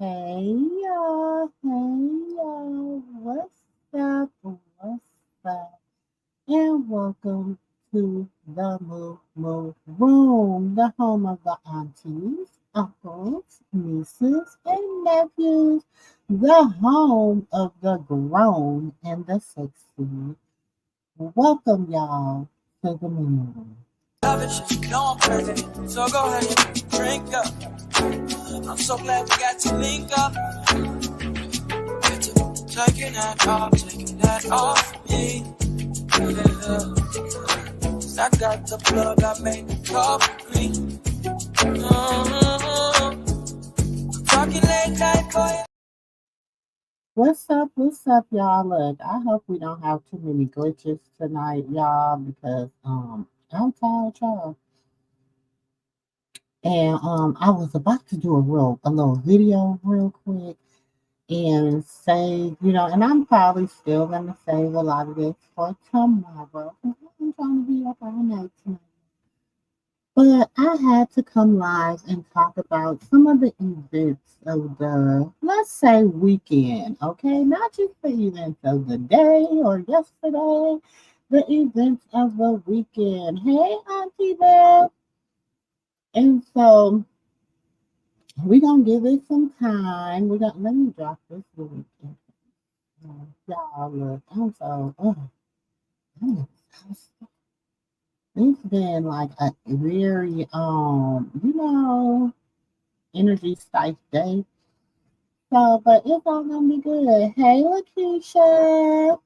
What's up? What's up? And welcome to the Moo Room, the home of the aunties, uncles, nieces, and nephews, the home of the grown and the sexy. Welcome, y'all, to the Moo Room. Love it, you know I'm crazy. So go ahead, drink up. I'm so glad we got to link up. Get to taking that off me. Yeah. 'Cause I got the plug, I made the coffee. Talking late night, boy. What's up, y'all? Look, I hope we don't have too many glitches tonight, y'all, because I'm tired, y'all. And I was about to do a little video real quick and say, and I'm probably still gonna save a lot of this for tomorrow. 'Cause I'm trying to be up all night tonight. But I had to come live and talk about some of the events of the, let's say, weekend, okay? Not just the events of the day or yesterday, the events of the weekend. Hey, Auntie Beth. And so we're going to give it some time. Let me drop this link. Y'all, look, I'm so it's been like a very, energy spike day. So, but it's all gonna be good. Hey, Lakeisha.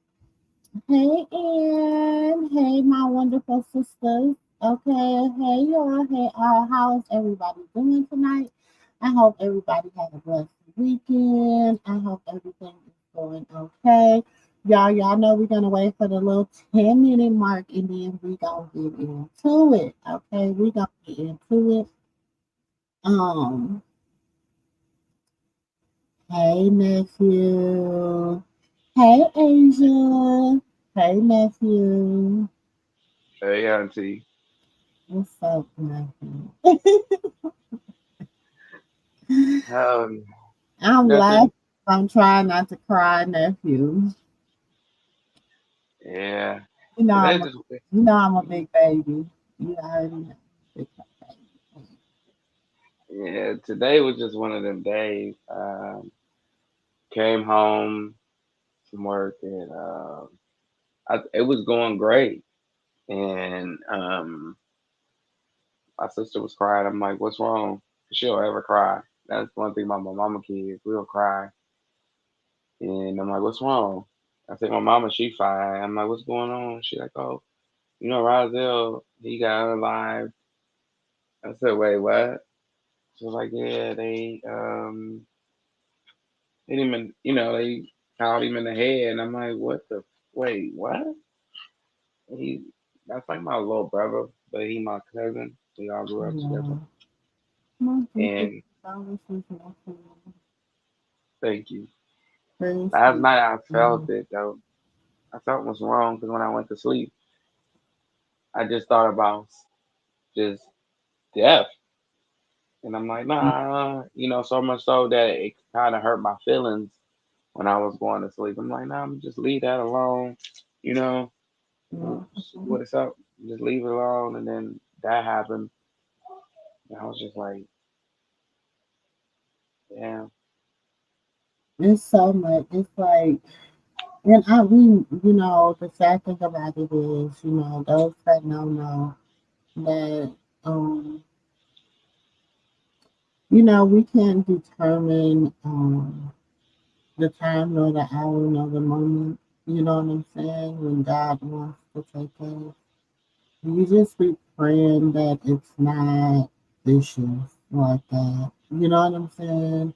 Hey, Ann. Hey, my wonderful sisters. Okay. Hey, y'all. Hey, how's everybody doing tonight? I hope everybody had a blessed weekend. I hope everything is going okay. Y'all know we're gonna wait for the little 10-minute mark and then we gonna get into it. Okay, we gonna get into it. Um, hey nephew. Hey Asia. Hey nephew. Hey, Auntie. What's up, nephew? Um, I'm laughing. Nothing. I'm trying not to cry, nephew. Yeah. You know Today I'm a, just big baby. You already know. Big baby. yeah. Today was just one of them days. Came home from work and it was going great. And my sister was crying. I'm like, "What's wrong?" She'll ever cry. That's one thing about my mama kids. We'll cry. And I'm like, "What's wrong?" I said, "My mama, she fine." I'm like, "What's going on?" She like, "Oh, Rozelle, he got unalived." I said, "Wait, what?" She was like, "Yeah, they hit him in, they caught him in the head." And I'm like, "What the? Wait, what?" He, that's like my little brother, but he my cousin. We all grew up together. Yeah. My deepest And condolences, nephew. thank you. Praise Last be night I to felt God. it though. I felt what's wrong because when I went to sleep, I just thought about just death. And I'm like, nah, so much so that it kind of hurt my feelings when I was going to sleep. I'm like, nah, I'm just leave that alone. You know, Mhm. what is up? Just leave it alone. And then that happened. And I was just like, yeah, It's so much. It's like, and the sad thing about it is, those that know that, um, we can't determine the time nor the hour nor the moment. You know what I'm saying? When God wants to take us, you just be praying that it's not vicious like that. You know what I'm saying?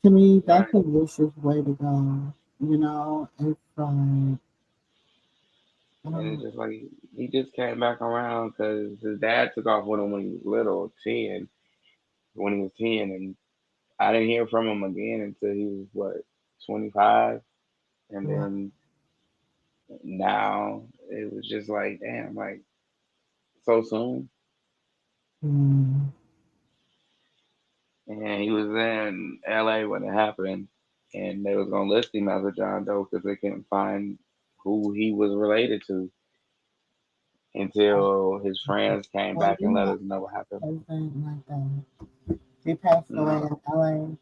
To me, that's right. a vicious way to go. It's like, And it's um, just like he just came back around because his dad took off with him when he was little, 10, when he was 10. And I didn't hear from him again until he was, what, 25. And wow. then now it was just like, damn, like so soon. Mm. and he was in LA when it happened, and they was gonna list him as a John Doe because they couldn't find who he was related to until his friends came Well, back you and let know, us know what happened. everything like that. He passed away Mm, in LA,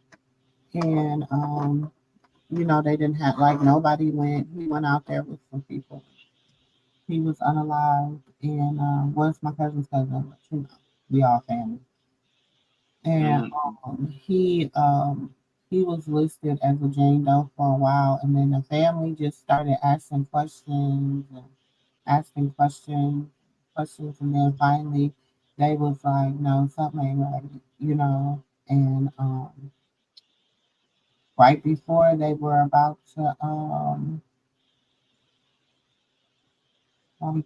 and they didn't have like nobody went. He went out there with some people. He was unalived, and was my cousin's cousin, but we all family. And mm, he was listed as a Jane Doe for a while, and then the family just started asking questions, and then finally they was like, no, something ain't right, you know. And right before they were about to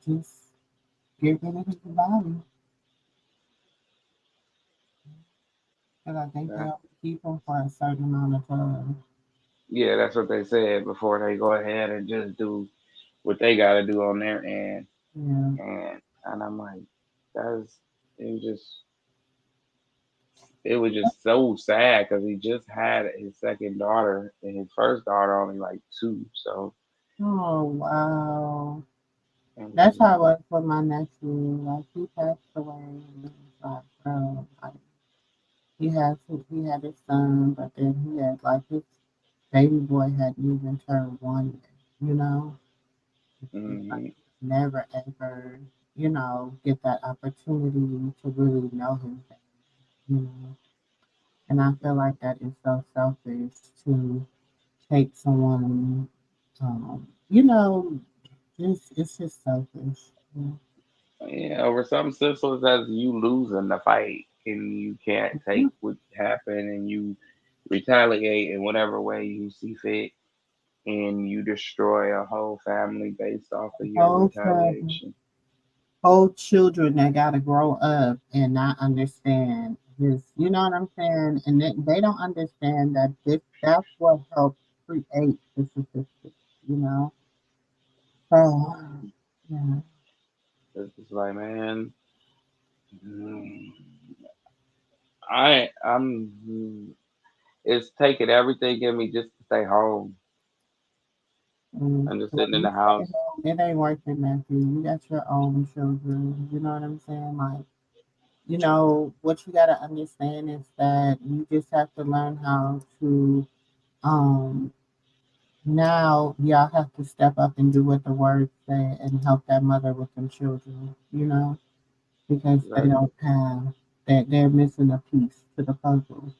just get rid of his body, because I think yeah. they'll keep him for a certain amount of time. Yeah, that's what they said before they go ahead and just do what they got to do on their end. Yeah. And I'm like, that's it was just it was just so sad because he just had his second daughter and his first daughter only like two. So Oh wow. it was That's just how it like, was for my nephew. Like he passed away, and it was like, bro, like he had his son, but then he had like his baby boy hadn't even turned 1 yet. You know, it's like hmm never ever, get that opportunity to really know him. You know, and I feel like that is so selfish to take someone. You know, it's just selfish. yeah, over some simple as you losing the fight and you can't Yeah. take what happened and you retaliate in whatever way you see fit and you destroy a whole family based off of your Whole family, retaliation. whole children that gotta grow up and not understand this. You know what I'm saying? And they don't understand that that's what helped create the statistics. You know. So yeah. It's just like, man, mm, it's taking everything in me just to stay home. I'm just Well, sitting in you the stay house. home. It ain't worth it, Matthew. You got your own children. You know what I'm saying? Like, what you gotta understand is that you just have to learn how to um now y'all have to step up and do what the words say and help that mother with them children, because they Exactly. don't have that they're missing a piece to the puzzle.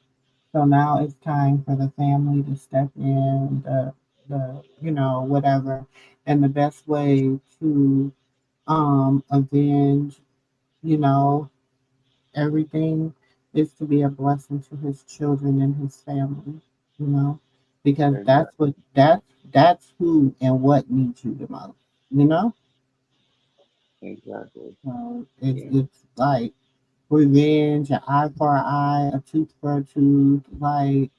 So now it's time for the family to step in, whatever. And the best way to avenge, you know, everything is to be a blessing to his children and his family, you know, because Exactly. that's who and what needs you the most, you know. Exactly. So it's Yeah. it's like revenge, an eye for an eye, a tooth for a tooth. Like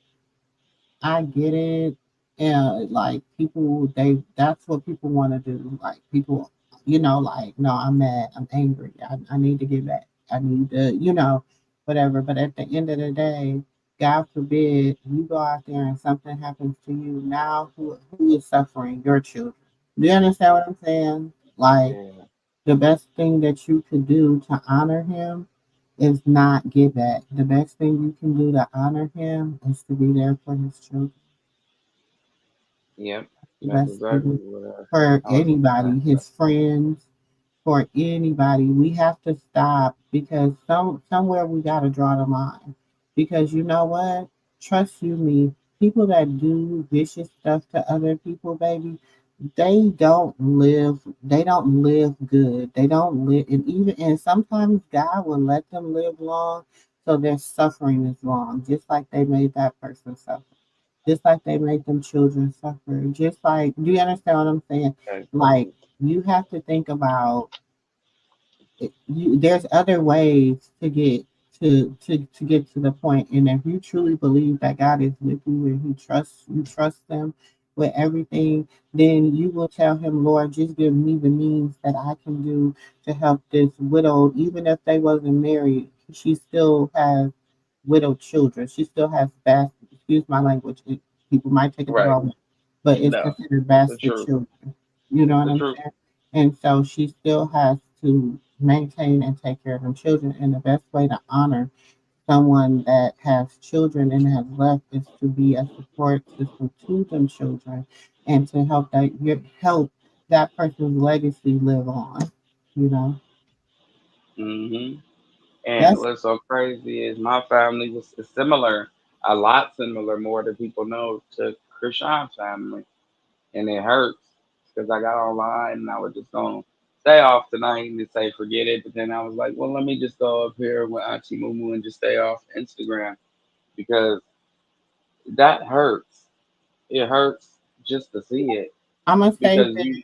I get it. And like people, that's what people want to do. Like people, like, no, I'm mad, I'm angry, I need to get back. I need to, whatever. But at the end of the day, God forbid you go out there and something happens to you. Now who is suffering? Your children. Do you understand what I'm saying? Like Yeah. the best thing that you could do to honor him is not get back. The best thing you can do to honor him is to be there for his children. Yep. The That's best exactly thing what for I was anybody, gonna say. his friends, for anybody. We have to stop because somewhere we gotta draw the line. Because you know what? Trust you me, people that do vicious stuff to other people, baby, they don't live good. They don't live, and sometimes God will let them live long so their suffering is long, just like they made that person suffer. Just like they make them children suffer. Just like, do you understand what I'm saying? Like, Exactly. you have to think about there's other ways to get to the point. And if you truly believe that God is with you and you trust them with everything, then you will tell him, Lord, just give me the means that I can do to help this widow, even if they wasn't married. She still has widowed children. She still has excuse my language. People might take it the Right. wrong way, but it's No. considered The bastard truth. children. You know what The I'm truth. saying? And so she still has to maintain and take care of them children. And the best way to honor someone that has children and has left is to be a support system to them children and to help that person's legacy live on. You know, Hmm. And that's what's so crazy is my family was similar, a lot similar, more than people know, to Krishan's family. And it hurts because I got online and I was just going to stay off tonight and say forget it. But then I was like, well, let me just go up here with Auntie Mumu and just stay off Instagram because that hurts. It hurts just to see it I'm gonna say because that you,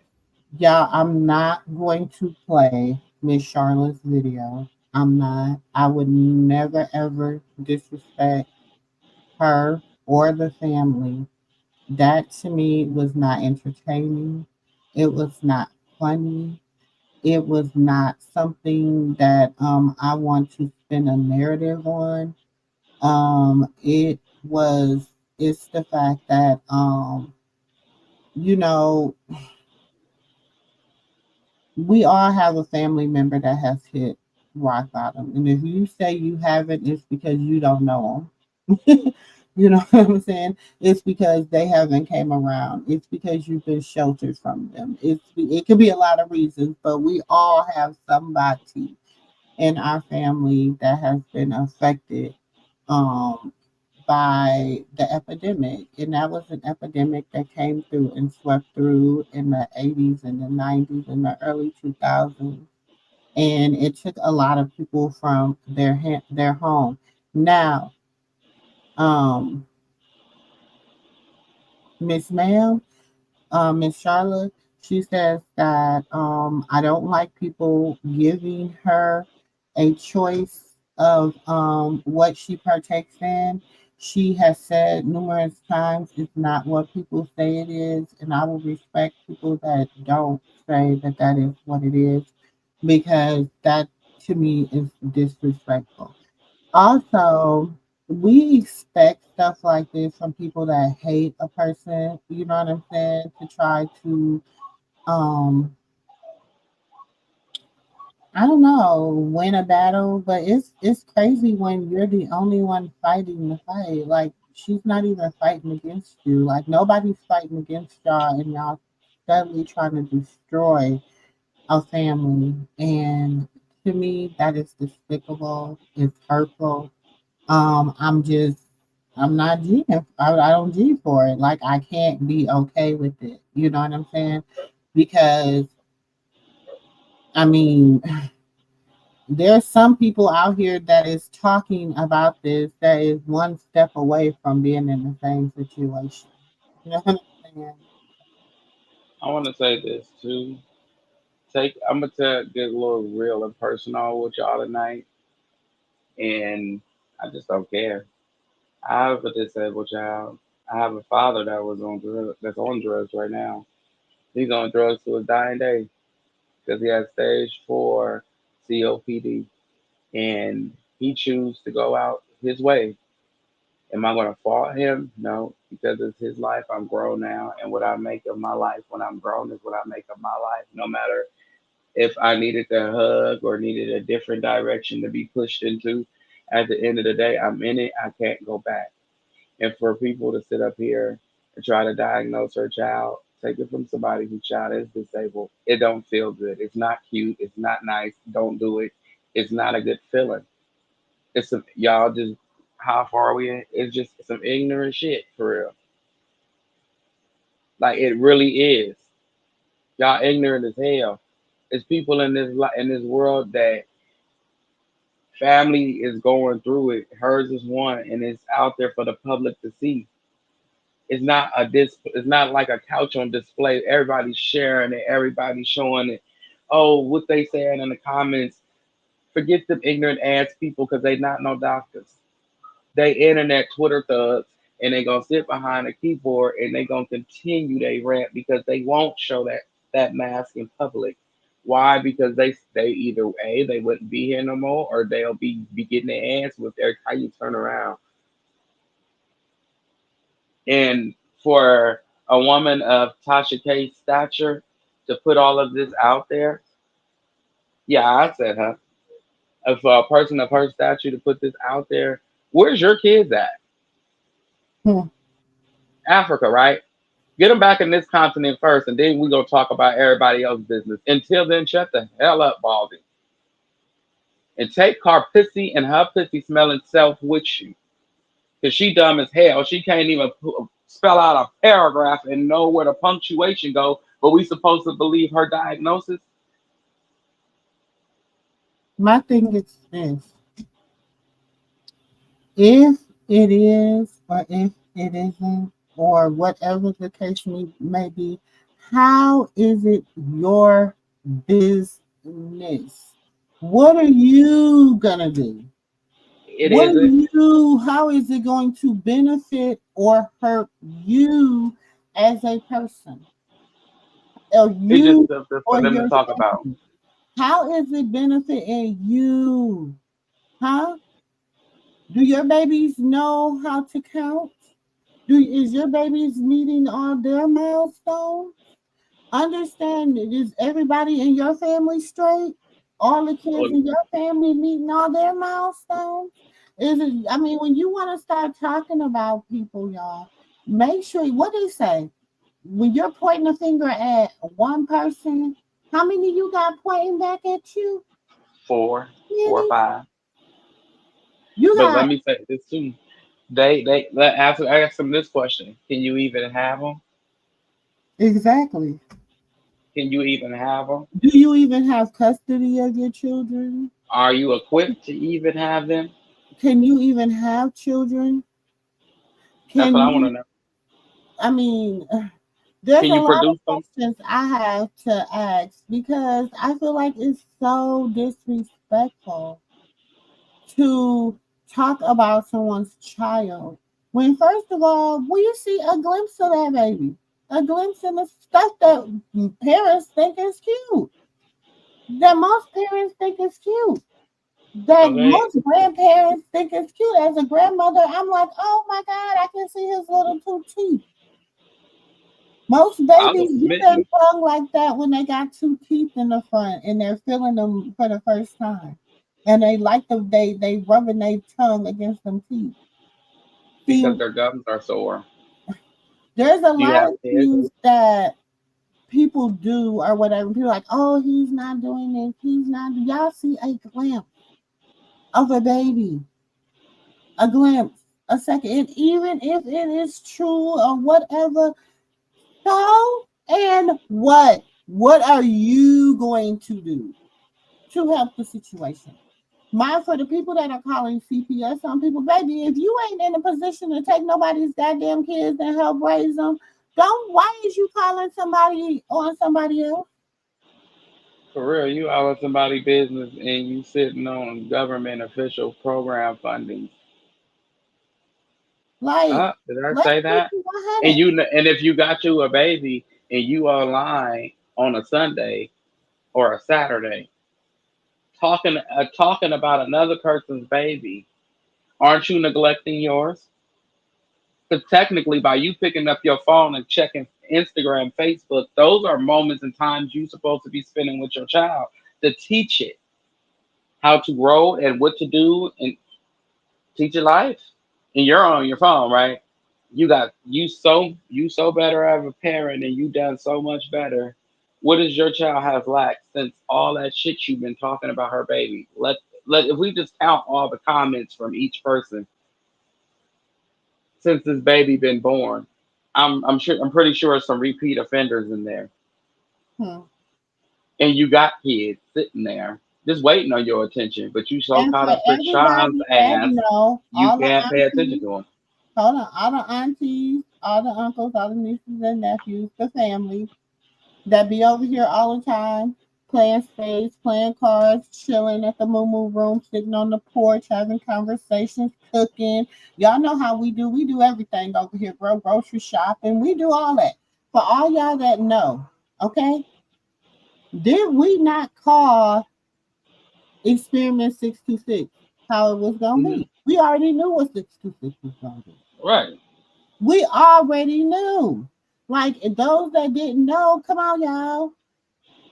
y'all. I'm not going to play Miss Charlotte's video. I'm not. I would never ever disrespect her or the family. That to me was not entertaining. It was not funny. It was not something that I want to spin a narrative on. It was. It's the fact that you know, we all have a family member that has hit rock bottom, and if you say you haven't, it's because you don't know them. You know what I'm saying? It's because they haven't came around. It's because you've been sheltered from them. It could be a lot of reasons, but we all have somebody in our family that has been affected um, by the epidemic. And that was an epidemic that came through and swept through in the 80s and the 90s and the early 2000s. And it took a lot of people from their home. Now, um, Miss Ma'am, Miss Charlotte, she says that I don't like people giving her a choice of what she partakes in. She has said numerous times it's not what people say it is, and I will respect people that don't say that that is what it is because that to me is disrespectful. Also, we expect stuff like this from people that hate a person, you know what I'm saying, to try to um I don't know, win a battle, but it's crazy when you're the only one fighting the fight. Like she's not even fighting against you. Like nobody's fighting against y'all and y'all steadily trying to destroy a family. And to me that is despicable. It's hurtful. I'm just, I'm not G. I don't G for it. Like I can't be okay with it. You know what I'm saying? Because I mean, there's some people out here that is talking about this that is one step away from being in the same situation. You know what I'm saying? I want to say this too. I'm going to get a little real and personal with y'all tonight. And I just don't care. I have a disabled child. I have a father that was on that's on drugs right now. He's on drugs to his dying day because he has stage 4 COPD, and he chooses to go out his way. Am I going to fault him? No, because it's his life. I'm grown now, and what I make of my life when I'm grown is what I make of my life. No matter if I needed a hug or needed a different direction to be pushed into, at the end of the day, I'm in it. I can't go back. And for people to sit up here and try to diagnose her child, take it from somebody whose child is disabled, it don't feel good. It's not cute. It's not nice. Don't do it. It's not a good feeling. It's some y'all just how far are we in? It's just some ignorant shit for real. Like it really is. Y'all ignorant as hell. It's people in in this world that family is going through it. Hers is one, and it's out there for the public to see. It's not it's not like a couch on display. Everybody's sharing it, everybody's showing it. Oh, what they saying in the comments. Forget them ignorant ass people because they not no doctors. They internet Twitter thugs and they gonna sit behind a keyboard and they gonna continue they rant because they won't show that mask in public. Why? Because they either A, they wouldn't be here no more, or they'll be getting their ass with every how you turn around. And for a woman of Tasha K's stature to put all of this out there, yeah, I said her. For a person of her stature to put this out there, where's your kids at? Hmm. Africa, right? Get them back in this continent first, and then we gonna talk about everybody else's business. Until then, shut the hell up, Baldy, and take her pissy and her pissy smelling self with you, cause she dumb as hell. She can't even spell out a paragraph and know where the punctuation go. But we supposed to believe her diagnosis? My thing is this: if it is, or if it isn't, or whatever the case may be, how is it your business? What are you gonna do? It isn't. How is it going to benefit or hurt you as a person? Or It's just you for or them to your talk about. family? How is it benefiting you? Huh? Do your babies know how to count? Is your babies meeting all their milestones? Understand it. Is everybody in your family straight? All the kids Well, in your family meeting all their milestones? Is it, I mean, when you want to start talking about people, y'all, make sure what they say. When you're pointing a finger at one person, how many you got pointing back at you? four, Many? 5. You But let got me say this too. They let ask them this question: Can you even have them? exactly. Can you even have them? Do you even have custody of your children? Are you equipped to even have them? Can you even have children? That's Can what I want to you? know. I mean, there's Can a you lot of produce them? questions I have to ask because I feel like it's so disrespectful to talk about someone's child when, first of all, we see a glimpse of that baby, a glimpse of the stuff that parents think is cute, that most parents think is cute, that Okay, most grandparents think is cute. As a grandmother, I'm like, oh my God, I can see his little two teeth. Most I was babies do their smitten tongue like that when they got two teeth in the front and they're feeling them for the first time. And they like they rubbing their tongue against them teeth. because See, their gums are sore. there's a Do you lot have of kids? things that people do or whatever. People are like, oh, he's not doing this, he's not. Y'all see a glimpse of a baby, a glimpse, a second, and even if it is true or whatever, so and what? What are you going to do to help the situation? My for the people that are calling CPS on people, baby, if you ain't in a position to take nobody's goddamn kids and help raise them, don't. Why is you calling somebody on somebody else? For real, you out of somebody's business and you sitting on government official program funding. Like, Did I let's say keep that? it And 100. and if you got you a baby and you online on a Sunday or a Saturday talking about another person's baby, aren't you neglecting yours? Because technically, by you picking up your phone and checking Instagram, Facebook, those are moments and times you're supposed to be spending with your child to teach it how to grow and what to do and teach it life. And you're on your phone, right? You so better as a parent, and you done so much better. What does your child have lacked since all that shit you've been talking about her baby? Let if we just count all the comments from each person since this baby been born, I'm pretty sure some repeat offenders in there. Hmm. And you got kids sitting there just waiting on your attention, but you so And caught for up with Sean's everybody that ass, know, you all the can't pay attention aunties, to him. hold on, all the aunties, all the uncles, all the nieces and nephews, the family that be over here all the time, playing spades, playing cards, chilling at the moo moo room, sitting on the porch, having conversations, cooking. Y'all know how we do. We do everything over here, bro. Grocery shopping. We do all that. For all y'all that know, okay? Did we not call experiment 626 how it was gonna Hmm. be? We already knew what 626 was gonna be. Right. We already knew. Like those that didn't know, come on, y'all.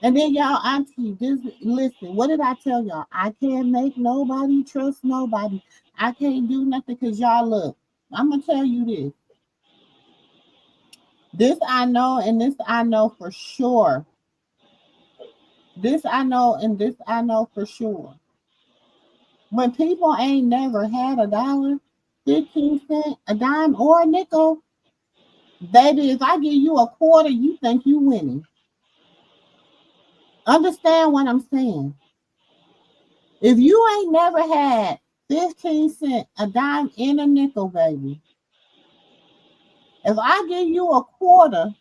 And then y'all, auntie, just listen. What did I tell y'all? I can't make nobody trust nobody. I can't do nothing because y'all look. I'm gonna tell you this. This I know, and this I know for sure. This I know, and this I know for sure. When people ain't never had a dollar, 15 cent, a dime, or a nickel, baby, if I give you a quarter, you think you winning. Understand what I'm saying? If you ain't never had 15 cent, a dime, and a nickel, baby, if I give you a quarter,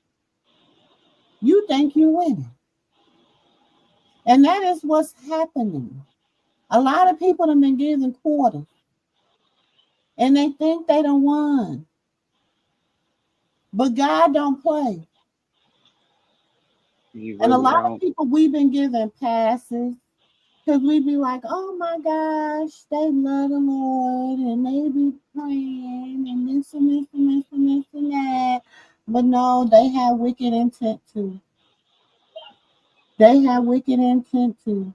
you think you winning. And that is what's happening. A lot of people have been given quarters and they think they don't won. But God don't play. You And a really lot of don't. people we've been given passes because we be like, oh my gosh, they love the Lord and they be praying and this and this and this and this and that. But no, they have wicked intent too. They have wicked intent too.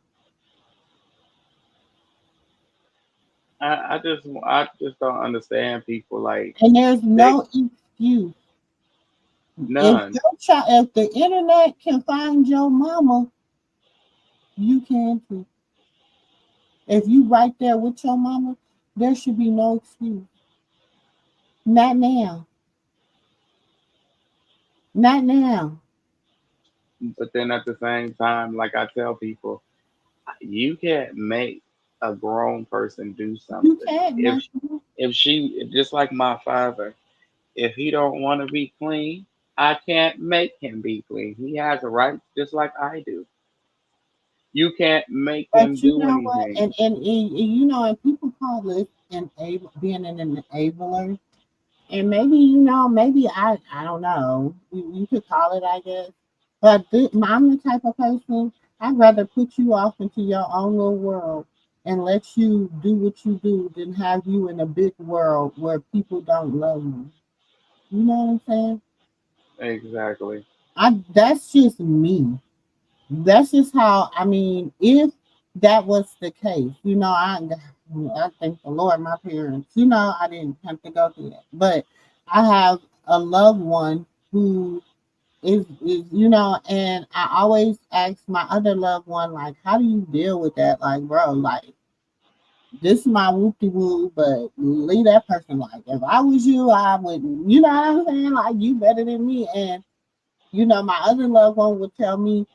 I just don't understand people like And there's they no excuse. If none. your child, if the internet can find your mama, you can too. If you right there with your mama, there should be no excuse. Not now. Not now. But then at the same time, like I tell people, you can't make a grown person do You something. can't If mess with if she just like my father, if he don't want to be clean, I can't make him be clean. He has a right just like I do. You can't make him but you do know what? anything. You know, and people call this being an enabler. And maybe, you know, maybe I don't know. You could call it, I guess. But I'm the type of person, I'd rather put you off into your own little world and let you do what you do than have you in a big world where people don't love you. You know what I'm saying? Exactly. That's just me. That's just how, I mean, if that was the case, you know, I thank the Lord, my parents, you know, I didn't have to go through that. But I have a loved one who is you know, and I always ask my other loved one, like, how do you deal with that? Like, bro, like, this is my whoopty woo, but leave that person. Like, if I was you, I wouldn't, you know what I'm saying? Like, you better than me. And you know, my other loved one would tell me,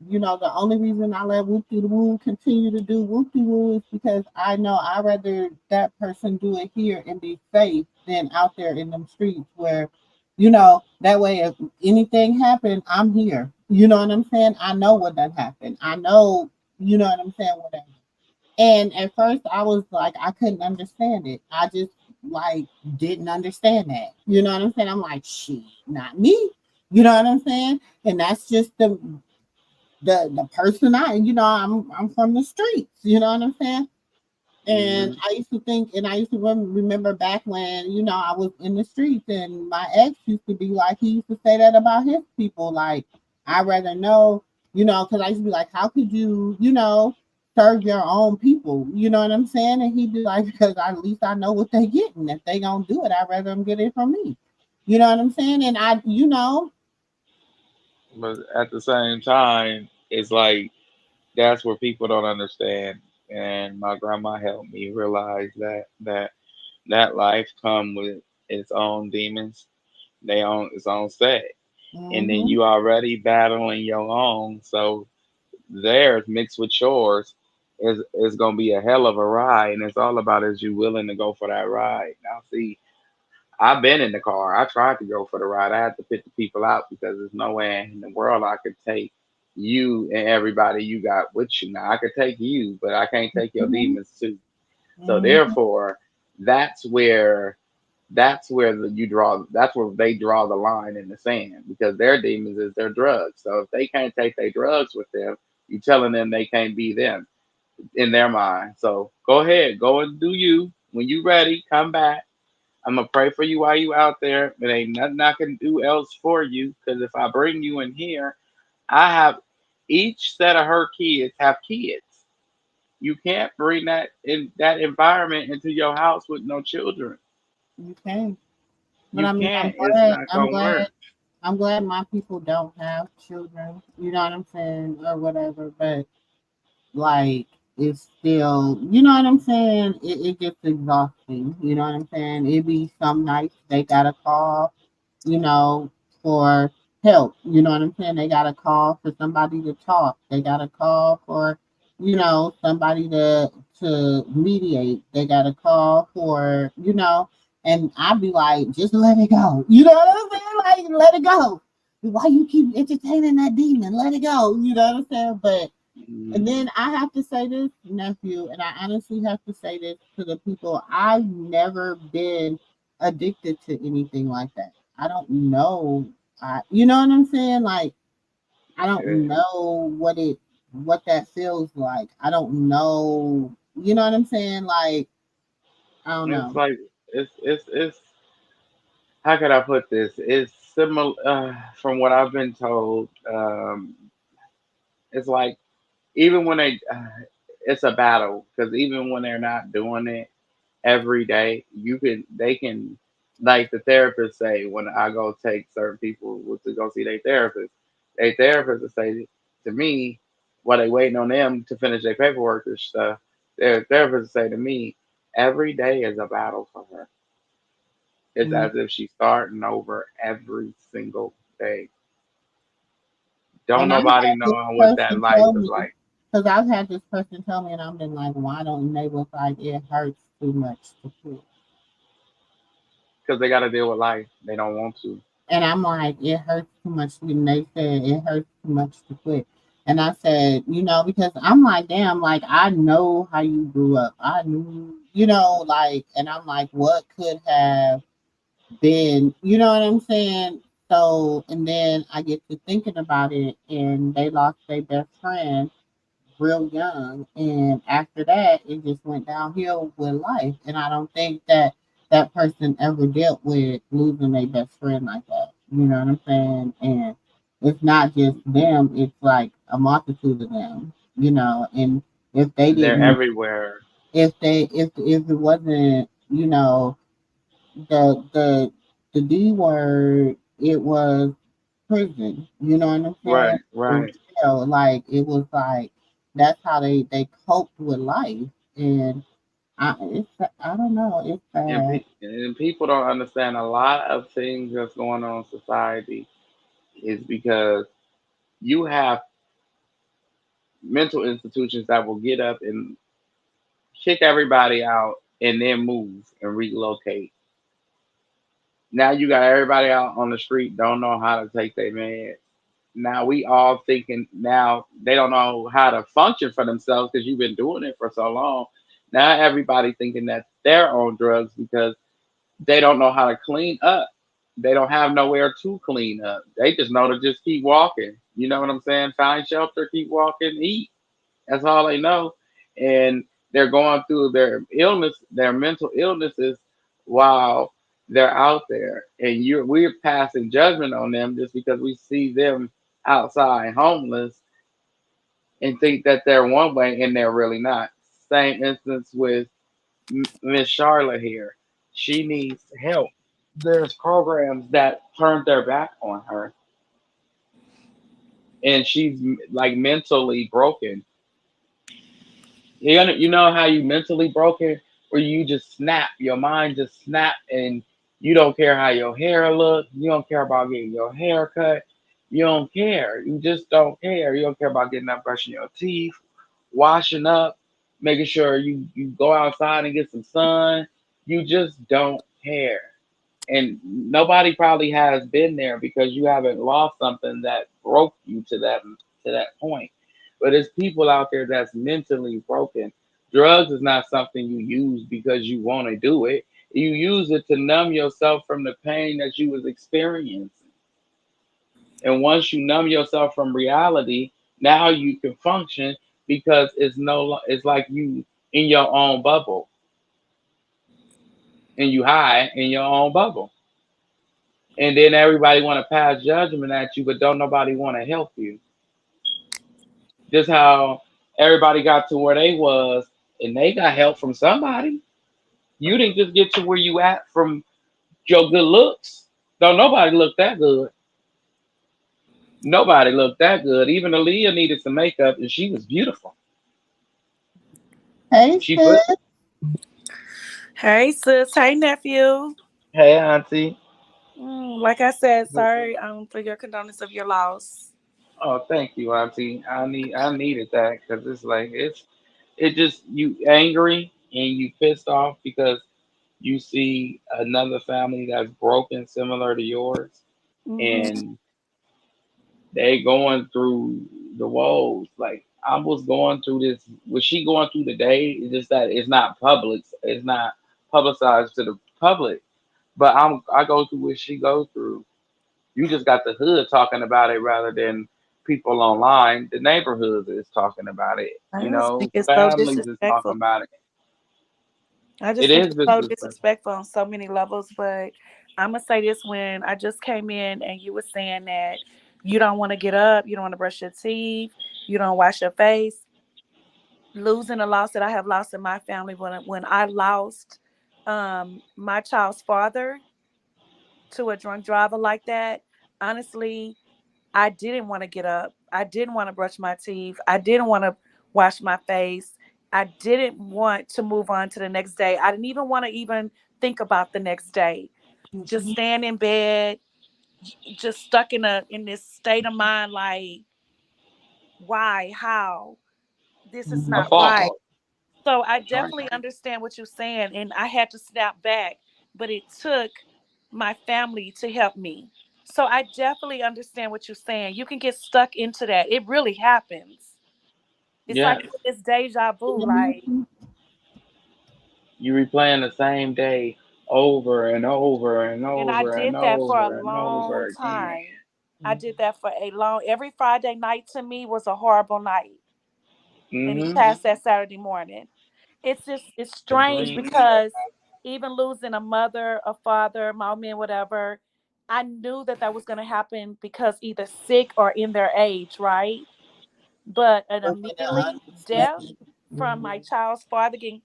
you know, the only reason I let whoop de woo continue to do whoop de woo is because I know I'd rather that person do it here and be safe than out there in them streets where, you know, that way if anything happened, I'm here. You know what I'm saying? I know what that happened. I know, you know what I'm saying, whatever. And at first I was like, I couldn't understand it. I just like didn't understand that. You know what I'm saying? I'm like, shit, not me. You know what I'm saying? And that's just the person I'm from the streets. You know what I'm saying? And Hmm. I used to think, and I used to remember back when, you know, I was in the streets and my ex used to be like, he used to say that about his people. Like, I'd rather know, you know, because I used to be like, how could you, you know, serve your own people? You know what I'm saying? And he'd be like, because at least I know what they getting. If they going to do it, I'd rather them get it from me. You know what I'm saying? And I, you know, But at the same time, it's like that's where people don't understand. And my grandma helped me realize that life come with its own demons, they own its own set, and then mm-hmm, you already battling your own. So theirs mixed with yours is gonna be a hell of a ride, and it's all about is you willing to go for that ride. Now, see, I've been in the car. I tried to go for the ride. I had to pick the people out because there's no way in the world I could take you and everybody you got with you. Now I could take you, but I can't take your mm-hmm, demons too. So mm-hmm, therefore, that's where That's where you draw. That's where they draw the line in the sand because their demons is their drugs. So if they can't take their drugs with them, you telling them they can't be them in their mind. So go ahead, go and do you. When you ready, come back. I'm gonna pray for you while you out there. But ain't nothing I can do else for you because if I bring you in here, I have each set of her kids have kids. You can't bring that environment into your house with no children. Okay. But You I mean, can't. It's not gonna work. I'm glad my people don't have children. You know what I'm saying, or whatever. But like, it's still, you know what I'm saying. It gets exhausting. You know what I'm saying. It be some nights they gotta call, you know, for help. You know what I'm saying? They got to call for somebody to talk. They got to call for, somebody to mediate. They got to call for, and I'd be like, just let it go. You know what I'm saying? Like, let it go. Why you keep entertaining that demon? Let it go. You know what I'm saying? But and Mm, then I have to say this, nephew, and I honestly have to say this to the people. I've never been addicted to anything like that. I don't know. You know what I'm saying? Like, I don't yeah. know what that feels like. I don't know. You know what I'm saying? Like, I don't It's know. like it's. How could I put this? It's similar from what I've been told. It's like even when it's a battle because even when they're not doing it every day, they can, like the therapist say when I go take certain people to go see their therapist will say to me while they waiting on them to finish their paperwork and stuff, their therapist will say to me, every day is a battle for her. It's Mm. as if she's starting over every single day. Don't And I've nobody had this know what that person life tell is me, like because I've had this person tell me, and I've been like, why don't they look like it hurts too much to quit? because they got to deal with life. They don't want to. And I'm like, it hurts too much. And they said it hurts too much to quit. And I said, because I'm like, damn, like I know how you grew up. I knew, like, and I'm like, what could have been, you know what I'm saying? So, and then I get to thinking about it, and they lost their best friend real young, and after that it just went downhill with life, and I don't think that that person ever dealt with losing their best friend like that. You know what I'm saying? And it's not just them, it's like a multitude of them, and if they They're didn't, everywhere. if it wasn't, the D word, it was prison. You know what I'm saying? Right, Or right. jail. Like, it was like that's how they coped with life. And I don't know. It's sad. And people don't understand a lot of things that's going on in society is because you have mental institutions that will get up and kick everybody out and then move and relocate. Now you got everybody out on the street don't know how to take their meds. Now we all thinking now they don't know how to function for themselves because you've been doing it for so long. Now everybody thinking that they're on drugs because they don't know how to clean up. They don't have nowhere to clean up. They just know to just keep walking. You know what I'm saying? Find shelter, keep walking, eat. That's all they know. And they're going through their illness, their mental illnesses while they're out there. And we're passing judgment on them just because we see them outside homeless and think that they're one way and they're really not. Same instance with Miss Charlotte here. She needs help. There's programs that turned their back on her, and she's like mentally broken. You know how you mentally broken, where you just snap, your mind just snap, and you don't care how your hair look. You don't care about getting your hair cut. You don't care. You just don't care. You don't care about getting up, brushing your teeth, washing up, making sure you go outside and get some sun. You just don't care. And nobody probably has been there because you haven't lost something that broke you to that point. But there's people out there that's mentally broken. Drugs is not something you use because you want to do it. You use it to numb yourself from the pain that you was experiencing. And once you numb yourself from reality, now you can function because it's like you in your own bubble and you hide in your own bubble. And then everybody want to pass judgment at you, but don't nobody want to help you. Just how everybody got to where they was, and they got help from somebody. You didn't just get to where you at from your good looks. Don't nobody look that good. Nobody looked that good. Even Aaliyah needed some makeup, and she was beautiful. Hey, She put, sis. Hey, sis. Hey, nephew. hey auntie. Like I said, sorry for your condolence of your loss. Oh, thank you, auntie. I needed that because it's like it just you angry and you pissed off because you see another family that's broken similar to yours, Hmm. and they going through the woes. Like I was going through this. Was she going through today? It's just that it's not public. It's not publicized to the public. But I go through what she goes through. You just got the hood talking about it rather than people online. The neighborhood is talking about it. I You just think know, it's so families is talking disrespectful. about it. I just It think is it's so disrespectful. disrespectful on so many levels. But I'm gonna say this: when I just came in and you were saying that you don't want to get up, you don't want to brush your teeth, you don't wash your face, losing a loss that I have lost in my family when I lost my child's father to a drunk driver like that. Honestly, I didn't want to get up. I didn't want to brush my teeth. I didn't want to wash my face. I didn't want to move on to the next day. I didn't even want to even think about the next day. Just stand in bed, just stuck in this state of mind like why, how? This is A not right. fall. So I That's right. definitely understand what you're saying and I had to snap back, but it took my family to help me. So I definitely understand what you're saying. You can get stuck into that. It really happens. It's like Yes. it's deja vu. Like, You replaying the same day over and over and and I over and did that for a over and over long again. time. I did that for a long. Every Friday night to me was a horrible night, and he Mm-hmm. passed that Saturday morning. It's The strange dream. because even losing a mother, a father, mommy, and whatever, I knew that that was going to happen because either sick or in their age, right? But an immediately death from my child's father getting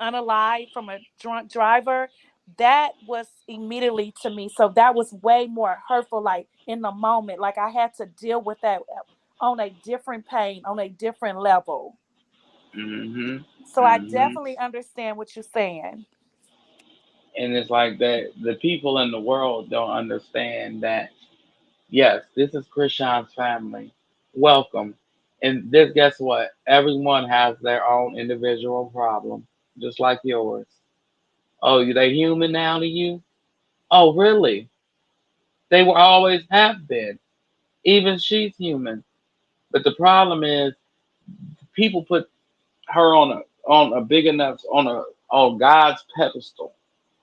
unalive from a drunk driver, that was immediately to me. So that was way more hurtful, like in the moment. Like I had to deal with that on a different pain, on a different level. Mm-hmm. So I Mm-hmm. definitely understand what you're saying. And it's like that the people in the world don't understand that yes, this is Krishan's family. Welcome. And this guess what? Everyone has their own individual problem, just like yours. Oh, they human now to you? Oh, really? They were always have been. Even she's human. But the problem is people put her on a big enough on God's pedestal.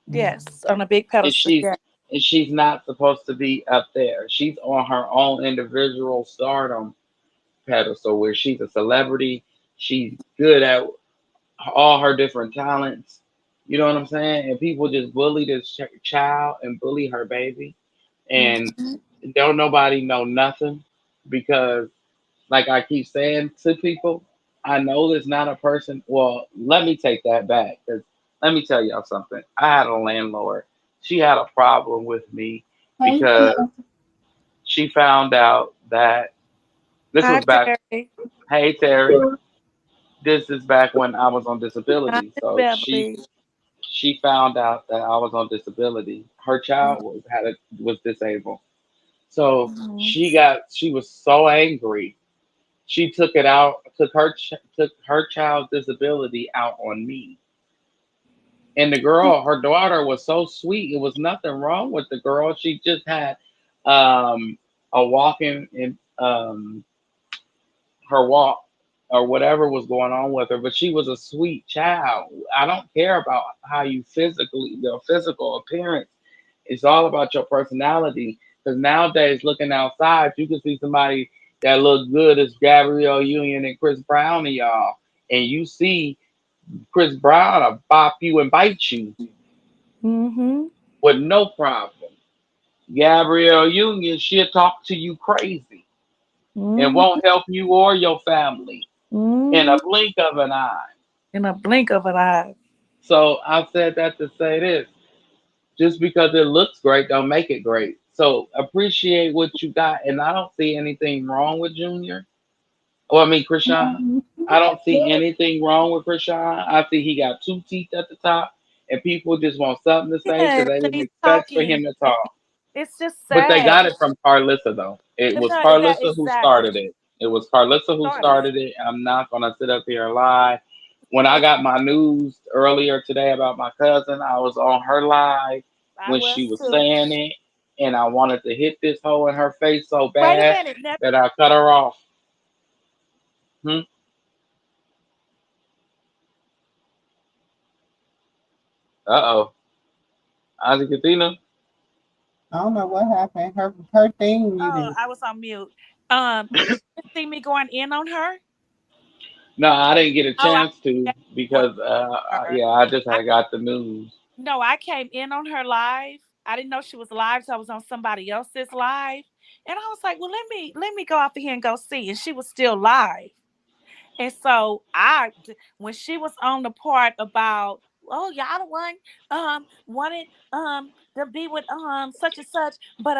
Yes, on a big And pedestal. she's Yeah. and she's not supposed to be up there. She's on her own individual stardom pedestal where she's a celebrity. She's good at all her different talents. You know what I'm saying? And people just bully this child and bully her baby, and Mhm. don't nobody know nothing because, like I keep saying to people, I know there's not a person. Well, let me take that back because let me tell y'all something. I had a landlord. She had a problem with me Hey, because sis. she found out that this Hi, was back. Terry. Hey Terry, this is back when I was on Hi, disability. Miss So Beverly. she found out that I was on disability. Her child was disabled. So Mhm. she was so angry. She took her child's disability out on me. And the girl, her daughter was so sweet. It was nothing wrong with the girl. She just had um a walking in her walk. or whatever was going on with her, but she was a sweet child. I don't care about how you physically, your physical appearance. It's all about your personality. Because nowadays, looking outside, you can see somebody that look good as Gabrielle Union and Chris Brown and y'all, and you see Chris Brown will bop you and bite you Mm-hmm. with no problem. Gabrielle Union, she'll talk to you crazy and Mm-hmm. won't help you or your family in Mm-hmm. a blink of an eye. In a blink of an eye. So I said that to say this. Just because it looks great don't make it great. So appreciate what you got. And I don't see anything wrong with Junior. Well, I mean Krishan. I don't see anything wrong with Krishan. I see he got two teeth at the top and people just want something to say Yeah, because they so didn't he's expect for talking. him to talk. It's just But they sad. got it from Carlissa though. It It's was not that Carlissa who exactly. started it. It was Carlissa who Started it. started it. I'm not gonna sit up here and lie. When I got my news earlier today about my cousin, I was on her live I when was she was too. saying it, and I wanted to hit this hole in her face so Wait a bad minute. Never, that I cut her off. Hmm? Uh oh. Auntie Katina? I don't know what happened. Her thing oh, muted. I was on mute. Did you see me going in on her? No, I didn't get a Oh, I chance to was because, her. yeah, I just I had got the news. no, I came in on her live. I didn't know she was live, so I was on somebody else's live, and I was like, "Well, let me go off of here and go see." And she was still live. And so when she was on the part about, oh, y'all the one wanted to be with such and such, but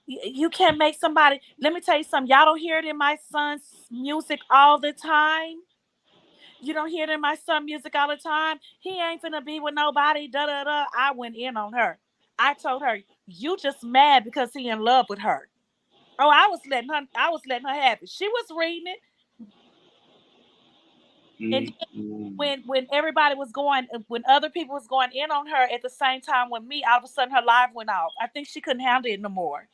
you can't make somebody. Let me tell you something. Y'all don't hear it in my son's music all the time. You don't hear it in my son music all the time. He ain't finna be with nobody. Da da da. I went in on her. I told her, you just mad because he in love with her. Oh, I was letting her have it. She was reading it. And Mm-hmm. when everybody was going, when other people was going in on her at the same time with me, all of a sudden her live went off. I think she couldn't handle it no more.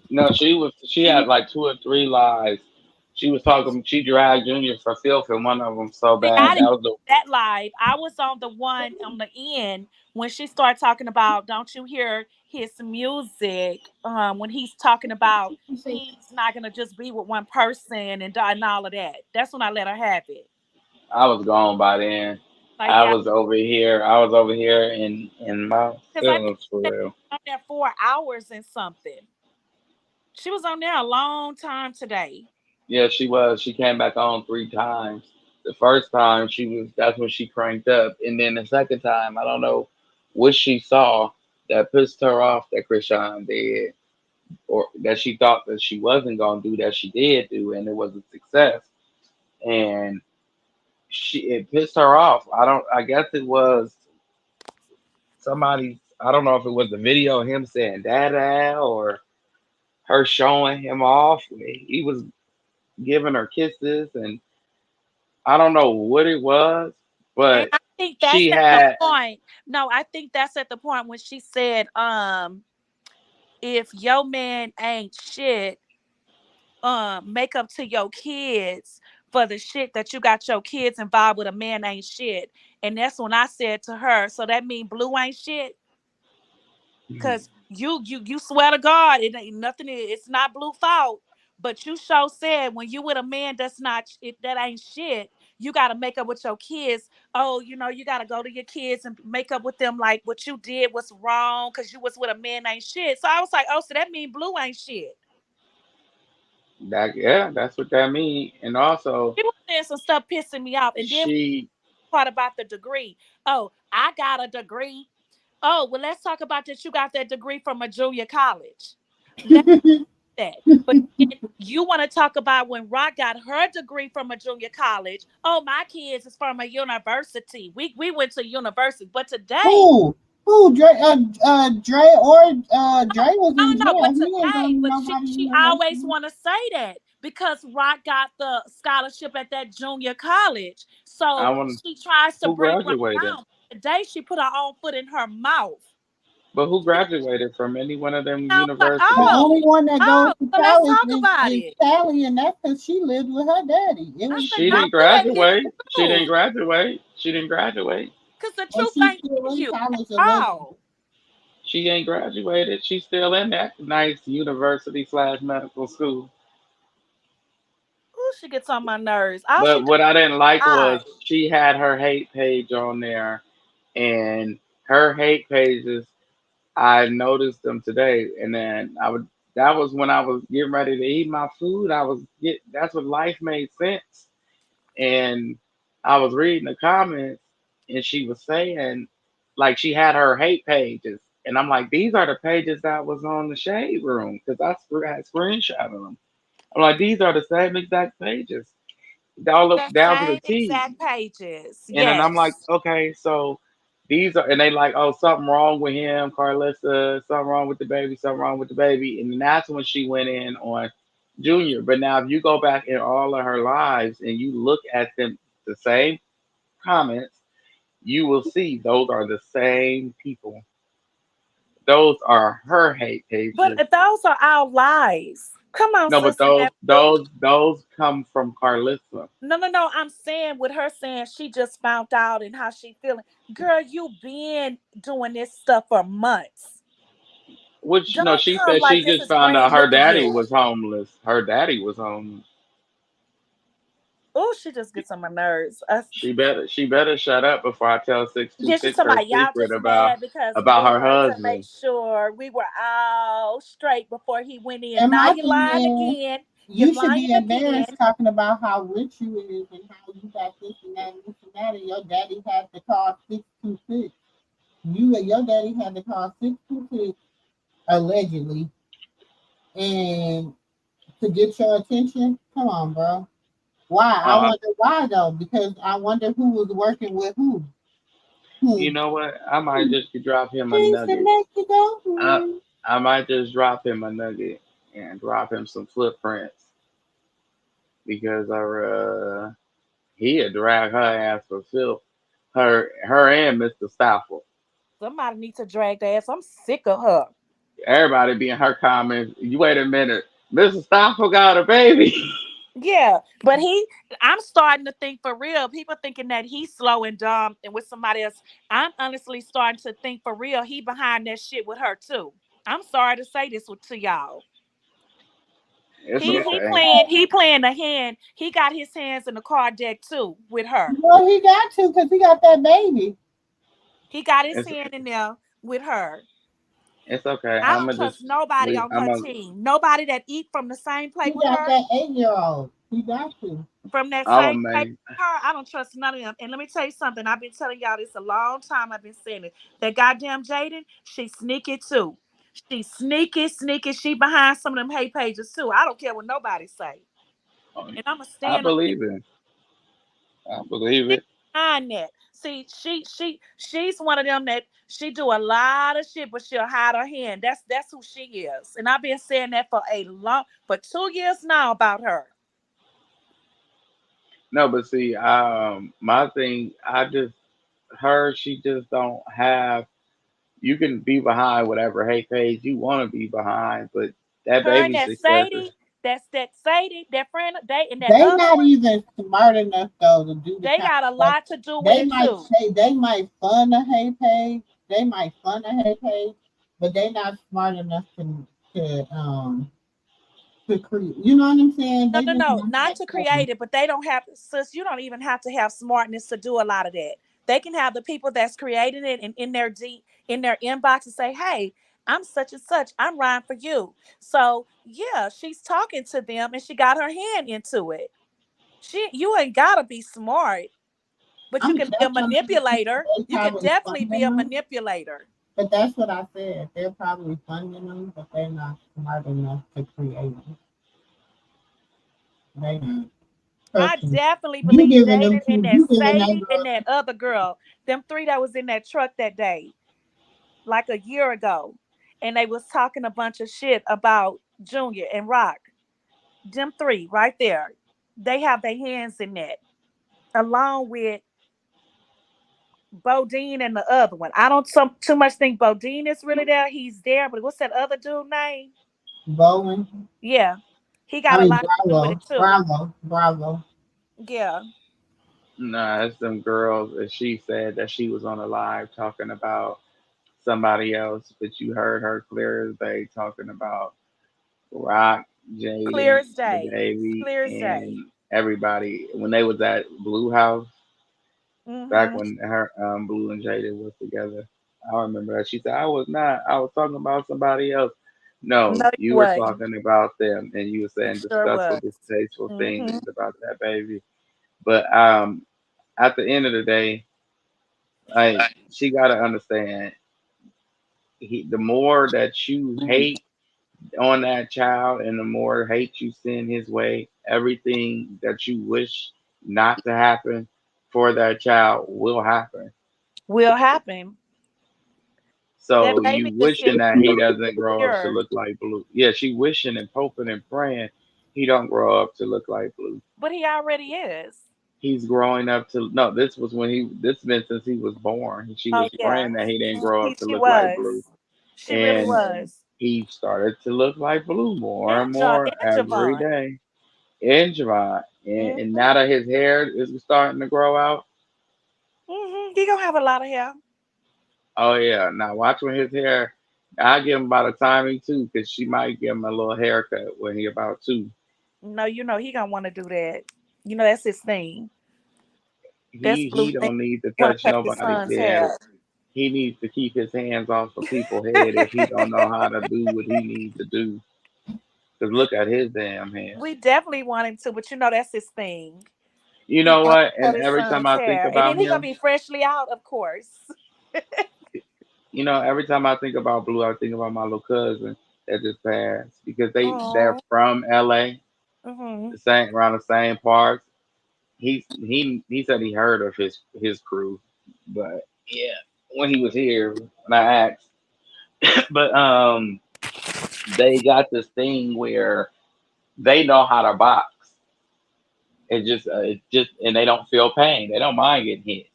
No, she was. She had like two or three lies. She was talking. She dragged Junior for filth in one of them so See, I bad. didn't That was the. that live. I was on the one on the end when she started talking about, don't you hear his music? When he's talking about he's not gonna just be with one person and all of that. That's when I let her have it. I was gone by then. Like, I yeah, was over here. I was over here in my because I think feelings for she real. was on there 4 hours and something. She was on there a long time today. Yeah, she was. She came back on three times. The first time she was. That's when she cranked up, and then the second time, I don't know what she saw that pissed her off that Krishan did, or that she thought that she wasn't gonna do that she did do, and it was a success. And she it pissed her off. I don't. I guess it was somebody. I don't know if it was the video of him saying "dada" or her showing him off. He was giving her kisses, and I don't know what it was, And but I think that's she at the had. point. No, I think that's at the point when she said, if your man ain't shit, make up to your kids for the shit that you got your kids involved with. A man ain't shit. And that's when I said to her, so that mean Blue ain't shit? Cause you swear to God, it ain't nothing. It's not Blue fault. But you sure said when you with a man that's not that ain't shit, you got to make up with your kids. Oh, you got to go to your kids and make up with them like what you did was wrong because you was with a man ain't shit. So I was like, oh, so that mean Blue ain't shit. That yeah, that's what that means. And also, She was saying some stuff pissing me off, and then she part about the degree. Oh, I got a degree. Oh, well, let's talk about that. You got that degree from a junior college. Let's that. But then you want to talk about when Rock got her degree from a junior college. Oh, my kids is from a university. We went to university, but today, Who? Who? Dre? Dre was I in don't know, but jail. He ain't today, going to but she nobody she always university. want to say that because Rock got the scholarship at that junior college, I so want she tries to who bring Rock graduated. down. Today, she put her own foot in her mouth. But who graduated from any one of them Oh, The universities? only one that goes oh, to so let's college talk about is it. Sally, and that's because she lived with her daddy. It I was said She go didn't through that shit graduate. She didn't too. graduate. She didn't graduate. Cause the but truth she's ain't still in in you. That's college allegedly. all. She ain't graduated. She's still in that nice university slash medical school. Ooh, she gets on my nerves. All she But does what I didn't is like lie. was she had her hate page on there, and her hate pages. I noticed them today, and then I would. That was when I was getting ready to eat my food. I was get. That's when life made sense, and I was reading the comments, and she was saying, like, she had her hate pages, and I'm like, these are the pages that was on the shade room because had screenshotted them. I'm like, these are the same exact pages, all up The down to the same T. exact pages. And then I'm like, Yes. okay, so these are, and they like, oh, something wrong with him, Carlissa, something wrong with the baby, something wrong with the baby. And then that's when she went in on Junior. But now, if you go back in all of her lives and you look at them, the same comments, you will see those are the same people. Those are her hate But pages. those are our lies. Come on, No, but sister those nephew. those those come from Carlissa. No, no, no. I'm saying with her saying she just found out and how she feeling. Girl, you been doing this stuff for months. Which no, Don't she come said like she this just is found out brand her new to daddy you. was homeless. Her daddy was homeless. Oh, she just gets on my nerves. She better shut up before I tell six two Yeah, she's six talking her about y'all secret just mad because we about her wanted to make husband. sure we were all straight before he went in. And Now my you thing lying is, again. You're you should lying be again. embarrassed talking about how rich you is and how you got this and that and this and that, and your daddy had to call 626. Your daddy had to call 626 allegedly, and to get your attention. Come on, bro. Why? I Uh, wonder why though, because I wonder who was working with who. you Hmm. know what? I might just drop him a Things that nugget. make you go. I Hmm. I might just drop him a nugget and drop him some footprints because he'd drag her ass for filth. Her and Mr. Stafford. Somebody needs to drag the ass. I'm sick of her. Everybody be in her comments. You wait a minute, Mr. Stafford got a baby. Yeah, but I'm starting to think for real. People thinking that he's slow and dumb and with somebody else. I'm honestly starting to think for real. He behind that shit with her too. I'm sorry to say this to y'all. It's okay. He playing the hand. He got his hands in the card deck too with her. Well, he got to because he got that baby. He got his It's hand in there with her. it's okay. I I'm don't gonna trust just nobody leave. on her team. Nobody that eat from the same He plate with got her. that 8 year old. He got to. From that I'm same gonna place make. with her, I don't trust none of them. And let me tell you something. I've been telling y'all this a long time. I've been saying it. That goddamn Jaden, she's sneaky too. She's sneaky, sneaky. She behind some of them hate pages too. I don't care what nobody say. And I'ma I stand on it. believe it. I believe She's it. behind that. See, she's one of them that she do a lot of shit, but she'll hide her hand. That's who she is. And I've been saying that for 2 years now about her. No, but see, my thing, I just her. She just don't have. You can be behind whatever hate page you want to be behind, but that Her and baby that success is. Sadie, that Sadie, that friend, they and that They other not one, even smart enough though to do the they kind got a of stuff. lot to do with it too. They might fund a hate page. They might fund a hate page, but they not smart enough to create. You know what I'm saying? No, They no, just no, not not that to clever. create it, but they don't have, sis. You don't even have to have smartness to do a lot of that. They can have the people that's creating it and in their inbox and say, "Hey, I'm such and such. I'm riding for you." So yeah, she's talking to them and she got her hand into it. You ain't gotta be smart, but you I'm can be a telling you, manipulator. they You can probably definitely be funding a them. manipulator. But that's what I said. They're probably funding them, but they're not smart enough to create them. They not. I Trust me. definitely believe Jaden and that You giving them Sadie and girls. that other girl, them three that was in that truck that day, like a year ago, and they was talking a bunch of shit about Junior and Rock. Them three right there, they have their hands in that, along with Bodine and the other one. I don't too much think Bodine is really there. He's there, but what's that other dude name? Bowen. Yeah, he I got a mean lot to do with Bravo. it too. Bravo. Bravo. Yeah, Nah, it's them girls that she said that she was on a live talking about somebody else, but you heard her clear as day talking about Rock, clear Jaden, as the day. baby, Clear as day. and everybody when they was at Blue House back Mm-hmm. when her Blue and Jaden was together. I remember that. She said, I was not. I was talking about somebody else. No, No, you you were wasn't. talking about them and you were You saying sure disgustful, was. distasteful Mm-hmm. things about that baby. But at the end of the day, like she gotta understand the more that you hate on that child and the more hate you send his way, everything that you wish not to happen for that child will happen. Will happen. That So baby you is wishing that he doesn't grow up to insecure, look like Blue. Yeah, she wishing and hoping and praying he don't grow up to look like Blue. but he already is. He's growing up to no. This was when he. This been since he was born. She Oh was yeah, praying that he didn't grow up to she look like Blue, was. She really and was. he started to look like Blue more and more And every Javon. day. And Javon, and Mm-hmm. now that his hair is starting to grow out, Mm-hmm. He gonna have a lot of hair. oh yeah. Now watch when his hair. I give him about a timing too, because she might give him a little haircut when he about two. No, you know he gonna want to do that. You know that's his thing. That's Blue He thing. don't need to Want touch to cut his nobody's son's head. hair. He needs to keep his hands off of people's head if he don't know how to do what he needs to do. Cause look at his damn hair. We definitely want him to, but you know that's his thing. You He know wants what? to cut And his every time son's I think hair, and then about he gonna him, be freshly out, of course. every time I think about Blue, I think about my little cousin that just passed because they're Oh. from LA, Mm-hmm. the same around the same parts. He said he heard of his crew, but yeah, when he was here, when I asked, but they got this thing where they know how to box. And they don't feel pain. They don't mind getting hit.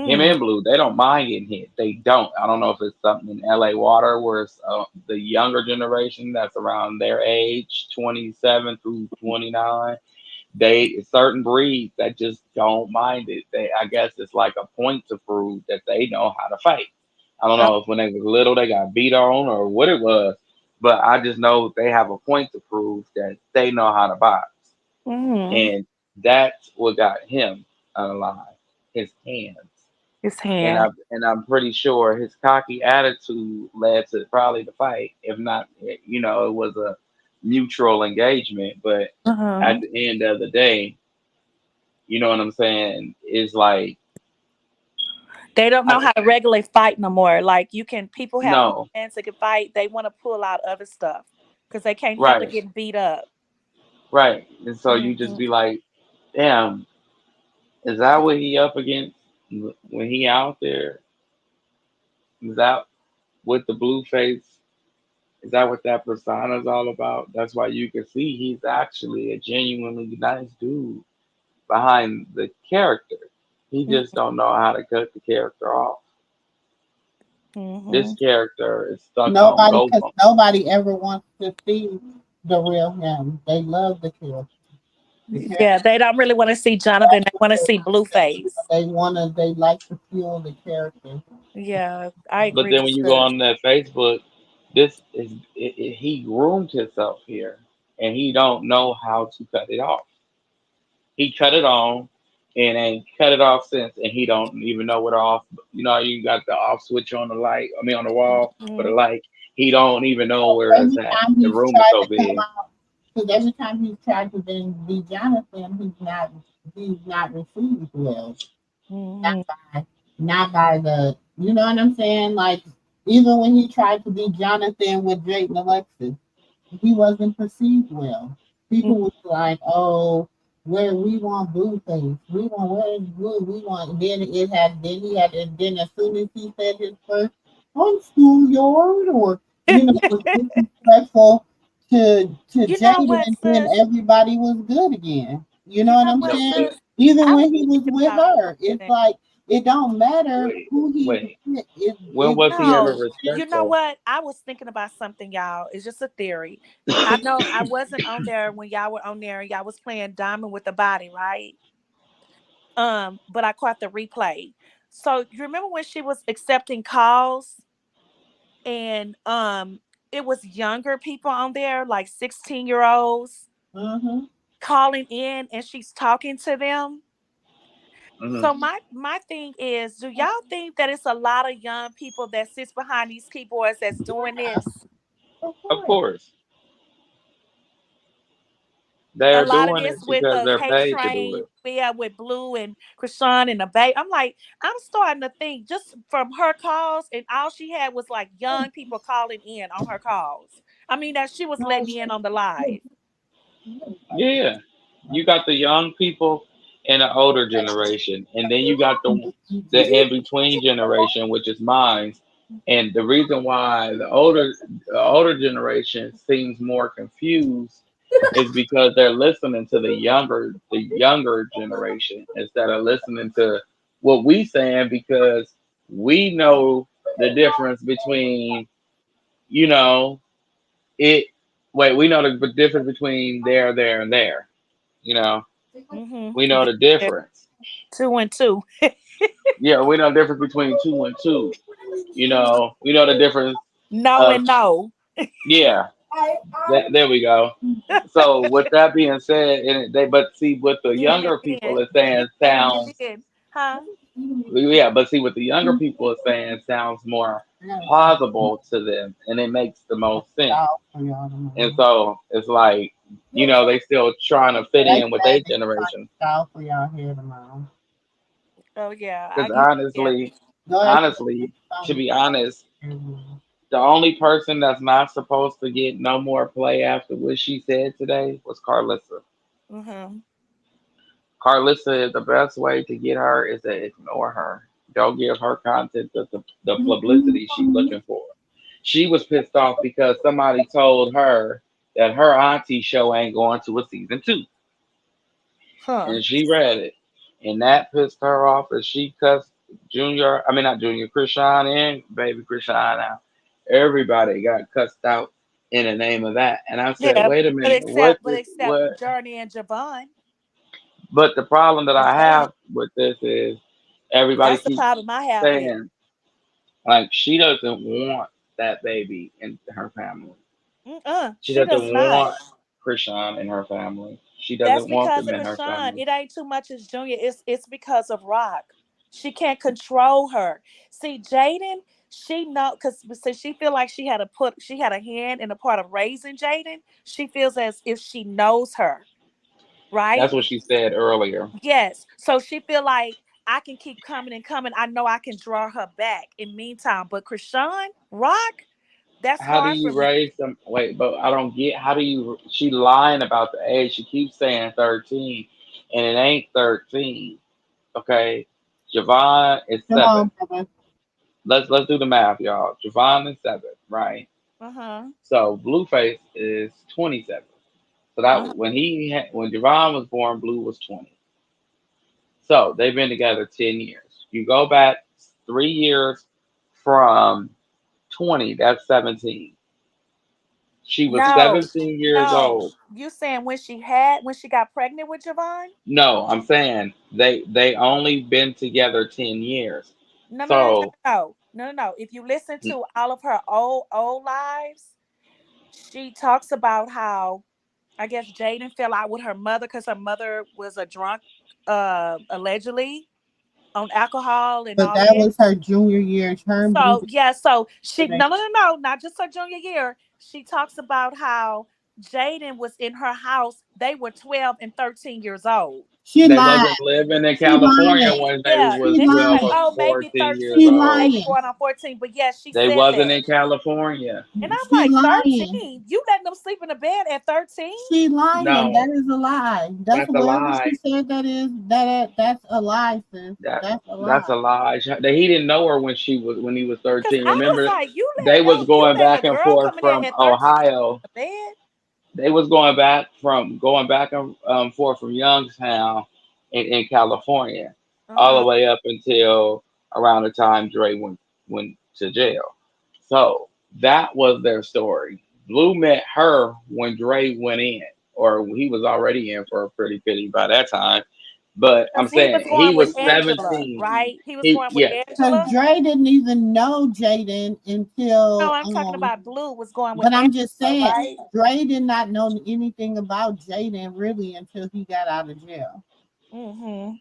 Him Mm. and Blue, they don't mind getting hit. They don't. I don't know if it's something in LA water where it's the younger generation that's around their age, 27 through 29. They certain breeds that just don't mind it. I guess it's like a point to prove that they know how to fight. I don't Oh. know if when they was little they got beat on or what it was, but I just know they have a point to prove that they know how to box, Mm. and that's what got him alive. His hands, His and hand. I'm pretty sure his cocky attitude led to probably the fight. If not, it was a mutual engagement, but at Uh-huh. the end of the day, you know what I'm saying? It's like, They don't I, know how to regulate fight no more. Like you can, people have no, hands that can fight. They want to pull out other stuff because they can't handle right, getting beat up. right. And so you just Hmm. be like, damn, is that what he up against when he out there? Is that what the blue face? Is that what that persona is all about? That's why you can see he's actually a genuinely nice dude behind the character. He just don't know how to cut the character off. This Hmm. character is stuck on Nobody, both because of nobody ever wants to see the real him. They love the character. The character. Yeah, they don't really want to see Jonathan. They want to see Blueface. They like to feel the character. Yeah, I But agree then when with you go you. on that Facebook, he groomed himself here, and he don't know how to cut it off. He cut it on, and ain't cut it off since, and he don't even know what off. You got the off switch on the light. I mean, on the wall for the Mhm. light. He don't even know where it's Every at. time The he's room is tried so to come big. out, because every time he's tried to be Jonathan, he's not received well. Not Mhm. by not by the you know what I'm saying? Like even when he tried to be Jonathan with Drake and Alexis, he wasn't perceived well. People was like, "Oh, where we want Blueface, we want where's Blue, we want." Then he had, and then as soon as he said his first on schoolyard, or was disrespectful to You know Jaden, what, and then sis? everybody was good again. You know You what know I'm what, No, saying? sis? Even I was when he was thinking with about her, it's something. like It don't matter Wait, who he's wait. with. When was he ever No, you know respectful? what? I was thinking about something, y'all. It's just a theory. I know I wasn't on there when y'all were on there and y'all was playing Diamond with the Body, right? But I caught the replay. So you remember when she was accepting calls and it was younger people on there, like 16-year-olds Mm-hmm. calling in and she's talking to them. Hmm. So my thing is, do y'all think that it's a lot of young people that sits behind these keyboards that's doing this? Of Of course. course, A they're lot of doing this it with because the they're K paid to do Train, it. yeah, with Blue and Krishan and the Bay. I'm like, I'm starting to think just from her calls, and all she had was like young people calling in on her calls. I mean, that she was letting in on the live. Yeah, you got the young people and the older generation, and then you got the in between generation, which is mine. And the reason why the older generation seems more confused is because they're listening to the younger generation instead of listening to what we saying because we know the difference between you know it. Wait, we know the difference between there, and there. You know, we know Yeah, the difference. 2 and 2. Yeah, we know the difference between two and two. We know the difference No of and no. yeah. There we go. So with that being said, and they but see what the Then younger people again, are saying and sounds then, huh? yeah, but see what the younger people are saying sounds more plausible to them, and it makes the most sense. And so it's like they still trying to fit They in with say their they trying generation. to stall for y'all here tomorrow. Oh yeah, Because yeah. Go ahead. honestly, to be honest, the only person that's not supposed to get no more play after what she said today was Carlissa. Mm-hmm. Carlissa, the best way to get her is to ignore her. Don't give her content the publicity she's looking for. She was pissed off because somebody told her that her auntie show ain't going to a season two, Huh. and she read it, and that pissed her off. And she cussed Junior, I mean not Junior, Krishan and baby Krishan out. Everybody got cussed out in the name of that, and I said, Yeah, wait a but minute, except but except what? Journey and Javon. But the problem that Is I that have with this is everybody that's the keeps problem I have with it. saying like she doesn't want that baby in her family. She She does doesn't not. want Krishan in her family. She That's doesn't want because them of in her Krishan. family. It ain't too much as Junior. It's because of Rock. She can't control her. See, Jaden, she know because since she feel like she had a hand in a part of raising Jaden, she feels as if she knows her, That's right? what she said earlier. Yes. So she feel like I can keep coming and coming. I know I can draw her back in meantime. But Krishan, Rock, that's How do hard for you me. raise them? Wait, but I don't get. How do you? She lying about the age. She keeps saying 13, and it ain't 13. Okay, Javon is Come 7. on, brother. Let's do the math, y'all. Javon is 7, right? Uh-huh. So Blueface is 27. So that Uh-huh. when Javon was born, Blue was 20. So they've been together 10 years. You go back 3 years from 20, that's 17. She was No, 17 years no. old. You saying when she got pregnant with Javon? No, I'm saying they only been together 10 years. No, no, no, no, So no, no, no, no. If you listen to all of her old lives, she talks about how I guess Jaden fell out with her mother because her mother was a drunk, allegedly on alcohol and But all of that that. was her junior year term blue. So yeah, so she no, not just her junior year. She talks about how Jaden was in her house. They were 12 and 13 years old. She they lying. wasn't living in She California lying. when they Yeah, was She and she's 12 like, or lying. oh, maybe 14 years She 13, old. maybe lying. going on 14. But yeah, she They said wasn't that. in California. And I'm She like, lying. 13? You letting them sleep in the bed at 13? She lying. That No, is a lie. That's that's a whatever she lie. said. That's a lie, sis. That That's a that's lie. a lie. He didn't know her when he was Because 13. I was Remember, like, they was you going letting a back and girl forth come in there from at 13 and sleep Ohio. in the bed? They was going back and forth from Youngstown in California. all Uh-huh. the way up until around the time Dre went to jail. So that was their story. Blue met her when Dre went in, or he was already in for a pretty pity by that time. But I'm Because he was saying he going with was Angela, 17. right? He was He going with Yes, Because Angela. Dre didn't even know Jaden No, until, I'm talking about Blue was going with but I'm just Angela, saying, right? Dre did not know anything about Jaden really until he got out of jail. Mm-hmm.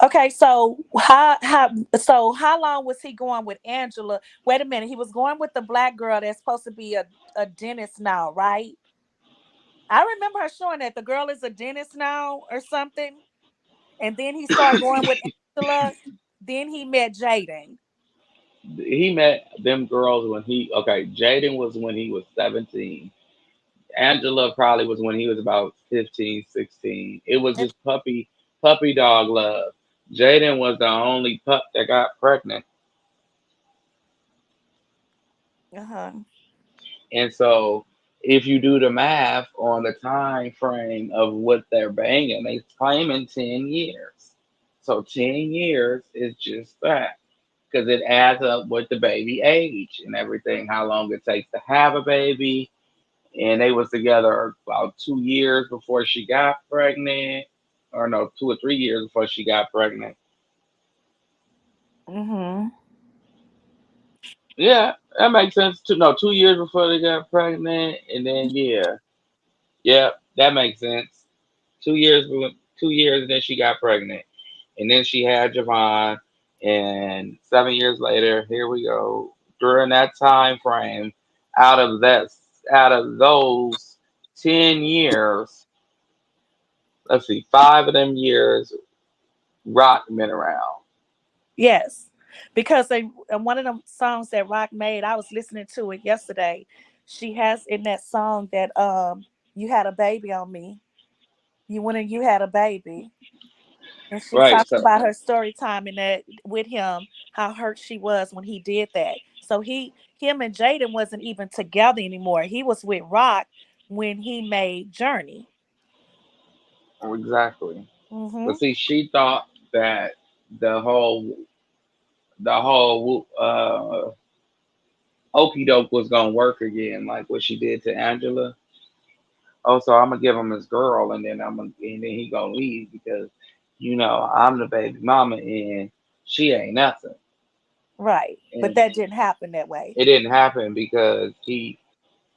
Okay, so how long was he going with Angela? Wait a minute, he was going with the black girl that's supposed to be a dentist now, right? I remember her showing that the girl is a dentist now or something. And then he started going with Angela. Then he met Jaden. he met them girls when Jaden was when he was 17. Angela probably was when he was about 15, 16. It was just puppy dog love. Jaden was the only pup that got pregnant. Uh-huh. And so if you do the math on the time frame of what they're banging, they claiming 10 years. So 10 years is just that. Because it adds up with the baby age and everything, how long it takes to have a baby. And they was together about 2 years before she got pregnant. Or no, 2 or 3 years before she got pregnant. Mm-hmm. Yeah, that makes sense. 2 years before they got pregnant, and then yeah, that makes sense. 2 years, 2 years, and then she got pregnant, and then she had Javon, and 7 years later, here we go. During that time frame, out of that, out of those 10 years, let's see, 5 of them years, Rock been around. Yes. Because they one of the songs that Rock made, I was listening to it yesterday. She has in that song that you had a baby on me. You went and you had a baby. And she Right. talks So about her story time in that with him, how hurt she was when he did that. So him and Jaden wasn't even together anymore. He was with Rock when he made Journey. exactly. Mm-hmm. But see, she thought that the whole the whole okey doke was gonna work again, like what she did to Angela. Oh, so I'm gonna give him his girl, and then he gonna leave because I'm the baby mama and she ain't nothing. Right. But And that didn't happen that way. it didn't happen because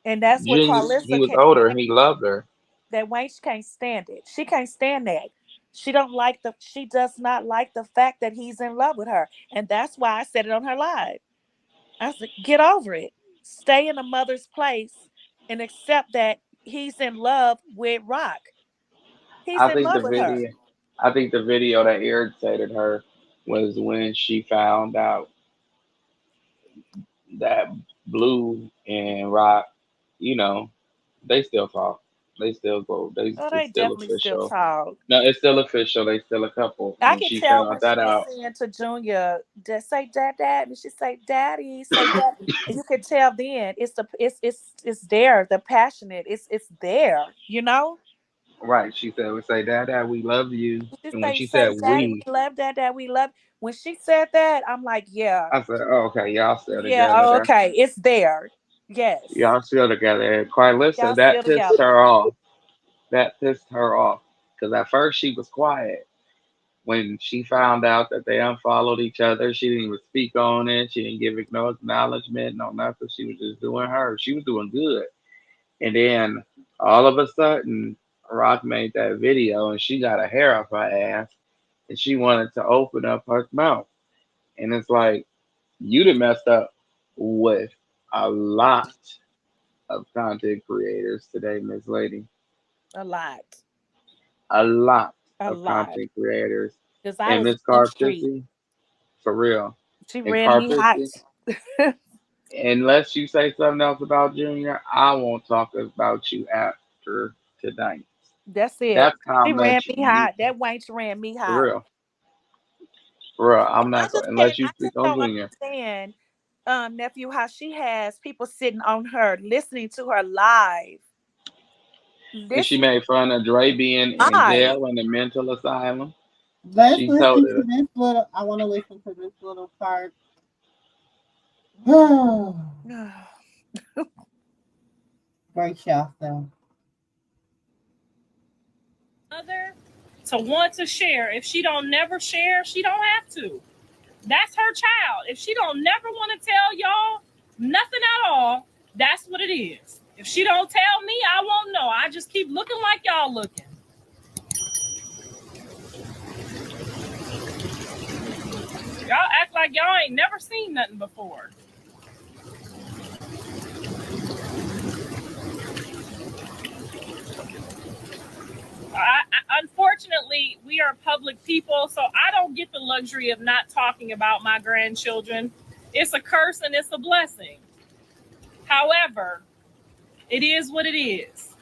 And that's what he Carlissa was can't older stand. and he loved her. That Wayne can't stand it. She can't stand that. She does not like the fact that he's in love with her. And that's why I said it on her live. I said, get over it. Stay in a mother's place and accept that he's in love with Rock. He's I in think love the with her. video, I think the video that irritated her was when she found out that Blue and Rock, you know, they still talk. They still go. Oh, It's they still definitely still official. talk. No, it's still official. They still a couple. I When can she tell found when that she be out, saying to Junior, just say dad, and she say daddy, say dad. And you can tell then it's there, the passionate, it's there, you know? right? She said, "We say, Dad, we love you." She And when she say said daddy, we, we love dad, we love. When she said that, I'm like, yeah, I said, "Oh, okay, y'all still yeah, together. oh, okay, it's there. Yes. Y'all still together." And quite Y'all listen, still that pissed together. her off. That pissed her off because at first she was quiet. When she found out that they unfollowed each other, she didn't even speak on it. She didn't give it no acknowledgement, no nothing. She was just doing her. She was doing good. And then all of a sudden, Rock made that video and she got a hair off her ass and she wanted to open up her mouth. And it's like, you done messed up with a lot of content creators today, Miss Lady. A lot. A lot A of lot. content creators. Because I And was Miss in them streets. Carpissy, for real. She And ran me hot. Carpissy, unless you say something else about Junior, I won't talk about you after tonight. That's it. That's how She ran much me you, hot. That wench ran me for hot. real. For real, I'm I not going just to, can't. unless you I speak just on don't Junior. understand, nephew, how she has people sitting on her, listening to her live, And she listening made fun of Dre being in live. jail in a mental asylum. Let's She told listen her. to this little. I want to listen to this little part. Brace yourself. Other to want to share. If she don't never share, she don't have to. That's her child. If she don't never want to tell y'all nothing at all, that's what it is. If she don't tell me, I won't know. I just keep looking like y'all looking. Y'all act like y'all ain't never seen nothing before. Unfortunately, we are public people, so I don't get the luxury of not talking about my grandchildren. It's a curse and it's a blessing. However, it is what it is.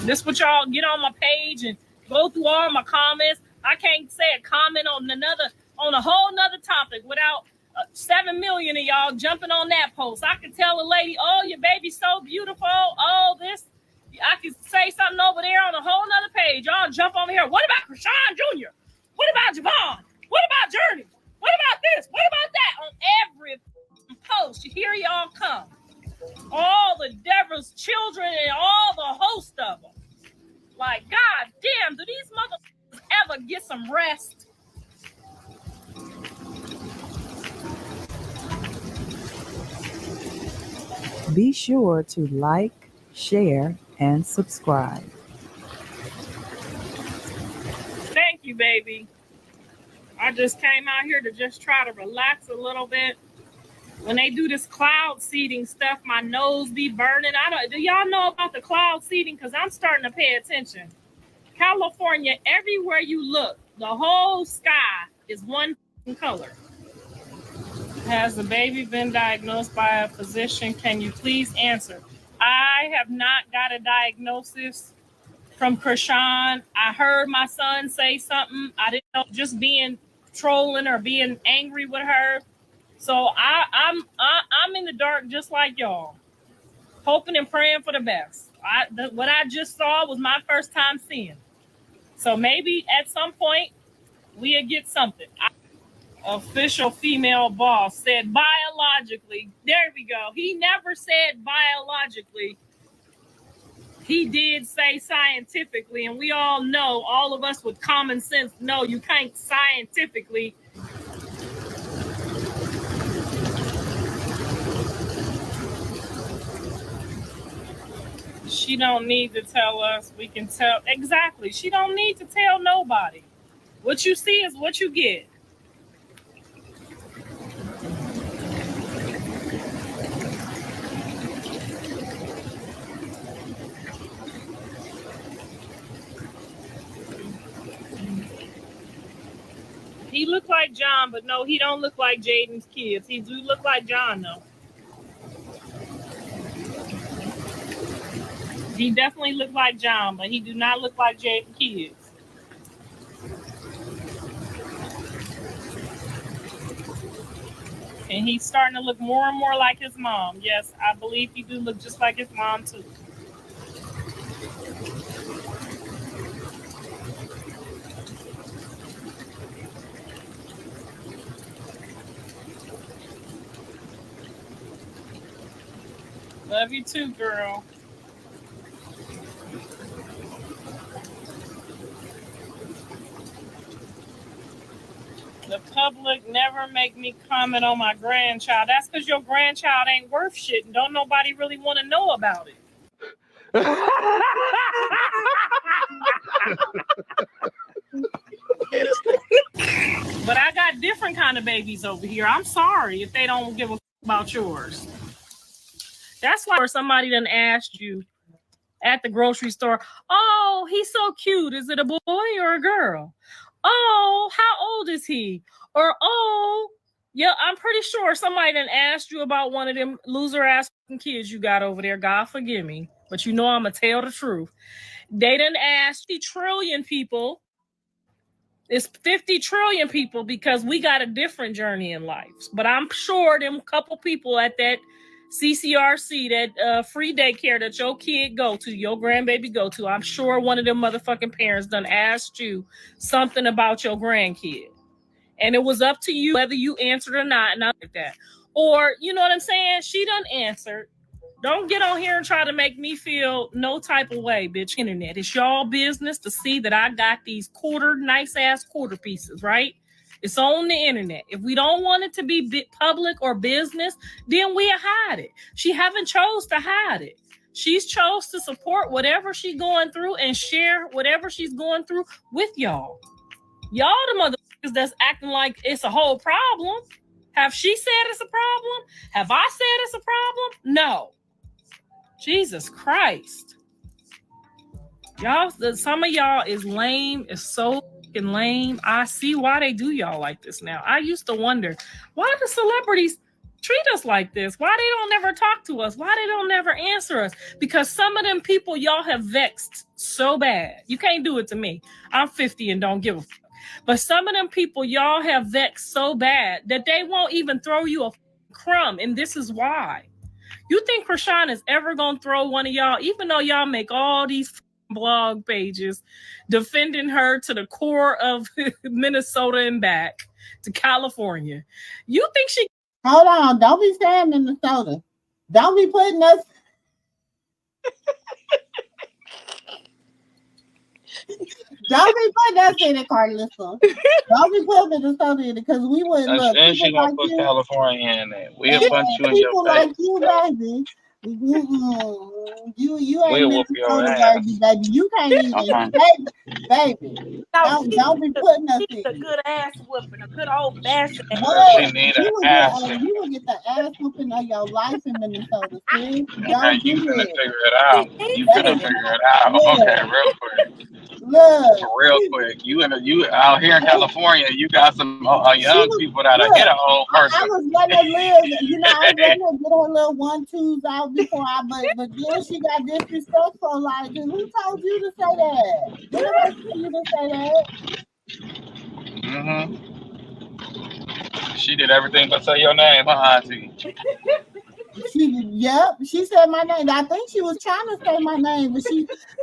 This what y'all get on my page and go through all my comments. I can't say a comment on a whole nother topic without 7 million of y'all jumping on that post. I can tell a lady, oh, your baby's so beautiful. Oh, this. I can say something over there on a whole nother page. Y'all jump over here. What about Krishan Jr.? What about Javon? What about Journey? What about this? What about that? On every post, here y'all come. All the Deborah's children and all the host of them. Like, God damn, do these motherfuckers ever get some rest? Be sure to like, share, and subscribe. Thank you, baby. I just came out here to just try to relax a little bit. When they do this cloud seeding stuff, my nose be burning. Do y'all know about the cloud seeding? Because I'm starting to pay attention. California, everywhere you look, the whole sky is one color. Has the baby been diagnosed by a physician? Can you please answer? I have not got a diagnosis from Krishan. I heard my son say something. I didn't know, just being trolling or being angry with her. So I'm in the dark just like y'all, hoping and praying for the best. What I just saw was my first time seeing. So maybe at some point we'll get something. Official female boss said biologically. There we go. He never said biologically. He did say scientifically, and we all know, all of us with common sense know you can't scientifically. She don't need to tell us. We can tell. Exactly. She don't need to tell nobody. What you see is what you get. He looked like John, but no, he don't look like Jaden's kids. He do look like John, though. He definitely looked like John, but he do not look like Jaden's kids. And he's starting to look more and more like his mom. Yes, I believe he do look just like his mom, too. Love you too, girl. The public never make me comment on my grandchild. That's because your grandchild ain't worth shit and don't nobody really want to know about it. But I got different kind of babies over here. I'm sorry if they don't give a about yours. That's why somebody done asked you at the grocery store, oh, he's so cute. Is it a boy or a girl? Oh, how old is he? Or, oh, yeah, I'm pretty sure somebody done asked you about one of them loser ass kids you got over there. God forgive me. But you know I'm going to tell the truth. They done asked 50 trillion people. It's 50 trillion people because we got a different journey in life. But I'm sure them couple people at that CCRC, that free daycare that your kid go to, your grandbaby go to. I'm sure one of them motherfucking parents done asked you something about your grandkid. And it was up to you whether you answered or not, and I like that. Or, you know what I'm saying? She done answered. Don't get on here and try to make me feel no type of way, bitch. Internet. It's y'all business to see that I got these nice ass quarter pieces, right? It's on the internet. If we don't want it to be public or business, then we'll hide it. She haven't chose to hide it. She's chose to support whatever she's going through and share whatever she's going through with y'all. Y'all the motherfuckers that's acting like it's a whole problem. Have she said it's a problem? Have I said it's a problem? No. Jesus Christ. Y'all, some of y'all is lame, is so fucking lame. I see why they do y'all like this now. I used to wonder, why do celebrities treat us like this? Why they don't never talk to us? Why they don't never answer us? Because some of them people y'all have vexed so bad. You can't do it to me. I'm 50 and don't give a fuck. But some of them people y'all have vexed so bad that they won't even throw you a crumb. And this is why. You think Krishan is ever going to throw one of y'all, even though y'all make all these blog pages defending her to the core of Minnesota and back to California. You think she... Hold on. Don't be saying Minnesota. Don't be putting us... Don't be putting us in it, Carlissa. Don't be putting Minnesota in it because we wouldn't look. And she gonna put California in there. We'll punch you in your face. Like you, baby. You ain't We'll whoop your ass. baby. You can't even, baby. Don't be putting us in. A good ass whooping, a good old fashioned. She need an ass. You will get the ass whooping of your life in Minnesota. See? Okay, you finna figure it out. You finna figure it out. Okay, real quick. Look, real quick. You out here in California, you got some young people that'll hit an old person. I was letting her live. You know, I was letting her get her little 1-2s out before but then she got disrespectful. Like, who told you to say that? Who told you to say that? Mm-hmm. She did everything but say your name, huh, Auntie? She said my name. I think she was trying to say my name, but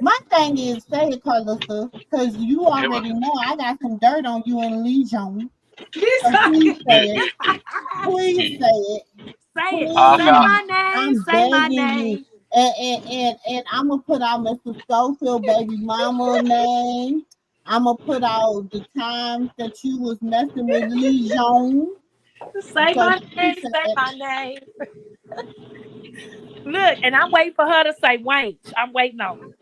my thing is say it, Carlissa, because you already know I got some dirt on you in Legion. So please say it. Please say it. Say it. Say my name. Say my name. And I'm gonna put out Mr. Schofield baby mama name. I'm gonna put out the times that you was messing with Legion. Say my name. Say my name. Look, and I'm waiting for her to say Wayne. I'm waiting on her.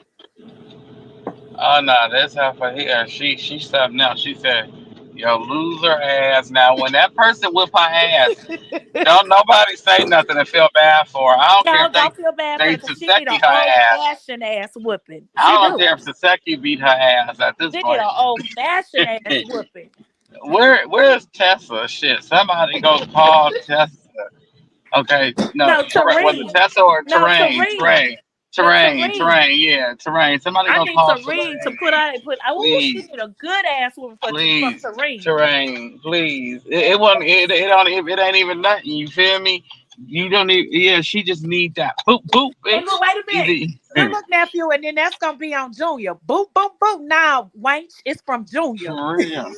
Oh no, that's how for here. She stopped now. She said, "Yo, loser ass." Now, when that person whip her ass, don't nobody say nothing and feel bad for her. I don't care if feel bad they for her. She need an Taseki her old ass. fashioned ass whooping. I don't care if Taseki beat her ass at this She point. need an old fashioned ass whooping. Where's Tessa? Shit, somebody go call Tessa. Okay, no, was it Tessa or Terrain? Terrain, yeah, Terrain. Somebody go call Terrain to put out. She need a good ass whooping from Terrain. Terrain, please. It wasn't. It ain't even nothing. You feel me? You don't need. Yeah, she just need that. Boop boop. Hey, look, wait a minute. Look, nephew, and then that's gonna be on Junior. Boop boop boop. Now, Wayne, it's from Junior. For real.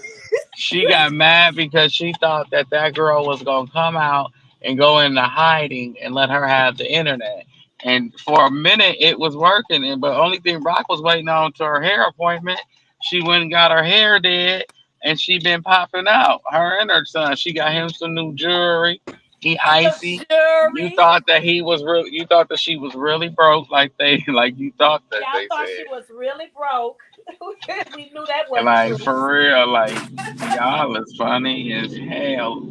She got mad because she thought that girl was gonna come out and go into hiding and let her have the internet. And for a minute, it was working. But only thing Rock was waiting on to her hair appointment. She went and got her hair did, and she been popping out. Her and her son. She got him some new jewelry. He icy. You thought that he was real. You thought that she was really broke, like you thought that I thought she was really broke. We knew that wasn't like true. for real, like y'all is funny as hell.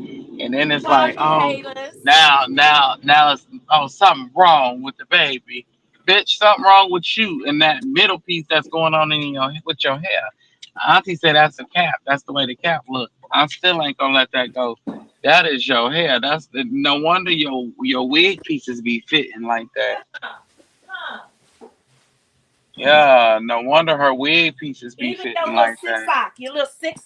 And then it's like, now it's something wrong with the baby, bitch. Something wrong with you and that middle piece that's going on in with your hair. Auntie said that's a cap. That's the way the cap look. I still ain't gonna let that go. That is your hair. No wonder your wig pieces be fitting like that. Yeah, no wonder her wig pieces be Even fitting your like that. your little six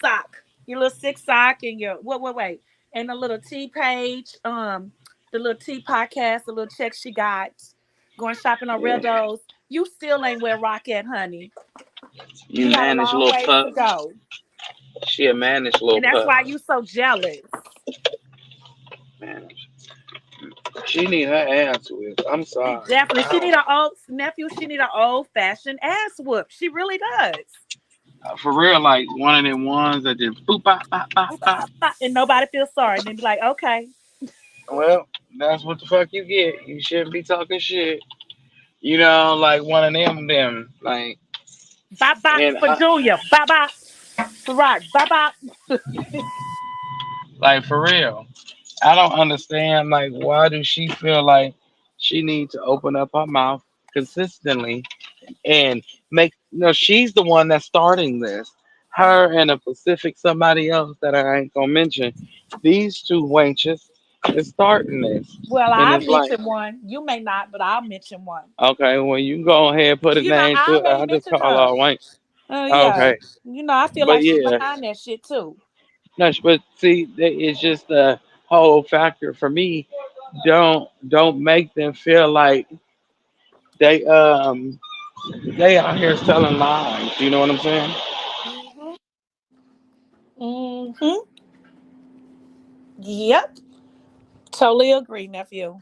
sock, and your wait, and a little T page, the little tea podcast, the little check she got, going shopping on Real Yeah. Doors. You still ain't where Rock at, honey. You You got a managed long little ways pup. to go. She a managed little And that's pup. why you so jealous. Managed. She need her ass whipped. I'm She sorry. definitely, I she need don't, an old nephew, she need an old fashioned ass whoop. She really does. for real, like one of them ones that just boop bop bop bop bop. And nobody feels sorry. And then be like, okay, Well, that's what the fuck you get. You shouldn't be talking shit. You know, like one of them, like, bye bye and for Junior. Bye bye for Rock. Bye bye. like for real. I don't understand. Like, why do she feel like she needs to open up her mouth consistently and make? No, she's the one that's starting this. Her and a Pacific somebody else that I ain't gonna mention. These two wenches is starting this, Well, and I it's like, mentioned one. You may not, but I'll mention one. okay, well you go ahead and put a You know, name I to it. already I'll just mentioned call her. her wank. Oh yeah. Okay, You know, I feel but like she's yeah, behind that shit too. no, but see, it's just the whole factor for me. Don't make them feel like they they out here selling lies. You know what I'm saying? Mm-hmm. Mm-hmm. Yep. Totally agree, nephew.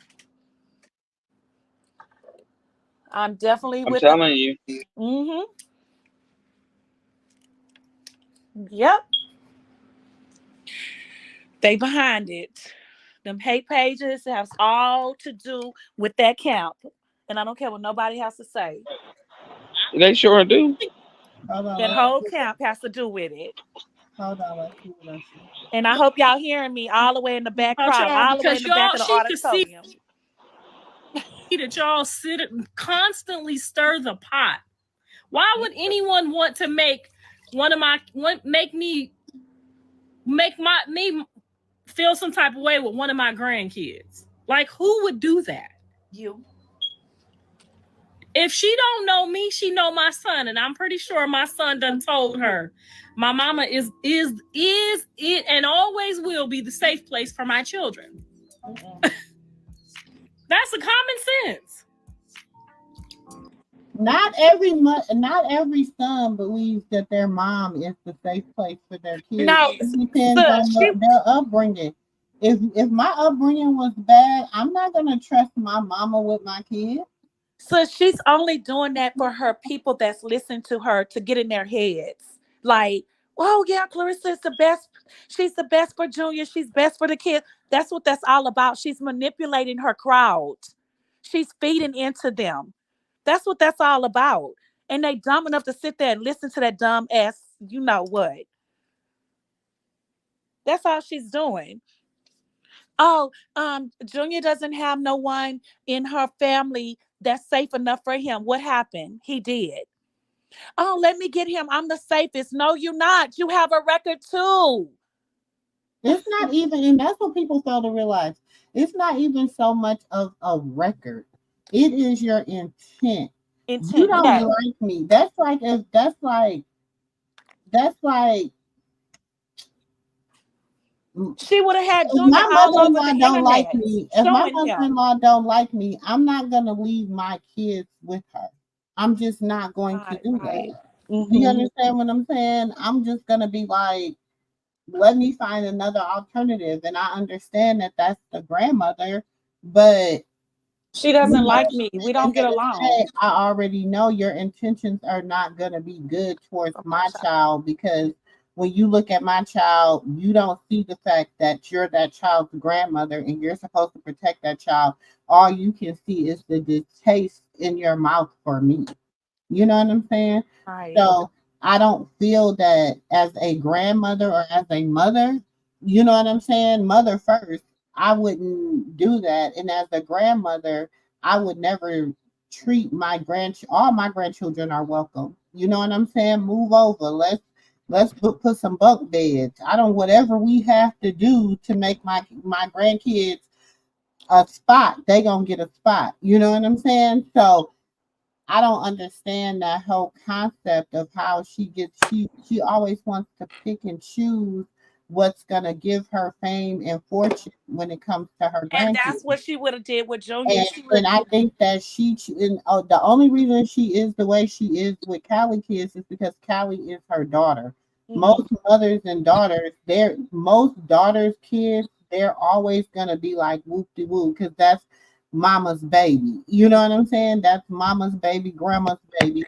I'm definitely I'm with the. telling you. Mm-hmm. Yep. They behind it. Them hate pages have all to do with that camp. And I don't care what nobody has to say. They sure do. Hold on, That let's whole see. camp has to do with it. Hold on, let's see what I see. And I hope y'all hearing me all the way in the back About crowd, y'all all the way in because the back y'all of the she could see auditorium. that y'all sit and constantly stir the pot. Why would anyone want to make make me feel some type of way with one of my grandkids? Like, who would do that? You. If she don't know me, she know my son, and I'm pretty sure my son done told her my mama is it and always will be the safe place for my children. That's a common sense. Not every son believes that their mom is the safe place for their kids. No, It depends so on she their upbringing. If my upbringing was bad, I'm not gonna trust my mama with my kids. so she's only doing that for her people that's listening to her to get in their heads. Like, oh yeah, Clarissa is the best. She's the best for Junior. She's best for the kids. That's what that's all about. She's manipulating her crowd. She's feeding into them. That's what that's all about. And they dumb enough to sit there and listen to that dumb ass, you know what. That's all she's doing. Oh, Junior doesn't have no one in her family that's safe enough for him. What happened? He did. Oh, let me get him. I'm the safest. No, you're not. You have a record too. It's not even, and that's what people fail to realize. It's not even so much of a record. It is your intent. You Intent. don't Yeah. like me. That's like She would have had if Junior my all over mother-in-law the don't like internet me, if my showing him. mother-in-law don't like me, I'm not gonna leave my kids with her. I'm just not going to Right, do that. right. Do you Mm-hmm. understand what I'm saying? I'm just gonna be like, let me find another alternative. And I understand that that's the grandmother, but She you doesn't know, like me. We at the don't end get of the along. day, I already know your intentions are not going to be good towards For my my child. child because when you look at my child, you don't see the fact that you're that child's grandmother and you're supposed to protect that child. All you can see is the distaste in your mouth for me. You know what I'm saying? Right. So I don't feel that as a grandmother or as a mother, you know what I'm saying? Mother first, I wouldn't do that. And as a grandmother, I would never treat all my grandchildren are welcome. You know what I'm saying? Move over. Let's put some bunk beds. I don't whatever we have to do to make my grandkids a spot, they gonna get a spot. You know what I'm saying? So I don't understand that whole concept of how she always wants to pick and choose what's gonna give her fame and fortune when it comes to her And grandkids. that's what she would have did with Junior. And She would. I think that the only reason she is the way she is with Callie kids is because Callie is her daughter. Mhm. Most mothers and daughters, most daughters' kids, they're always gonna be like whoop de whoop because that's mama's baby. You know what I'm saying? That's mama's baby, grandma's baby.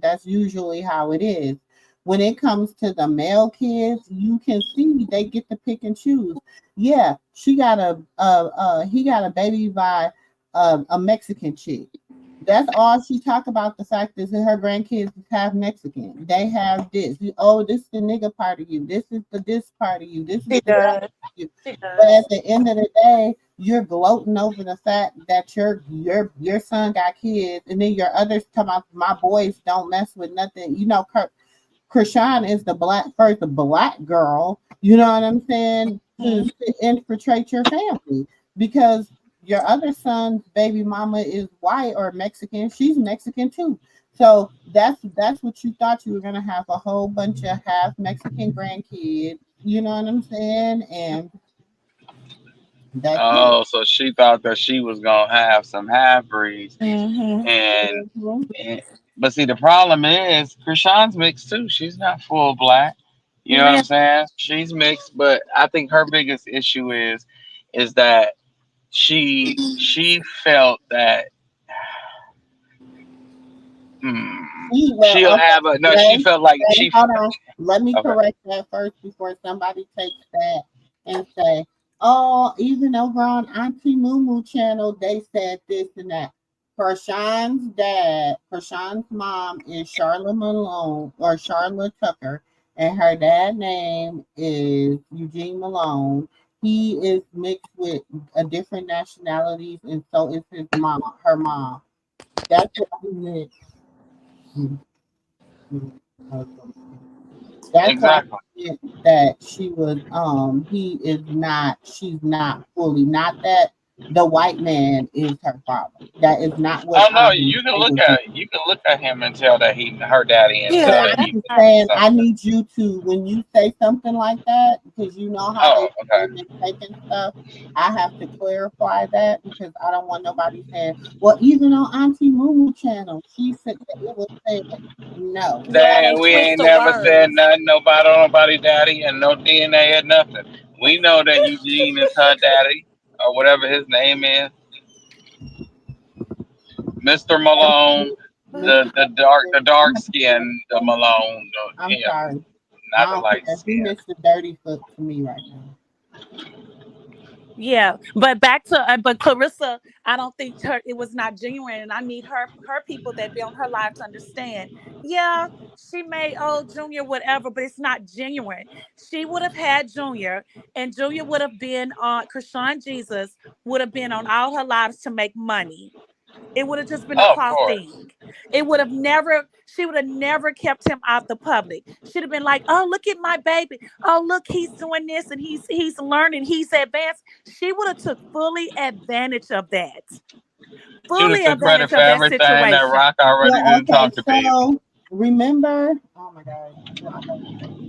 That's usually how it is. When it comes to the male kids, you can see they get to pick and choose. Yeah, he got a baby by a Mexican chick. That's all she talk about. The fact is that her grandkids is half Mexican. They have this. Oh, this is the nigga part of you. This is the this part of you. This is She the that does. part of you. She But at does. the end of the day, you're gloating over the fact that your son got kids, and then your others come out. My boys don't mess with nothing. You know, Krishan is the black girl, you know what I'm saying, Mhm. to infiltrate your family because your other son's baby mama is white or Mexican. She's Mexican too. So that's what you thought you were gonna have a whole bunch of half Mexican grandkids, you know what I'm saying? And that's it. Oh, so she thought that she was gonna have some half breeds, Mhm. and, Mhm. and but see the problem is Krishan's mixed too. She's not full black. You know what Yeah. I'm saying? She's mixed, but I think her biggest issue is that she felt that Well, she'll okay, have a no. She Ray, felt like Ray, hold on. Let me okay. correct that first before somebody takes that and say, "Oh, even over on Auntie Moo channel, they said this and that." Prashan's mom is Charlotte Malone or Charlotte Tucker, and her dad name is Eugene Malone. He is mixed with a different nationalities, and so is his mom, her mom. That's what he meant. Mhm. Mhm. That's why Exactly. he meant that she was she's not fully not that the white man is her father. That is not what Oh I no, was you can look able to. at him and tell that he her daddy and But tell Yeah. that That's he I'm just not. was saying, son. I need you to, when you say something like that, because you know how they Oh, be okay. mistaken stuff, I have to clarify that because I don't want nobody saying, well, even on Auntie Moo channel, she said that it was said. No. Yeah, they We twist ain't the never said words. nothing about nobody daddy and no DNA or nothing. We know that Eugene is her daddy or whatever his name is, Mr. Malone, Mr. the dark skin, the Malone, I'm him, sorry. not I the don't light care. He skin. Mr. Dirty Foot to me right now. Yeah, but back to but Clarissa, I don't think it was not genuine, and I need her people that be on her live to understand. Yeah, she may owe Junior whatever, but it's not genuine. She would have had Junior, and Junior would have been on Krishan Jesus would have been on all her lives to make money. It would have just been a Oh, of cost course. thing. It would have never, she would have never kept him out the public. She'd have been like, oh, look at my baby. Oh, look, he's doing this and he's learning, he's advanced. She would have took fully advantage of that. She would have Fully took credit advantage for of that everything that situation. Rock already Well, didn't okay, talk to people. so remember, oh my God,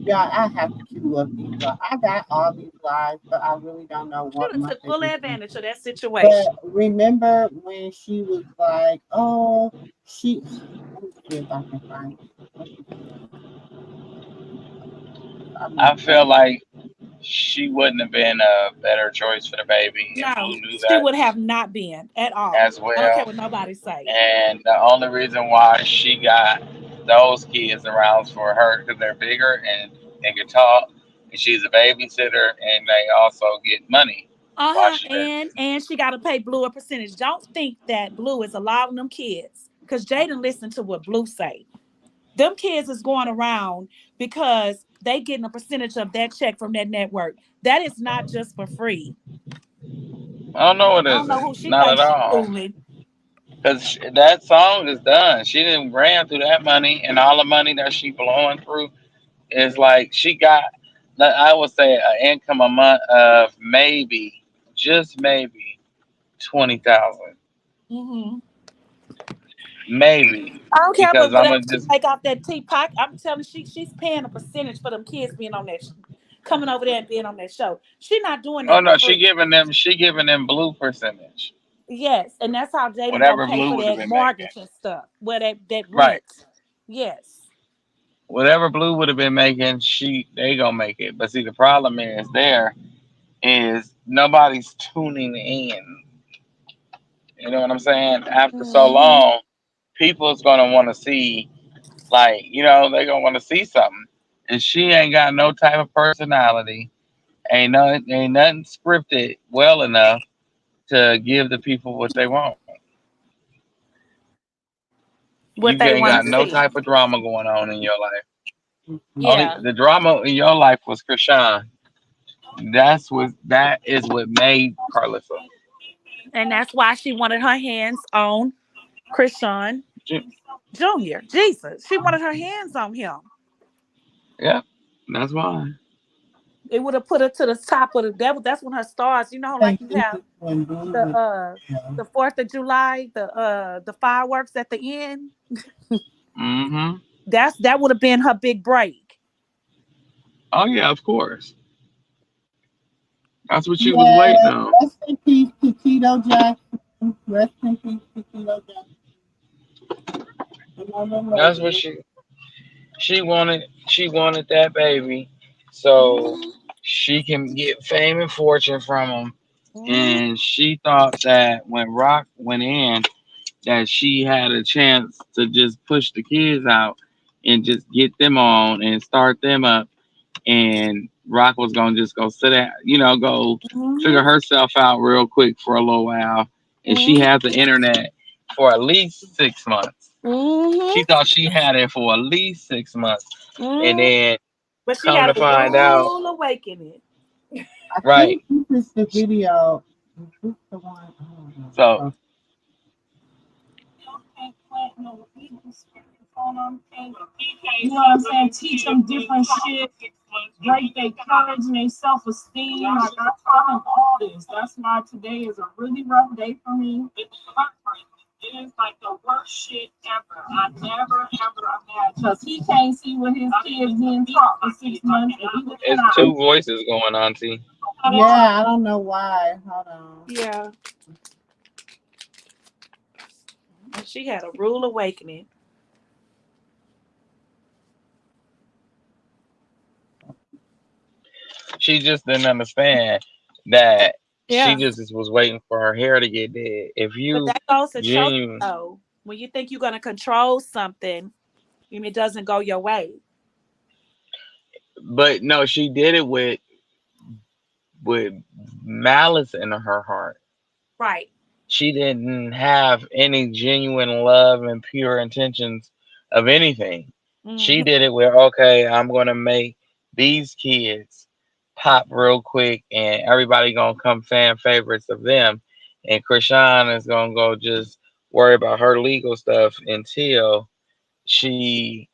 y'all, I have to queue up these. I got all these lives, but I really don't know She what would have month took it full is in. advantage of that But situation. remember when she was like, oh, let me see if I can find it. Let me see. I I mean, feel like she wouldn't have been a better choice for the baby, and No, Blue knew she that would have not been at all. as I don't care well. what nobody say. And the only reason why she got those kids around for her because they're bigger and can talk, and she's a babysitter, and they also get money while Uh-huh. she And she gotta pay Blue a percentage. Don't think that Blue is allowing them kids. Cause Jaden listen to what Blue say. Them kids is going around because they getting a percentage of that check from that network. That is not just for free. I don't know it I don't know isn't, who she not at thinks she all. fooling. Because that song is done. She didn't ran through that money, and all the money that she blowing through is like she got. I would say an income a month of maybe, just maybe 20,000, Hmm. maybe. I don't care, but Because I'm whatever gonna she just make off that teapot, I'm telling she's paying a percentage for them kids being on that. coming over there and being on that show. She not doing Oh that no, for free. she giving them blue percentage. Yes, and that's how Jaden gonna Whatever pay blue for would have that been making. mortgage and stuff. Well, that Right. rent. Yes. Whatever blue would have been making, they gonna make it. But see the problem is nobody's tuning in. You know what I'm saying? After so Hmm. long, people's gonna want to see, like, they're gonna want to see something. And she ain't got no type of personality. Ain't nothing scripted well enough to give the people what they want. What You they ain't want got to no see. type of drama going on in your life. Only Yeah, the drama in your life was Krishan. That is what made Carlissa. and that's why she wanted her hands on Krishan Ju- Jr. Jesus, she wanted her hands on him. Yeah, that's why. It would have put her to the top of the devil. That's when her stars. You know, like think you this have is when Blue the was, uh yeah. the 4th of July, the fireworks at the end. Hmm. That would have been her big break. Oh yeah, of course. That's what she was Yeah, waiting on. rest in peace, Petito Jackson. Rest in peace, Petito Jackson. Another That's what legend. she wanted that baby, so Hmm. she can get fame and fortune from him. Hmm. And she thought that when Rock went in, that she had a chance to just push the kids out and just get them on and start them up. And Rock was gonna just go sit down, go figure Hmm. herself out real quick for a little while. And she Hmm. had the internet for at least 6 months. Hmm. She thought she had it for at least 6 months, and Hmm. then But she come had to a find out, rude awakening. I right? think this is the video. Is this the one? I don't know. So Can't plant no evil spirits on them. You know what I'm saying? Teach them different shit. Break their courage and their self esteem. Like I taught him all this. That's why today is a really rough day for me. It's heartbreaking. It is like the worst shit ever. I never ever imagined. Because he can't see what his kids being taught for 6 months. And he was it's two voices going on. See, Yeah, I don't know why. Hold on. Yeah, and she had a rude awakening. she just didn't understand that she Yeah, just was waiting for her hair to get dead. If but you that goes to show you, genuine, though, when you think you're gonna control something and it doesn't go your way. but no, she did it with malice in her heart. Right. She didn't have any genuine love and pure intentions of anything. She Hmm. did it with, okay, I'm gonna make these kids pop real quick, and everybody gonna come fan favorites of them, and Krishan is gonna go just worry about her legal stuff she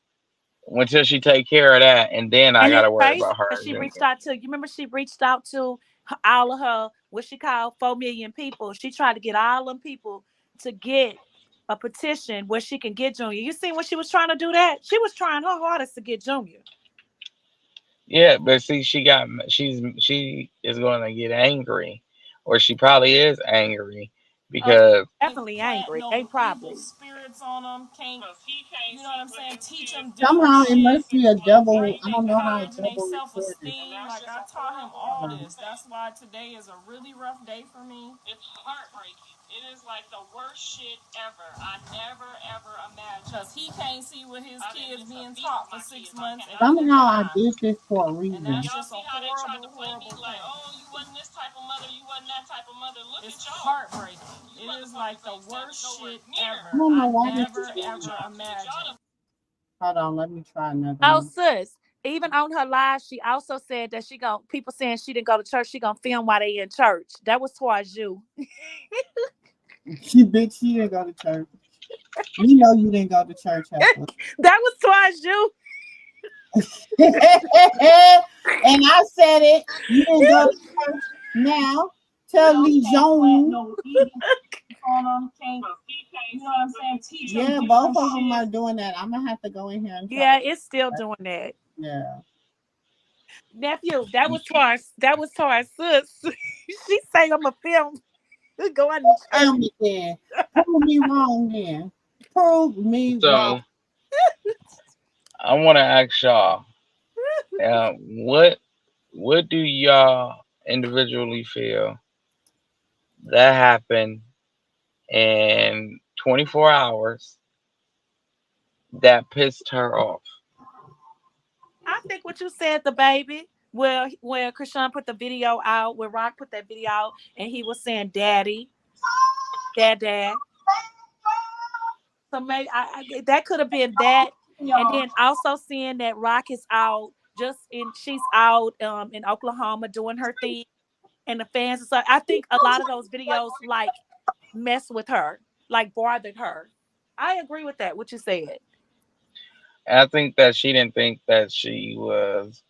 until she take care of that, and then I And it's gotta worry crazy about her because she reached again. out to, you remember she reached out to all of her, what she called 4 million people. She tried to get all them people to get a petition where she can get Junior. You seen when she was trying to do that? She was trying her hardest to get Junior. Yeah, but see, she is going to get angry, or she probably is angry Oh, she's because definitely plant angry. They no evil probably. spirits on them. Can't, you know what I'm saying? Teach them different Somehow it shit. must be a double. Break I their don't know how a courage and their double self recorded. esteem. Like I taught him all Hold on. this. That's why today is a really rough day for me. It's heartbreaking. It is like the worst shit ever. I never ever imagined. Because he can't see what his kids being taught for 6 months and he Somehow I cannot. did this for a And that's reason. just a horrible, horrible thing. Like, oh, you wasn't this type of mother, you wasn't that type of mother. Look it's at y'all. Heartbreaking. It is like the worst shit I ever. don't know I why this never is doing ever that. imagined. Hold on, let me try another Oh, one. sis. Even on her live, she also said that she gon' people saying she didn't go to church. She gonna film while they in church. That was towards you. She didn't go to church. We know you didn't go to church, Heffler. That was towards you. And I said it. You didn't go to church. Now tell Lee Jones. No evil on them. Can't, you know what I'm saying? Teach them Yeah, both of them are doing that. I'm gonna have to go in here and try Yeah, to. it's still doing that. Yeah. Nephew, that was towards sis. She say I'm a film. Go on the church. Tell me then. Prove me wrong then. Prove me wrong. So I want to ask y'all, what do y'all individually feel that happened in 24 hours that pissed her off? I think what you said, the baby. Well, where Krishan put the video out, where Rock put that video out, and he was saying, "Daddy, dad." So maybe that could have been that, and then also seeing that Rock is out, she's out in Oklahoma doing her thing, and the fans and stuff. I think a lot of those videos like mess with her, like bothered her. I agree with that. What you said, I think that she didn't think that she was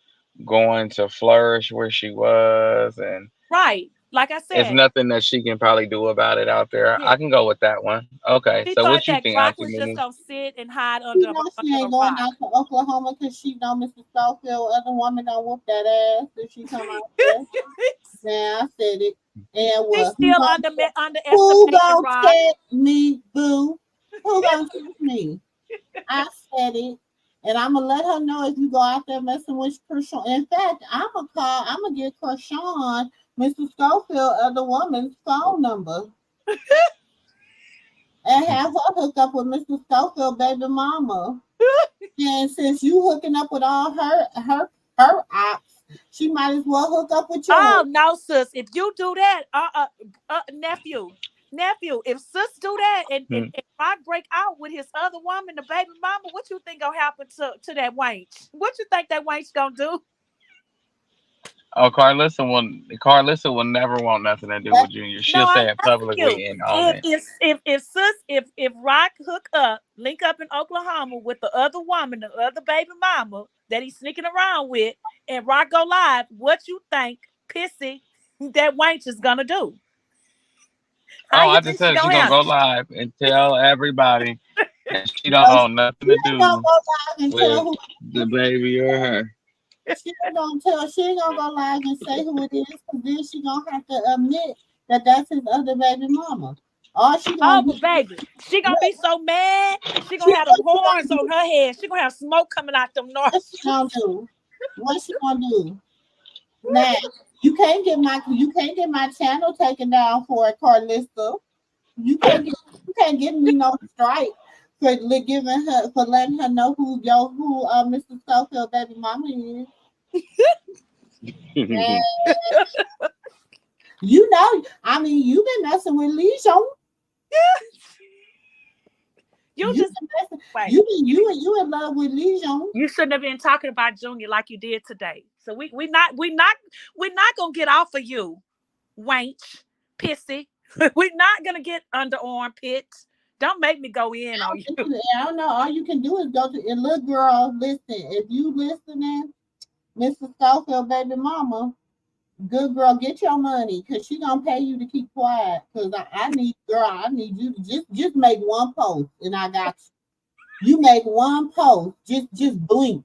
going to flourish where she was, and right? Like I it's said, nothing that she can probably do about it out there. yeah. I can go with that one. Okay, She so what thought you that think, Rock Auntie was just Mimi? gonna sit and hide She under know she a ain't going rock. out to Oklahoma because she know Mr. Schofield, other woman don't whoop that ass if she come out there. Now I said it. And They what? still Who underestimating gonna Rock. check me, boo? Who gonna check me? I said it. And I'm gonna let her know if you go out there messing with Kershawn. In fact, I'm gonna get Kershawn, Mr. Schofield, other woman's phone number and have her hook up with Mr. Schofield, baby mama. And since you hooking up with all her ops, she might as well hook up with yours. Oh no, sis! If you do that, nephew, if sis do that and Rock break out with his other woman, the baby mama, what you think gonna happen to that wench? What you think that wench gonna do? Oh, Carlissa will never want nothing to do That's with Junior. No, She'll I'm say it asking you. publicly and own If it. if if sis if Rock link up in Oklahoma with the other woman, the other baby mama that he's sneaking around with, and Rock go live, what you think Pissy that wench is gonna do? How Oh, you I just think she said she gonna gonna go handle? live and tell everybody that she don't no, want nothing she to ain't gonna do go live and tell with who the baby or her. she ain't gonna go live and say who it is, because then she gonna have to admit that that's his other baby mama. All she gonna Oh, do, but baby, she gonna what, be so mad. She she gonna have them what she gonna horns do? on her head. She gonna have smoke coming out them What she nostrils. gonna do? What she gonna do? Now you can't get my channel taken down for it, Carlista. You can't give me no strike for giving her for letting her know who Mr. Schofield baby mama is. And I mean, you've been messing with Legion. You You just been messing, wait. you in love with Legion. You shouldn't have been talking about Junior like you did today. So we're not gonna get off of you, wench, pissy. We're not gonna get under armpits. Don't make me go in on you. I don't know. All you can do is go to and little girl. Listen, if you listening, Mr. Schofield baby mama, good girl, get your money because she gonna pay you to keep quiet. Because I need you to just make one post and I got you. You make one post, just blink,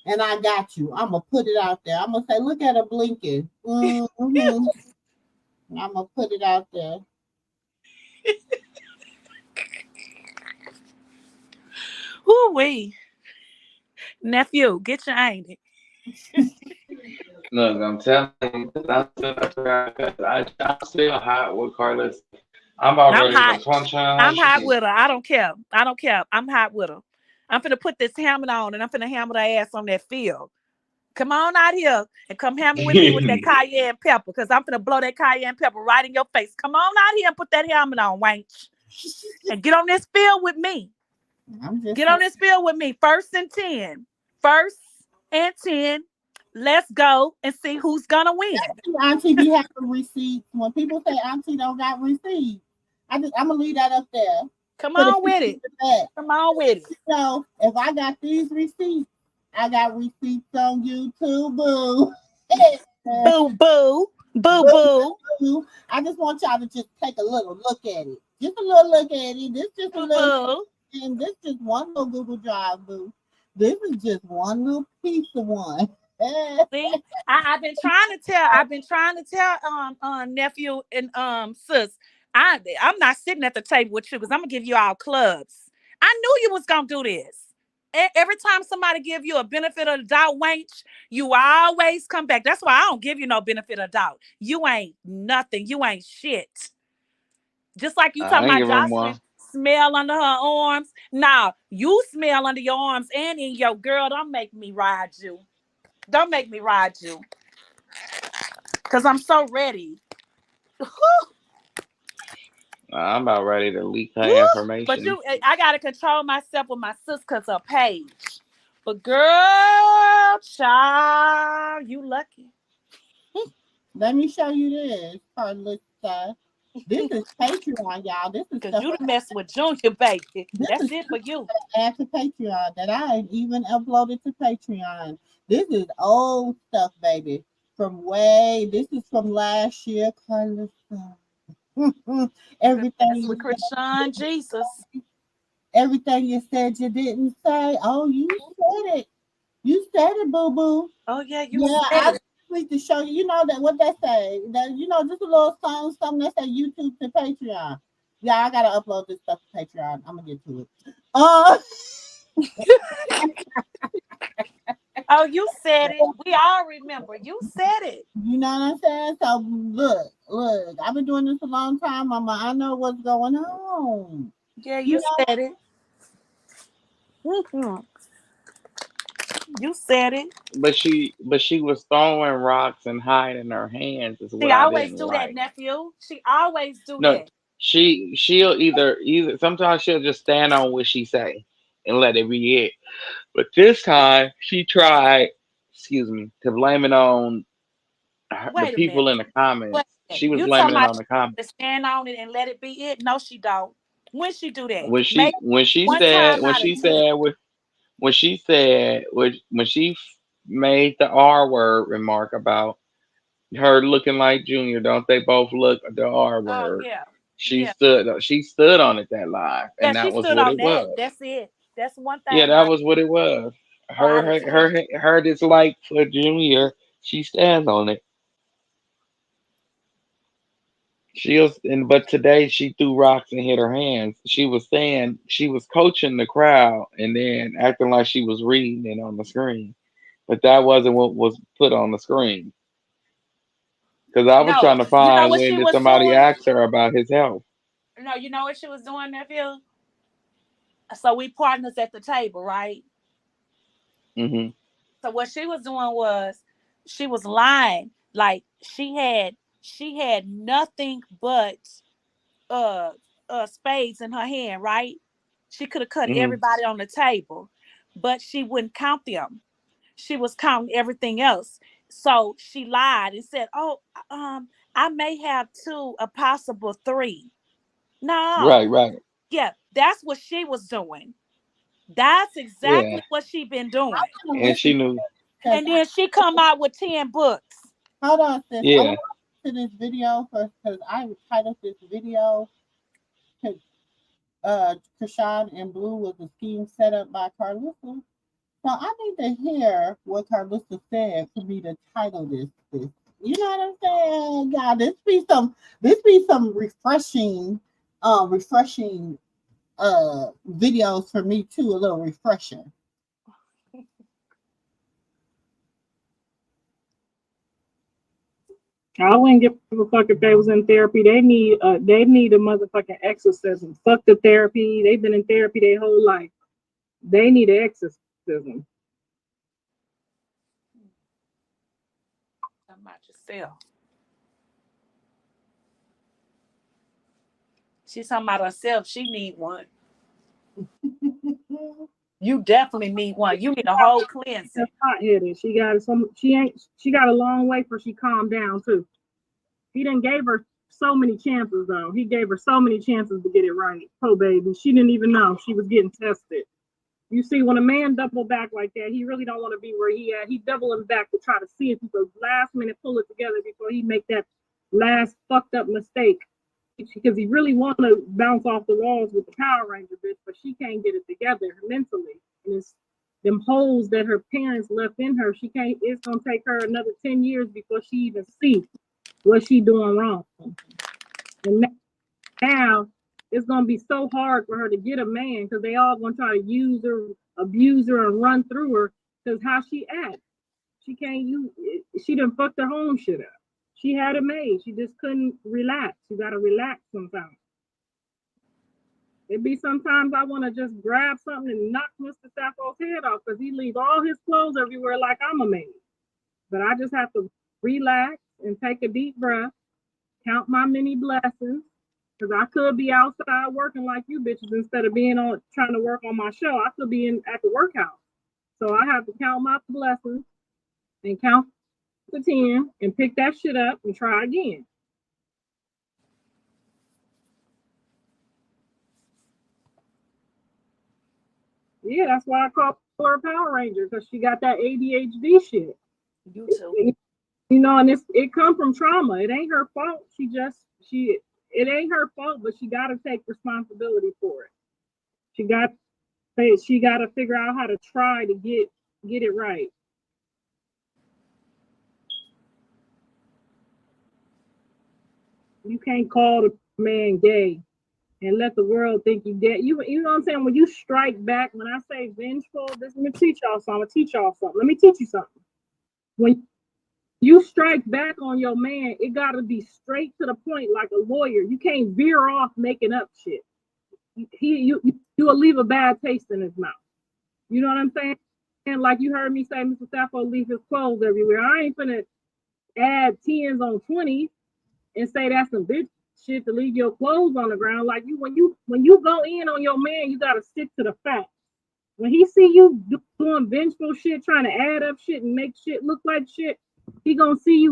and I got you. I'm gonna put it out there. I'm gonna say, look at her blinking. I'm gonna put it out there. Whoo wee. Nephew, get your ain't it. Look, I'm telling you, I'm still hot with Carlos. I'm about I'm ready hot. to punch her in her I'm hot cheek. with her. I don't care. I don't care. I'm hot with her. I'm finna put this helmet on and I'm finna hammer her ass on that field. Come on out here and come hammer with me with that cayenne pepper because I'm finna blow that cayenne pepper right in your face. Come on out here and put that helmet on, wench. And get on this field with me. I'm just Get on this field with me. 1st and 10. 1st and 10. Let's go and see who's gonna win. Auntie be having receipts. When people say Auntie don't got receipts, I'm gonna leave that up there. Come For the on with it. Come on with it. So if I got these receipts, I got receipts on YouTube, boo. Boo boo. Boo Boo, boo. boo. I just want y'all to just take a little look at it. Just a little look at it. This just a Boo little, boo. and this just one little Google Drive, boo. This is just one little piece of one. See, I've been trying to tell. I've been trying to tell nephew and sis. I'm not sitting at the table with you because I'm gonna give you all clubs. I knew you was gonna do this. Every time somebody give you a benefit of the doubt, wench, you always come back. That's why I don't give you no benefit of doubt. You ain't nothing. You ain't shit. Just like you I talking ain't about give him Jocelyn one. smell under her arms. Now you smell under your arms and in your girl. Don't make me ride you. Don't make me ride you. Cause I'm so ready. I'm about ready to leak Woo! her But information. I gotta control myself with my sis cause her page. But girl, child, you lucky. Let me show you this, Carlista. This is Patreon, y'all. This is Cause stuff you done mess with Junior, baby. this That's is it for you. add to Patreon that I ain't even uploaded to Patreon. This is old stuff, baby. This is from last year, Carlista. Cause everything that's with Krishan Jesus. everything you said you didn't say. Oh, you said it. You said it, boo boo. Oh yeah, you Yeah, said I it. need to show you. You know that what they say. That just a little song, something that say YouTube to Patreon. Yeah, I gotta upload this stuff to Patreon. I'm gonna get to it. Oh, you said it. We all remember. You said it. You know what I'm saying? So look, I've been doing this a long time, Mama. I know what's going on. Yeah, You you know, said it. Mhm. You said it. But she was throwing rocks and hiding her hands is She what I always didn't do that, like. nephew. She always do No, that. she'll either sometimes she'll just stand on what she say and let it be it. But this time she tried, excuse me, to blame it on the Wait a minute. people in the Wait comments. a She minute. was You talking blaming it about on she the comments. to stand on it and let it be it? No, she don't. When she do that? When Maybe she one said time when out of she 10. said when she made the R word remark about her looking like Junior, don't they both look the R Oh word? yeah. She Yeah. stood on it that live, Yeah, and she that was stood what on it that. was. That's it. That's one Yeah, thing, that right? was what it was. Oh, out of 10. Her dislike for Junior, she stands on it. But today she threw rocks and hit her hands. She was saying she was coaching the crowd and then acting like she was reading it on the screen. But that wasn't what was put on the screen. Because I was No, trying to you know find what when she did was somebody doing? ask her about his health. No, you know what she was doing, nephew? So we partners at the table, right? Hmm. So what she was doing was she was lying. Like she had nothing but uh spades in her hand, right? She could have cut Hmm. everybody on the table, but she wouldn't count them. She was counting everything else. So she lied and said, "Oh, I may have two, a possible three." No, Right, right. yeah, that's what she was doing. That's Yeah. exactly what she been doing. I'm gonna And listen she knew. because And then she come out with 10 books. hold on, sis. I Yeah. want to this video first because I titled this video Krishan and Blue was a scheme set up by Carlissa. So I need to hear what Carlissa said for me to title this. You know what I'm saying? Yeah, this be some refreshing videos for me too, a little refresher. I wouldn't give a fuck if they was in therapy. They need a motherfucking exorcism. Fuck the therapy. They've been in therapy their whole life. They need an exorcism. Talking about yourself. She's talking about herself. She need one. You definitely need one. You need a whole cleansing. That's hot headed. She got some. She ain't. She got a long way before she calmed down too. He didn't gave her so many chances though. He gave her so many chances to get it right. Oh baby, she didn't even know she was getting tested. You see, when a man double back like that, he really don't want to be where he at. He doubling back to try to see if he could last minute pull it together before he make that last fucked up mistake. Because he really want to bounce off the walls with the Power Ranger bitch, but she can't get it together mentally. And them holes that her parents left in her. She can't. It's gonna take her another 10 years before she even sees what she doing wrong. And now it's gonna be so hard for her to get a man because they all gonna try to use her, abuse her, and run through her because how she acts. She can't use. She done fucked her home shit up. She had it made. She just couldn't relax. You gotta relax sometimes. It be sometimes I want to just grab something and knock Mr. Saffo's head off because he leave all his clothes everywhere like I'm a maid. But I just have to relax and take a deep breath, count my many blessings, because I could be outside working like you bitches instead of being on trying to work on my show. I could be at the workhouse. So I have to count my blessings and count to 10 and pick that shit up and try again. Yeah, that's why I call her a Power Ranger, because she got that ADHD shit. You too. You know, and it come from trauma. It ain't her fault. It ain't her fault, but she got to take responsibility for it. She got to figure out how to try to get it right. You can't call the man gay and let the world think you gay. You know what I'm saying? When you strike back, when I say vengeful, let me teach y'all something. Let me teach you something. When you strike back on your man, it got to be straight to the point, like a lawyer. You can't veer off making up shit. You will leave a bad taste in his mouth. You know what I'm saying? And like you heard me say, Mr. Sappho leave his clothes everywhere. I ain't finna add 10s on 20 and say that's some bitch shit to leave your clothes on the ground. Like when you go in on your man, you gotta stick to the facts. When he see you doing vengeful shit, trying to add up shit and make shit look like shit, he gonna see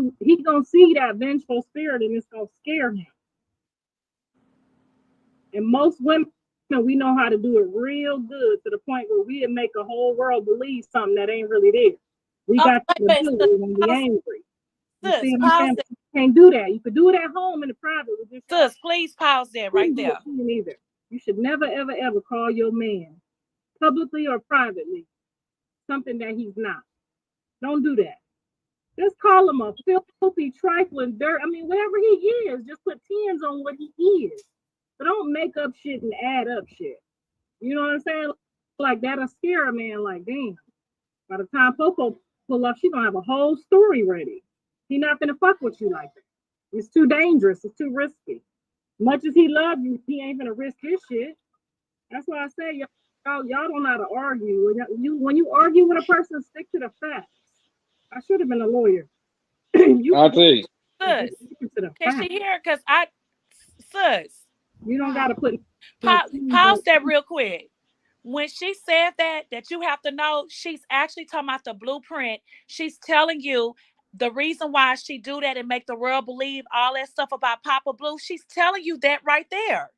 that vengeful spirit and it's gonna scare him. And most women, we know how to do it real good to the point where we make a whole world believe something that ain't really there. We got to do it when we angry. You see what I'm saying? You can't do that. You could do it at home in the private with your sis, please pause there right there. Either. You should never, ever, ever call your man, publicly or privately, something that he's not. Don't do that. Just call him a filthy, trifling dirt. I mean, whatever he is, just put 10s on what he is. But don't make up shit and add up shit. You know what I'm saying? Like that'll scare a man. Like, damn. By the time Popo pull up, she's gonna have a whole story ready. He not gonna fuck with you like that. It's too dangerous. It's too risky. Much as he loves you, he ain't gonna risk his shit. That's why I say y'all don't know how to argue. When you argue with a person, stick to the facts. I should have been a lawyer. I'll tell you. Sis, can she hear? Because sis. You don't gotta put pause that real quick. When she said that you have to know, she's actually talking about the blueprint. She's telling you the reason why she do that and make the world believe all that stuff about Papa Blue. She's telling you that right there.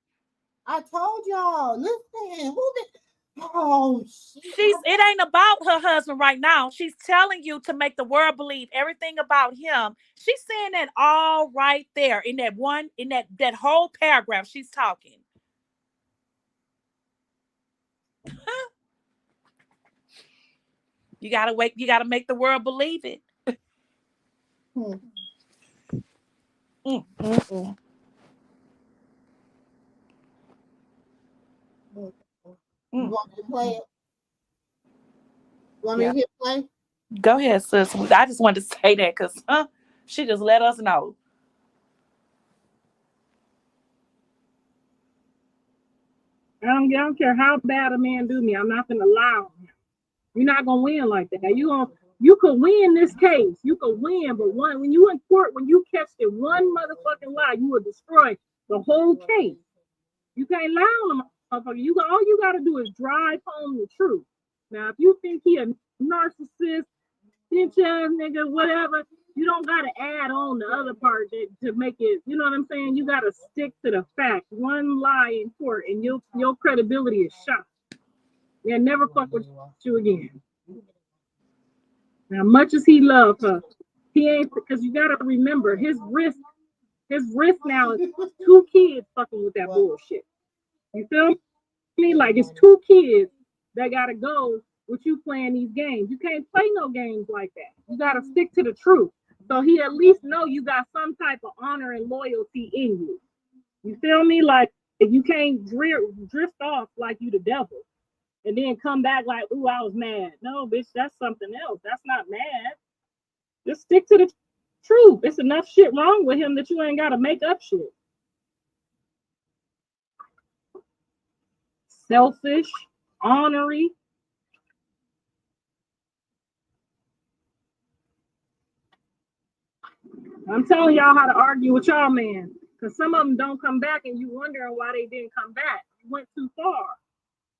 I told y'all. Listen, who did? Oh, it ain't about her husband right now. She's telling you to make the world believe everything about him. She's saying that all right there in that whole paragraph she's talking. You gotta make the world believe it. You want to play it? Want me to hit play? Go ahead, sis. I just wanted to say that because she just let us know. I don't care how bad a man do me. I'm not gonna lie on him. You're not gonna win like that. You could win this case. You could win, but when you in court, when you catch the one motherfucking lie, you will destroy the whole case. You can't lie on a motherfucker. All you gotta do is drive home the truth. Now, if you think he a narcissist, bitch ass nigga, whatever, you don't gotta add on the other part to make it. You know what I'm saying? You gotta stick to the fact. One lie in court, and your credibility is shot. Yeah, never fuck with you again. Now, much as he loved her, he ain't, because you gotta remember his risk now is 2 kids fucking with that bullshit. You feel me? Like it's 2 kids that gotta go with you playing these games. You can't play no games like that. You gotta stick to the truth. So he at least know you got some type of honor and loyalty in you. You feel me? Like if you can't drift off like you the devil and then come back like, ooh, I was mad. No, bitch, that's something else. That's not mad. Just stick to the truth. It's enough shit wrong with him that you ain't gotta make up shit. Selfish, ornery. I'm telling y'all how to argue with y'all man. Because some of them don't come back and you wondering why they didn't come back. You went too far.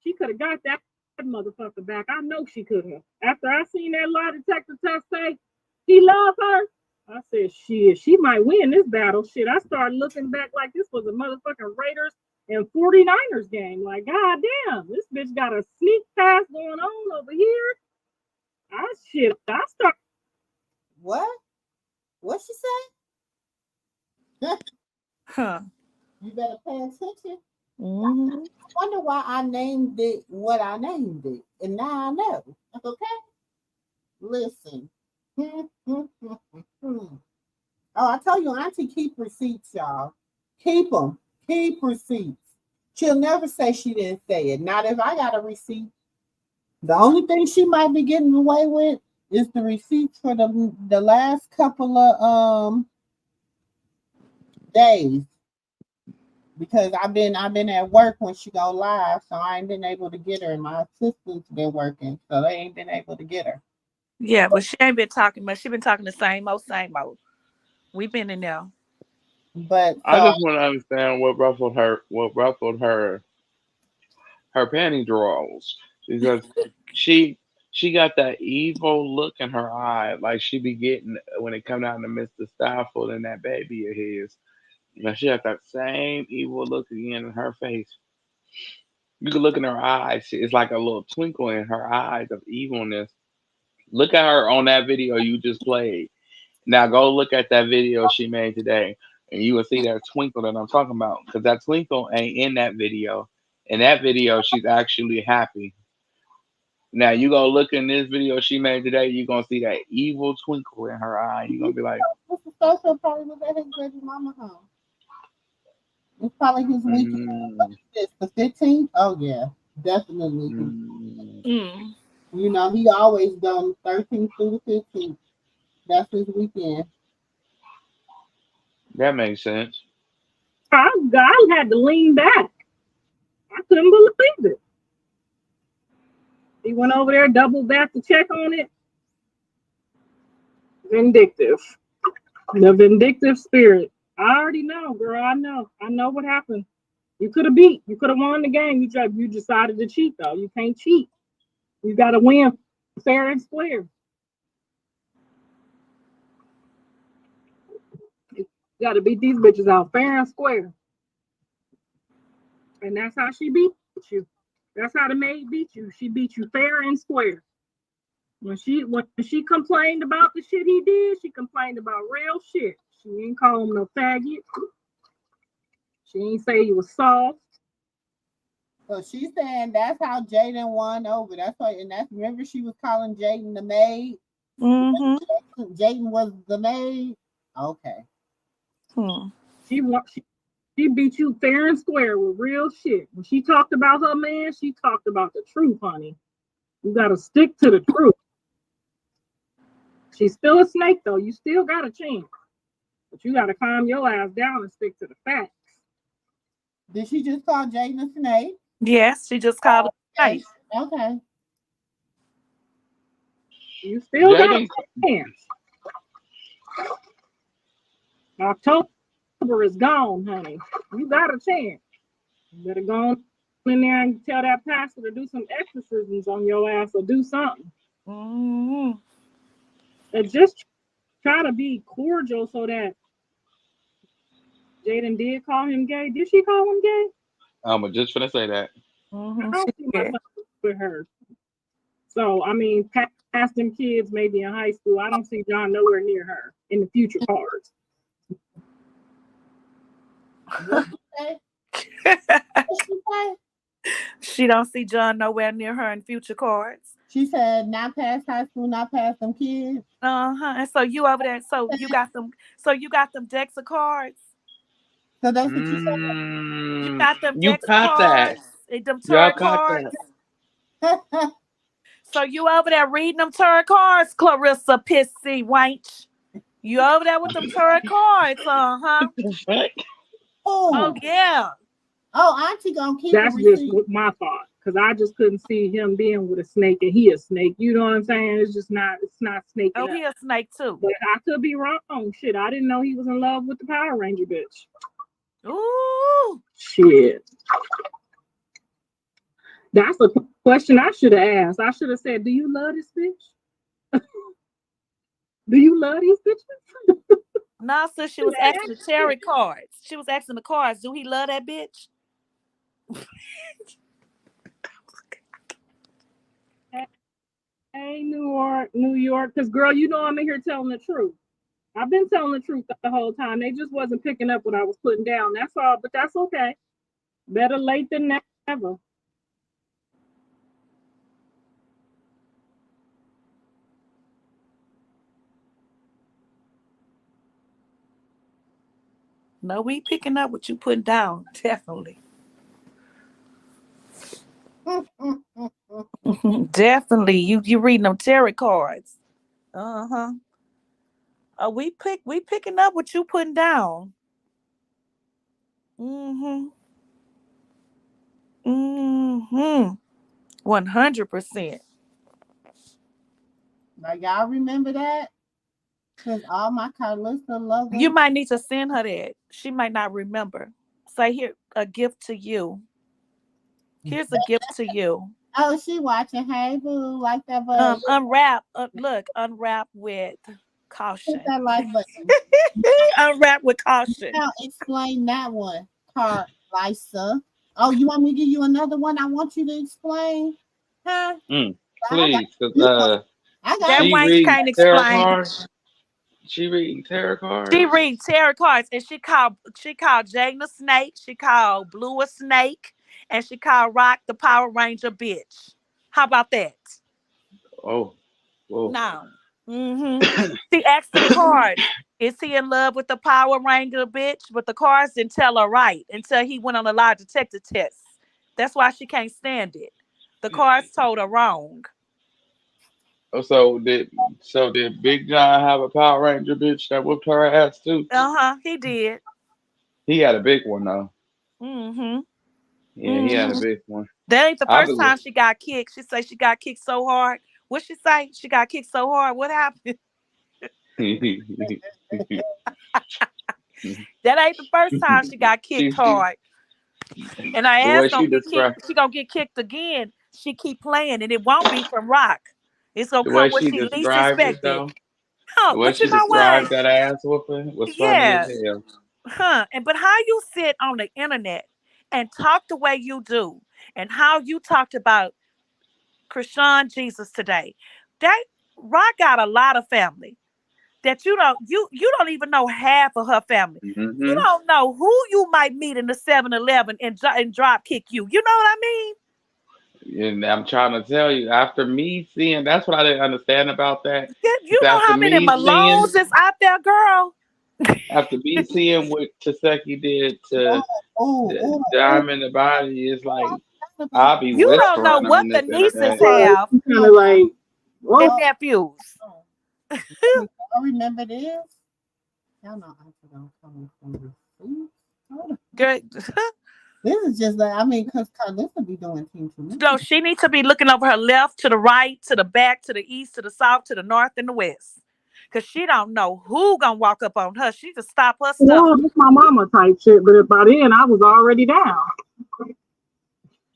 She could have got that motherfucker back. I know she could have. After I seen that lie detector test say he loved her, I said, shit, she might win this battle. Shit, I started looking back like this was a motherfucking Raiders and 49ers game. Like, god damn, this bitch got a sneak pass going on over here. I start. What? What she say? Huh. You better pay attention. Mm-hmm. I wonder why I named it what I named it. And now I know. Okay? Listen. Oh, I tell you, Auntie, keep receipts, y'all. Keep them. Keep receipts. She'll never say she didn't say it. Not if I got a receipt. The only thing she might be getting away with is the receipts for the last couple of days. Because I've been at work when she go live, so I ain't been able to get her, and my assistant's been working, so they ain't been able to get her. Yeah, but she ain't been talking much. She been talking the same old, same old. We've been in there. But I so just want to understand what ruffled her panty drawers, because she she got that evil look in her eye, like she be getting when it come down to Mr. Stoffel and that baby of his. Now she got that same evil look again in her face. You can look in her eyes; it's like a little twinkle in her eyes of evilness. Look at her on that video you just played. Now go look at that video she made today, and you will see that twinkle that I'm talking about. Because that twinkle ain't in that video. In that video, she's actually happy. Now you go look in this video she made today, you're gonna see that evil twinkle in her eye. You're gonna be like, Mr. Social probably was at his baby mama home. It's probably his weekend. What mm, is this, the 15th? Oh yeah, definitely. mm. Mm. You know, he always done 13th through the 15th. That's his weekend. That makes sense. I had to lean back. I couldn't believe it. He went over there, doubled back to check on it. Vindictive. The vindictive spirit. I already know, girl. I know. I know what happened. You could have beat. You could have won the game. You decided to cheat, though. You can't cheat. You got to win fair and square. You got to beat these bitches out fair and square. And that's how she beat you. That's how the maid beat you. She beat you fair and square. When she complained about the shit he did, she complained about real shit. She ain't call him no faggot. She ain't say he was soft. So she's saying that's how Jaden won over. That's why, and that's remember she was calling Jaden the maid. Mm-hmm. Jaden was the maid. Okay. Hmm. She beat you fair and square with real shit. When she talked about her man, she talked about the truth, honey. You gotta stick to the truth. She's still a snake, though. You still got a chance. But you gotta calm your ass down and stick to the facts. Did she just call Jaden a snake? Yes, she just called it Okay. night. Okay. You still got a Jaden, chance. October is gone, honey. You got a chance. You better go in there and tell that pastor to do some exorcisms on your ass or do something. Mm-hmm. And just try to be cordial so that Jaden did call him gay. Did she call him gay? I'm just gonna say that. I Mm-hmm. don't see myself with her. So, I mean, past them kids, maybe in high school, I don't see John nowhere near her in the future cards. What did you say? What did you say? She don't see John nowhere near her in future cards. She said, not past high school, not past them kids. And so you over there, so you got them, decks of cards. So that's what you You got them You decks of caught that. cards, and them Y'all tarot caught cards. that. said. So you over there reading them tarot cards, Clarissa Pissy Wench. You over there with them tarot cards, The fuck? Oh Oh, yeah. Auntie gonna keep a That's just receipt. my thought, because I just couldn't see him being with a snake, and he a snake. You know what I'm saying? It's not snaking Oh, up. he a snake too. But I could be wrong. Shit, I didn't know he was in love with the Power Ranger bitch. Ooh. Shit. That's a question I should have asked. I should have said, do you love this bitch? Do you love these bitches? Nah, sis, she was asking the tarot cards. She was asking the cards. Do he love that bitch? Hey, New York. Because, girl, you know I'm in here telling the truth. I've been telling the truth the whole time. They just wasn't picking up what I was putting down. That's all. But that's okay. Better late than never. No, we picking up what you putting down. Definitely. Definitely. You reading them tarot cards. Uh-huh. We picking up what you putting down. Mm-hmm. Mm-hmm. 100%. Now y'all remember that? Cause all my Carlista love You them. might need to send her that. She might not remember. Say, here, a gift to you. Here's a gift to you. Oh, she watching. Hey boo, like that button. Unwrap. Unwrap with Hit caution. that like button. Unwrap with caution. Now explain that one, Carlisa. Oh, you want me to give you another one? I want you to explain, huh? I got Please, cause you. I got That she wench reads can't tarot explain. cards. She reading tarot She cards. read tarot cards, and she called Jane a snake. She called Blue a snake, and she called Rock the Power Ranger bitch. How about that? Oh, whoa. Now, she asked the cards, "Is he in love with the Power Ranger bitch?" But the cards didn't tell her right until he went on a lie detector test. That's why she can't stand it. The cards told her wrong. Oh, so did Big John have a Power Ranger bitch that whooped her ass too? He did. He had a big one though. Mm-hmm. Yeah, he had a Mm-hmm. big one. That ain't the I first believe. time she got kicked. She say she got kicked so hard. What she say? She got kicked so hard. What happened? That ain't the first time she got kicked she hard. And I the way asked she gonna get kicked. described She gonna get kicked again. She keep playing, and it won't be from Rock. It's gonna the way come when she she least described it expect it. though, Huh? the way But you she know what? described that ass whooping was funny as Yeah. hell. And but how you sit on the internet and talk the way you do, and how you talked about Krishan Jesus today, that Rock got a lot of family that you don't even know half of her family. You Hmm. don't know who you might meet in the 7-Eleven and drop kick you. You know what I mean? And I'm trying to tell you, after me seeing, that's what I didn't understand about that. You Is know after how many me seeing, Malones is out there, girl? what Taseki did to oh, oh, the oh, oh. Diamond the Body, is like About I'll be You don't know whispering what on the this nieces internet. Right. have Kind oh, of like, and well, oh, nephews. oh. I remember this. Y'all know Auntie don't come from the food. Girl, This is just like, I mean, because Carlissa be doing Team no, Tremendous. she needs to be looking over her left, to the right, to the back, to the east, to the south, to the north, and the west. Cause she don't know who gonna walk up on her. She just stop her stuff. that's my mama type shit. But by then, I was already down.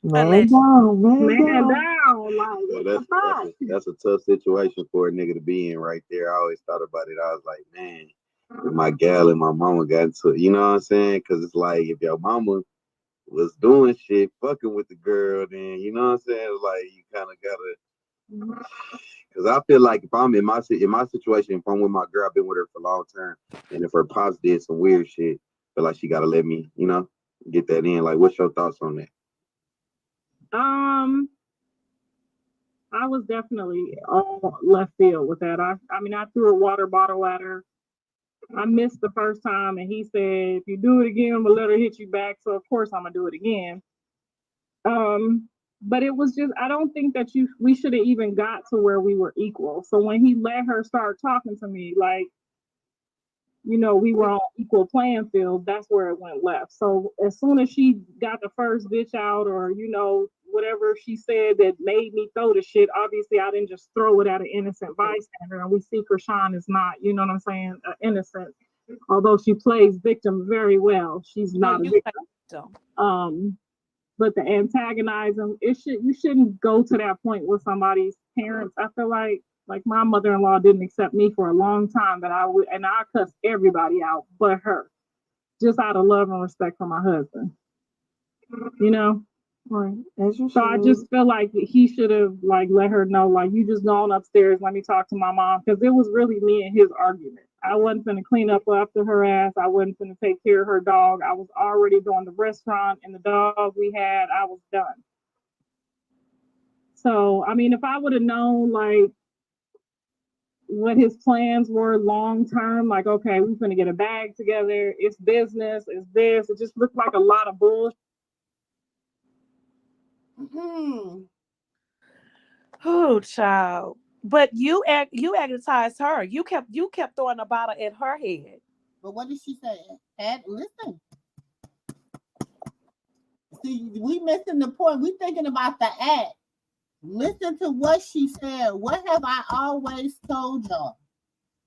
Man Allegedly. down, man down. Like, So that's a tough situation for a nigga to be in right there. I always thought about it. I was like, man, if my gal and my mama got into, you know what I'm saying? Because it's like if your mama was doing shit, fucking with the girl, then you know what I'm saying? It's like you kind of gotta. Because I feel like if I'm in my situation, if I'm with my girl, I've been with her for a long time, and if her pops did some weird shit, I feel like she gotta let me, get that in. Like, what's your thoughts on that? um, I was definitely all left field with that. I mean, I threw a water bottle at her. I missed the first time, and he said, "If you do it again, I'm gonna let her hit you back." So of course I'm gonna do it again. But it was just I don't think that we should have even got to where we were equal. So when he let her start talking to me, like, you know, we were on equal playing field, that's where it went left. So as soon as she got the first bitch out, or, you know, whatever she said that made me throw the shit, obviously I didn't just throw it at an innocent bystander. And we see Krishan is not, you know what I'm saying, innocent. Although she plays victim very well, she's not a victim. But the antagonizing, you shouldn't go to that point with somebody's parents. I feel like my mother-in-law didn't accept me for a long time, but I cussed everybody out but her, just out of love and respect for my husband. You know? Right. So I just feel like he should have like let her know, like, you just gone upstairs, let me talk to my mom, because it was really me and his argument. I wasn't gonna clean up after her ass. I wasn't gonna take care of her dog. I was already doing the restaurant and the dog we had. I was done. So I mean, if I would have known like what his plans were long term, like, okay, we're gonna get a bag together. It's business. It's this. It just looked like a lot of bullshit. Oh, child. But you agonized her. You kept throwing a bottle at her head. But what did she say? Listen. See, we missing the point. We thinking about the act. Listen to what she said. What have I always told y'all?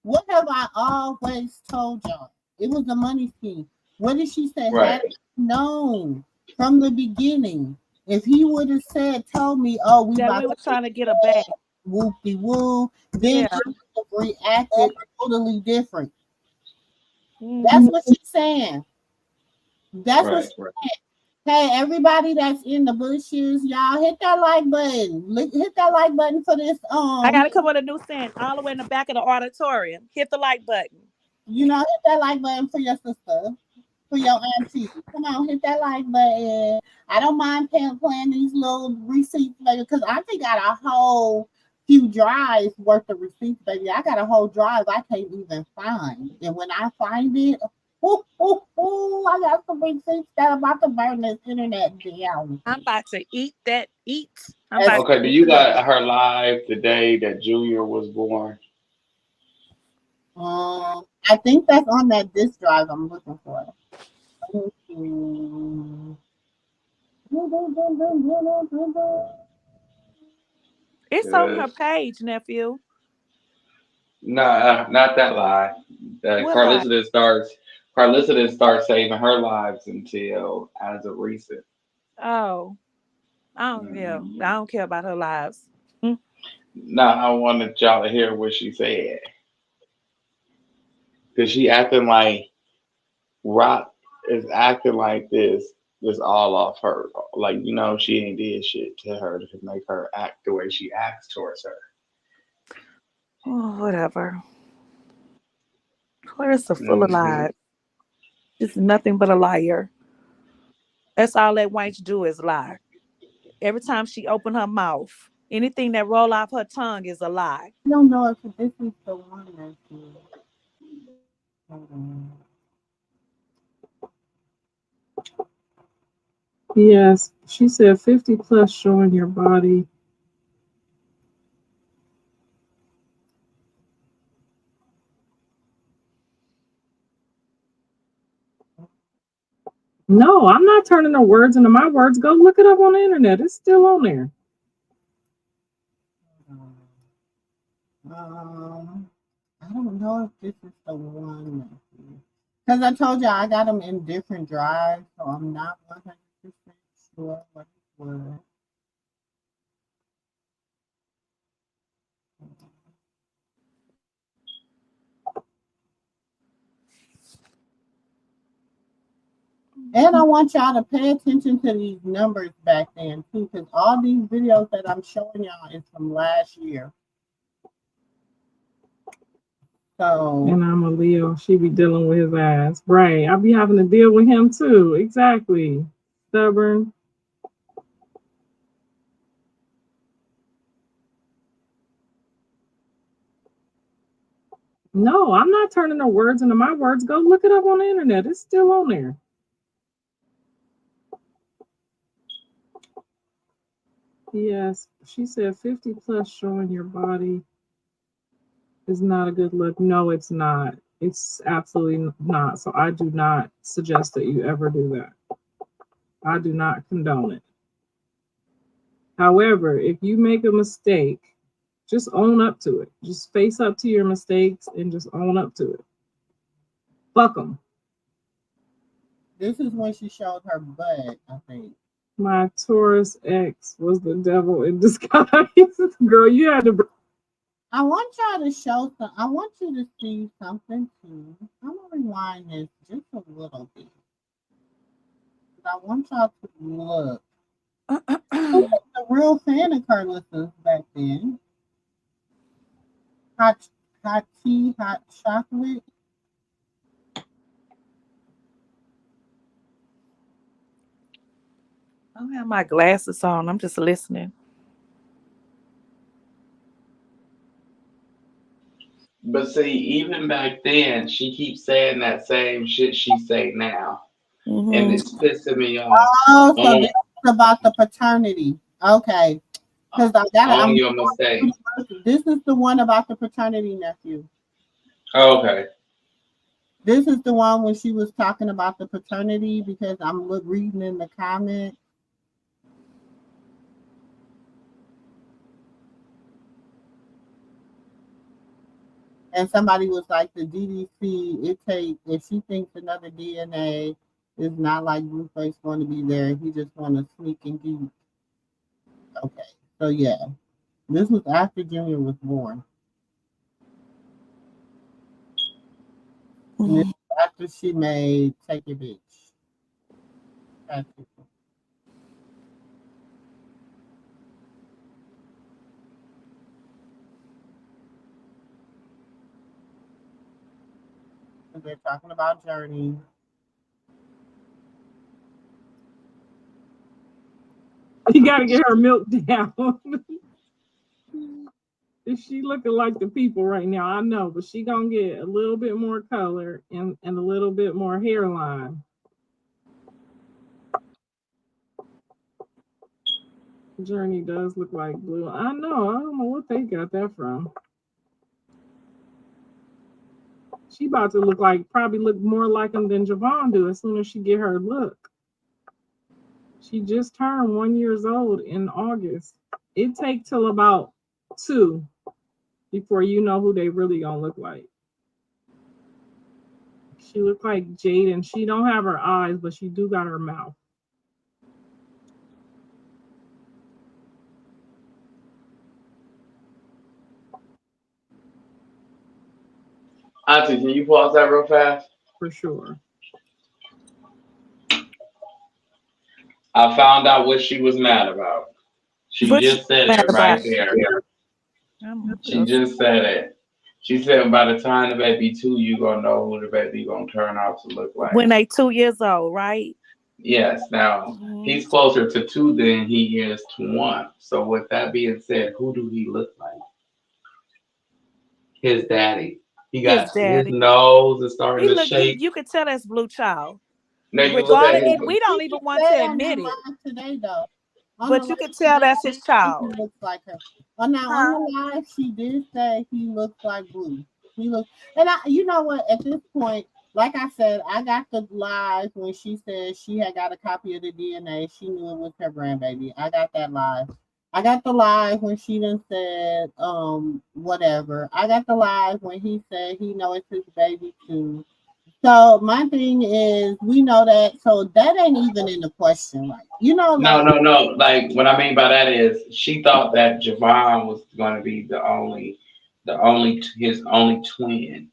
What have I always told y'all? It was a money scheme. What did she say? Right. Had I known from the beginning, if he would have told me, oh, we was trying to get a bag. Whoopie woo, then I would have reacted totally different. That's what she's saying. That's what she's saying. Hey, everybody that's in the bushes, y'all hit that like button. Hit that like button for this. I gotta come with a new scent all the way in the back of the auditorium. Hit the like button. You know, hit that like button for your sister, for your auntie. Come on, hit that like button. I don't mind playing these little receipts later, because auntie got a whole few drives worth of receipts, baby. I got a whole drive I can't even find, and when I find it. I got some receipts that I'm about to burn this internet down. I'm about to eat. Okay, do you got her live the day that Junior was born? I think that's on that disk drive I'm looking for. It's on her page, nephew. Nah, not that live. Carlissa didn't start saving her lives until as of recent. Oh, I don't care about her lives. Nah, I wanted y'all to hear what she said, because she acting like Rock is acting like this all off her. Like, you know, she ain't did shit to her to make her act the way she acts towards her. Oh, whatever. Clarissa full of lies. She's nothing but a liar. That's all that wench do is lie. Every time she open her mouth, anything that roll off her tongue is a lie. I don't know if this is the one that's Yes, she said 50 plus showing your body. No, I'm not turning the words into my words. Go look it up on the internet. It's still on there. I don't know if this is the one. Because I told you I got them in different drives, so I'm not 100% sure what it was. And I want y'all to pay attention to these numbers back then too, because all these videos that I'm showing y'all is from last year. So, and I'm a Leo. She be dealing with his ass. Right. I'll be having to deal with him too. No, I'm not turning her words into my words. Go look it up on the internet. It's still on there. Yes, she said 50 plus showing your body is not a good look. No, it's not. It's absolutely not. So I do not suggest that you ever do that. I do not condone it. However, if you make a mistake, just own up to it. Just face up to your mistakes and just own up to it. Fuck them. This is when she showed her butt, I think. My Taurus ex was the devil in disguise. Girl, you had to. I want y'all to show some. I want you to see something too. I'm gonna rewind this just a little bit. I want y'all to look. Who was the real fan of Carlissa's back then? Hot tea, hot chocolate. I don't have my glasses on. I'm just listening. But see, even back then, she keeps saying that same shit she say now, and Mm-hmm. it's pissing me off. Oh, so this On is about the paternity. Okay. Because on your mistake. this is the one about the paternity nephew. Okay. This is the one when she was talking about the paternity because I'm reading in the comments. And somebody was like, the DDC, it takes, if she thinks another DNA is not like Blueface going to be there, he just want to sneak and geek. Okay. So, yeah, this was after Junior was born. And this is after she made Take Your Bitch. After. They're talking about Journey. You got to get her milk down. Is she looking like the people right now? I know, but she gonna get a little bit more color and a little bit more hairline. Journey does look like Blue. I know. I don't know what they got that from. She about to look like, probably look more like him than Javon do as soon as she get her look. She just turned 1 year old in August. It take till about 2 before you know who they really gonna look like. She look like Jaden. She don't have her eyes, but she do got her mouth. Auntie, can you pause that real fast? For sure. I found out what she was mad about. She What you just said mad it right about? there. I'm She just said it. She said by the time the baby 2, you gonna know who the baby gonna turn out to look like. when they 2 years old, right? Yes. Now Mm-hmm. he's closer to 2 than he is to 1. So with that being said, who do he look like? His daddy. He His got his daddy. nose is starting He to look. He, shape. you could tell that's Blue Child. Now you look at Regardless, his. and we don't She even just want said to on the admit it, live today, though. On the but live you could today, tell that's she his said he child. looks like her. Well, now on Huh? the live, she did say he looks like Blue. He looks, and you know what? At this point, like I said, I got the live when she said she had got a copy of the DNA. She knew it was her grandbaby. I got that live. I got the live when she done said whatever. I got the live when he said he know it's his baby too. So my thing is, we know that, so that ain't even in the question, right? You know, No, like no, no. Like what I mean by that is she thought that Javon was going to be his only twin.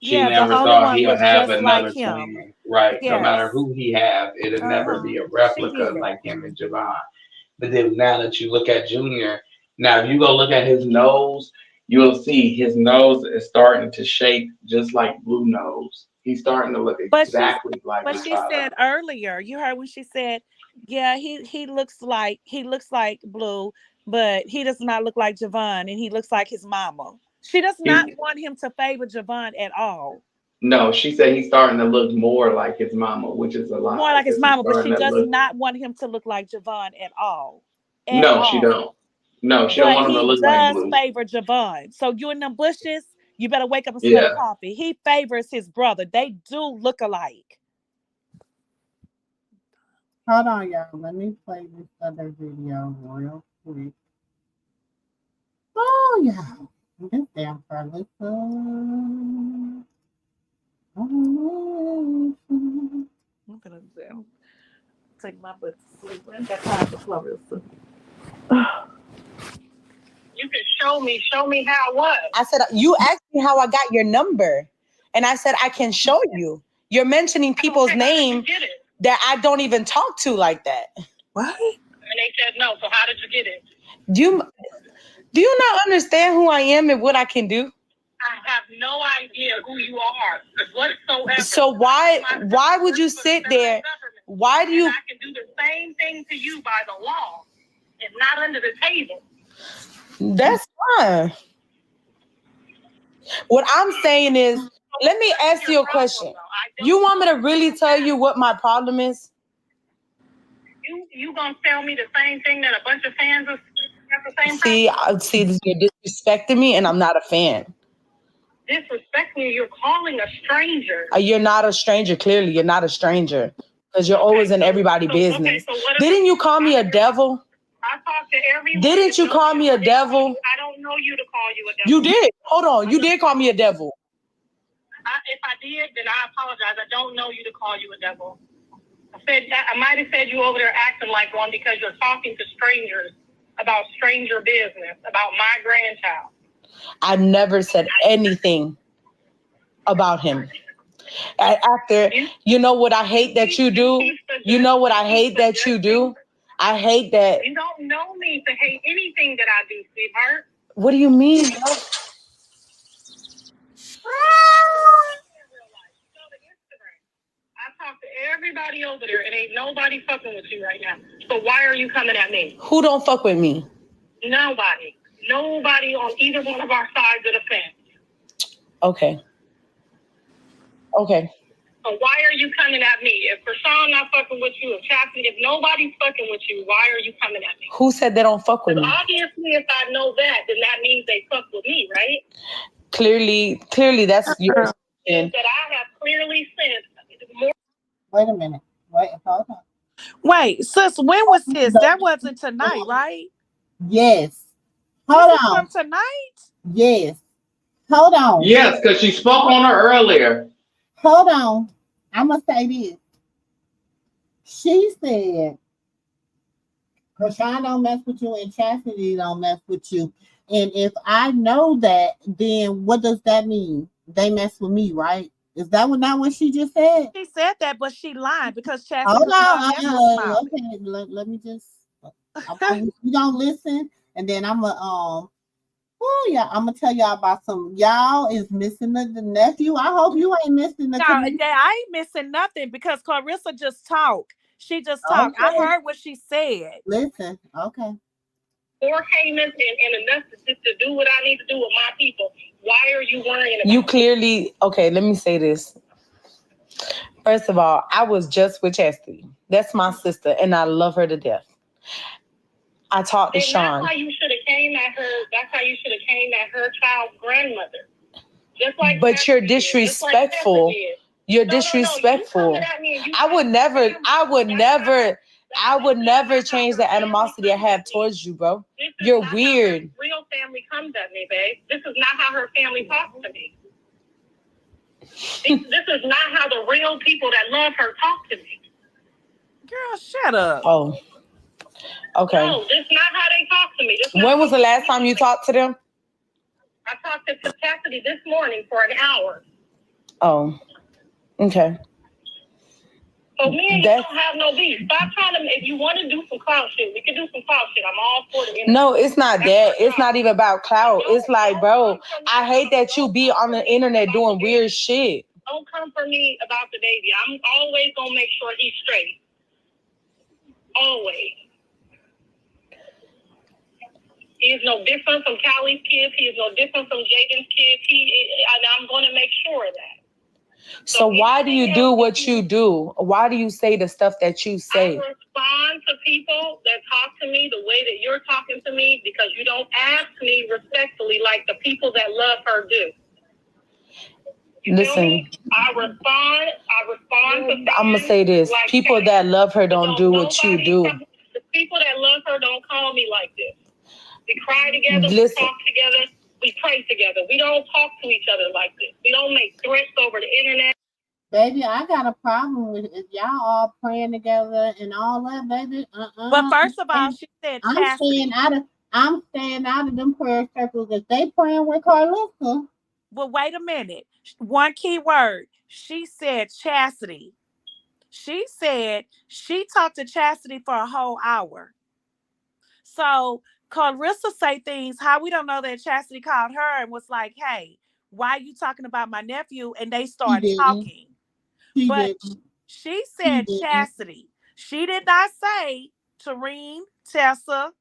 She Yeah, the never only thought one he'll was have just like another him. twin. Right. No Yes. matter who he have, it'll never Uh-huh. be a She replica did. like him and Javon. But then now that you look at Junior, now if you go look at his nose, you'll see his nose is starting to shape just like Blue nose. He's starting to look But she exactly like but his she father. said earlier, you heard when she said, yeah, he looks like Blue, but he does not look like Javon and he looks like his mama. She does not want him to favor Javon at all. No, she said he's starting to look more like his mama, which is a More lie like his because he's mama, but starting she to does look. not want him to look like Javon at all. At No, she all. don't. No, she don't But want him to he look like does Blue. favor Javon. So you in them bushes, you better wake up and smell the Yeah. coffee. He favors his brother. They do look alike. Hold on, y'all. Let me play this other video real quick. Oh, yeah. This damn Carlissa. I'm gonna take my butt to sleep. I ain't got time for Clarissa. You can show me how what. I said, you asked me how I got your number. And I said, I can show you. You're mentioning people's name that I don't even talk to like that. What? And they said no. So how did you get it? Do you not understand who I am and what I can do? I have no idea who you are whatsoever. So why would you sit there? Why do you? I can do the same thing to you by the law. It's not under the table. That's fine. What I'm saying is, let me ask you a question. You want me to really tell you what my problem is? You gonna tell me the same thing that a bunch of fans are at the same time? See, you're disrespecting me, and I'm not a fan. Disrespecting you? You're calling a stranger. You're not a stranger. Clearly, you're not a stranger because you're always in everybody's business. Didn't you call me a devil? I talked to everyone. Didn't you call me a devil? I don't know you to call you a devil. You did. Hold on. You did call me a devil. If I did, then I apologize. I don't know you to call you a devil. I might have said you over there acting like one because you're talking to strangers about stranger business, about my grandchild. I never said anything about him. After, you know what I hate that you do? You know what I hate that you do? I hate that. You don't know me to hate anything that I do, sweetheart. What do you mean? I talked to everybody over there, and ain't nobody fucking with you right now. So why are you coming at me? Who don't fuck with me? Nobody. Nobody on either one of our sides of the fence. Okay. So why are you coming at me? If Rashawn not fucking with you, if nobody's fucking with you, why are you coming at me? Who said they don't fuck with me? Obviously, if I know that, then that means they fuck with me, right? Clearly, that's your that I have clearly sensed more. Wait a minute. Wait, hold on. Wait, sis, when was this? That wasn't tonight, right? Yes. Hold on. From tonight? Yes. Hold on. Yes, because she spoke on her earlier. Hold on. I'm going to say this. She said, Krishan don't mess with you and Chastity don't mess with you. And if I know that, then what does that mean? They mess with me, right? Is that not what she just said? She said that, but she lied because Chastity. Hold on. Okay, let me just. We gonna listen, and then I'm gonna Oh yeah, I'm gonna tell y'all about some. Y'all is missing the nephew. I hope you ain't missing the. No, I ain't missing nothing because Clarissa just talked. She just talked. Okay. I heard what she said. Listen, okay. 4 payments and enough to do what I need to do with my people. Why are you worrying about you clearly okay? Let me say this. First of all, I was just with Chastity. That's my sister, and I love her to death. I talked to Sean. That's how you should have came at her. That's how you should have came at her child's grandmother. Just like. But you're disrespectful. You're disrespectful. I would never change the animosity I have towards you, bro. You're weird. Real family comes at me, babe. This is not how her family talks to me. This is not how the real people that love her talk to me. Girl, shut up. Oh. Okay. No, this is not how they talk to me. When was the last time you talked to them? I talked to Cassidy this morning for an hour. Oh, okay. So me and you don't have no beef. Stop trying to. If you want to do some clout shit, we can do some clout shit. I'm all for the internet. No, it's not that. It's not even about clout. It's like, bro, I hate that you be on the internet doing weird shit. Don't come for me about the baby. I'm always gonna make sure he's straight. Always. He is no different from Callie's kids. He is no different from Jaden's kids. And I'm going to make sure of that. So why do you do what you do? Why do you say the stuff that you say? I respond to people that talk to me the way that you're talking to me because you don't ask me respectfully like the people that love her do. Listen, I respond to I'm going to say this. like people that love her don't do what you do. The people that love her don't call me like this. We cry together, we talk together, we pray together. We don't talk to each other like this. We don't make threats over the internet. Baby, I got a problem with it. Y'all all praying together and all that, baby. But first of all, she said chastity. I'm staying out of them prayer circles. If they praying with Carlissa. Well, wait a minute. One key word. She said chastity. She said she talked to Chastity for a whole hour. So Clarissa say things how we don't know that Chastity called her and was like, hey, why are you talking about my nephew? And they started talking. She said Chastity. She did not say Tareen, Tessa.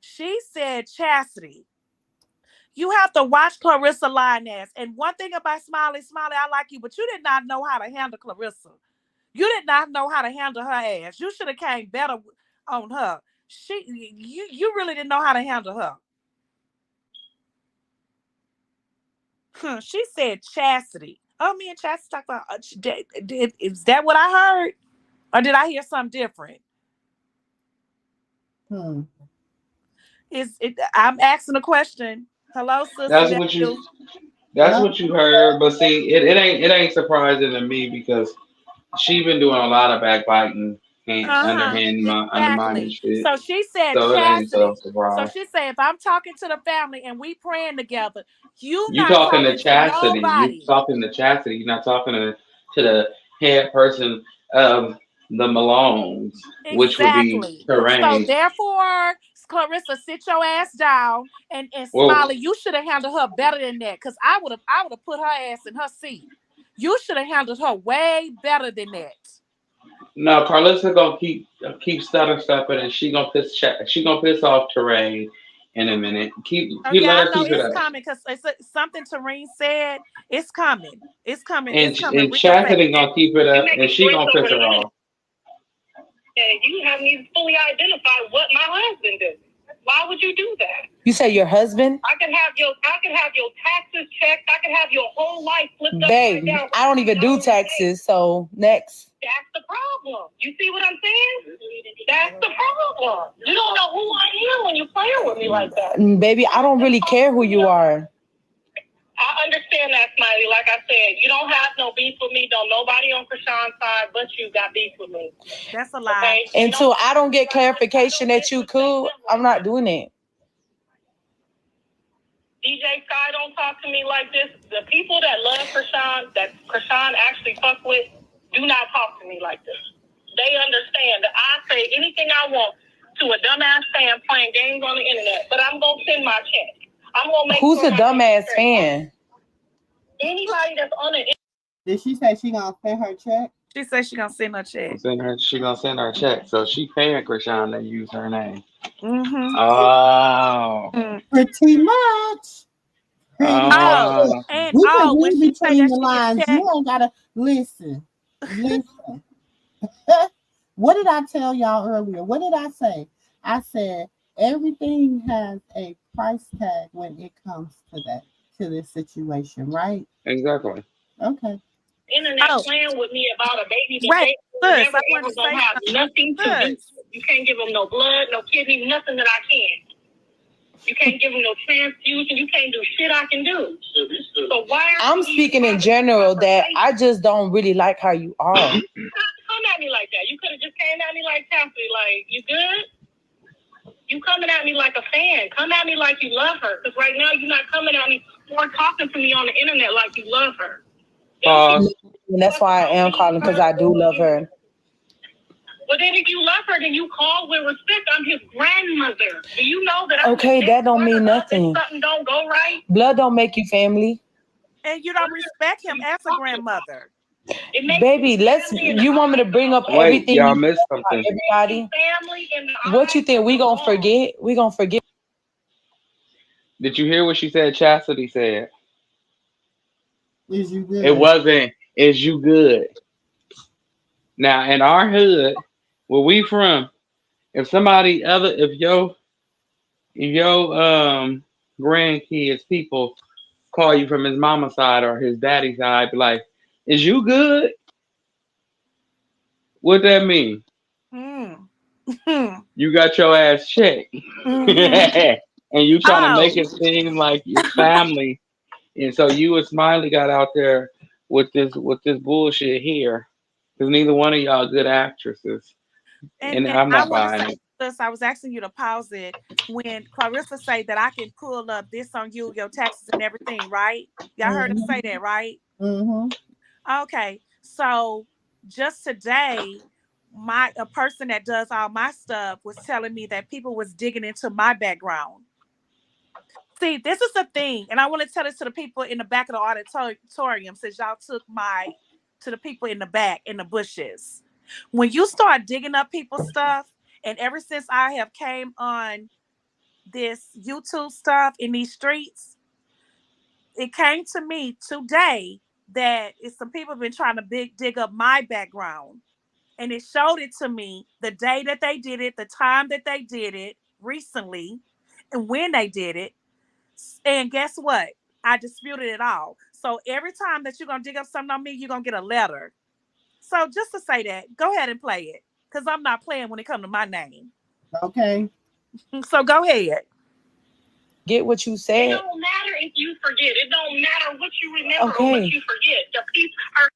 She said Chastity. You have to watch Clarissa lying ass. And one thing about Smiley, I like you, but you did not know how to handle Clarissa. You did not know how to handle her ass. You should have came better on her. You really didn't know how to handle her. She said Chastity. Oh, me and Chastity talked about. Is that what I heard, or did I hear something different? I'm asking a question. Hello, sister. That's what you heard. But see, it ain't surprising to me because she been doing a lot of backbiting and undermining shit. So she said Chastity. So she said, if I'm talking to the family and we praying together, you not talking to Chastity. You talking to Chastity. You're not talking to the head person of the Malones, which would be Terrain. So therefore, Clarissa, sit your ass down and Smiley, you should have handled her better than that. Because I would have put her ass in her seat. You should have handled her way better than that. No, Carlissa gonna keep stuttering stuffing, and she gonna piss off Terrain in a minute. Let her keep it up. Coming because it's something Terrain said. It's coming. It's coming. And Chastity gonna keep it up, and she gonna piss her off. And you haven't even fully identified what my husband did. Why would you do that? You say your husband? I can have your taxes checked. I can have your whole life flipped up. Babe, I don't even do taxes. So next. That's the problem. You see what I'm saying? That's the problem. You don't know who I am when you're playing with me like that. Baby, I don't really care who you are. I understand that, Smiley. Like I said, you don't have no beef with me. Don't nobody on Krishan's side but you got beef with me. That's a lie. Okay? Until I don't get clarification that you cool, I'm not doing it. DJ Sky don't talk to me like this. The people that love Krishan, that Krishan actually fuck with, do not talk to me like this. They understand that I say anything I want to a dumbass fan playing games on the internet, but I'm going to send my check. I'm gonna make Who's a dumbass fan? Anybody that's on the internet. Did she say she gonna send her check? She said she gonna send her check. She gonna send her check. So she paying Krishan to use her name. Mm-hmm. Oh. Pretty much. When she between the lines, you ain't gotta listen. What did I tell y'all earlier? What did I say? I said everything has a price tag when it comes to this situation, right? Exactly. Okay. Internet playing with me about a baby right. Never gonna have nothing to do. You can't give them no blood, no kidney, nothing that I can. You can't give them no transfusion. You can't do shit I can do. So why? I'm speaking in general that I just don't really like how you are. Come at me like that. You could have just came at me like Chastity, like you good. You coming at me like a fan. Come at me like you love her. Because right now you're not coming at me or talking to me on the internet like you love her. And that's why I am calling, because I do love her. Well, then if you love her, then you call with respect. I'm his grandmother. Do you know that? Okay, that don't mean nothing. Something don't go right. Blood don't make you family. And you don't respect him as a grandmother. Baby, you want me to bring up everything? Y'all missed something. Everybody. What you think? We gonna forget? We gonna forget? Did you hear what she said? Chastity said Is you it good? wasn't. Is you good? Now in our hood, where we from, if somebody other, if your grandkids people call you from his mama's side or his daddy's side, be like, "Is you good?" What that mean? Hmm. You got your ass checked, Mm-hmm. and you trying to make Oh, it seem like your family. And so you and Smiley got out there with this bullshit here, because neither one of y'all good actresses, and and I'm I not want to say buying it. this. I was asking you to pause it when Clarissa say that I can pull up this on you, your taxes and everything, right? Y'all heard her say Mm-hmm. that, right? Mm-hmm. Okay. So just today, a person that does all my stuff was telling me that people was digging into my background. See, this is the thing, and I want to tell this to the people in the back of the auditorium, since y'all took my to the people in the back in the bushes. When you start digging up people's stuff, and ever since I have came on this YouTube stuff in these streets, it came to me today that it's some people have been trying to dig up my background. And it showed it to me the day that they did it, the time that they did it recently, and when they did it. And guess what? I disputed it all. So every time that you're gonna dig up something on me, you're gonna get a letter. So just to say that, go ahead and play it. Because I'm not playing when it comes to my name. Okay. So go ahead. Get what you It said. don't matter if you forget. It don't matter what you remember or what Okay. you forget. The people are.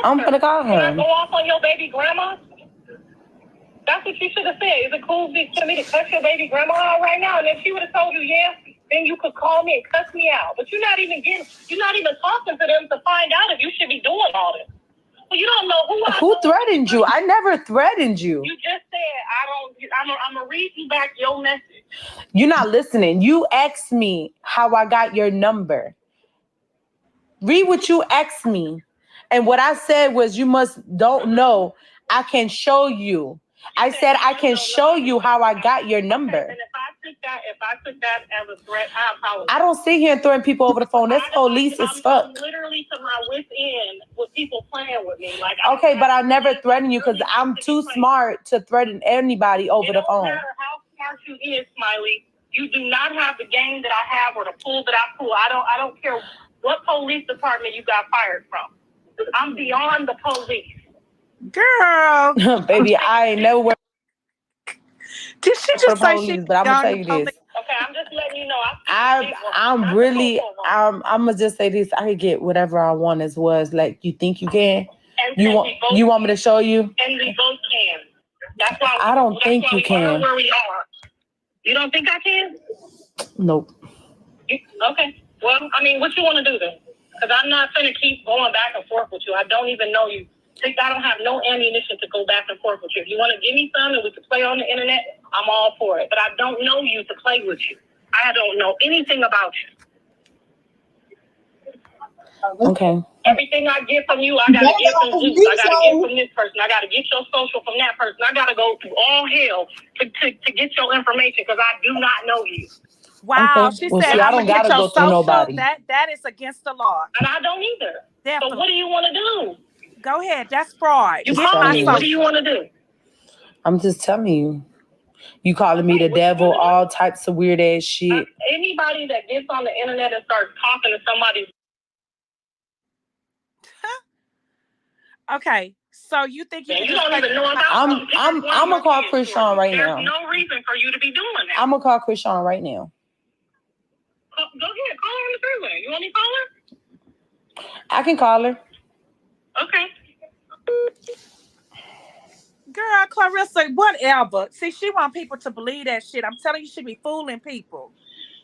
I'm gonna call Can I her. go off on your baby grandma? That's what you should have said. Is it cool for me to cuss your baby grandma out right now? And if she would have told you yes, then you could call me and cuss me out. But you're not even talking to them to find out if you should be doing all this. So you don't know Who threatened you? I never threatened you. You just said I'm gonna read you back your message. You're not listening. You asked me how I got your number. Read what you asked me. And what I said was you don't know. I can show you. I said I can show you how I got your number. And if I took that as a threat, I apologize. I don't sit here and throwing people over the phone. That's police as fuck. I'm literally to my wit's end with people playing with me. Okay, but I never threaten you because I'm too smart to threaten anybody over the phone. No matter how smart you is, Smiley, you do not have the game that I have or the pull that I pull. I don't care what police department you got fired from. I'm beyond the police. Girl. Baby, I ain't never worked Did she for the just say she police, but I'm gonna tell you police? this. Okay, I'm just letting you know. I'm gonna just say this. I could get whatever I want as well as like you think you can. You want me to show you? And we both can. That's why I don't think you can. Where we are. You don't think I can? Nope. Okay. Well, I mean, what you want to do then? Because I'm not going to keep going back and forth with you. I don't even know you. I don't have no ammunition to go back and forth with you. If you want to give me some and we can play on the internet, I'm all for it. But I don't know you to play with you. I don't know anything about you. Okay. Everything I get from you, I got to get from Zeus. I got to get from this person. I got to get your social from that person. I got to go through all hell to get your information because I do not know you. Wow, Okay. she Well, said, see, I I'm don't gonna gotta get your go through social. nobody. That is against the law. And I don't either. Definitely. So what do you want to do? Go ahead. That's fraud. You Just call tell me. me. What do you want to do? I'm just telling you. You calling me the devil, all types of weird ass shit. Anybody that gets on the internet and starts talking to somebody. Okay, so you think you don't even know about I'm gonna call Chris Sean right now. There's no reason for you to be doing that. I'm gonna call Chris Sean right now. Go ahead, call her on the freeway. You want me to call her? I can call her. Okay. Girl, Clarissa, whatever. See, she want people to believe that shit. I'm telling you, she be fooling people.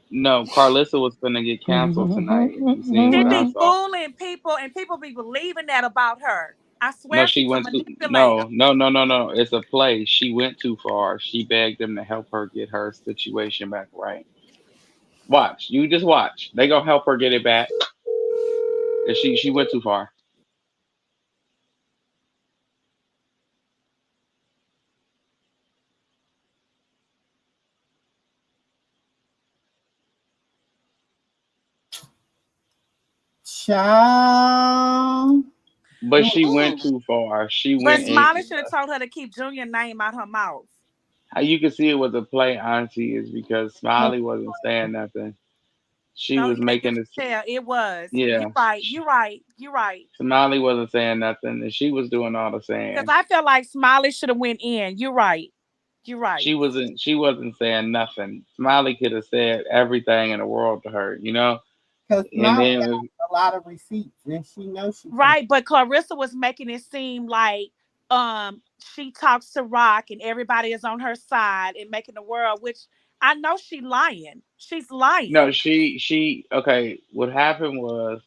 No, Carlissa was gonna get canceled tonight. You seen She what I be saw? fooling people, and people be believing that about her. I No, swear she she's a went to manipulator. no. It's a play. She went too far. She begged them to help her get her situation back right. Watch. You just watch. They gonna help her get it back. And she went too far. Child. But she went Mm. too far. She But went Smiley in. should have told her to keep Junior name out her mouth. How you can see it was a play, Auntie, is because Smiley wasn't saying nothing. She Oh was yeah, you making can this. tell it was. You Yeah, right. You right. You right. Smiley wasn't saying nothing, and she was doing all the Because saying. I feel like Smiley should have went in. You're right. You're right. She wasn't saying nothing. Smiley could have said everything in the world to her, you know. Because And Molly then got a lot of receipts and she knows she can. Right, but Clarissa was making it seem like she talks to Rock and everybody is on her side and making the world, which I know she lying. She's no, lying. she okay. What happened was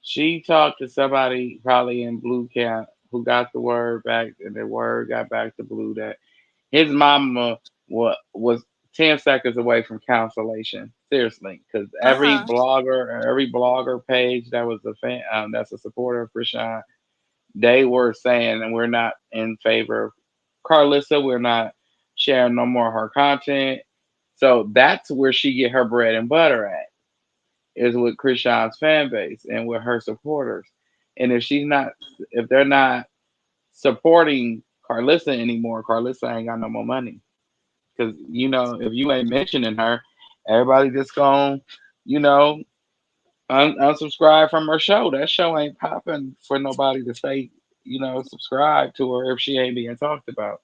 she talked to somebody probably in Blue Camp who got the word back, and the word got back to Blue that his mama was 10 seconds away from cancellation. Seriously, because Uh-huh. every blogger page that was a fan, that's a supporter of Krishan, they were saying that we're not in favor of Carlissa. We're not sharing no more of her content. So that's where she get her bread and butter at, is with Krishan's fan base and with her supporters. And if they're not supporting Carlissa anymore, Carlissa ain't got no more money. Because if you ain't mentioning her, everybody just gonna, you know, unsubscribe from her show. That show ain't popping for nobody to say, subscribe to her if she ain't being talked about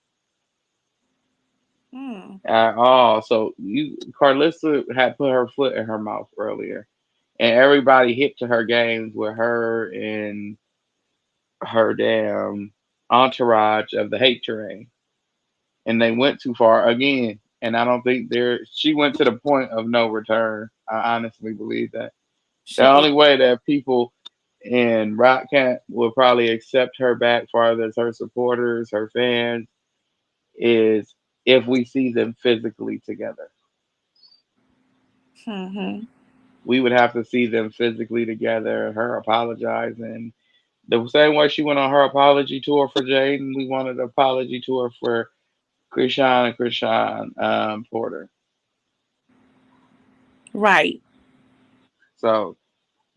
Hmm. at all. So Carlissa had put her foot in her mouth earlier, and everybody hit to her games with her and her damn entourage of the hate train, and they went too far again. And I don't think she went to the point of no return. I honestly believe that. The She did. only way that people in Rock Camp will probably accept her back farther as her supporters, her fans, is if we see them physically together. Mm-hmm. We would have to see them physically together, her apologizing. The same way she went on her apology tour for Jaden, we wanted an apology tour for Krishan Porter. Right. So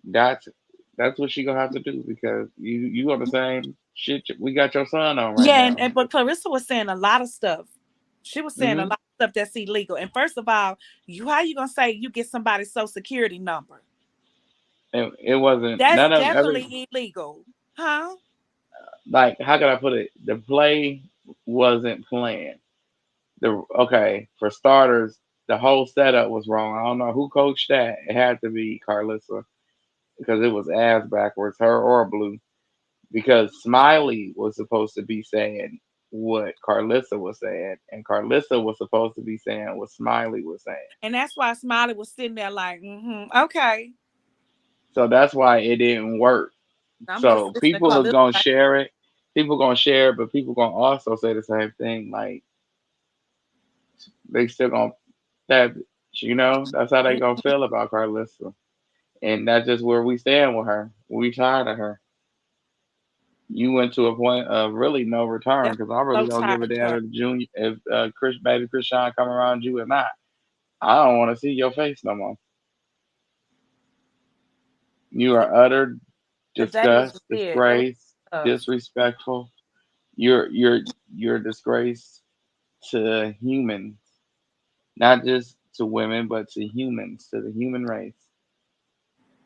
that's that's what she gonna have to do, because you on the same shit we got your son on right Yeah, now. but Clarissa was saying a lot of stuff. She was saying a Hmm. lot of stuff that's illegal. And first of all, how you gonna say you get somebody's social security number? It wasn't That's none of every definitely illegal. Huh? like how can I put it? The play wasn't planned. For starters, the whole setup was wrong. I don't know who coached that. It had to be Carlissa, because it was ass backwards, her or Blue. Because Smiley was supposed to be saying what Carlissa was saying, and Carlissa was supposed to be saying what Smiley was saying. And that's why Smiley was sitting there like, okay. So that's why it didn't work. I'm just So listening to people is Clarissa. gonna share it. People gonna share it, but people gonna also say the same thing. Like they still gonna that that's how they gonna feel about Carlissa, and that's just where we stand with her. We tired of her. You went to a point of really no return, That's because I really so don't give a tired of damn her. if Junior, if baby Krishan come around you or not. I don't want to see your face no more. You Yeah, are utter today was disgust, just it. It was disgrace, tough. disrespectful. You're a disgrace to humans, not just to women, but to humans, to the human race.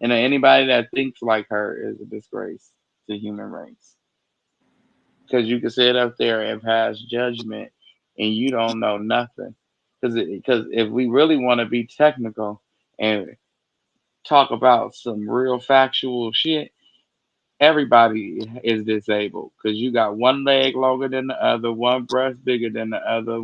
And anybody that thinks like her is a disgrace to human race. Because you can sit up there and pass judgment, and you don't know nothing. Because if we really want to be technical and talk about some real factual shit, everybody is disabled, because you got one leg longer than the other, one breast bigger than the other,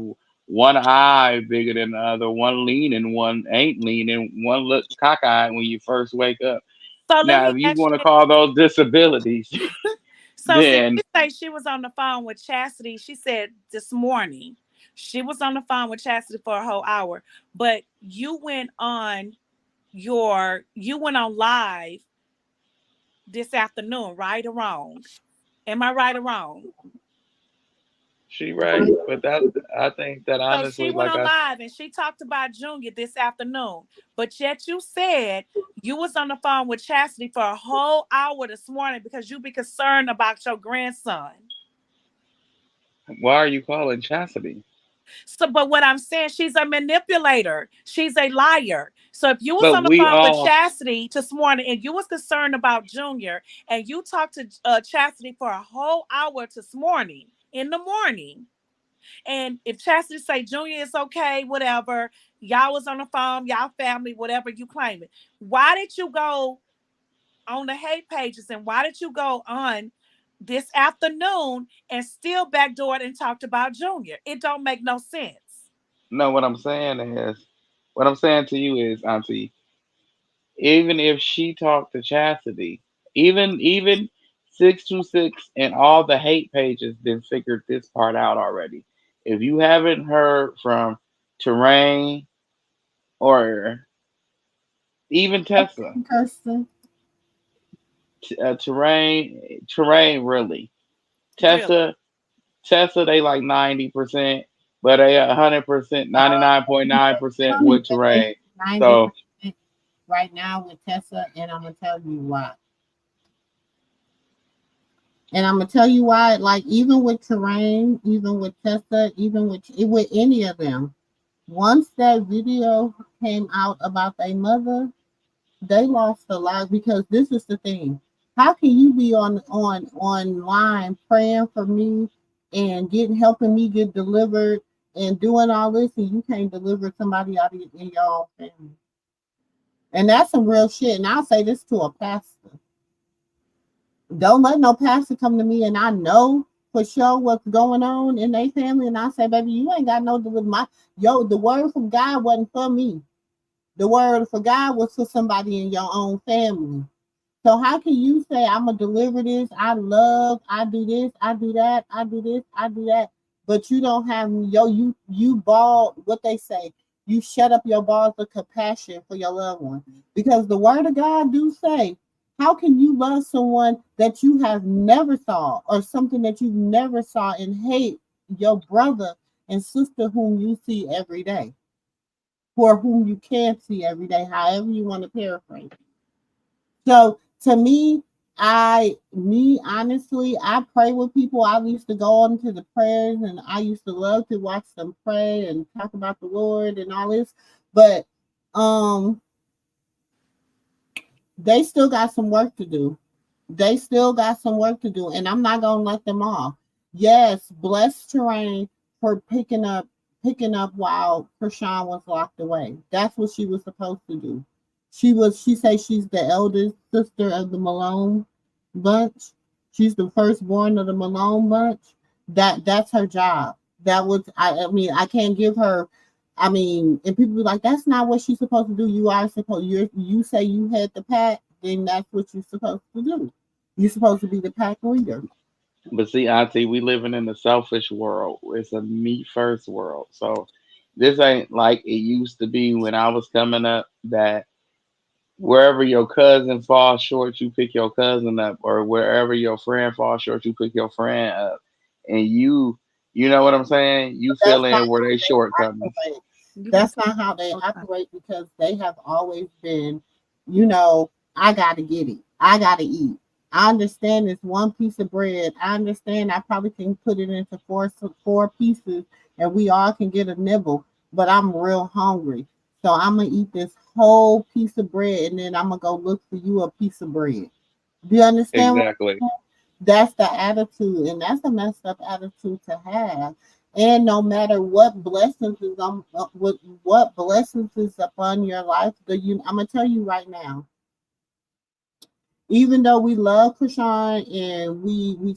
one eye bigger than the other, one leaning, one ain't leaning, one look cockeyed when you first wake up. So let Now, me if you ask want to you call those disabilities, this. So did then she say she was on the phone with Chastity? She said this morning she was on the phone with Chastity for a whole hour. But you went on. you went on live this afternoon, right or wrong? Am I right or wrong? She right, but that I think that So she honestly, went like on I live and she talked about Junior this afternoon. But yet you said you was on the phone with Chastity for a whole hour this morning because you be concerned about your grandson. why are you calling Chastity? So, but what I'm saying, she's a manipulator. She's a liar. So if you was But on the we phone with all Chastity this morning and you was concerned about Junior and you talked to Chastity for a whole hour this morning, in the morning, and if Chastity say Junior is okay, whatever, y'all was on the phone, y'all family, whatever you claim it. Why did you go on the hate pages and why did you go on this afternoon and still backdoored and talked about Junior? It don't make no sense. know what I'm saying to you is, Auntie, even if she talked to Chastity, even 626 and all the hate pages then figured this part out already. If you haven't heard from Terrain or even Tessa, Kirsten. Terrain really. Really. Tessa, Tessa, they like 90%, but they 100%, Uh, 99.9% I only with think they Terrain. So 90% right now with Tessa, and I'm gonna tell you why. And I'm gonna tell you why. Like even with Terrain, even with Tessa, even with any of them, once that video came out about their mother, they lost a lot because this is the thing. How can you be on online praying for me and helping me get delivered and doing all this and you can't deliver somebody out of in your own family? And that's some real shit. And I'll say this to a pastor. Don't let no pastor come to me and I know for sure what's going on in their family. And I say, baby, you ain't got no deliver the word from God wasn't for me. The word for God was for somebody in your own family. So how can you say I'm gonna deliver this? I do this, I do that, I do this, I do that, but you don't have you ball what they say. You shut up your balls of compassion for your loved one because the word of God do say, how can you love someone that you have never saw or something that you never saw and hate your brother and sister whom you see every day, or whom you can't see every day, however you want to paraphrase. So to me, honestly, I pray with people. I used to go on to the prayers and I used to love to watch them pray and talk about the Lord and all this. But um they still got some work to do. They still got some work to do, and I'm not gonna let them off. Yes, bless Terrain for picking up while Krishan was locked away. That's what she was supposed to do. She says she's the eldest sister of the Malone bunch. She's the firstborn of the Malone bunch. That's her job. That was I mean, I can't give her and people be like, that's not what she's supposed to do. You say you had the pack, then that's what you're supposed to do. You're supposed to be the pack leader. but see, Auntie, we living in a selfish world. It's a me first world. So this ain't like it used to be when I was coming up that wherever your cousin falls short, you pick your cousin up, or wherever your friend falls short, you pick your friend up. And you know what I'm saying? You But fill that's not in where how they they shortcomings. operate. You got That's not how they okay. operate because they have always been, I gotta get it. I gotta eat. I understand it's one piece of bread. I understand I probably can put it into four pieces and we all can get a nibble, but I'm real hungry. So I'm gonna eat this whole piece of bread and then I'm gonna go look for you a piece of bread. Do you understand what Exactly. I'm saying? That's the attitude, and that's a messed up attitude to have. And no matter what blessings is what blessings is upon your life, I'm gonna tell you right now. Even though we love Krishan and we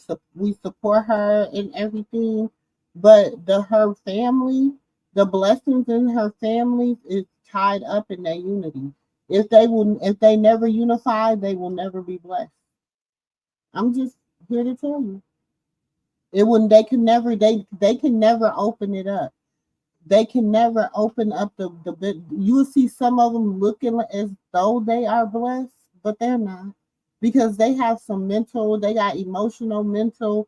support her and everything, but her family, the blessings in her family is tied up in their unity. If they never unify, they will never be blessed. I'm just here to tell you. It wouldn't they can never open it up. They can never open up the bit. You will see some of them looking as though they are blessed, but they're not, because they have some mental, they got emotional, mental,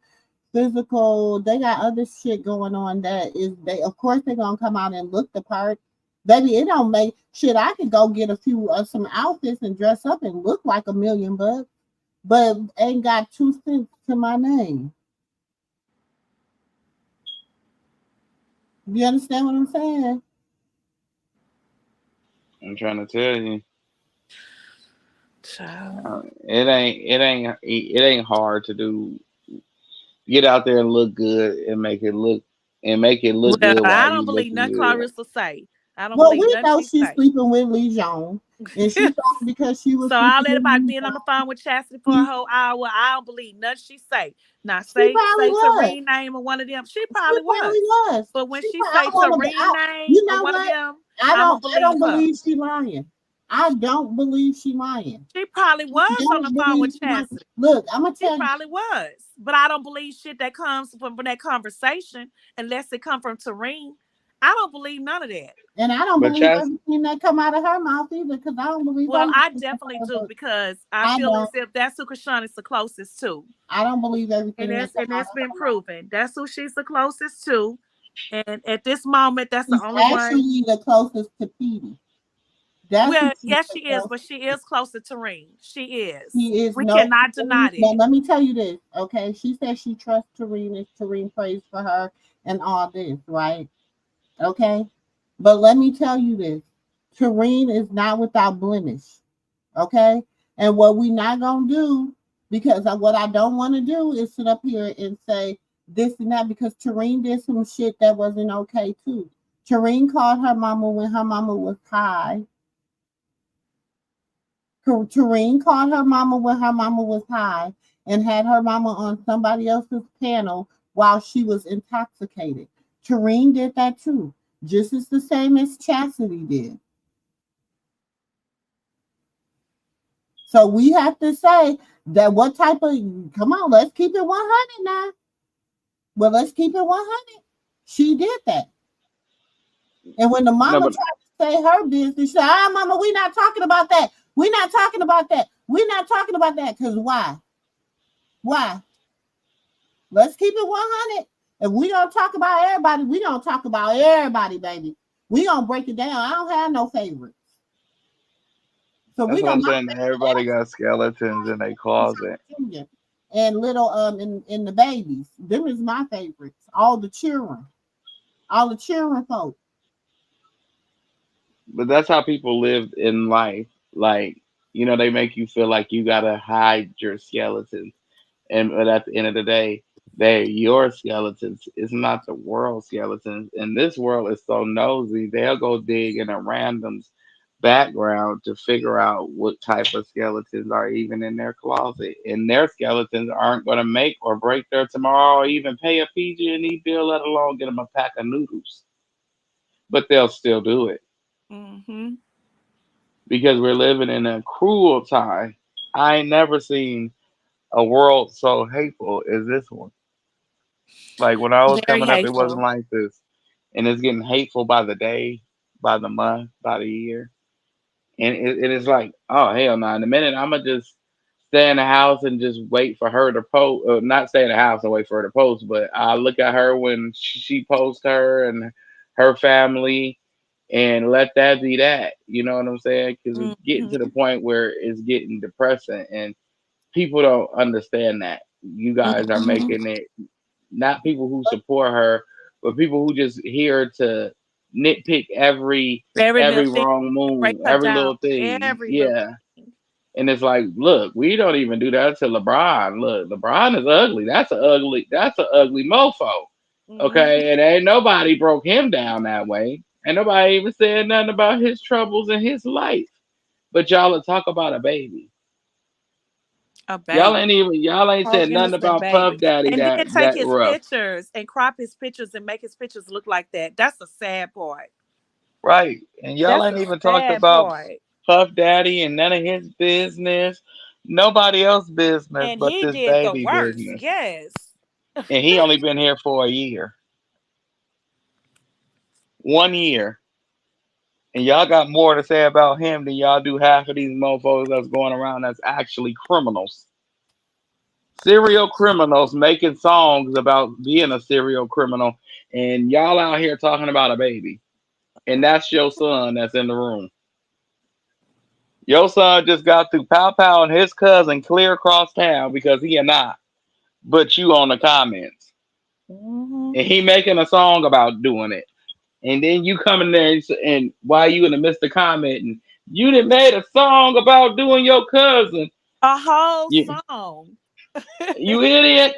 physical, they got other shit going on that is they, of course they're gonna come out and look the part. Baby, it don't make shit. I could go get a few some outfits and dress up and look like $1 million, but ain't got 2 cents to my name. You understand what I'm saying? I'm trying to tell you, Child. it ain't hard to do. Get out there and look good and make it look Well, good I while don't you look believe nothing good. Clarissa say. I don't Well, believe we nothing know she she's say. sleeping with Lee Jong, and she thought because she was So all sleeping that with about Lee being on the Jong, phone with Chastity for a she, whole hour, I don't believe nothing she say. Now she say probably was. Tareen name of one of them. She She probably probably was. was. But when she I say want to. Tareen name You of know one of what? them, I I'ma don't. I believe don't her. believe she lying. I don't believe she lying. She probably I was on the don't phone believe with she lying. Chastity. Look, I'm gonna She tell you, probably was. But I don't believe shit that comes from that conversation unless it come from Tareen. I don't believe none of that. and I don't But believe Chas, everything that come out of her mouth either, because I don't believe Well, all I the shit from definitely her. do But because I I feel as don't. if that's who Krishan is the closest to. I don't believe And everything that that's come and out that's of been her mouth. proven. That's who she's the closest to. And at this moment, that's the She's only one. actually the closest to Petey. That's who Well, she's yes, the she is, but closest she to. is closer to Reem. She is. He is We no. cannot deny Now, that. let me tell you this, okay? She said she trusts Tareen if Tareen prays for her and all this, right? Okay? But let me tell you this, Tareen is not without blemish, okay? And what we not going to do, because what I don't want to do is sit up here and say this and that, because Tareen did some shit that wasn't okay, too. Tareen called her mama when her mama was high. Tareen called her mama when her mama was high and had her mama on somebody else's panel while she was intoxicated. Tareen did that too, just as the same as Chastity did. So we have to say that what type of, come on, let's keep it 100 now. Well, let's keep it 100. She did that. And when the no, mama but tried to say her business, she said, mama, we not talking about that. We not talking about that. We not talking about that. Because why? Why? Let's keep it 100. If we don't talk about everybody, we don't talk about everybody, baby. We gonna break it down. I don't have no favorites. So that's we what gonna I'm my saying. Everybody got skeletons in their closet. favorite and little in the babies. Them is my favorites. All the children. All the children folk. But that's how people live in life. Like, they make you feel like you gotta hide your skeletons. But at the end of the day, they're your skeletons. It's not the world skeletons. And this world is so nosy, they'll go dig in a random's background to figure out what type of skeletons are even in their closet. And their skeletons aren't going to make or break their tomorrow or even pay a PG&E bill, let alone get them a pack of noodles. But they'll still do it Mm-hmm. because we're living in a cruel time. I ain't never seen a world so hateful as this one. Like when I was Very coming up, it wasn't hateful. like this, and it's getting hateful by the day, by the month, by the year, and it is like, oh hell no! In a minute, I'ma just stay in the house and just wait for her to post. Not stay in the house and wait for her to post, but I look at her when she posts her and her family, and let that be that. You know what I'm saying? Because it's getting to the Mm-hmm. point where it's getting depressing, and people don't understand that. You guys are Mm-hmm. making it not people who support her, but people who just here to nitpick Every little every thing, wrong break move, her every down. little thing. Every little Yeah. thing. And it's like, look, we don't even do that to LeBron. Look, LeBron is ugly. That's an ugly mofo. Okay. Mm-hmm. And ain't nobody broke him down that way. Ain't nobody even said nothing about his troubles in his life. But y'all will talk about a baby. A baby. Y'all ain't Oh, said nothing innocent about baby. Puff Daddy And then that take that his rough. pictures and crop his pictures and make his pictures look like that. That's the sad part. Right. And y'all That's ain't the even talked sad about part. Puff Daddy and none of his business. Nobody else business And but he this did the baby worst. business. Yes. And he only been here for a year. 1 year. And y'all got more to say about him than y'all do half of these mofos that's going around that's actually criminals. Serial criminals making songs about being a serial criminal, and y'all out here talking about a baby. And that's your son that's in the room. Your son just got through pow pow and his cousin clear across town because he and not, but you on the comments. Mm-hmm. And he making a song about doing it. And then you come in there and while you in the midst of commenting, you done made a song about doing your cousin. A whole You, song. you idiot.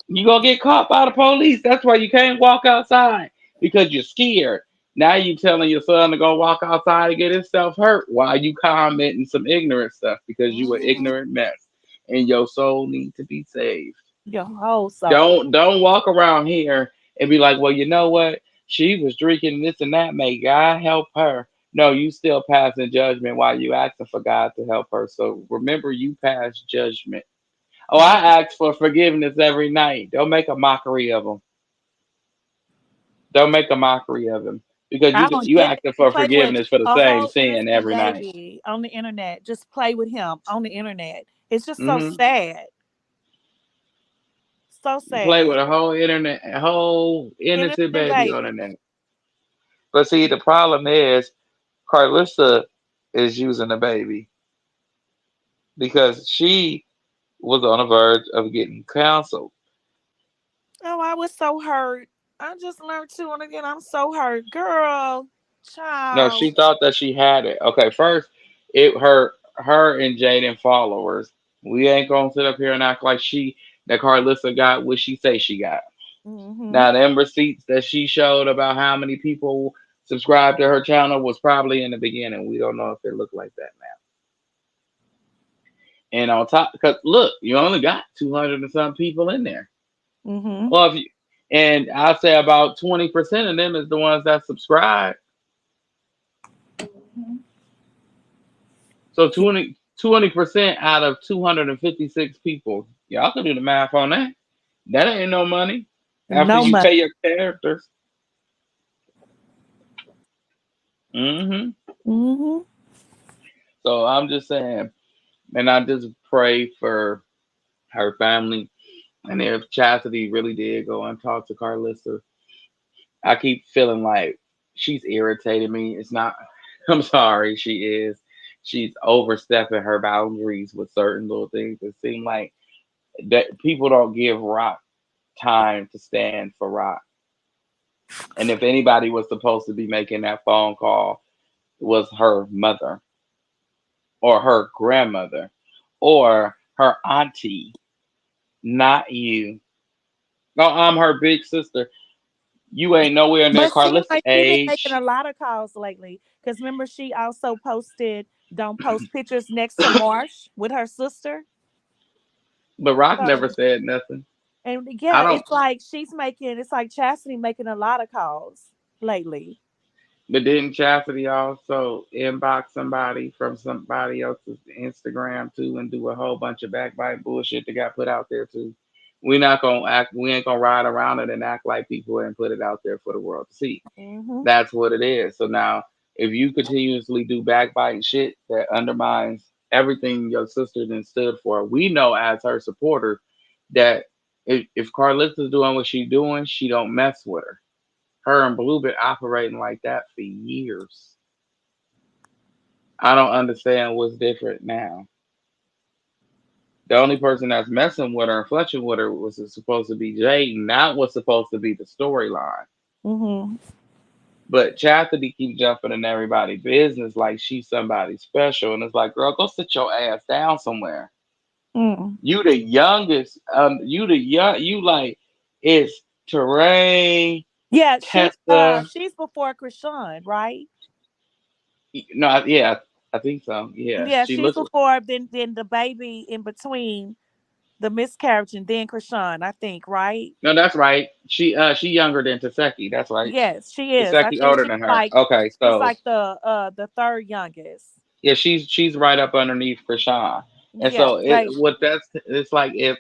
You gonna get caught by the police. That's why you can't walk outside because you're scared. Now you telling your son to go walk outside and get himself hurt while you commenting some ignorant stuff because you an Mm-hmm. ignorant mess and your soul need to be saved. Your whole soul. Don't walk around here and be like, well, you know what? She was drinking this and that. May God help her. No, you still passing judgment while you asking for God to help her. So remember, you pass judgment. Oh, I ask for forgiveness every night. Don't make a mockery of him. Don't make a mockery of him because I don't you get it. asking You for play with forgiveness for the a same whole sin innocent every night. baby on the internet. Just play with him on the internet. It's just so Hmm. sad. So Play sad. with a whole innocent Innocent baby on the baby. net. But see, the problem is Carlissa is using the baby because she was on the verge of getting canceled. Oh, I was so hurt. I just learned too, and again, I'm so hurt, girl, No, child. she thought that she had it. Okay, first it her and Jaden followers. We ain't gonna sit up here and act like she that Carlissa got what she say she got. Mm-hmm. Now them receipts that she showed about how many people subscribed to her channel was probably in the beginning. We don't know if it looked like that now. And on top, because look, you only got 200 and some people in there. Mm-hmm. Well, if you, and I say about 20% of them is the ones that subscribe. So 20% out of 256 people. Y'all can do the math on that. That ain't no money. After No you money. pay your characters. Hmm. Mm-hmm. So I'm just saying, and I just pray for her family. And if Chastity really did go and talk to Carlissa, I keep feeling like she's irritated me. It's not, I'm sorry, she is. She's overstepping her boundaries with certain little things. It seems like that people don't give Rock time to stand for Rock. And if anybody was supposed to be making that phone call, it was her mother or her grandmother or her auntie, not you. No, I'm her big sister. You ain't nowhere near But seems Carlissa's like she been making age. a lot of calls lately. Because remember, she also posted don't post pictures next to Marsh with her sister. But Rock never So said nothing. and I yeah, don't. it's like she's making. It's like Chastity making a lot of calls lately. But didn't Chastity also inbox somebody from somebody else's Instagram too and do a whole bunch of backbite bullshit that got put out there too? We not gonna act. We ain't gonna ride around it and act like people and put it out there for the world to see. Mm-hmm. That's what it is. So now, if you continuously do backbiting shit that undermines everything your sister then stood for, we know as her supporter that if Carlissa's doing what she's doing, she don't mess with her. Her and Blue been operating like that for years. I don't understand what's different now. The only person that's messing with her and fletching with her was supposed to be Jaden. That was supposed to be the storyline. Mm-hmm. But Chastity keep jumping in everybody's business like she's somebody special, and it's like, girl, go sit your ass down somewhere. Mm. You the youngest. You the young. You like it's Terrain, Yeah, Tessa. she's before Krishan, right? No, yeah, I think so. Yeah, Yeah, she she's looks. before then the baby in between the miscarriage and then Krishan, I think, right? No, that's right. She younger than Taseki. That's right. Yes, she is. I Taseki think older than her. Okay, she's so like the third youngest. yeah, she's right up underneath Krishan. And Yeah, so the it baby. what that's it's like if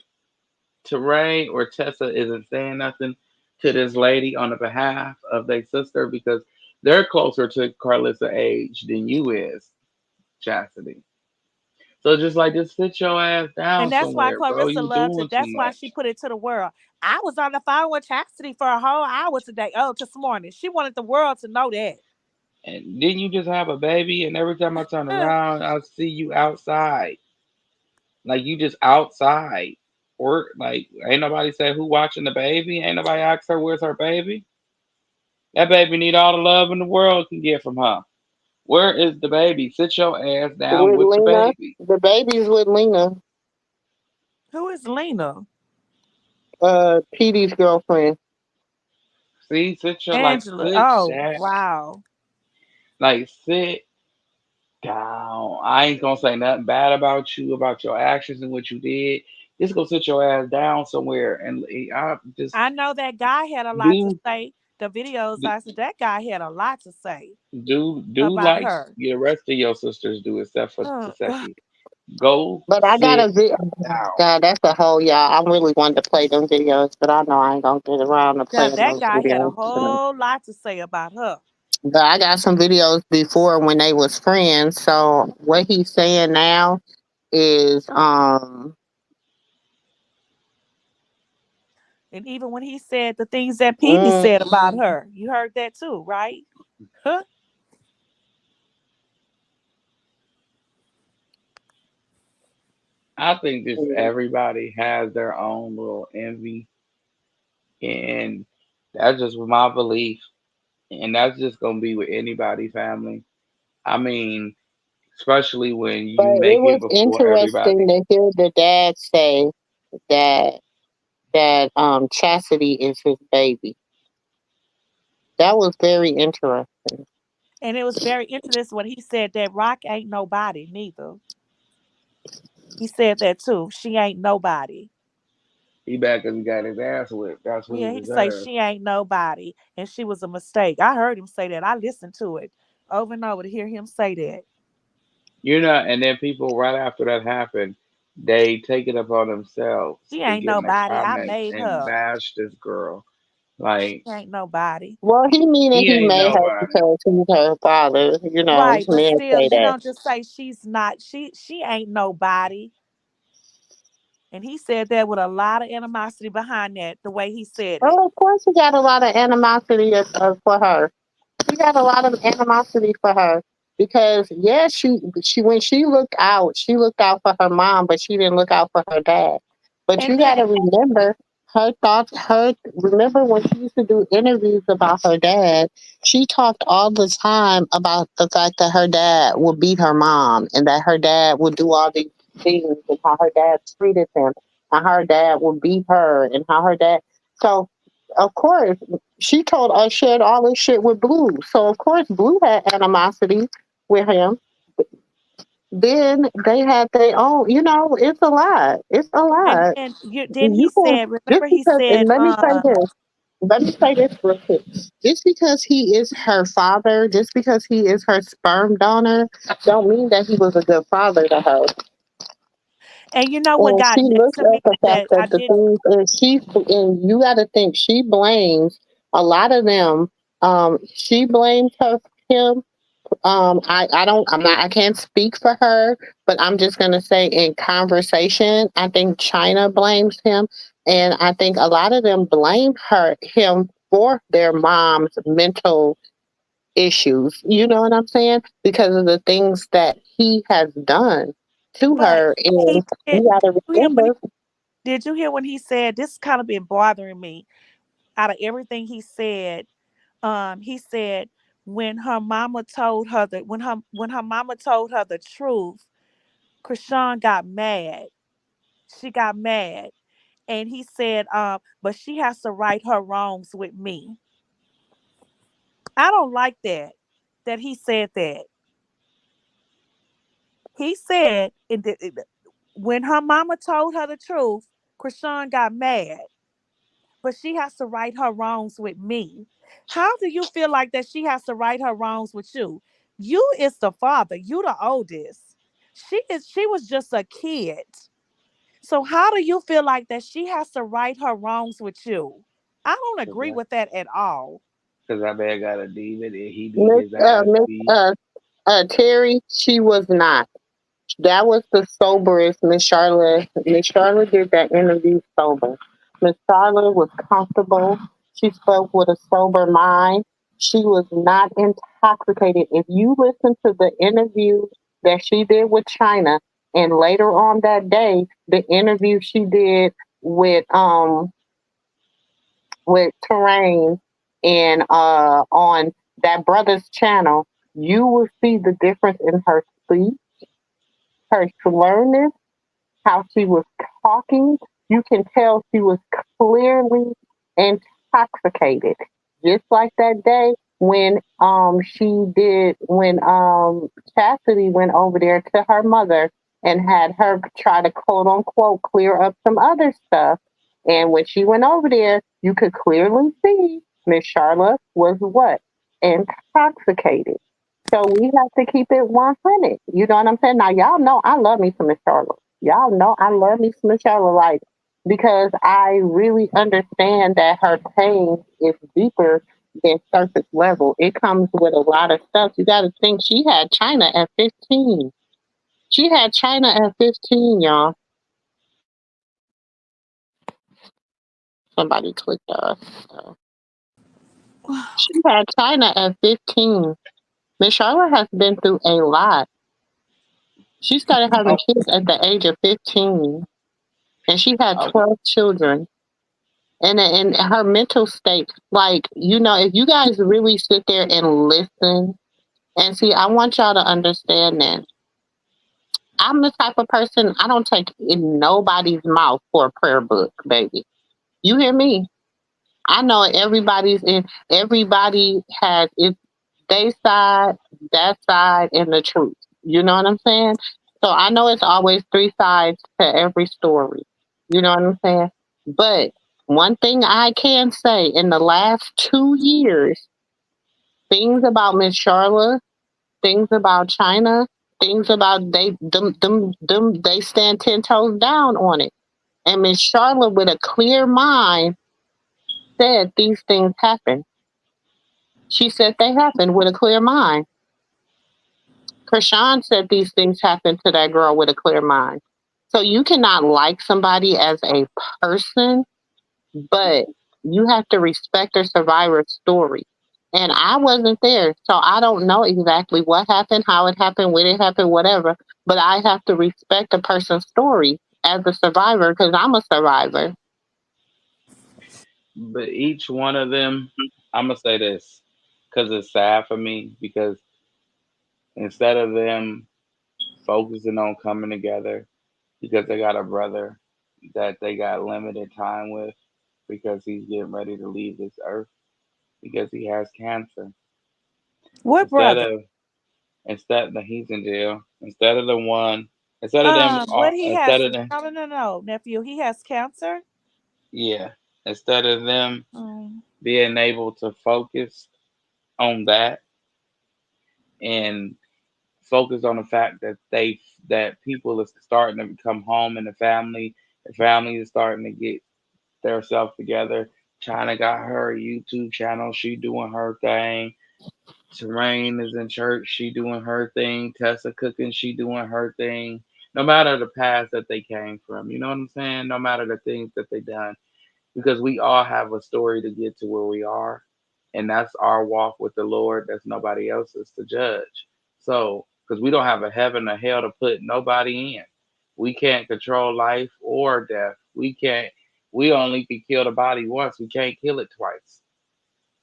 Teray or Tessa isn't saying nothing, to this lady on the behalf of their sister because they're closer to Carlissa age than you is, Chastity. So just sit your ass And down that's why somewhere, bro. Clarissa You loves it. doing too That's why she much. put it to the world. I was on the phone with Chastity for a whole hour today. Oh, this morning. She wanted the world to know that. And didn't you just have a baby? And every time I turn around, I see you outside. Like you just outside. Or like ain't nobody say who watching the baby. Ain't nobody ask her where's her baby. That baby need all the love in the world can get from her. Where is the baby? Sit your ass down With with the Lena, baby. the baby's with Lena, Who is Lena? Petey's girlfriend. See, sit your Angela. sit Oh, that wow. sit down. I ain't gonna say nothing bad about you, about your actions and what you did. Just go sit your ass down somewhere and I just I know that guy had a lot to do say. The videos I said that guy had a lot to say do about like her. the rest of your sisters do, except for Uh, uh, Taseki. Go But I got a sit video. down. God, that's a whole y'all. I really wanted to play them videos, but I know I ain't gonna get around to yeah, playing that those guy had a videos. whole lot to say about her. But I got some videos before when they was friends. So what he's saying now is And even when he said the things that Petey said about mm, her, you heard that too, right? Huh? I think just everybody has their own little envy, and that's just my belief, and that's just gonna be with anybody, family. I mean, especially when but you it make it was before interesting everybody. to hear the dad say that Chastity is his baby. That was very interesting. And it was very interesting when he said that Rock ain't nobody, neither. He said that too. She ain't nobody. He back because he got his ass whipped. That's what he Yeah, he say deserved. she ain't nobody, and she was a mistake. I heard him say that. I listened to it over and over to hear him say that. You know, and then people right after that happened, they take it upon themselves She to ain't get in the nobody. I comments made and her. bash this girl. She Like, ain't nobody. Well, he meaning he he ain't made her nobody. because he's her father. You know, Right, but men still, say you that. don't just say she's not. She ain't nobody. And he said that with a lot of animosity behind that. The way he said it. Oh, of course, he got a lot of animosity for her. He got a lot of animosity for her because yeah, she when she looked out for her mom, but she didn't look out for her dad. But And you then got to remember her thoughts. Her remember when she used to do interviews about her dad. She talked all the time about the fact that her dad would beat her mom and that her dad would do all these things and how her dad treated him and her dad would beat her and how her dad. So of course she told us shared all this shit with Blue. So of course Blue had animosity with him. Then they had their own, it's a lot. It's a and lot. then then he You can said, just remember he because said, and let me say this real quick. Just because he is her father, just because he is her sperm donor, don't mean that he was a good father to her. and you know what And got she next looks to at me the fact that I that the didn't. things and you got to think she blames a lot of them. She blames him. I don't, I'm not, I can't speak for her, but I'm just going to say in conversation, I think China blames him. And I think a lot of them blame him for their mom's mental issues. You know what I'm saying? Because of the things that he has done to But her. he And did. you got to You hear when remember, did you hear when he said this? Kind of been bothering me. Out of everything he said when her mama told her that when her mama told her the truth, Krishan got mad. She got mad, and he said, but she has to right her wrongs with me. I don't like that. That he said that. He said when her mama told her the truth, Krishan got mad, but she has to right her wrongs with me. How do you feel like that she has to right her wrongs with you? You is the father. You the oldest. She was just a kid. So how do you feel like that she has to right her wrongs with you? I don't Cause agree with that at all. that man got a demon and he need Miss his ass Miss beat. Terry, she was not. That was the soberest Miss Charlotte. Miss Charlotte did that interview sober. Miss Charlotte was comfortable. She spoke with a sober mind. She was not intoxicated. If you listen to the interview that she did with China, and later on that day, the interview she did with Terrain and on that brother's channel, you will see the difference in her speech, her slurness, how she was talking. You can tell she was clearly intoxicated. Just like that day when Chastity went over there to her mother and had her try to quote unquote clear up some other stuff. And when she went over there, you could clearly see Miss Charlotte was what? Intoxicated. So we have to keep it 100. You know what I'm saying? Now, y'all know I love me some Miss Charlotte. Y'all know I love me some Miss Charlotte, like, because I really understand that her pain is deeper than surface level. It comes with a lot of stuff. You got to think she had China at 15. She had China at 15, y'all. Somebody clicked us. She had China at 15. Miss Charlotte has been through a lot. She started having Oh, kids at the age of 15, and she had oh, 12 children. And her mental state, like, if you guys really sit there and listen and see, I want y'all to understand that I'm the type of person, I don't take in nobody's mouth for a prayer book, baby. You hear me? I know everybody has its they side, that side, and the truth. You know what I'm saying? So I know it's always three sides to every story. You know what I'm saying? But one thing I can say, in the last 2 years, things about Miss Charlotte, things about China, things about they stand 10 toes down on it. And Miss Charlotte, with a clear mind, said these things happen. She said they happened with a clear mind. Krishan said these things happened to that girl with a clear mind. So you cannot like somebody as a person, but you have to respect their survivor's story. And I wasn't there, so I don't know exactly what happened, how it happened, when it happened, whatever. But I have to respect a person's story as a survivor because I'm a survivor. but each one of them, I'm gonna say this, because it's sad for me. Because instead of them focusing on coming together, because they got a brother that they got limited time with, because he's getting ready to leave this earth, because he has cancer. What Instead brother? of instead that he's in jail, instead of the one, instead of them, What he instead has? of them, No, nephew. He has cancer. yeah, instead of them Mm. being able to focus on that and focus on the fact that that people is starting to come home in the family is starting to get themselves together. China got her YouTube channel, she doing her thing. Terrain is in church, she doing her thing. Tessa cooking, she doing her thing. No matter the past that they came from, you know what I'm saying? No matter the things that they done, because we all have a story to get to where we are, and that's our walk with the Lord. That's nobody else's to judge. So, because we don't have a heaven or hell to put nobody in, we can't control life or death. We can't. We only can kill the body once. We can't kill it twice.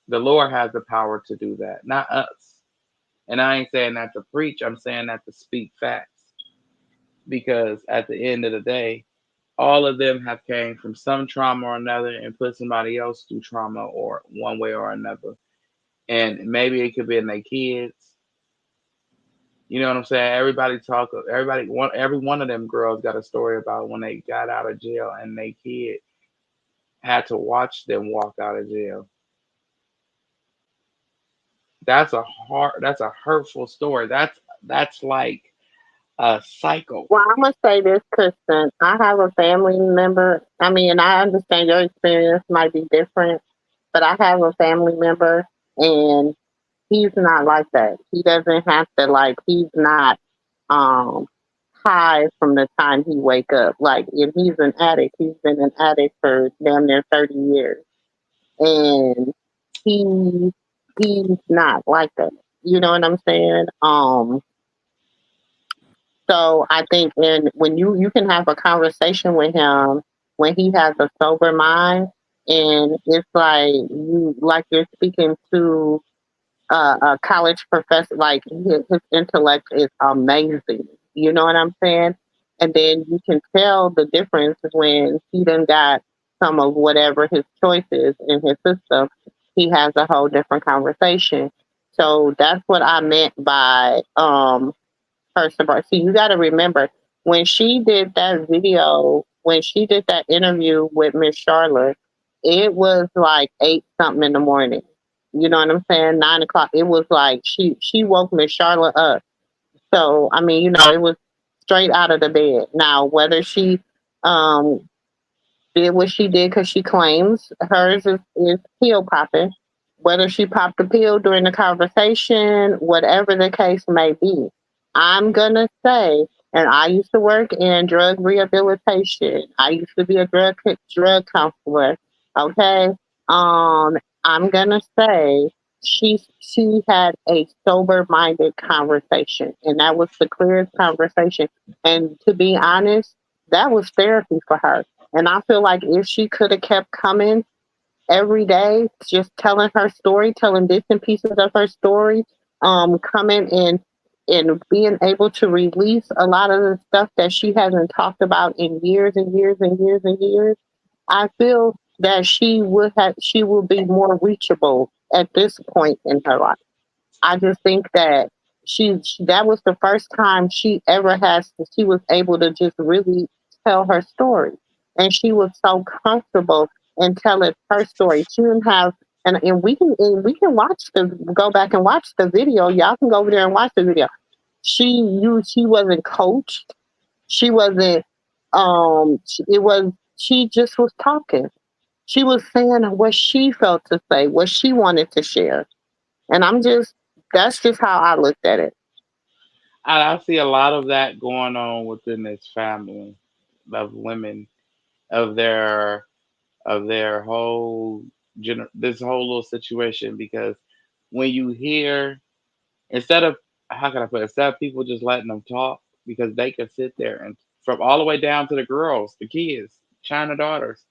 The Lord has the power to do that, not us. And I ain't saying that to preach. I'm saying that to speak facts. Because at the end of the day, all of them have came from some trauma or another and put somebody else through trauma or one way or another. And maybe it could be in their kids. You know what I'm saying? Every one of them girls got a story about when they got out of jail and their kid had to watch them walk out of jail. That's a hurtful story. That's like a cycle. Well, I'm gonna say this, Kristen. I have a family member. I mean, I understand your experience might be different. But I have a family member, and he's not like that. He doesn't have to like. He's not um high from the time he wake up. Like, if he's an addict, he's been an addict for damn near 30 years, and he he's not like that. You know what I'm saying? So I think when you can have a conversation with him when he has a sober mind, and it's like you're speaking to a college professor. Like, his intellect is amazing. You know what I'm saying? And then you can tell the difference when he done got some of whatever his choices in his system. He has a whole different conversation. So that's what I meant by her sobriety. See, you got to remember, when she did that video, when she did that interview with Miss Charlotte, it was like 8 something in the morning. You know what I'm saying? 9 o'clock. It was like she woke Miss Charlotte up. So I mean, it was straight out of the bed. Now, whether she um did what she did because she claims hers is pill popping. Whether she popped the pill during the conversation, whatever the case may be, I'm gonna say, and I used to work in drug rehabilitation. I used to be a drug counselor. Okay, I'm gonna say she had a sober minded conversation, and that was the clearest conversation. And to be honest, that was therapy for her. And I feel like if she could have kept coming every day, just telling her story, telling bits and pieces of her story, coming and being able to release a lot of the stuff that she hasn't talked about in years and years and years and years, I feel that she will be more reachable at this point in her life. I just think that that was the first time she ever she was able to just really tell her story. And she was so comfortable in telling her story. She didn't have and we can go back and watch the video. Y'all can go over there and watch the video. She wasn't coached. She wasn't it was she just was talking. She was saying what she felt to say, what she wanted to share. And that's just how I looked at it. I see a lot of that going on within this family of women, of their whole this whole little situation, because when you hear, instead of, how can I put it, instead of people just letting them talk, because they could sit there and, from all the way down to the girls, the kids, China daughters,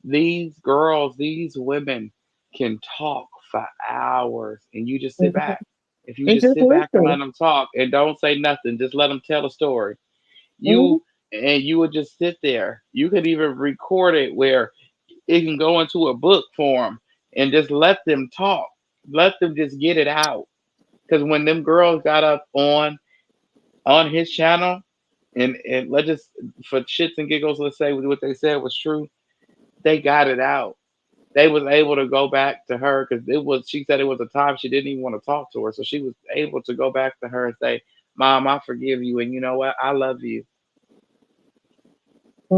these girls, these women can talk for hours, and you just sit Mhm. back. If you And just just sit back and let listen. them talk and don't say nothing, just let them tell a story. Mhm. You and you would just sit there. You could even record it where it can go into a book form, and just let them talk. Let them just get it out. Because when them girls got up on his channel, and let's just, for shits and giggles, let's say what they said was true, they got it out. They was able to go back to her, because it was, she said it was a time she didn't even want to talk to her, so she was able to go back to her and say, "Mom, I forgive you, and you know what, I love you."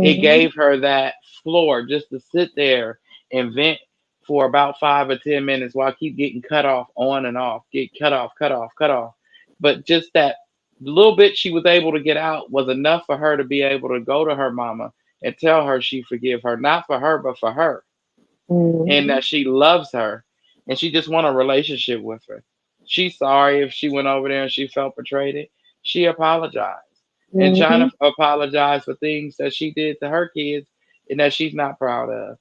It Mhm. gave her that floor just to sit there and vent for about 5 or 10 minutes, while I keep getting cut off on and off, get cut off, cut off, cut off. But just that little bit she was able to get out was enough for her to be able to go to her mama and tell her she forgive her, not for her, but for her, and Mhm. that she loves her, and she just want a relationship with her. She's sorry if she went over there and she felt betrayed. She apologized. And Mhm. China apologized for things that she did to her kids and that she's not proud of.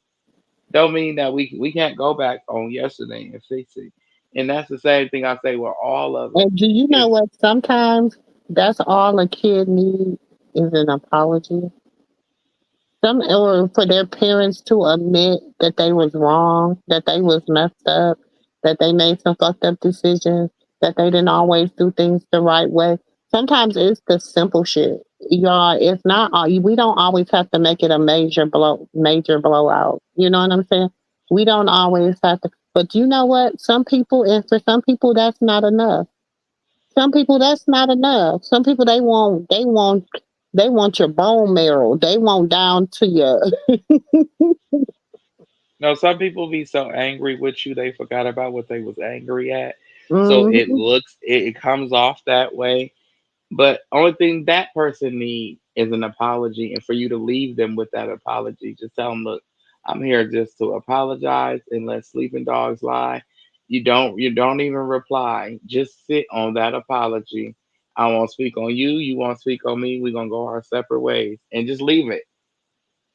Don't mean that we can't go back on yesterday and fix it. And that's the same thing I say with all of it. And do you know Is what? Sometimes that's all a kid needs is an apology. Or for their parents to admit that they was wrong, that they was messed up, that they made some fucked up decisions, that they didn't always do things the right way. Sometimes it's the simple shit. Y'all, it's not we don't always have to make it a major blowout. You know what I'm saying? We don't always have to, but you know what? And for some people that's not enough. Some people that's not enough. Some people they want your bone marrow. They want down to your No, some people be so angry with you they forgot about what they was angry at. So Hmm. it comes off that way. But only thing that person need is an apology, and for you to leave them with that apology, just tell them, "Look, I'm here just to apologize and let sleeping dogs lie." You don't even reply. Just sit on that apology. I won't speak on you. You won't speak on me. We're gonna go our separate ways, and just leave it.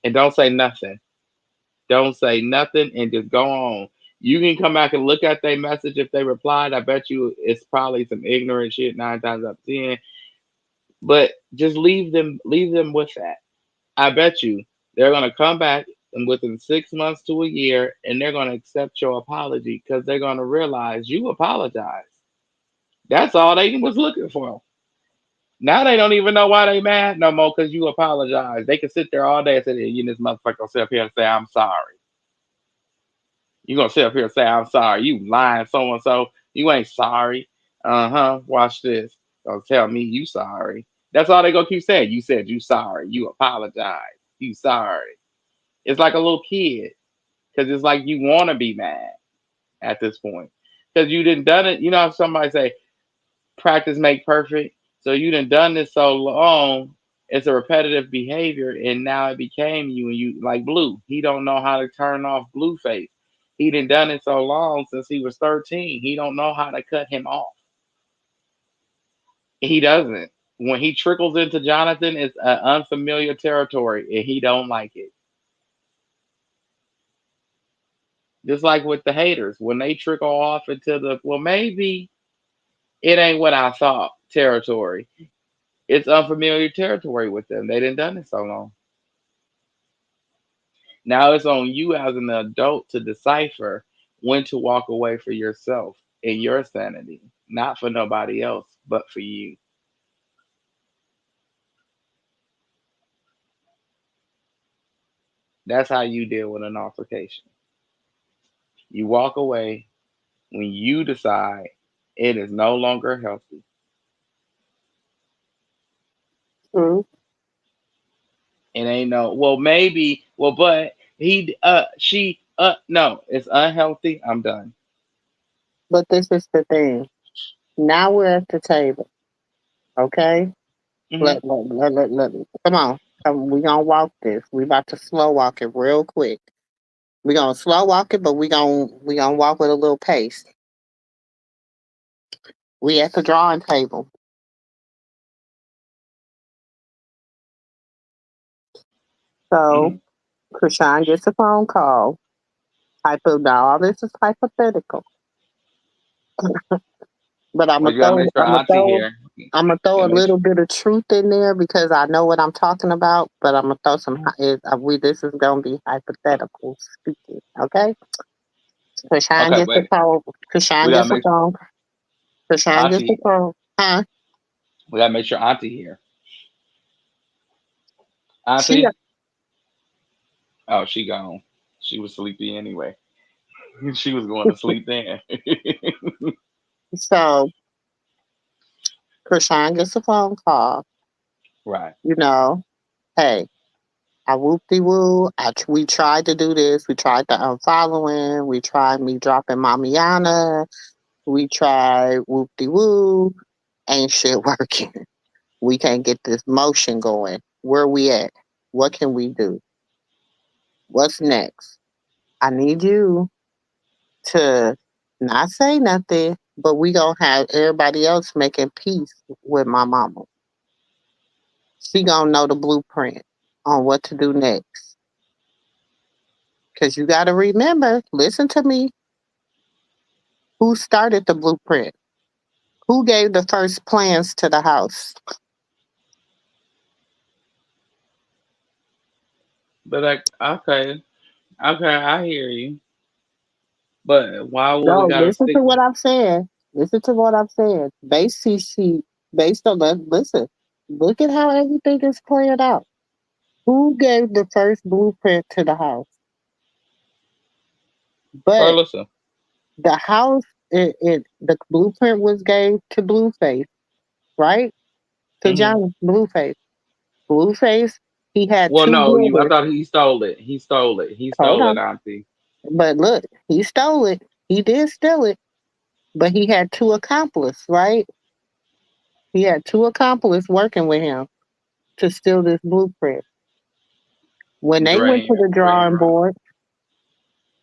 And don't say nothing. Don't say nothing, and just go on. You can come back and look at their message if they replied. I bet you it's probably some ignorant shit 9 times out of 10, but just leave them with that. I bet you they're gonna come back and within 6 months to a year, and they're gonna accept your apology because they're gonna realize you apologized. That's all they was looking for. Now they don't even know why they mad no more because you apologize. They can sit there all day and say, "You this motherfucker gonna sit up here and say I'm sorry. You gonna sit up here and say I'm sorry. You lying so and so. You ain't sorry. Uh-huh. Watch this. Don't tell me you sorry." That's all they gonna keep saying. You said you sorry. You apologize. You sorry. It's like a little kid because it's like you want to be mad at this point because you didn't done it. You know, if somebody say practice make perfect, so you done this so long, it's a repetitive behavior, and now it became you. And you like Blue. He don't know how to turn off Blueface. He done it so long since he was 13. He don't know how to cut him off. He doesn't. When he trickles into Jonathan, it's an unfamiliar territory, and he don't like it. Just like with the haters, when they trickle off into the well, maybe it ain't what I thought territory. It's unfamiliar territory with them. They done it so long. Now it's on you as an adult to decipher when to walk away for yourself and your sanity, not for nobody else, but for you. That's how you deal with an altercation. You walk away when you decide it is no longer healthy. True. It ain't no well maybe well but she no, it's unhealthy. I'm done. But this is the thing. Now we're at the table. Okay. Hmm. Come on. We gonna walk this. We about to slow walk it real quick. We gonna slow walk it, but we gonna walk with a little pace. We at the drawing table. So Hmm. Krishan gets a phone call. Now all this is hypothetical. But Well, you gotta make sure Auntie here. I'm gonna throw Yeah, a make little sure. bit of truth in there because I know what I'm talking about. But I'm gonna throw some. We this is gonna be hypothetical speaking. Okay. Krishan Okay, gets a wait. phone. We Krishan gotta gets a make phone. Krishan gets a Auntie. phone. Huh? We gotta make sure Auntie here. She Auntie. Oh, she gone. She was sleepy anyway. She was going to sleep then. so Krishan gets a phone call. Right. You know, hey, I whoop de woo. We tried to do this. We tried the unfollowing. We tried me dropping Mamiana. We tried whoop de woo. Ain't shit working. We can't get this motion going. Where we at? What can we do? What's next? I need you to not say nothing, but we gonna have everybody else making peace with my mama. She gonna know the blueprint on what to do next. Cause you gotta remember, listen to me, who started the blueprint? Who gave the first plans to the house? But like, okay, okay, I hear you. But why would we No, gotta listen stick? to what I'm saying. Listen to what I'm saying. Based on that, listen, look at how everything is playing out. Who gave the first blueprint to the house? Or But listen. the house, the blueprint was gave to Blueface, right? To Hmm. Johnny Blueface. Blueface, he had Well, two no, you. I builders. thought he stole it. He stole it. He Hold stole it, on. Auntie. But look, he stole it. He did steal it, but he had two accomplices, right? He had two accomplices working with him to steal this blueprint. When they went to the Graham. drawing board,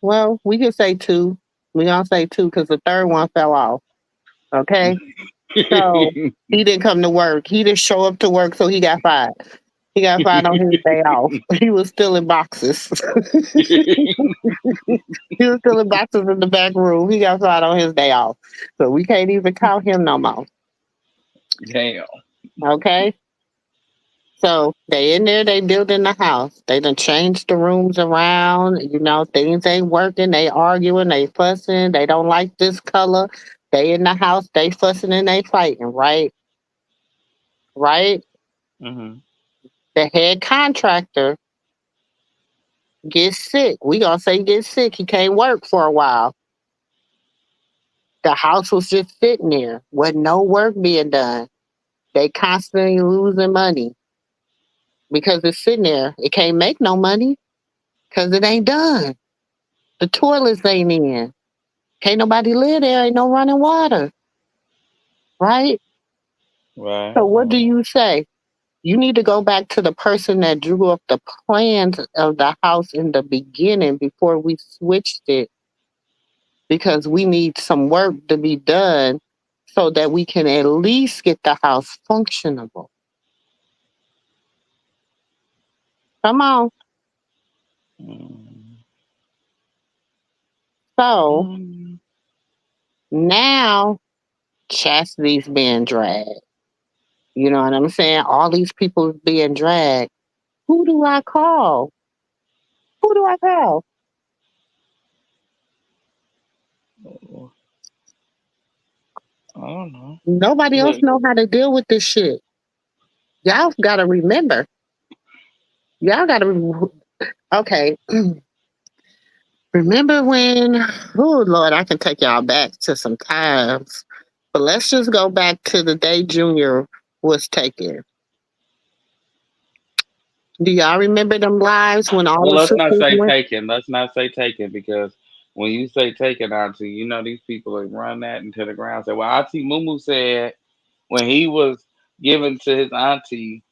well, we can say two. We gonna say two because the third one fell off. Okay, so he didn't come to work. He didn't show up to work, so he got fired. He got fired on his day off. He was still in boxes. He was still in boxes in the back room. He got fired on his day off. So we can't even count him no more. Damn. Okay? So they in there, they building the house. They done changed the rooms around. You know, things ain't working. They arguing, they fussing. They don't like this color. They in the house, they fussing and they fighting, right? Right? Hmm. The head contractor gets sick. We gonna say he gets sick. He can't work for a while. The house was just sitting there with no work being done. They constantly losing money because it's sitting there. It can't make no money because it ain't done. The toilets ain't in. Can't nobody live there. Ain't no running water. Right? Right. So what do Right. you say? You need to go back to the person that drew up the plans of the house in the beginning before we switched it because we need some work to be done so that we can at least get the house functionable. Come on. Mm. So Mm. now Chastity's being dragged. You know what I'm saying? All these people being dragged. Who do I call? Who do I call? Oh, I don't know. Nobody else Look, know how to deal with this shit. Y'all gotta remember. Y'all gotta. Okay. Remember when? Oh Lord, I can take y'all back to some times. But let's just go back to the day Junior was taken. Do y'all remember them lives when all well, the let's not sisters say went? taken. Let's not say taken because when you say taken, Auntie, you know these people will run that into the ground. Say, well, Auntie Mumu said when he was given to his auntie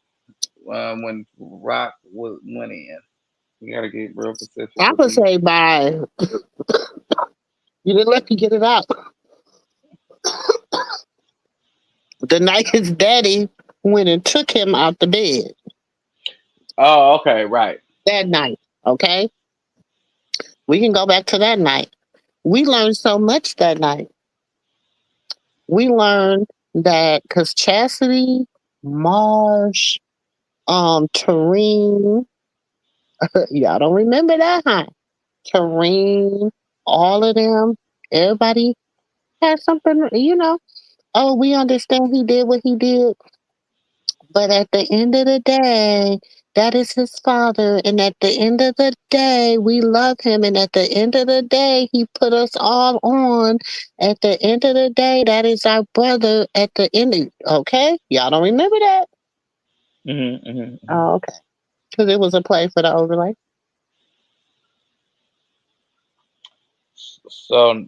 when Rock went in. You gotta get real specific I with would these. say by you didn't let me get it out. The night his daddy went and took him out the bed Oh, okay, right. that night. Okay, we can go back to that night. We learned so much that night. We learned that because Chastity, Marsh, Tareen, y'all don't remember that, huh? Tareen, all of them, everybody had something, you know. Oh, we understand he did what he did. But at the end of the day, that is his father. And at the end of the day, we love him. And at the end of the day, he put us all on. At the end of the day, that is our brother at the end okay? Y'all don't remember that? Hmm. Hmm. Hmm. Oh, okay. Because it was a play for the overlay. So,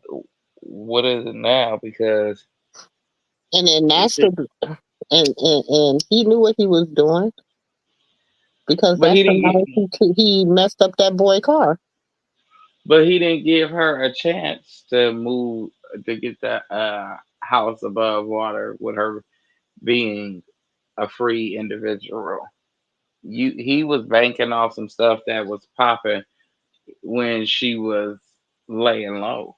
what is it now? Because And then it that's should, the, and he knew what he was doing because but that's he the didn't night get, he messed up that boy car. but he didn't give her a chance to move to get that house above water with her being a free individual. He was banking off some stuff that was popping when she was laying low.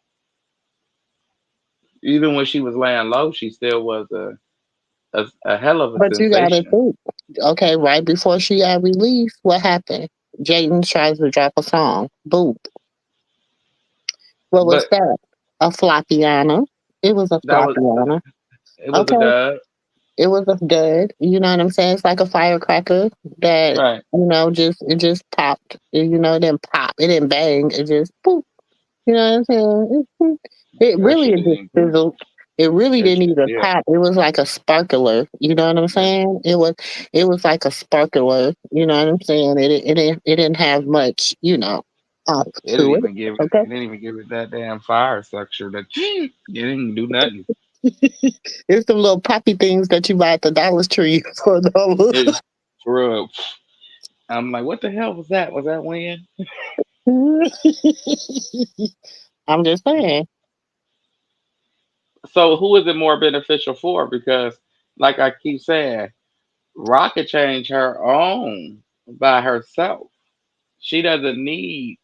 Even when she was laying low, she still was a hell of a But you gotta sensation. think. Okay, right before she got released, what happened? Jayden tries to drop a song. Boom. What was But that? A floppiana. It was a that was floppiana. it was a Okay. dud, It was a dud. You know what I'm saying? It's like a firecracker that, right? it just popped. You know, it didn't pop. It didn't bang. It just poof. You know what I'm saying? It That really shit it didn't just even pop. fizzled. It really That didn't shit, even yeah, pop. It was like a sparkler. You know what I'm yeah. saying? It was like a sparkler. You know what I'm saying? It didn't have much. You know. It didn't Absolutely. even give it. Okay. It didn't even give it that damn fire structure. That it didn't do nothing. It's the little poppy things that you buy at the Dollar Tree for $1. It, for real. I'm like, what the hell was that? Was that when? I'm just saying. So who is it more beneficial for? Because, like I keep saying, Rocket changed her own by herself. She doesn't need.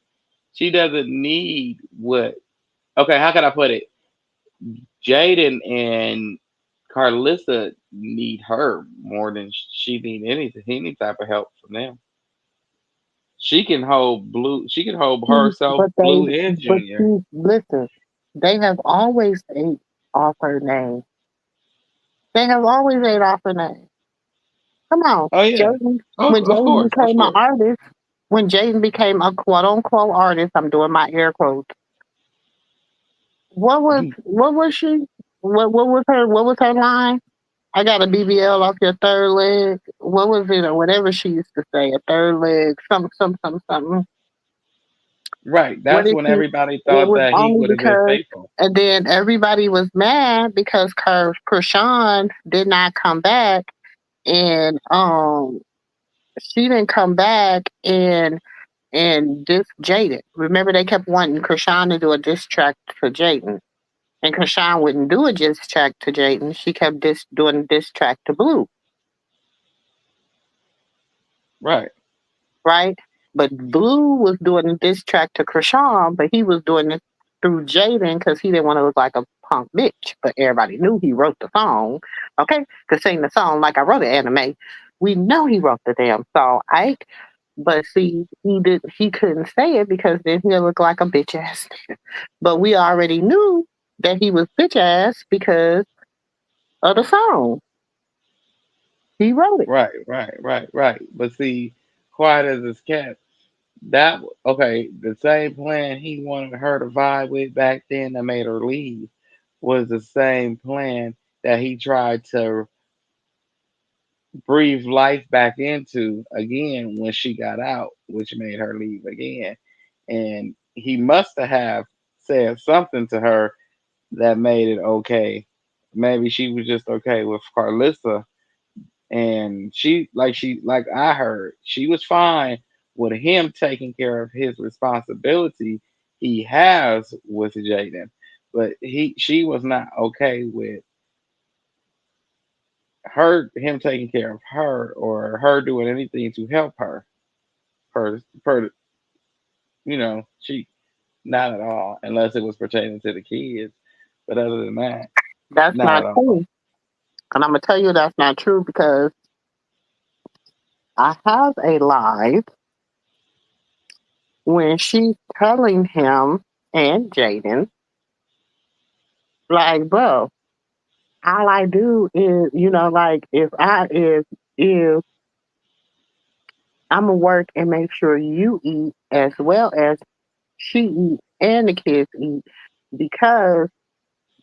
She doesn't need what. Okay, how can I put it? Jaden and Carlissa need her more than she need any type of help from them. She can hold Blue. She can hold herself, But Blue, and but Junior. see, listen, they have always ate off her name. They have always ate off her name. Come on, Oh yeah. Jaden. Oh, When of Jaden course, of became an course. artist, when Jaden became a quote unquote artist, I'm doing my air quotes. What was she? What was her line? I got a BBL off your third leg. What was it or whatever she used to say? A third leg, something. Right. What That's did when she? everybody It thought was that he only would have been because, faithful. and then everybody was mad because Krishan did not come back, and she didn't come back, and this Jaden. Remember, they kept wanting Krishan to do a diss track to Jaden, and Krishan wouldn't do a diss track to Jaden. She kept doing a diss track to Blue. Right. Right? But Blue was doing this track to Krishan, but he was doing it through Jaden because he didn't want to look like a punk bitch. But everybody knew he wrote the song, okay? Because sing the song like I wrote an anime. We know he wrote the damn song, Ike. But see, he couldn't say it because then he'll look like a bitch ass nigga. But we already knew that he was bitch ass because of the song. He wrote it. Right. But see, quiet as it's kept. That okay. The same plan he wanted her to vibe with back then that made her leave was the same plan that he tried to breathe life back into again when she got out, which made her leave again. And he must have said something to her that made it okay. Maybe she was just okay with Carlissa, and she like I heard she was fine with him taking care of his responsibility he has with Jaden, but she was not okay with him taking care of her or her doing anything to help her. Per she not at all unless it was pertaining to the kids. But other than that, That's not not at all. true. And I'm going to tell you that's not true because I have a live when she's telling him and Jaden, like, bro, all I do is, like, if I'm gonna work and make sure you eat as well as she eat and the kids eat because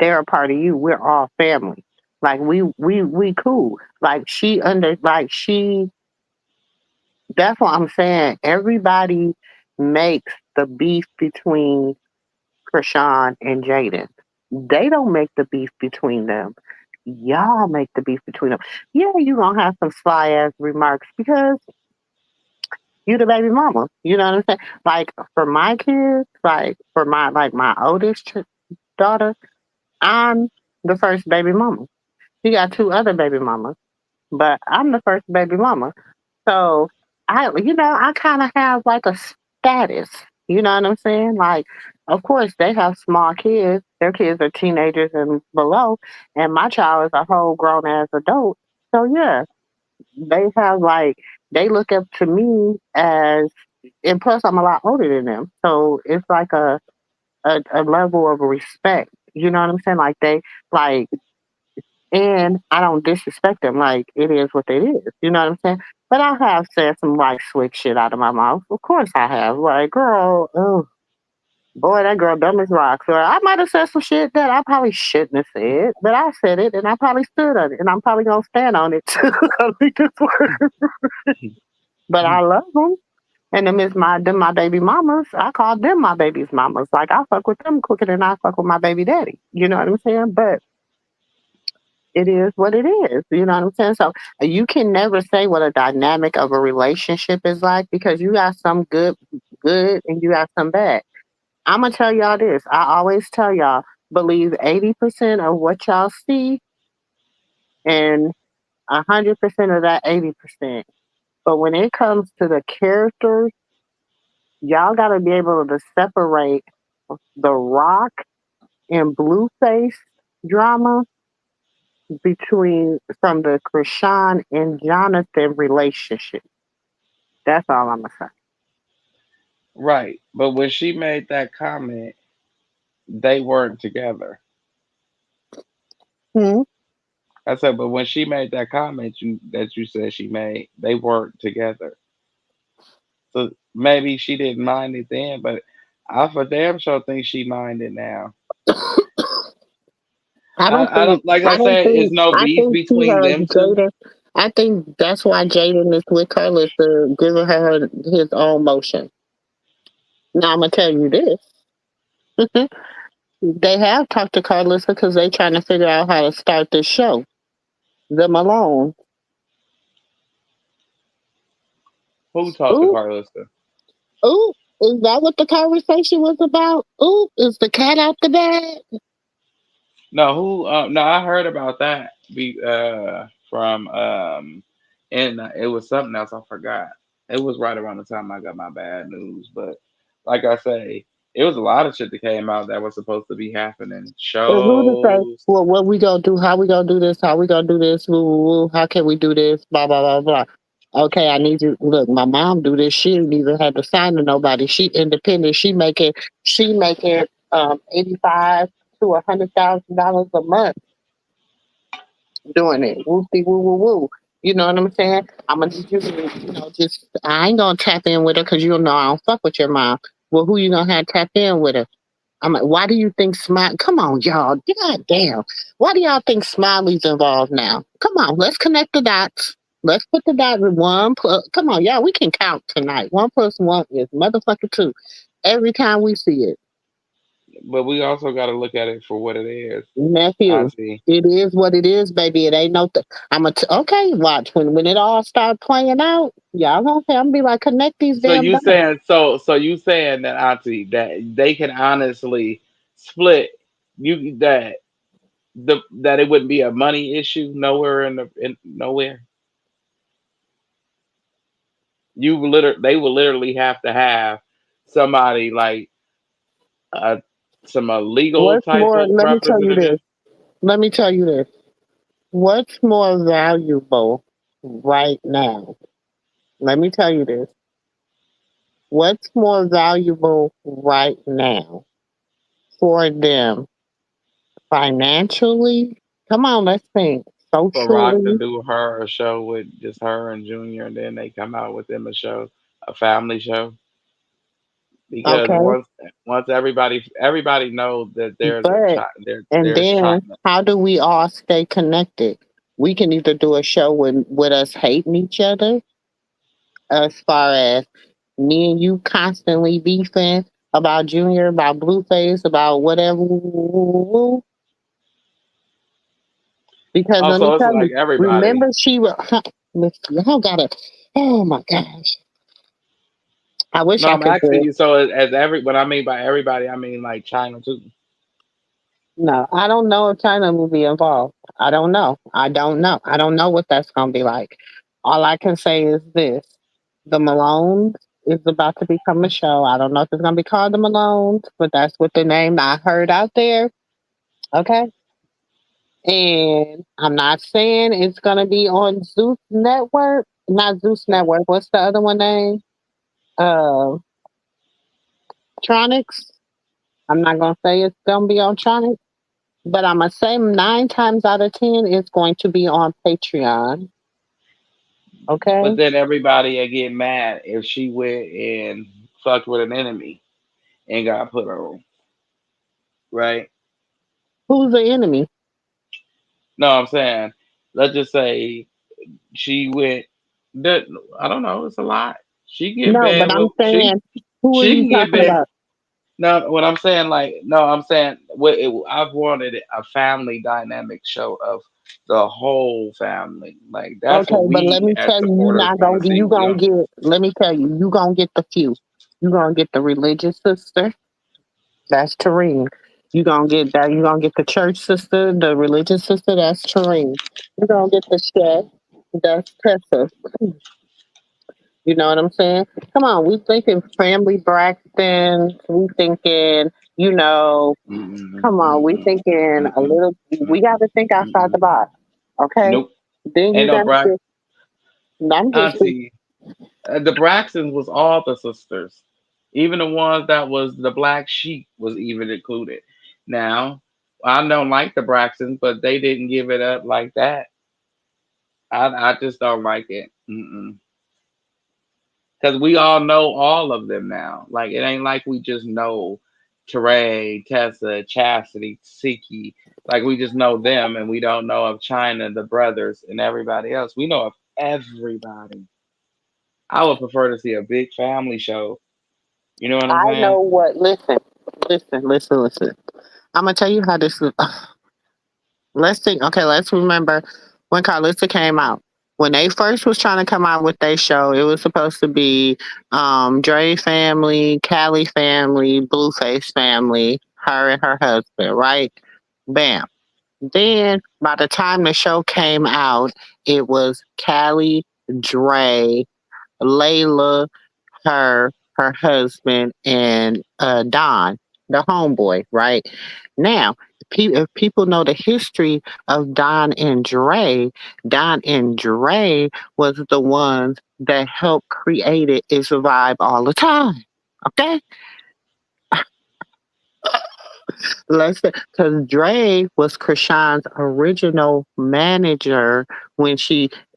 they're a part of you. We're all family. Like we cool. Like she. That's what I'm saying. Everybody makes the beef between Krishan and Jaden. They don't make the beef between them. Y'all make the beef between them. Yeah, you gonna have some sly ass remarks because you the baby mama. You know what I'm saying? Like for my kids, like for my oldest daughter, I'm the first baby mama. She got two other baby mamas, but I'm the first baby mama. So I kind of have like a status. You know what I'm saying? Like, of course, they have small kids. Their kids are teenagers and below, and my child is a whole grown ass adult. So yeah, they have like they look up to me as, and plus I'm a lot older than them. So it's like a level of respect. You know what I'm saying? Like they like and I don't disrespect them. Like it is what it is. You know what I'm saying? But I have said some like slick shit out of my mouth. Of course I have. Like, girl, oh boy, that girl dumb as rocks. Or I might have said some shit that I probably shouldn't have said, but I said it and I probably stood on it and I'm probably gonna stand on it too. I think it's worse. But I love them. And them my baby mamas. I call them my baby's mamas. Like I fuck with them quicker than I fuck with my baby daddy. You know what I'm saying? But it is what it is. You know what I'm saying? So you can never say what a dynamic of a relationship is like because you got some good, and you got some bad. I'm gonna tell y'all this. I always tell y'all, believe 80% of what y'all see and 100% of that 80%. But when it comes to the characters, y'all gotta be able to separate the Rock and Blueface drama between from the Krishan and Jonathan relationship. That's all I'm gonna say. Right. But when she made that comment, they weren't together. Hmm? I said, but when she made that comment that you said she made, they weren't together. So maybe she didn't mind it then, but I for damn sure think she minded now. I don't like I said, it's no I beef think she between has them two. Jaden. I think that's why Jaden is with Carlos, giving her his own motion. Now I'm gonna tell you this. They have talked to Carlos because they trying to figure out how to start this show. Them alone. Who talked to Ooh, Carlista? ooh. Is that what the conversation was about? Ooh, is the cat out the bag? No, who? No, I heard about that. From and it was something else. I forgot. It was right around the time I got my bad news. But like I say, it was a lot of shit that came out that was supposed to be happening. And who to say, Shows. well, what we gonna do? How we gonna do this? How we gonna do this? Woo, woo, woo. How can we do this? Blah blah blah blah. Okay, I need you. Look, my mom do this. She ain't even had to sign to nobody. She independent. She making 85 to $100,000 a month doing it. Whoopty woo woo woo. You know what I'm saying? I'm gonna need you to, just I ain't gonna tap in with her because you know I don't fuck with your mom. Well, who you gonna have tap in with her? I'm like, why do you think Smile? Come on, y'all. God damn. Why do y'all think Smiley's involved now? Come on, let's connect the dots. Let's put the dots with one plus. Come on, y'all. We can count tonight. 1 plus 1 is motherfucker 2. Every time we see it, But we also got to look at it for what it is. nephew. Auntie. It is what it is, baby. It ain't no. Okay. Watch when it all start playing out. Y'all gonna say I'm gonna be like connect these So damn you dots. saying you saying that Auntie that they can honestly split you that it wouldn't be a money issue nowhere in nowhere. They would literally have to have somebody like uh some legal What's type more? of Let me tell you representative. this. Let me tell you this. What's more valuable right now? Let me tell you this. What's more valuable right now for them financially? Come on, let's think. For Rock to Socially, do her a show with just her and Junior, and then they come out with them a show, a family show. Because okay. once everybody knows that there's a But child and there's then China. how do we all stay connected? We can either do a show with us hating each other, as far as me and you constantly beefing about Junior, about Blueface, about whatever. Because let me Also, it's tell you, like everybody. remember y'all gotta. Oh my gosh! I wish No, I I'm could asking do. you. So as every when I mean by everybody, I mean like China too. No, I don't know if China will be involved. I don't know. I don't know. I don't know what that's gonna be like. All I can say is this: the Malones is about to become a show. I don't know if it's gonna be called the Malones, but that's what the name I heard out there. Okay. And I'm not saying it's gonna be on Zeus Network. Not Zeus Network. What's the other one name? Uh Tronics. I'm not gonna say it's gonna be on Tronics, but I'm gonna say 9 times out of 10 it's going to be on Patreon. But Okay? then everybody will get mad if she went and fucked with an enemy and got put on, right? Who's the enemy? No, I'm saying, let's just say she went. That I don't know. It's a lot. She get No, but bad I'm with saying, who are she you can get talking bad. about? No, what I'm saying, like, no, I'm saying I've wanted a family dynamic show of the whole family. Like that's Okay, what but let we me as tell you, you supporters not want gonna to get. see. You We gonna don't. get. Let me tell you, you gonna get the few. You gonna get the religious sister. That's Tareen. You gonna get that. You gonna get the church sister, the religious sister. That's Tareen. You gonna get the chef. That's Tessa. You know what I'm saying? Come on, we thinking family Braxton. We thinking, you know, Mm-mm, come on, we mm-mm, thinking a mm-mm, little. We got mm-mm, to think outside mm-mm. the box. Okay. Nope. Then Ain't you no got Brax. to. I'm just. Auntie, the Braxtons was all the sisters, even the ones that was the black sheep was even included. Now, I don't like the Braxtons, but they didn't give it up like that. I just don't like it. Because we all know all of them now. Like it ain't like we just know Teray, Tessa, Chastity, Siki. Like we just know them, and we don't know of China, the brothers, and everybody else. We know of everybody. I would prefer to see a big family show. You know what I'm I saying? know what. Listen. I'm gonna tell you how this. Let's think. Okay, let's remember when Carlista came out. When they first was trying to come out with their show, it was supposed to be Dre family, Callie family, Blueface family, her and her husband, right? Bam. Then by the time the show came out, it was Callie, Dre, Layla, her husband, and Don, the homeboy, right? Now, if people know the history of Don and Dre was the ones that helped create it is Vibe all the time. Okay? Let's because Dre was Krishan's original manager when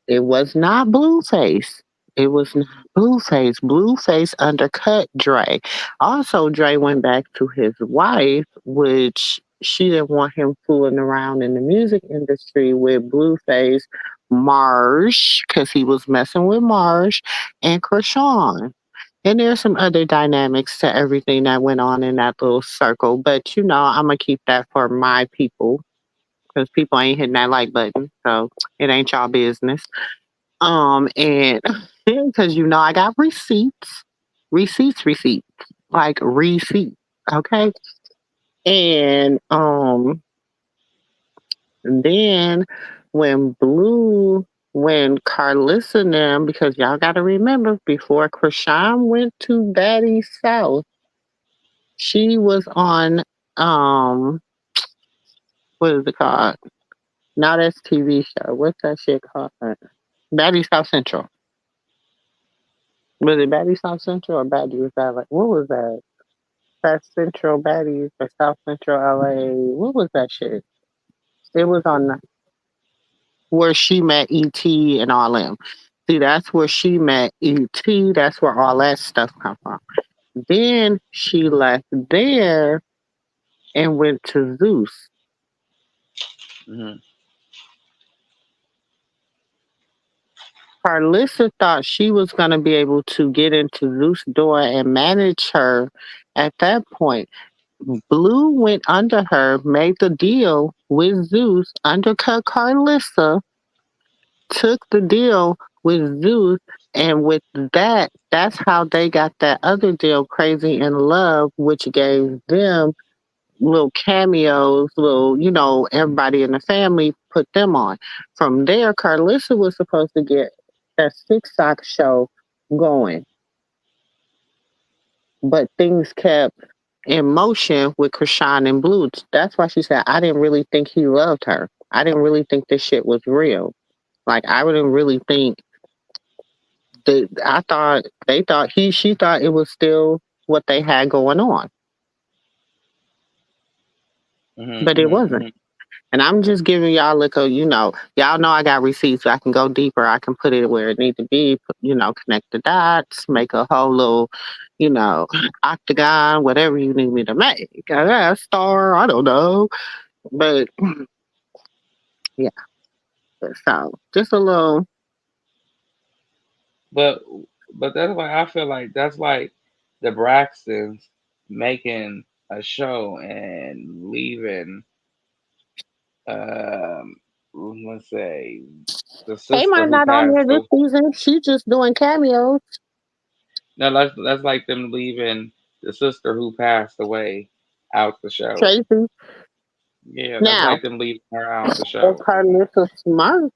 it was not Blueface. It was not Blueface. Blueface undercut Dre. Also, Dre went back to his wife, which she didn't want him fooling around in the music industry with Blueface, Marsh, because he was messing with Marsh, and Krishan. And there's some other dynamics to everything that went on in that little circle. But I'm gonna keep that for my people because people ain't hitting that like button, so it ain't y'all business. And because I got receipts, like receipts. Okay, and then when Blue. When Carlissa and them, because y'all got to remember, before Krishan went to Daddy South, she was on what is it called? Now that's TV show. What's that shit called? Baddie South Central. Was it Baddie South Central or Baddie was that like what was that? South Central Baddies or South Central LA. What was that shit? It was on where she met ET and all them. See, that's where she met ET. That's where all that stuff come from. Then she left there and went to Zeus. Hmm. Carlissa thought she was going to be able to get into Zeus' door and manage her at that point. Blue went under her, made the deal with Zeus, undercut Carlissa, took the deal with Zeus, and with that, that's how they got that other deal, Crazy in Love, which gave them little cameos, everybody in the family put them on. From there, Carlissa was supposed to get that Six Sock show going, but things kept in motion with Krishan and Blue. That's why she said, I didn't really think he loved her. I didn't really think this shit was real. Like, I didn't really think she thought it was still what they had going on, Hmm. but it wasn't. Hmm. And I'm just giving y'all y'all know I got receipts so I can go deeper. I can put it where it needs to be, connect the dots, make a whole little, you know, octagon, whatever you need me to make. A star, I don't know. But yeah, so just a little. But but that's why I feel like that's like the Braxtons making a show and leaving. Um, let's say the They sister might who not on passed here this away. season. She just doing cameos. No, that's like them leaving the sister who passed away out the show. Tracy. Yeah, that's Now, like them leaving her out the if show. Carlissa smart,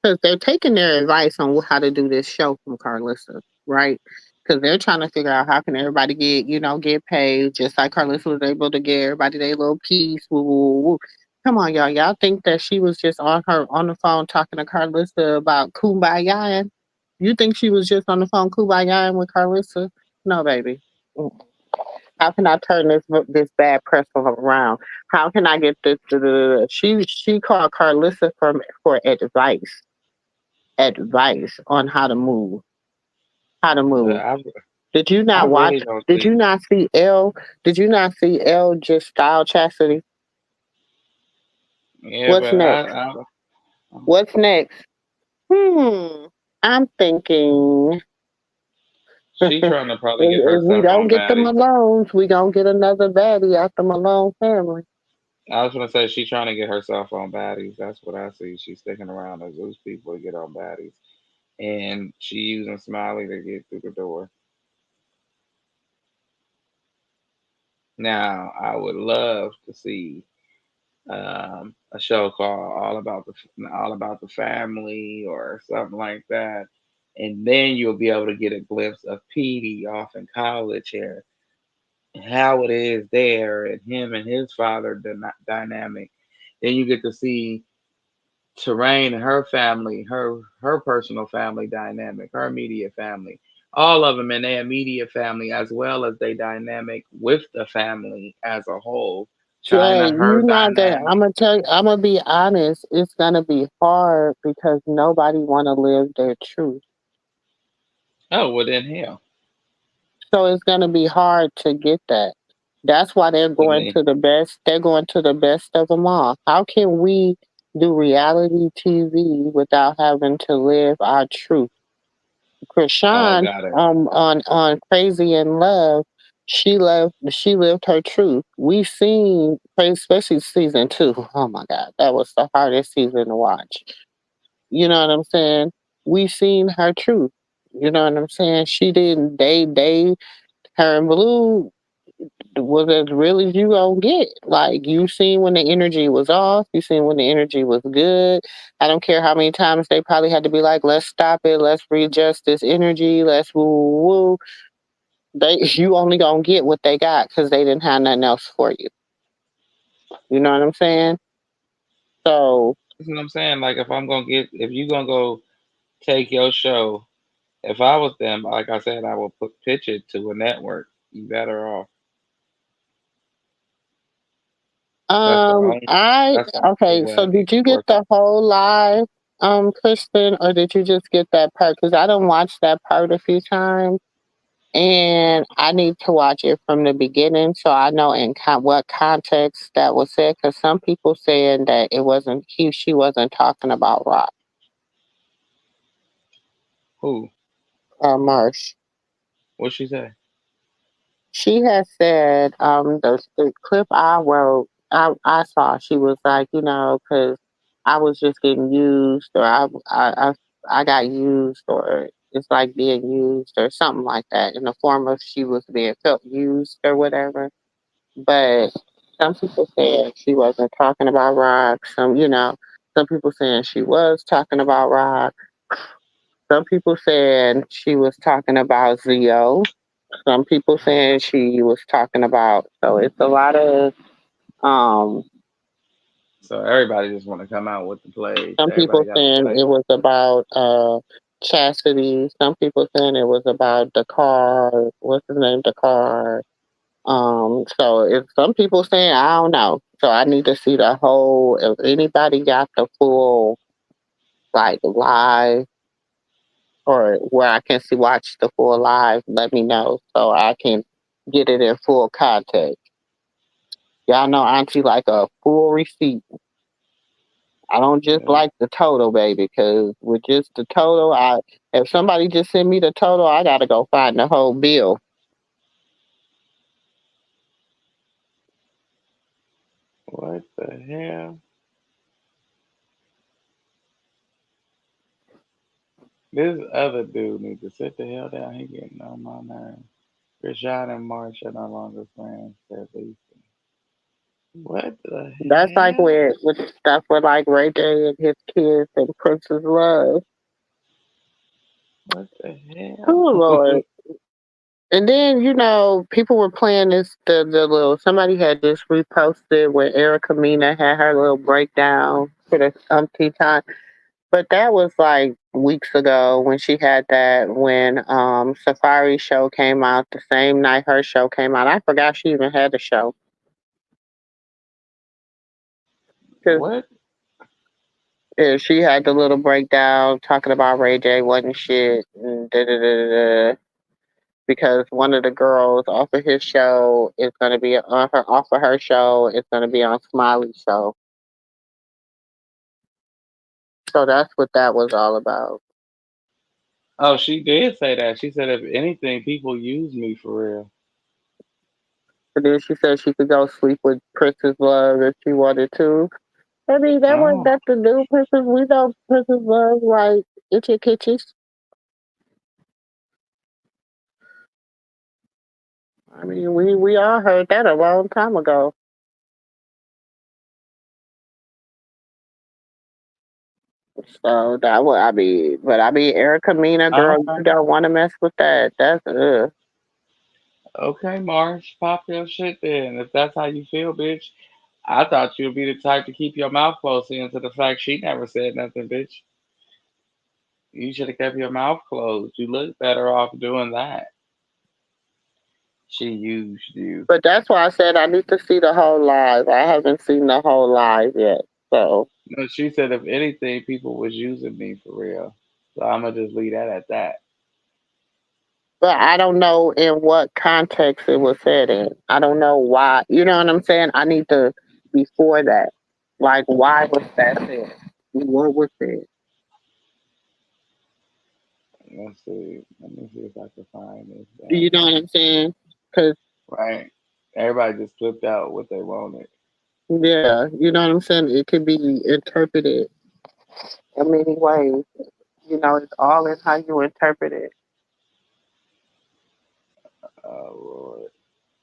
because they're taking their advice on how to do this show from Carlissa, right? Because they're trying to figure out how can everybody get, get paid, just like Carlissa was able to get everybody their little piece. Woo, woo, woo. Come on, y'all. Y'all think that she was just on the phone talking to Carlissa about kumbaya? You think she was just on the phone kumbaya with Carlissa? No, baby. Mm. How can I turn this bad press around? How can I get this? She called Carlissa for advice on how to move. How to But move. Did you I not watch? really don't Did you think. not see L? Did you not see L just style chastity? Yeah, What's but next? What's next? Hmm. I'm thinking she trying to probably get if we herself don't on get the baddies. Malones, we gonna get another baddie out the Malone family. I was gonna say she trying to get herself on baddies. That's what I see. She's sticking around as those people to get on baddies, and she using Smiley to get through the door. Now, I would love to see a show called All About the Family or something like that, and then you'll be able to get a glimpse of Petey off in college here, and how it is there, and him and his father dynamic. Then you get to see Terrain and her family, her personal family dynamic, her immediate family, all of them in their immediate family, as well as they dynamic with the family as a whole. Jay, China, her you not gonna. I'm dynamic. gonna tell you. I'm gonna be honest. It's gonna be hard because nobody want to live their truth. Oh, well then hell. So it's gonna be hard to get that. That's why they're I going mean, to the best. They're going to the best of them all. How can we do reality TV without having to live our truth? oh Krishan, got it. on Crazy in Love, she lived her truth. We seen, especially season two. Oh my God, that was the hardest season to watch. You know what I'm saying? We seen her truth. You know what I'm saying? She didn't. They her and Blue was as real as you gonna get. Like you seen when the energy was off, you seen when the energy was good. I don't care how many times they probably had to be like, let's stop it, let's readjust this energy, let's woo woo woo. They you only gonna get what they got because they didn't have nothing else for you. You know what I'm saying? So That's what I'm saying. Like if you gonna go take your show, if I was them, like I said, I would pitch it to a network. You better off. That's the only. I That's the only okay, way so I need did to you get work it. the whole live Kristen, or did you just get that part? Because I don't watch that part a few times. And I need to watch it from the beginning so I know in what context that was said. Because some people saying that it wasn't she wasn't talking about Rock Who? Marsh. What she say? She has said the clip I wrote I saw she was like because I was just getting used or I got used or it's like being used or something like that in the form of she was being felt used or whatever. But some people saying she wasn't talking about rock. Some people saying she was talking about rock. Some people saying she was talking about Zio. Some people saying she was talking about. So it's a lot of. Um, So everybody just want to come out with the plays. some Everybody people got a saying play. it was about Chastity. Some people saying it was about Dakar. What's his name? Dakar. So if some people saying I don't know, so I need to see the whole. If anybody got the full like live or where I can see watch the full live, let me know so I can get it in full context. Y'all know Auntie like a full receipt. I don't just Yeah. like the total, baby, because with just the total, if somebody just send me the total, I gotta go find the whole bill. What the hell? This other dude needs to sit the hell down. He getting on my nerves. Krishan and Marsh are no longer friends. They're leaving. What the That's like hell? with stuff with like Ray J and his kids and Princess Love. What the hell? Oh Lord. And then, people were playing the little, somebody had just reposted where Erica Mena had her little breakdown for the umpteenth time. But that was like weeks ago when she had that when Safari's show came out the same night her show came out. I forgot she even had a show. Cause What? yeah, she had the little breakdown talking about Ray J wasn't shit and da da da da. Because one of the girls off of his show is going to be on her off of her show. It's going to be on Smiley's show. So that's what that was all about. Oh, she did say that. She said, if anything, people use me for real. And then she said she could go sleep with Princess Love if she wanted to. I mean, that was Oh, that the new Princess. We know Princess Love like itchy kitches. I mean, we all heard that a long time ago. So that was, Erica Mena, girl, okay. you don't want to mess with that. That's Okay, Marsh, pop your shit then. If that's how you feel, bitch. I thought you'd be the type to keep your mouth closed seeing to the fact she never said nothing, bitch. You should have kept your mouth closed. You look better off doing that. She used you. But that's why I said I need to see the whole live. I haven't seen the whole live yet. So, No, she said if anything, people was using me for real. So I'm gonna just leave that at that. but I don't know in what context it was said in. I don't know why. You know what I'm saying? I need to before that. Like, why was that said? What was it? Let's see. Let me see if I can find this You know what down. I'm saying? Because Right. Everybody just flipped out what they wanted. yeah, you know what I'm saying. It could be interpreted in many ways. It's all in how you interpret it. Oh Lord.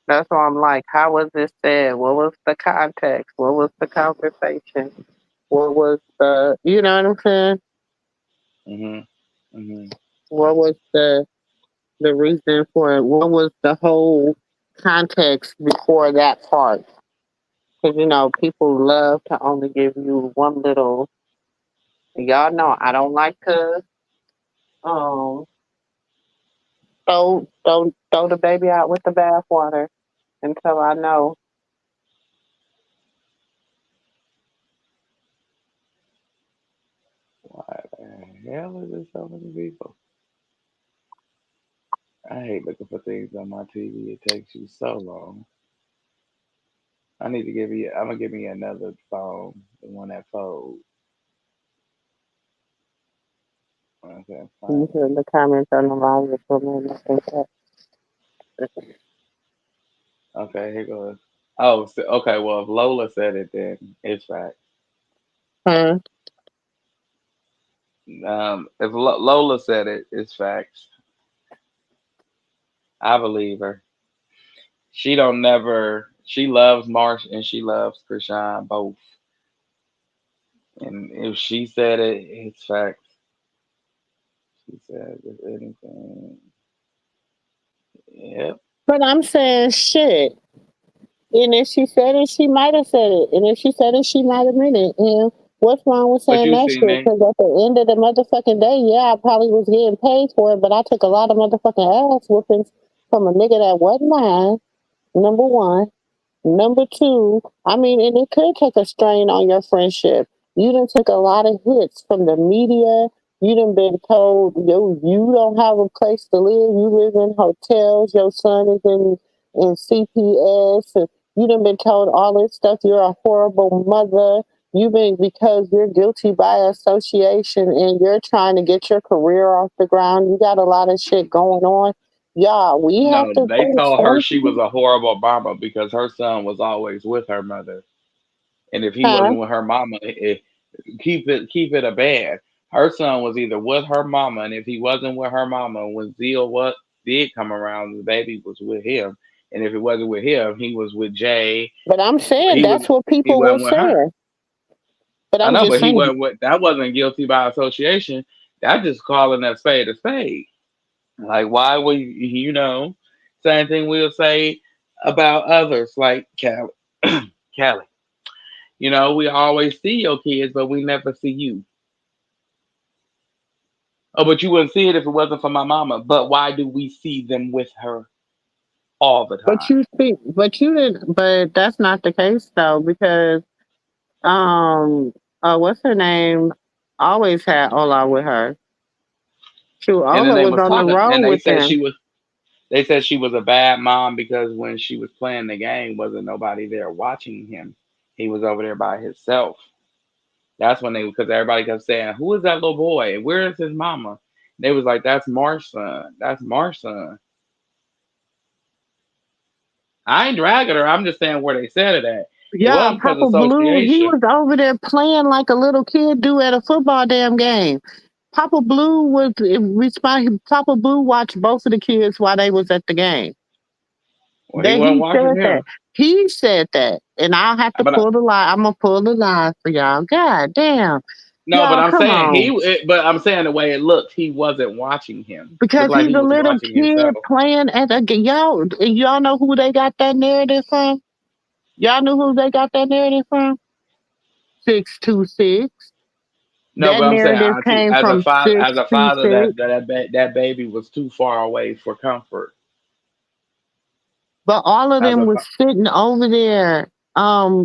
That's why I'm like, how was this said? What was the context? What was the conversation? What was you know what I'm saying? Mhm. Mhm. What was the reason for it? What was the whole context before that part? Because, people love to only give you one little, y'all know I don't like to um, throw the baby out with the bathwater until I know. Why the hell is there so many people? I hate looking for things on my TV. It takes you so long. I need to give you. I'm gonna give me another phone, the one that folds. I can't You find hear it. the comments on the live for me. I think that. Okay, here goes. Oh, okay. Well, if Lola said it, then it's fact. Huh? If Lola said it, it's facts. I believe her. She don't never. She loves Marsh and she loves Krishan both. And if she said it, it's facts. She said if anything. Yep. But I'm saying shit. And if she said it, she might have said it. And if she said it, she might have meant it. And what's wrong with What saying you that see, shit? Nate? Because at the end of the motherfucking day, yeah, I probably was getting paid for it, but I took a lot of motherfucking ass whoopings from a nigga that wasn't mine, number one. Number two, I mean, and it could take a strain on your friendship. You done took a lot of hits from the media. You done been told you don't have a place to live. You live in hotels. Your son is in CPS. And you done been told all this stuff. You're a horrible mother. You mean because you're guilty by association and you're trying to get your career off the ground? You got a lot of shit going on. Yeah, we have No, to they think told her she was something. a horrible mama because her son was always with her mother, and if he Huh? wasn't with her mama, keep it a bad. Her son was either with her mama, and if he wasn't with her mama, when Zeal what did come around, the baby was with him, and if it wasn't with him, he was with Jay. But I'm saying He was that's what he people were wasn't with her. saying. But I I'm know, just but he saying, wasn't with that wasn't guilty by association. That's just calling a spade a spade. Like why would same thing we'll say about others like Callie. Callie. We always see your kids, but we never see you. Oh, but you wouldn't see it if it wasn't for my mama. But why do we see them with her all the but time? you think, but you didn't, but that's not the case though, because, um, what's her name? Always had Ola with her. Shoot, And then Ola they was was on the talking, road and with them. they said she was a bad mom because when she was playing the game, wasn't nobody there watching him. He was over there by himself. That's when because everybody kept saying, "Who is that little boy? Where is his mama?" They was like, "That's Marsh's son. That's Marsh's son." I ain't dragging her. I'm just saying where they said it at. It Yeah, wasn't because of Papa Blue, he association. was over there playing like a little kid do at a football damn game. Papa Blue was Papa Blue watched both of the kids while they was at the game. Well, he That wasn't he watching said that. him. He said that. And I'll have to But pull the lie. I'm gonna pull the lie for y'all. God damn. no, but Y'all, I'm come saying on. but I'm saying the way it looked, he wasn't watching him. Looked Because like he's he a was little watching kid himself. playing at a y'all, and y'all know who they got that narrative from? Y'all know who they got that narrative from? 626. No, That but I'm saying, narrative Auntie, came from as a father, 626. that baby was too far away for comfort. But all of As them a was sitting over there.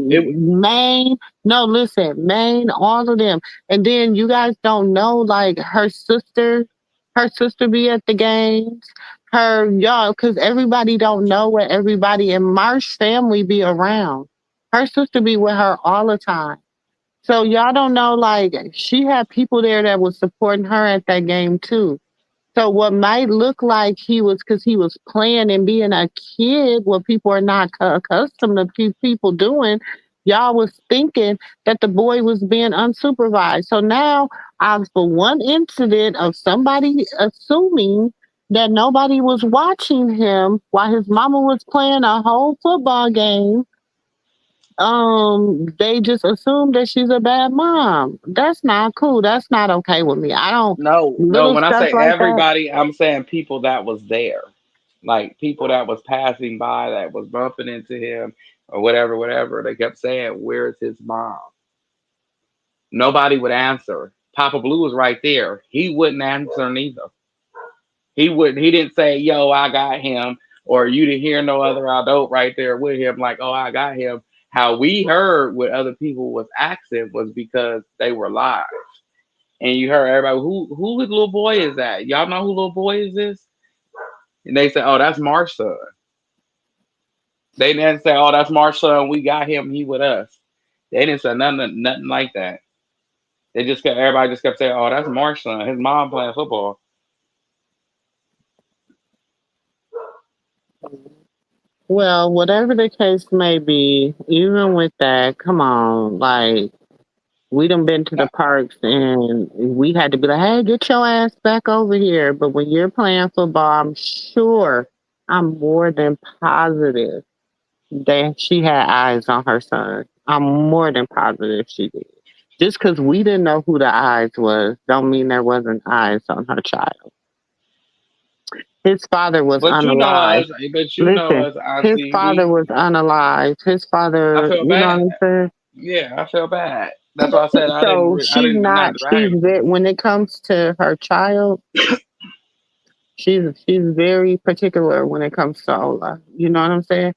it Maine, no, listen, Maine, all of them. And then you guys don't know, like her sister be at the games. Her y'all, because everybody don't know what everybody in Marsh family be around. Her sister be with her all the time. So y'all don't know, like she had people there that was supporting her at that game too. So what might look like he was because he was playing and being a kid, what people are not accustomed to people doing, y'all was thinking that the boy was being unsupervised. So now, for one incident of somebody assuming that nobody was watching him while his mama was playing a whole football game, they just assume that she's a bad mom. That's not cool. That's not okay with me. I don't no. little When I stuff say like that. everybody, I'm saying people that was there, like people that was passing by, that was bumping into him or whatever, whatever. They kept saying, "Where's his mom?" Nobody would answer. Papa Blue was right there. He wouldn't answer neither. He wouldn't. He didn't say, "Yo, I got him," or you didn't hear no other adult right there with him, like, "Oh, I got him." How we heard what other people was asking was because they were live, and you heard everybody, "Who his little boy is that? Y'all know who little boy is this?" And they said, "Oh, that's Marsh's son." They didn't say, "Oh, that's Marsh's son. We got him. He with us." They didn't say nothing like that. They just kept everybody just kept saying, "Oh, that's Marsh's son. His mom playing football." Well, whatever the case may be, even with that, come on, like we done been to the parks and we had to be like, hey, get your ass back over here. But when you're playing football, I'm more than positive that she had eyes on her son. I'm more than positive she did. Just because we didn't know who the eyes was, don't mean there wasn't eyes on her child. His father was But you know unalive. us, but you know Listen, us, his Auntie. father was unalive. His I father, feel you know what bad. I'm saying? Yeah, I feel bad. That's why I said So I she's didn't not. not She's drag her. very, when it comes to her child. She's very particular when it comes to Ola. You know what I'm saying?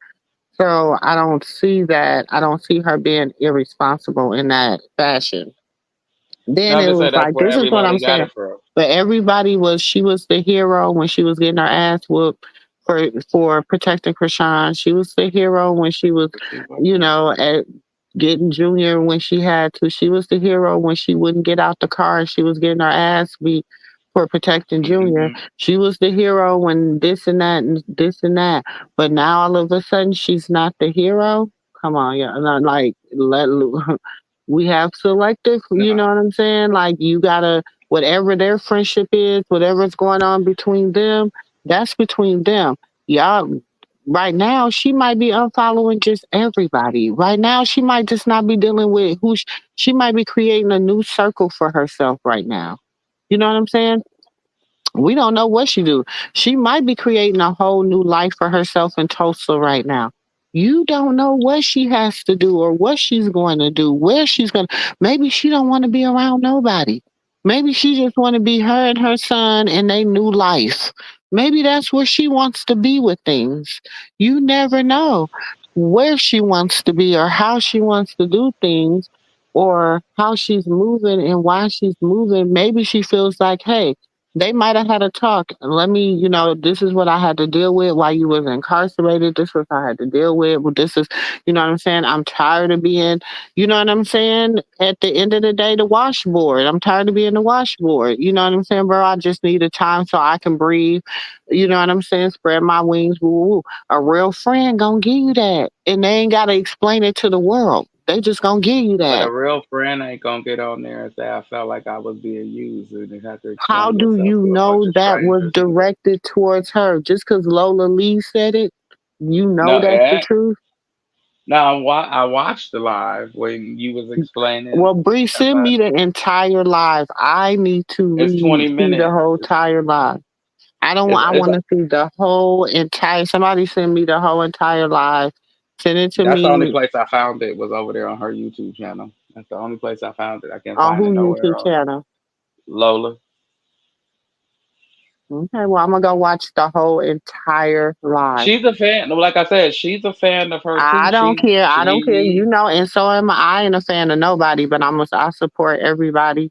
So I don't see that. I don't see her being irresponsible in that fashion. No, Then I'm it just saying was that's like, where this is what I'm everybody got saying. it from. But everybody was. She was the hero when she was getting her ass whooped for protecting Krishan. She was the hero when she was, But she you wasn't. know, getting Junior when she had to. She was the hero when she wouldn't get out the car and she was getting her ass beat for protecting Junior. Hmm. She was the hero when this and that and this and that. But now all of a sudden she's not the hero. Come on, yeah, not like let we have selective. You No, know what I'm saying? Like you gotta whatever their friendship is, whatever's going on between them, that's between them. Y'all right now she might be unfollowing just everybody. Right now she might just not be dealing with she might be creating a new circle for herself right now. You know what I'm saying? We don't know what she do. She might be creating a whole new life for herself in Tulsa right now. You don't know what she has to do or what she's going to do, where she's going to. Maybe she don't want to be around nobody. Maybe she just want to be her and her son in their new life. Maybe that's where she wants to be with things. You never know where she wants to be or how she wants to do things or how she's moving and why she's moving. Maybe she feels like, hey, they might have had a talk. Let me, this is what I had to deal with while you was incarcerated. This was what I had to deal with. Well, this is, you know what I'm saying? I'm tired of being, you know what I'm saying? At the end of the day, the washboard. I'm tired of being the washboard. You know what I'm saying, bro? I just need a time so I can breathe. You know what I'm saying? Spread my wings. Woo, woo. A real friend gonna give you that. And they ain't gotta explain it to the world. They just gonna give you but a that. real friend ain't gonna get on there and say I felt like I was being used, and you have to How explain do yourself you to a bunch know of that was strangers either. directed towards her? Just because Lola Lee said it, you know No, that's the truth? now I watched the live when you was explaining Well, Bree, send about me the entire live. I need to it's read, 20 see the minutes. whole entire live. I don't want, I It's want to see the whole entire, somebody send me the whole entire live. Send it to That's the only me place I found it was over there on her YouTube channel. That's the only place I found it. I can't on find who it nowhere YouTube else. channel. Lola. Okay, well, I'm going to go watch the whole entire live. She's a fan. Like I said, she's a fan of her too. I don't care. I don't care. She You know, and so am I. I ain't a fan of nobody, but I support everybody.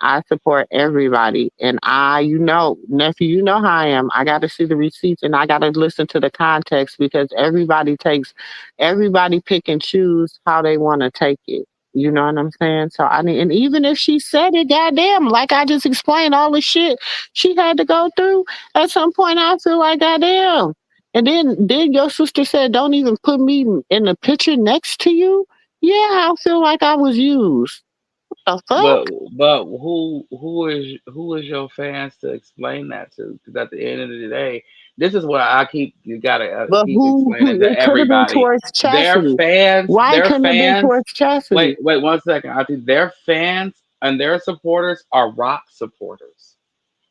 I support everybody. And nephew, you know how I am. I got to see the receipts and I got to listen to the context because everybody pick and choose how they want to take it. You know what I'm saying? So I mean, and even if she said it, goddamn, like I just explained all the shit she had to go through, at some point I feel like goddamn. And then your sister said, don't even put me in the picture next to you. Yeah, I feel like I was used. The but fuck? who is your fans to explain that to? Because at the end of the day, this is what I keep you gotta But keep who explaining to it could have been everybody. towards Their Chastity. fans, Why their couldn't it have been fans. towards Chastity? Wait 1 second. I think their fans and their supporters are rock supporters.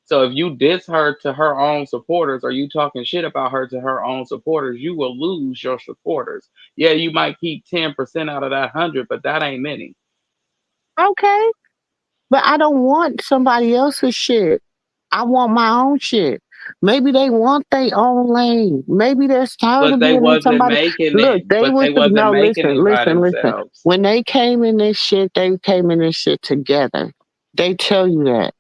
So if you diss her to her own supporters or you talking shit about her to her own supporters, you will lose your supporters. Yeah, you might keep 10% out of that 100, but that ain't many. Okay. But I don't want somebody else's shit. I want my own shit. Maybe they want their own lane. Maybe they're tired But of they being in wasn't somebody. making Look, it. they But was they wasn't no, making listen, it by listen, listen. themselves. When they came in this shit, they came in this shit together. They tell you that.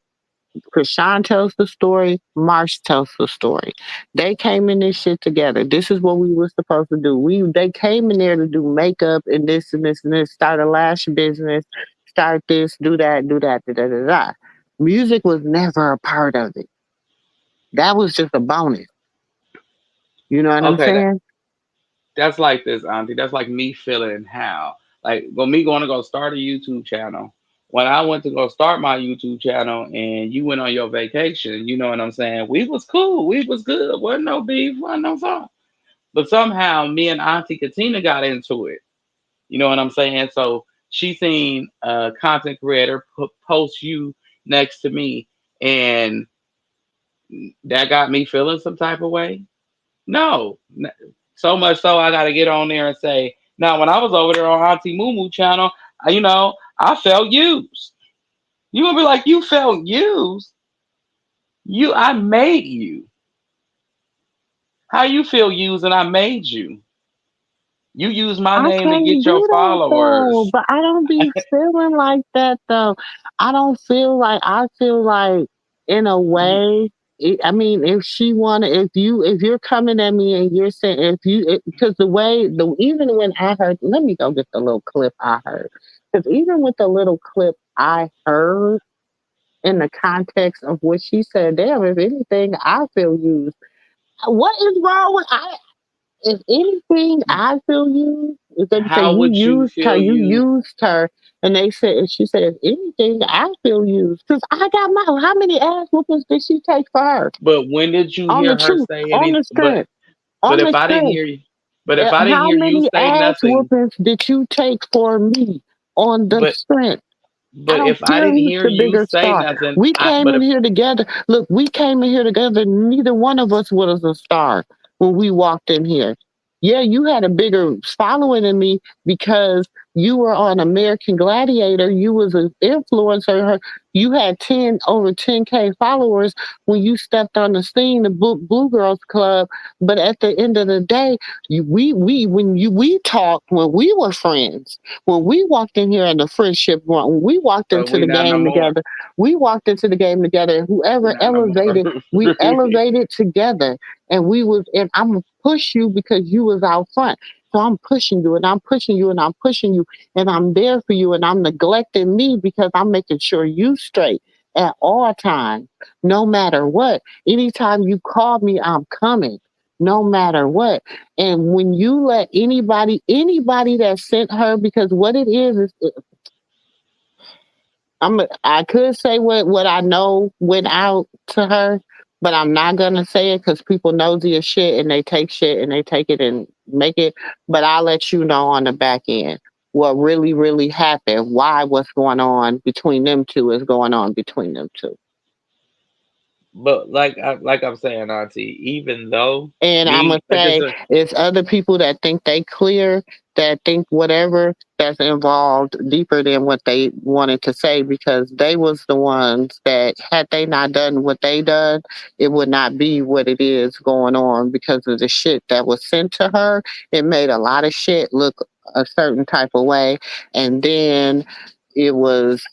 Krishan tells the story. Marsh tells the story. They came in this shit together. This is what we were supposed to do. They came in there to do makeup and this and this and this. Start a lash business. Start this. Do that. Da da da da. Music was never a part of it. That was just a bonus. You know what I'm Okay, saying? that's like this, Auntie. That's like me feeling how. Like when me going to go start a YouTube channel. When I went to go start my YouTube channel and you went on your vacation, you know what I'm saying? We was cool. We was good. Wasn't no beef. Wasn't no fun. But somehow me and Auntie Katina got into it. You know what I'm saying? So she seen a content creator post you next to me, and that got me feeling some type of way. No, so much so I got to get on there and say, now when I was over there on Auntie Moo channel, I felt used. You gonna be like, you felt used? I made you. How you feel used and I made you? You use my I name to can't get your do that though. followers. But I don't be feeling like that though. I don't feel like I feel like in a way. I mean, if she wanted, if you're coming at me and you're saying, because even when I heard, let me go get the little clip I heard, because even with the little clip I heard in the context of what she said, damn, if anything, I feel used. What is wrong with I? If anything, I feel used. If they say How would you feel you you? used her, and she said, if anything, I feel used because I got my. How many ass whoopings did she take for her? But when did you On the hear her truth, say on any? the strength, But on if the I didn't strength. hear you, but if I didn't How hear you many say ass nothing, whoopings did you take for me on the but strength? I but don't if I care didn't who's hear the you bigger say star. nothing, We I came but in if here together. Look, we came in here together. Neither one of us was a star when we walked in here. Yeah, you had a bigger following than me because you were on American Gladiator. You was an influencer. You had over 10K followers when you stepped on the scene, the Blue Girls Club. But at the end of the day, we talked when we were friends. When we walked in here in the friendship run, when we walked but into we the not no game more. together, we walked into the game together, and We whoever not no more. elevated, we elevated together. And I'm gonna push you because you was out front. So I'm pushing you and I'm pushing you and I'm pushing you and I'm there for you and I'm neglecting me because I'm making sure you straight at all times, no matter what. Anytime you call me, I'm coming, no matter what. And when you let anybody that sent her, because what it is I could say what I know went out to her, but I'm not gonna say it because people nosy as shit and they take shit and they take it and make it. But I'll let you know on the back end what really, really happened, why what's going on between them two is going on between them two. But like I'm saying, Auntie, even though And I'm gonna me like I say said, it's other people that think they clear, that think whatever that's involved deeper than what they wanted to say because they was the ones that had they not done what they done, it would not be what it is going on because of the shit that was sent to her. It made a lot of shit look a certain type of way, and then it was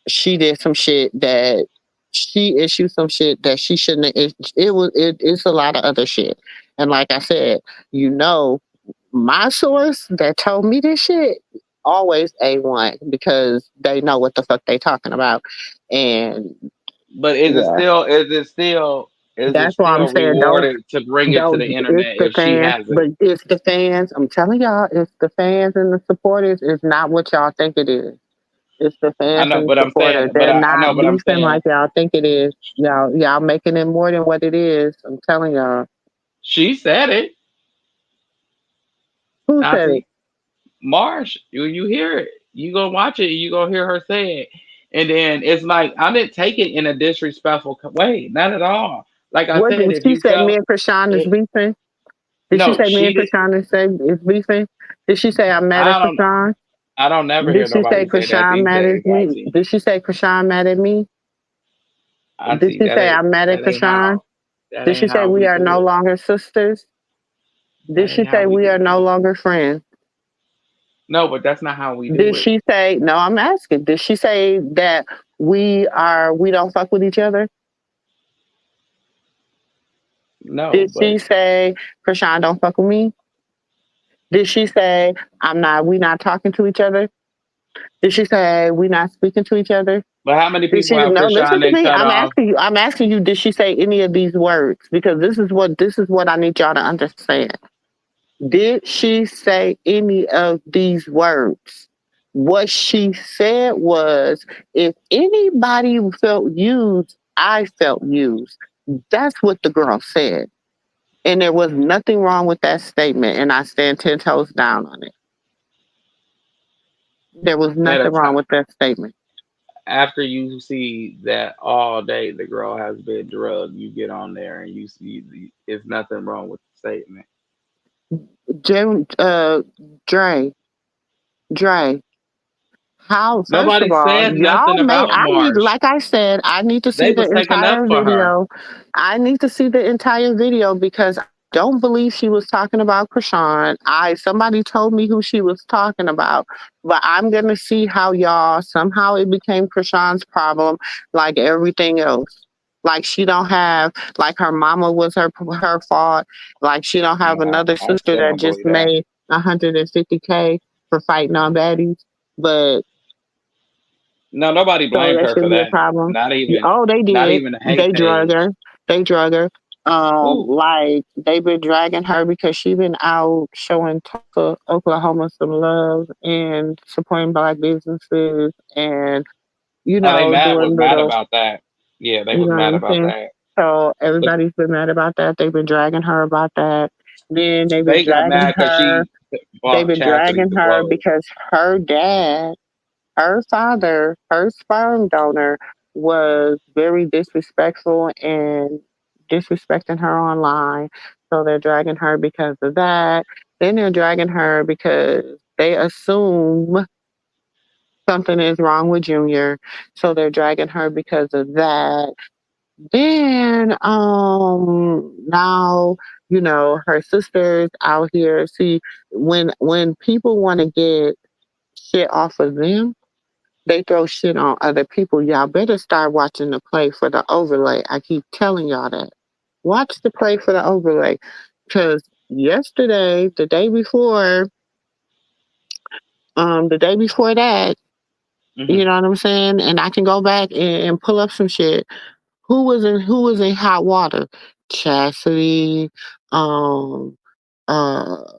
she did some shit that she issued some shit that she shouldn't have. It's a lot of other shit. And like I said, you know, my source that told me this shit always A1 because they know what the fuck they talking about. And but yeah, is it that's why I'm still saying don't rewarded to bring it to don't the it's internet the if she fans, has it? but it's the fans. I'm telling y'all, it's the fans and the supporters. It's not what y'all think it is. It's the I fans know, and the but I'm saying, supporters. They're I know, not but I'm beefing saying like y'all think it is. Y'all making it more than what it is. I'm telling y'all. she said it, Who said it? Auntie. Marsh, you hear it. You gonna watch it. You gonna hear her say it, and then it's like I didn't take it in a disrespectful way, not at all. Like I What said, did if she you say? Me felt and Krishan is it, beefing. Did she no, say me she and did. Krishan is beefing? Did she say I'm mad at I don't. Krishan? I don't never hear Did she say nobody say that Krishan these mad days, at me? Auntie. Did she say Krishan mad at me? Did Auntie, she say I'm mad at that ain't Krishan? how that Did ain't she say how we we are no do it. longer sisters? Did That she ain't how say we we are do no it. longer friends? No, but that's not how we do Did it. she say, no, I'm asking, did she say that we don't fuck with each other? No, Did she but say, Krishan don't fuck with me? Did she say, we not talking to each other? Did she say, we not speaking to each other? how many Did people she, have no, listen Krishan to then me. cut off? I'm asking you, did she say any of these words? Because this is what I need y'all to understand. Did she say any of these words? What she said was, if anybody felt used, I felt used. That's what the girl said. And there was nothing wrong with that statement. And I stand 10 toes down on it. There was At a nothing wrong time with that statement. after you see that all day the girl has been drugged, you get on there and you see it's nothing wrong with the statement. Jim, Dre, Dre, how, first of Nobody all, said nothing about Marsh. like I said, I need to see They the was taking up entire for her. video. I need to see the entire video because I don't believe she was talking about Krishan. Somebody told me who she was talking about, but I'm gonna see how somehow it became Krishan's problem, like everything else. Like she don't have like her mama was her fault. Like she don't have another I sister still that don't just believe that. made 150K for fighting on baddies. But No, nobody so blamed that her should for be a that. problem. Not even, Oh, they not did. even the hate They drug page. her. They drug her. Who? Like they've been dragging her because she been out showing Tulsa, Oklahoma some love and supporting black businesses and Oh, they mad was doing mad little, about that. Yeah, they you was know what mad I'm about saying? that. So But everybody's been mad about that. They've been dragging her about that. Then they've been they got dragging mad because her. she They've bought been chastity dragging some her clothes. because her dad, her father, her sperm donor was very disrespectful and disrespecting her online. So they're dragging her because of that. Then they're dragging her because they assume something is wrong with Junior. So they're dragging her because of that. Then now, her sister's out here. See, when people want to get shit off of them, they throw shit on other people. Y'all better start watching the play for the overlay. I keep telling y'all that. Watch the play for the overlay. Cause yesterday, the day before that, Hmm. you know what I'm saying? And I can go back and pull up some shit. Who was in hot water? Chastity, um,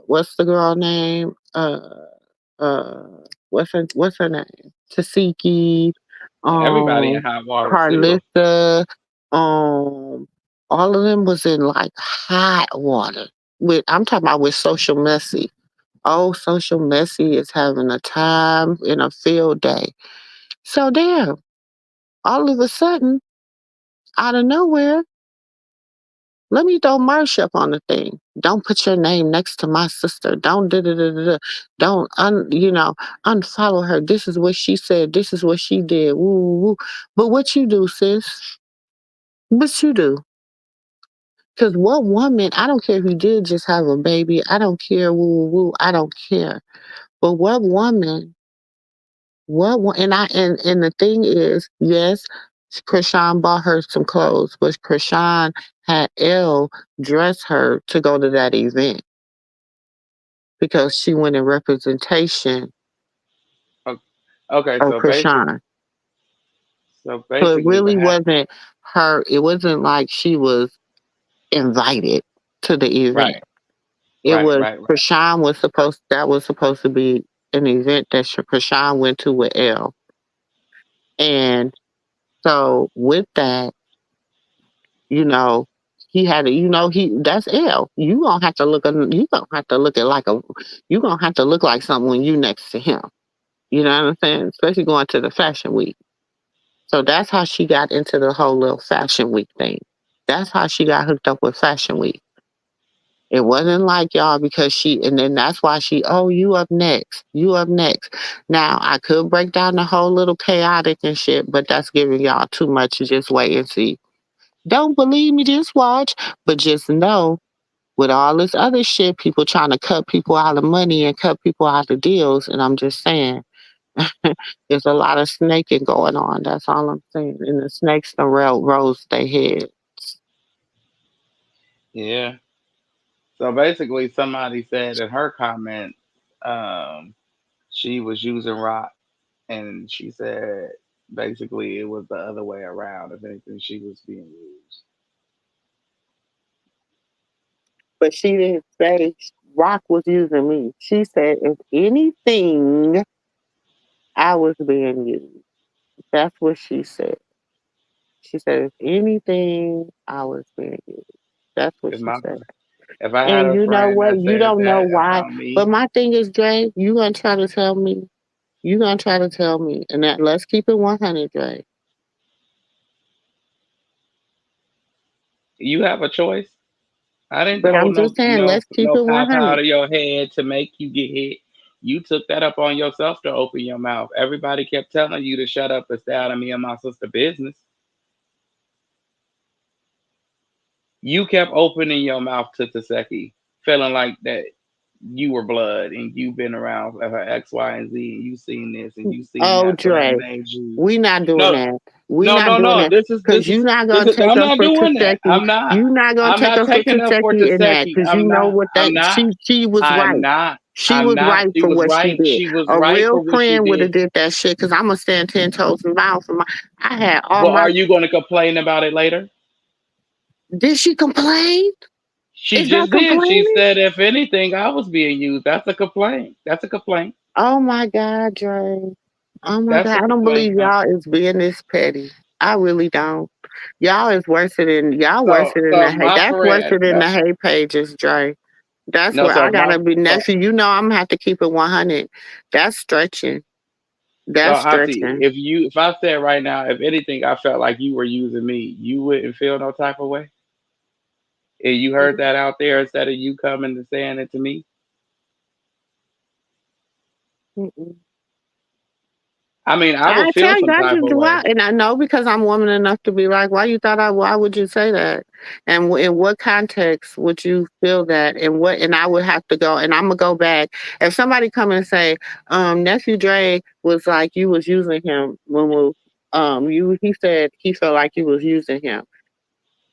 what's the girl name? Uh, what's her name? Tasiki, Everybody in um, hot water still. Carlissa, all of them was in like hot water. I'm talking about with Social Messy. Oh, Social Messy is having a time in a field day. So damn, all of a sudden, out of nowhere, let me throw Marsh up on the thing. Don't put your name next to my sister. Don't da da da da. Don't unfollow her. This is what she said. This is what she did. Woo woo woo. But what you do, sis? What you do? Because what woman? I don't care if you did just have a baby. I don't care. Woo woo woo. I don't care. But what woman? And the thing is, yes, Krishan bought her some clothes, but Krishan had L dress her to go to that event because she went in representation O- Okay, of Krishan. so So it basically, what really happened? wasn't her. It wasn't like she was invited to the event. Right, It right, was right, right. Krishan that was supposed to be an event that Krishan went to with L. And so with that, you know, he had to, that's L. You gonna have to look like something when you next to him. You know what I'm saying? Especially going to the fashion week. So that's how she got into the whole little fashion week thing. That's how she got hooked up with fashion week. It wasn't like y'all because and then that's why you up next. You up next. Now, I could break down the whole little chaotic and shit, but that's giving y'all too much. Just wait and see. Don't believe me, just watch. But just know, with all this other shit, people trying to cut people out of money and cut people out of deals. And I'm just saying, there's a lot of snaking going on. That's all I'm saying. And the snakes done rose their head. Yeah. So basically, somebody said in her comments, um, she was using rock, and she said basically it was the other way around. If anything, she was being used. But she didn't say Rock was using me. She said, if anything, I was being used. That's what she said. She said, if anything, I was being used. That's what If she my said. if I had And a you know friend what? that You said don't know that why. about But me, my thing is, Dre, you gonna try to tell me, and that let's keep it 100, Dre. you have a choice. I didn't But hold I'm just saying, let's keep no it pow pow 100. to your head to make you get hit. You took that up on yourself to open your mouth. Everybody kept telling you to shut up and stay out of me and my sister business. You kept opening your mouth to Taseki, feeling like that you were blood and you've been around her X, Y, and Z and you seen this and you seen Oh, that. So that Dre, made you we not doing no. that. We No, not no, doing no. that because you're not This gonna is. take I'm us not for doing that. Taseki. You're not gonna I'm take not us for taking up for Taseki in that Taseki. because you know what I'm that not. she was I'm right. not. She I'm was not. right She for was what she right. did. She was A right real for what she friend would have did. did that shit because I'm gonna stand 10 toes and vow for my. I had all But my. are you going to complain about it later? Did she complain? She Is that just did. She complaining? said, if anything, I was being used. That's a complaint. That's a complaint. Oh my God, Dre. Oh my That's a God. I don't complaint. believe y'all is being this petty. I really don't. Y'all is worse than y'all worse than So the hate. my That's worse friend, than the hate pages, Dre. That's no, where I so my, gotta be so, nephew. You know I'm gonna have to keep it 100. That's stretching. so That's Auntie, stretching. if I said right now, if anything, I felt like you were using me, you wouldn't feel no type of way. And you heard that out there instead of you coming and saying it to me. Mm-mm. I mean, I would I feel tell you, some I type just of do way. out, and I know because I'm woman enough to be like, why you thought I? Why would you say that? And in what context would you feel that? And what? And I would have to go, and I'm gonna go back. If somebody come and say, nephew Dre was like you was using him when we, he said he felt like you was using him.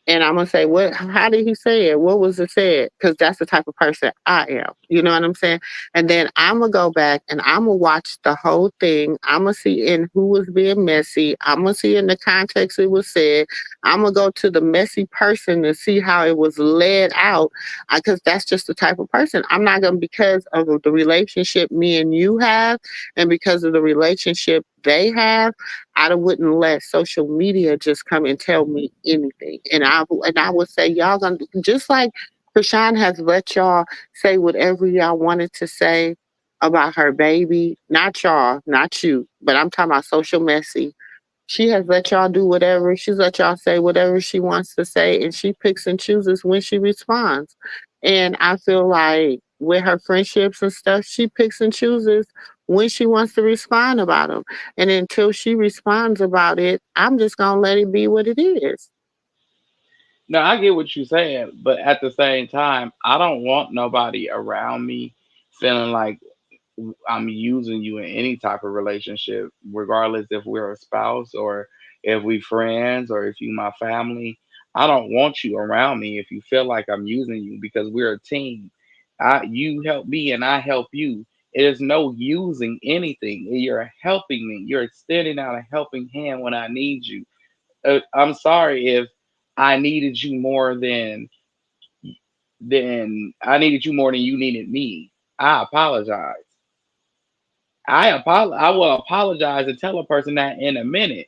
And I'm gonna say, what? How did he say it? What was it said? Because that's the type of person I am. You know what I'm saying? And then I'm gonna go back and I'm gonna watch the whole thing. I'm gonna see in who was being messy. I'm gonna see in the context it was said. I'm gonna go to the messy person and see how it was led out. Because that's just the type of person I'm not gonna because of the relationship me and you have, and because of the relationship they have. I wouldn't let social media just come and tell me anything. And I would say y'all gonna just like Krishan has let y'all say whatever y'all wanted to say about her baby. Not y'all, not you, but I'm talking about social messy. She has let y'all do whatever. She's let y'all say whatever she wants to say, and she picks and chooses when she responds. And I feel like with her friendships and stuff, she picks and chooses when she wants to respond about them. And until she responds about it, I'm just gonna let it be what it is. No, I get what you're saying, but at the same time, I don't want nobody around me feeling like I'm using you in any type of relationship, regardless if we're a spouse or if we friends or if you my family. I don't want you around me if you feel like I'm using you because we're a team. You help me and I help you. It is no using anything. You're helping me. You're extending out a helping hand when I need you. I'm sorry if I needed you more than I needed you more than you needed me. I apologize. I will apologize and tell a person that in a minute.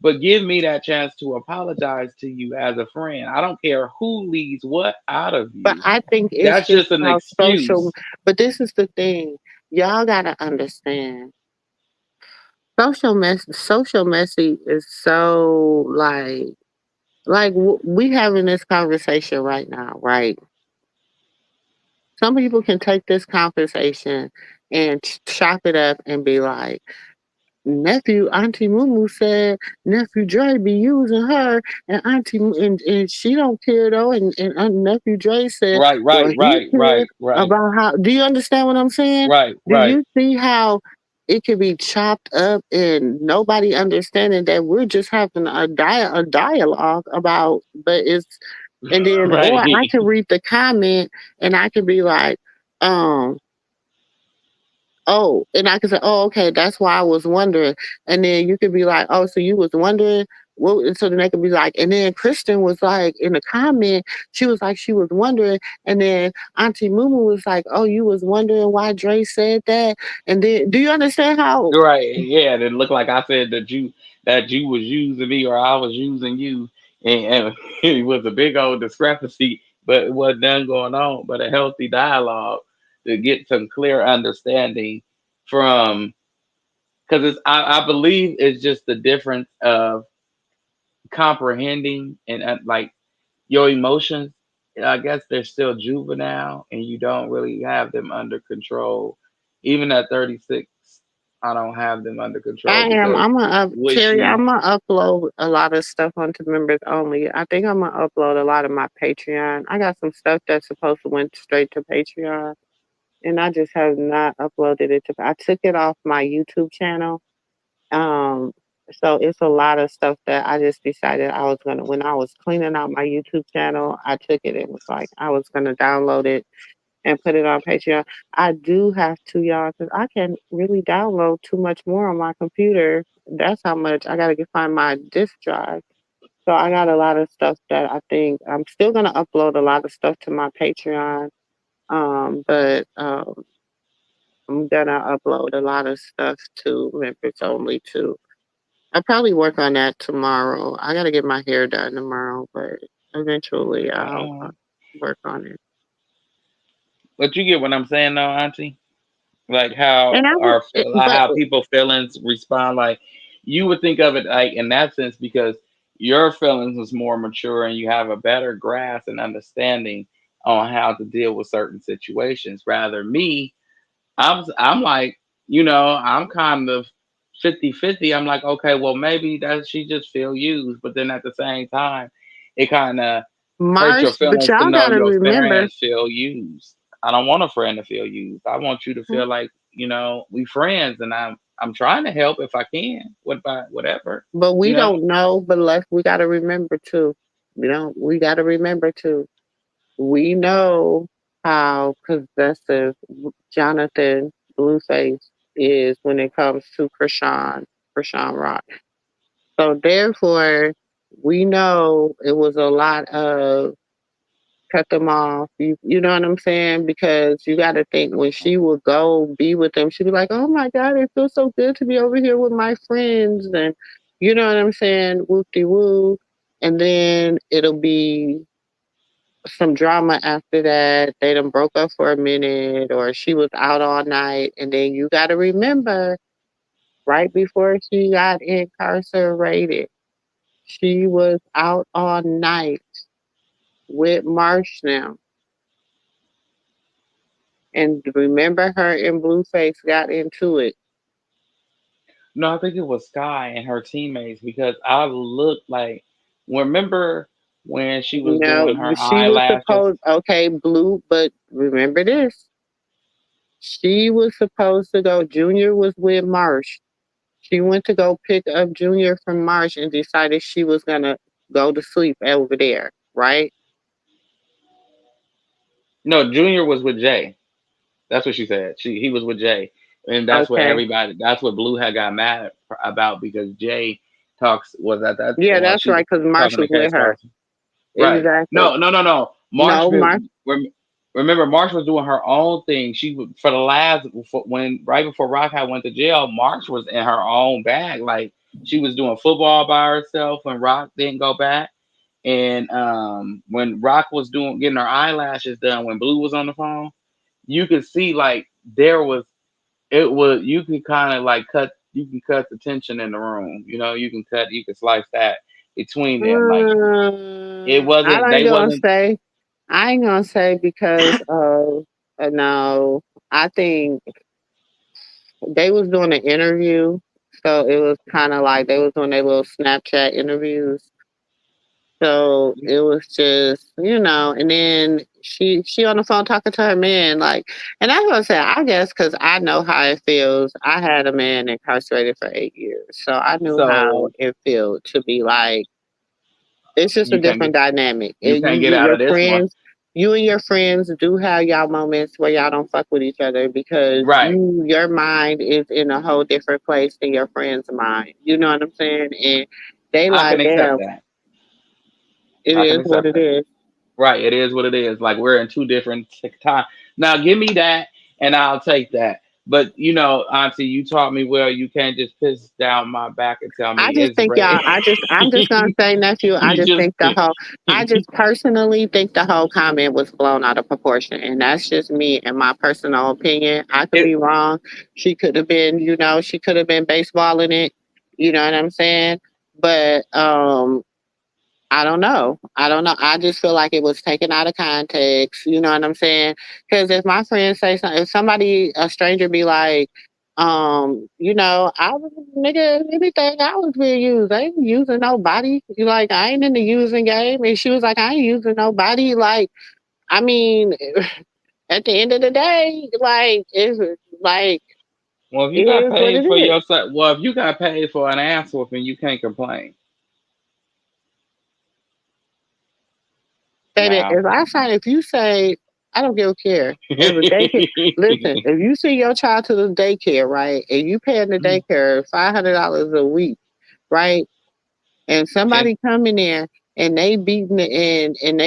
But give me that chance to apologize to you as a friend. I don't care who leaves what out of But you. I think it's That's just just an how social. excuse. But this is the thing, y'all gotta understand. Social messy is so we having this conversation right now, right? Some people can take this conversation and chop it up and be like, nephew, Auntie Mumu said nephew Dre be using her, and and she don't care though. And nephew Dre said, Right, well, right, he right, cared right, right, about how. Do you understand what I'm saying? right, Do right. you see how it can be chopped up and nobody understanding that we're just having a dialogue about, but it's and then or Right. I can read the comment and I can be like, um oh, and I can say, oh, okay, that's why I was wondering. And then you could be like, oh, so you was wondering. Well, and so then they could be like, and then Kristen was like in the comment, she was like, she was wondering. And then Auntie Mumu was like, oh, you was wondering why Dre said that. And then, do you understand how? Right. Yeah. And it looked like I said that you was using me or I was using you, and it was a big old discrepancy, but it wasn't nothing going on, but a healthy dialogue to get some clear understanding from because I believe it's just the difference of comprehending and like your emotions. I guess they're still juvenile and you don't really have them under control. Even at 36, I don't have them under control I am. because I'm gonna with Terry. you, I'm gonna upload a lot of stuff onto members only. I think I'm gonna upload a lot of my Patreon. I got some stuff that's supposed to went straight to Patreon, and I just have not uploaded it to. I took it off my YouTube channel. Um, So it's a lot of stuff that I just decided I was gonna. When I was cleaning out my YouTube channel, I took it and was like, I was gonna download it and put it on Patreon. I do have to, y'all, because I can really download too much more on my computer. That's how much I gotta find my disk drive. So I got a lot of stuff that I think I'm still gonna upload a lot of stuff to my Patreon. But I'm gonna upload a lot of stuff to members only too. I'll probably work on that tomorrow. I gotta get my hair done tomorrow, but eventually I'll Uh, work on it. but you get what I'm saying, though, Auntie. Like And I would, but how people feelings respond. Like you would think of it like in that sense because your feelings is more mature and you have a better grasp and understanding on how to deal with certain situations. Rather me, I'm like, I'm kind of 50-50. I'm like, okay, well maybe that she just feel used, but then at the same time, it kind of hurt your But feelings to y'all know gotta your remember, friend feel used. I don't want a friend to feel used. I want you to feel like, we friends and I'm trying to help if I can. What by whatever, but we you know? don't know. But we gotta remember too. We gotta remember too. We know how possessive Jonathan Blueface is when it comes to Krishan Rock. So therefore, we know it was a lot of cut them off. You know what I'm saying? Because you got to think when she would go be with them, she'd be like, "Oh my God, it feels so good to be over here with my friends," and you know what I'm saying? Whoop de woo. And then it'll be some drama after that. They done broke up for a minute, or she was out all night, and then you got to remember, right before she got incarcerated, she was out all night with Marsh now. And remember her and Blueface got into it. No, I think it was Sky and her teammates because I looked like remember when she was No, doing her she was eyelashes? supposed, okay, Blue, but remember this. She was supposed to go, Junior was with Marsh. She went to go pick up Junior from Marsh and decided she was going to go to sleep over there, right? No, Junior was with Jay. That's what she said. He was with Jay, and that's what Okay. everybody. That's what Blue had got mad about because Jay talks was at that. Yeah, Well, that's she was right, because Marsh talking to was with Case her. Carson. Right. Exactly. No, no, no, no. No, Marsh. Remember, March was doing her own thing. For the last when right before Rock had went to jail, March was in her own bag. Like she was doing football by herself when Rock didn't go back. And when Rock was getting her eyelashes done, when Blue was on the phone, you could see like there was it was you can kind of like cut the tension in the room. You can slice that between them. Like it wasn't I ain't they gonna wasn't say. I ain't gonna say because of no. I think they was doing an interview, so it was kind of like they was doing their little Snapchat interviews. So it was just, and then she on the phone talking to her man, like, and that's what I said. I guess because I know how it feels. I had a man incarcerated for 8 years, so I knew how so it felt to be like. It's just a you can't different get dynamic. you can't get out of this one. You and your friends do have y'all moments where y'all don't fuck with each other because Right. your mind is in a whole different place than your friend's mind. You know what I'm saying? And they I like, can accept damn, that. it I can is what accept it that. is. Right. It is what it is. Like we're in two different time. Now give me that and I'll take that. But Auntie, you taught me well. You can't just piss down my back and tell I me just it's think ready. y'all. I'm just gonna say, nephew. you just I just personally think the whole comment was blown out of proportion, and that's just me and my personal opinion. I could it. be wrong. She could have been, she could have been baseballing it. You know what I'm saying? But I don't know. I don't know. I just feel like it was taken out of context. You know what I'm saying? Because if my friends say something, if somebody, a stranger, be like, I was nigga, anything I was being used. I ain't using nobody. You like, I ain't in the using game. And she was like, I ain't using nobody. Like, I mean, at the end of the day, like, it's like Well, if you It got is what paid it for is. your son, well, if you got paid for an ass whooping, you can't complain. Baby, Now, if you say, I don't give a care. If a daycare, listen, if you send your child to the daycare, right, and you paying the daycare $500 a week, right, and okay. somebody come in there and they beating it in and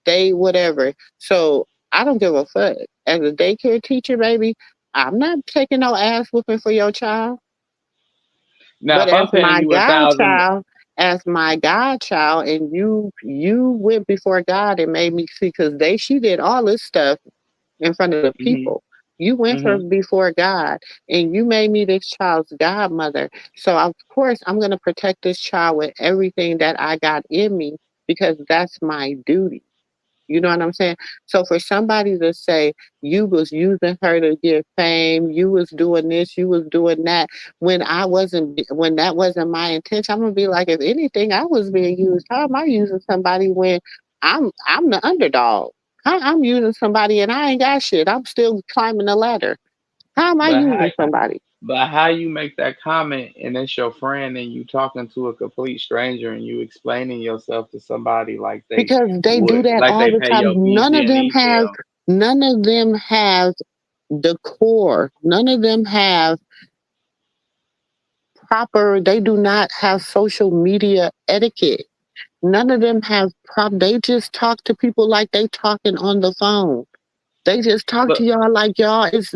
they whatever. So I don't give a fuck. As a daycare teacher, baby, I'm not taking no ass whooping for your child. Now, But if I'm paying you as my godchild, and you went before God and made me see, because she did all this stuff in front of the hmm people. You went for hmm before God, and you made me this child's godmother. So of course I'm gonna protect this child with everything that I got in me, because that's my duty. You know what I'm saying? So for somebody to say you was using her to get fame, you was doing this, you was doing that, when that wasn't my intention, I'm gonna be like, if anything, I was being used. How am I using somebody when I'm the underdog? How I'm using somebody and I ain't got shit. I'm still climbing the ladder. How am I but how using somebody? but how you make that comment and it's your friend and you talking to a complete stranger and you explaining yourself to somebody Because they do that like all they the pay time. your PG&E bill. None of them have decor. None of them have they do not have social media etiquette. None of them have they just talk to people like they talking on the phone. They just talk to But y'all like y'all is,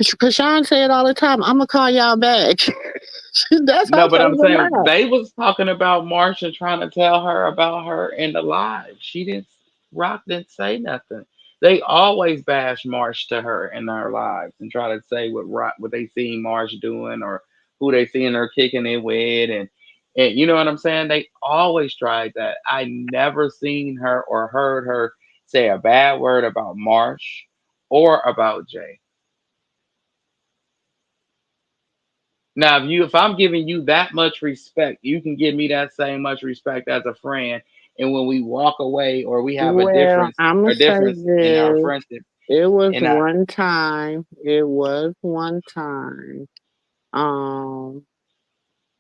Kashawn say it all the time, I'm gonna call y'all back. That's her no, but I'm favorite saying line. they was talking about Marsha trying to tell her about her in the live. She didn't Rock didn't say nothing. They always bash Marsh to her in their lives and try to say what they seen Marsh doing or who they seen her kicking it with and you know what I'm saying? They always tried that. I never seen her or heard her say a bad word about Marsh or about Jay. Now, if I'm giving you that much respect, you can give me that same much respect as a friend. And when we walk away or we have Well, I'm gonna a say difference in our this. friendship, It was and I, one time. It was one time. Um,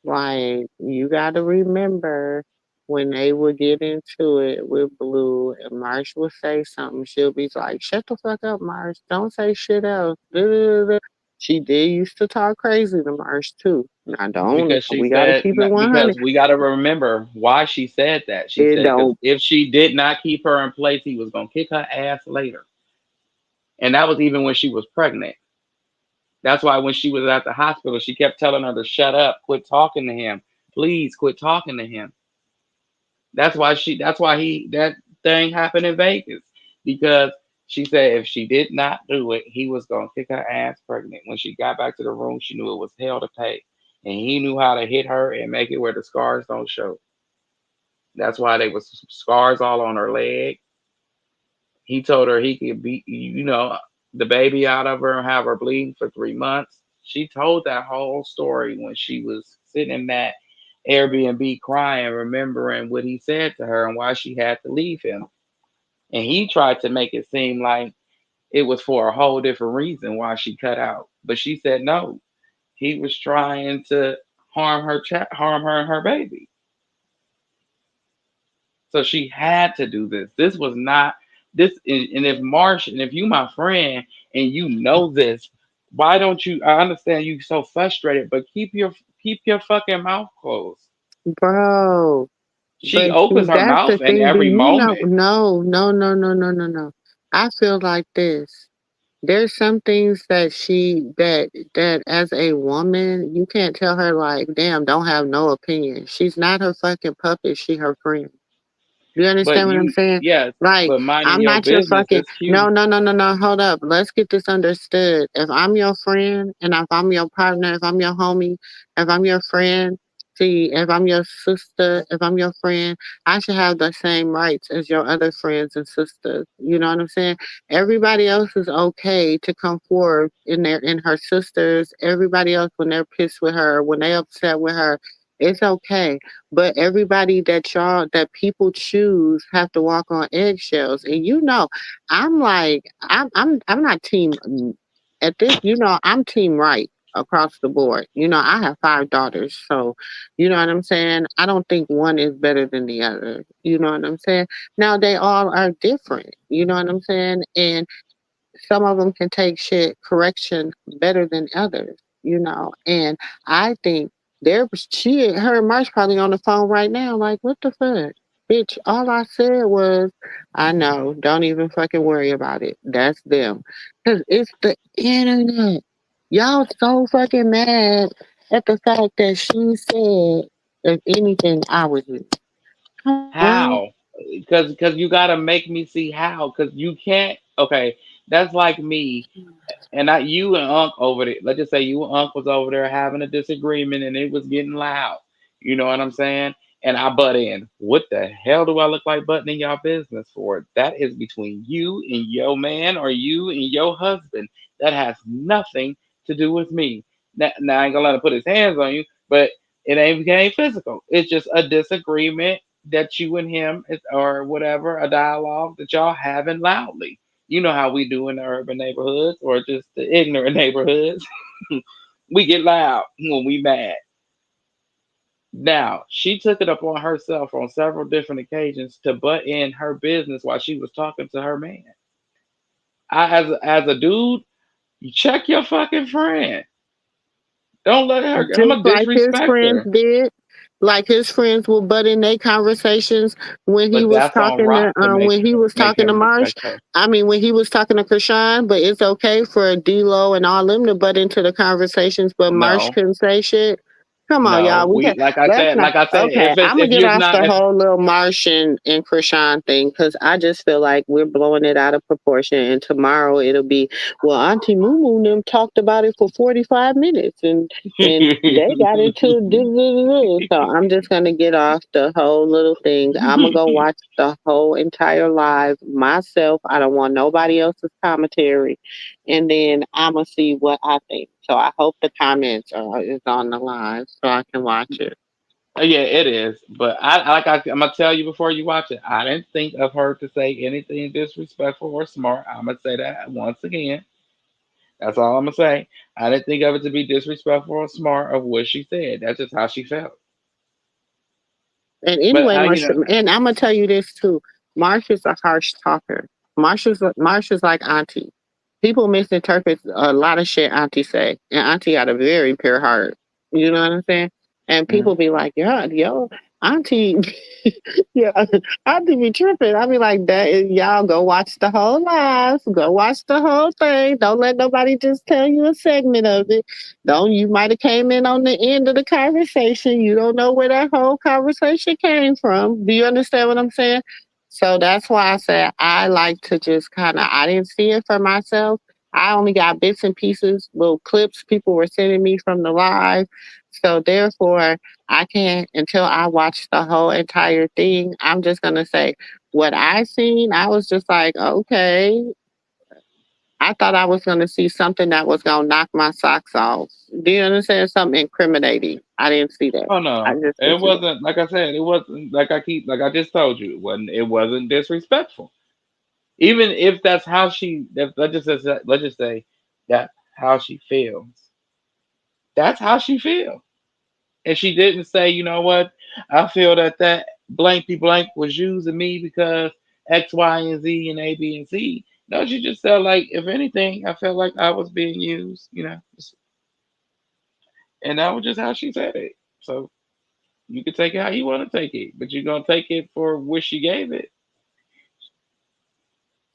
Like, you got to remember when they would get into it with Blue and Marsh would say something, she'll be like, shut the fuck up, Marsh. Don't say shit else. Duh, duh, duh, duh. She did used to talk crazy to Marsh, too. Now, don't, because she we got to said, keep it 100. because we got to remember why she said that. She It said, because don't, if she did not keep her in place, he was going to kick her ass later. And that was even when she was pregnant. That's why when she was at the hospital, she kept telling her to shut up, quit talking to him. Please quit talking to him. That's why that thing happened in Vegas because she said if she did not do it, he was gonna kick her ass pregnant. When she got back to the room, she knew it was hell to pay, and he knew how to hit her and make it where the scars don't show. That's why there was scars all on her leg. He told her he could beat the baby out of her and have her bleeding for 3 months. She told that whole story when she was sitting in that Airbnb crying, remembering what he said to her and why she had to leave him. And he tried to make it seem like it was for a whole different reason why she cut out. But she said no. He was trying to harm her and her baby. So she had to do this. This was not this. And if Marsh, and if you my friend, and you know this, why don't you? I understand you so frustrated, but keep your fucking mouth closed. bro. She But see, opens her that's the mouth in thing. Do every you know? moment, No, no, no, no, no, no, no. I feel like this. There's some things that as a woman, you can't tell her like, damn, don't have no opinion. She's not her fucking puppet, she her friend. You but understand what I'm you saying? yes, Like, but minding I'm your not your business fucking, is cute. no, no, no, no, no, hold up. Let's get this understood. If I'm your friend and if I'm your partner, if I'm your homie, if I'm your friend, see, if I'm your sister, if I'm your friend, I should have the same rights as your other friends and sisters. You know what I'm saying? Everybody else is okay to come forward in her sisters. Everybody else, when they're pissed with her, when they upset with her, it's okay, but everybody that people choose have to walk on eggshells. And I'm like, I'm not team at this, I'm team right. across the board. I have 5 daughters, so you know what I'm saying? I don't think one is better than the other. You know what I'm saying? Now they all are different. You know what I'm saying? And some of them can take shit correction better than others. And I think her and Marsh probably on the phone right now, like, what the fuck? Bitch, all I said was, I know, don't even fucking worry about it. That's them. Because it's the internet. Y'all so fucking mad at the fact that she said, if anything, I was you. Come on, bro. How? Because you gotta make me see how. Because you can't. Okay, that's like me and I, you and Unc over there. Let's just say you and Unc was over there having a disagreement, and it was getting loud. You know what I'm saying? And I butt in. What the hell do I look like butting in y'all business for? That is between you and your man, or you and your husband. That has nothing to do with me. Now I ain't gonna let him put his hands on you, but it ain't physical. It's just a disagreement that you and him or whatever, a dialogue that y'all having loudly. You know how we do in the urban neighborhoods or just the ignorant neighborhoods. We get loud when we mad. Now, she took it upon herself on several different occasions to butt in her business while she was talking to her man. As a dude, you check your fucking friend. Don't let her. I'm Just gonna like his disrespect friends her. did. Like his friends will butt in their conversations when he But was that's on talking to Rock to make him Marsh. respect her. I mean, when he was talking to Krishan, but it's okay for D-Lo and all them to butt into the conversations, but Marsh No, couldn't say shit. Come on, y'all. no. We We got like I let's said, not like I said, okay. I'm gonna if get you're off not the if whole little Marsh and Krishan thing because I just feel like we're blowing it out of proportion. And tomorrow it'll be, well, Auntie Moo and them talked about it for 45 minutes and they got into so I'm just gonna get off the whole little thing. I'm gonna go watch the whole entire live myself. I don't want nobody else's commentary, and then I'm gonna see what I think. So I hope the comments is on the live so I can watch it. Yeah, it is. But I'm gonna tell you before you watch it. I didn't think of her to say anything disrespectful or smart. I'm gonna say that once again. That's all I'm gonna say. I didn't think of it to be disrespectful or smart of what she said. That's just how she felt. And But anyway, I, you Marsha, know, and I'm gonna tell you this too. Marsha's a harsh talker. Marsha's like Auntie. People misinterpret a lot of shit Auntie say, and Auntie got a very pure heart. You know what I'm saying? And mm, people be like, "Yeah, yo, Auntie, yeah, Auntie be tripping." I be like, "That is, y'all go watch the whole live, go watch the whole thing. Don't let nobody just tell you a segment of it. Don't you might have came in on the end of the conversation. You don't know where that whole conversation came from. Do you understand what I'm saying? So that's why I said I like to just kind of I didn't see it for myself. I only got bits and pieces, little clips people were sending me from the live. So therefore I can't until I watch the whole entire thing. I'm just gonna say what I seen, I was just like, okay, I thought I was going to see something that was going to knock my socks off. Do you understand? Something incriminating. I didn't see that. oh I no, just didn't it see that. wasn't like I said. It wasn't like I just told you. It wasn't disrespectful. Even if that's how let's just say that's how she feels. That's how she feels. And she didn't say, you know what, I feel that blankety blank was using me because X, Y, and Z and A, B, and C. No, she just felt like, if anything, I felt like I was being used, and that was just how she said it. So you can take it how you want to take it, but you're gonna take it for what she gave it.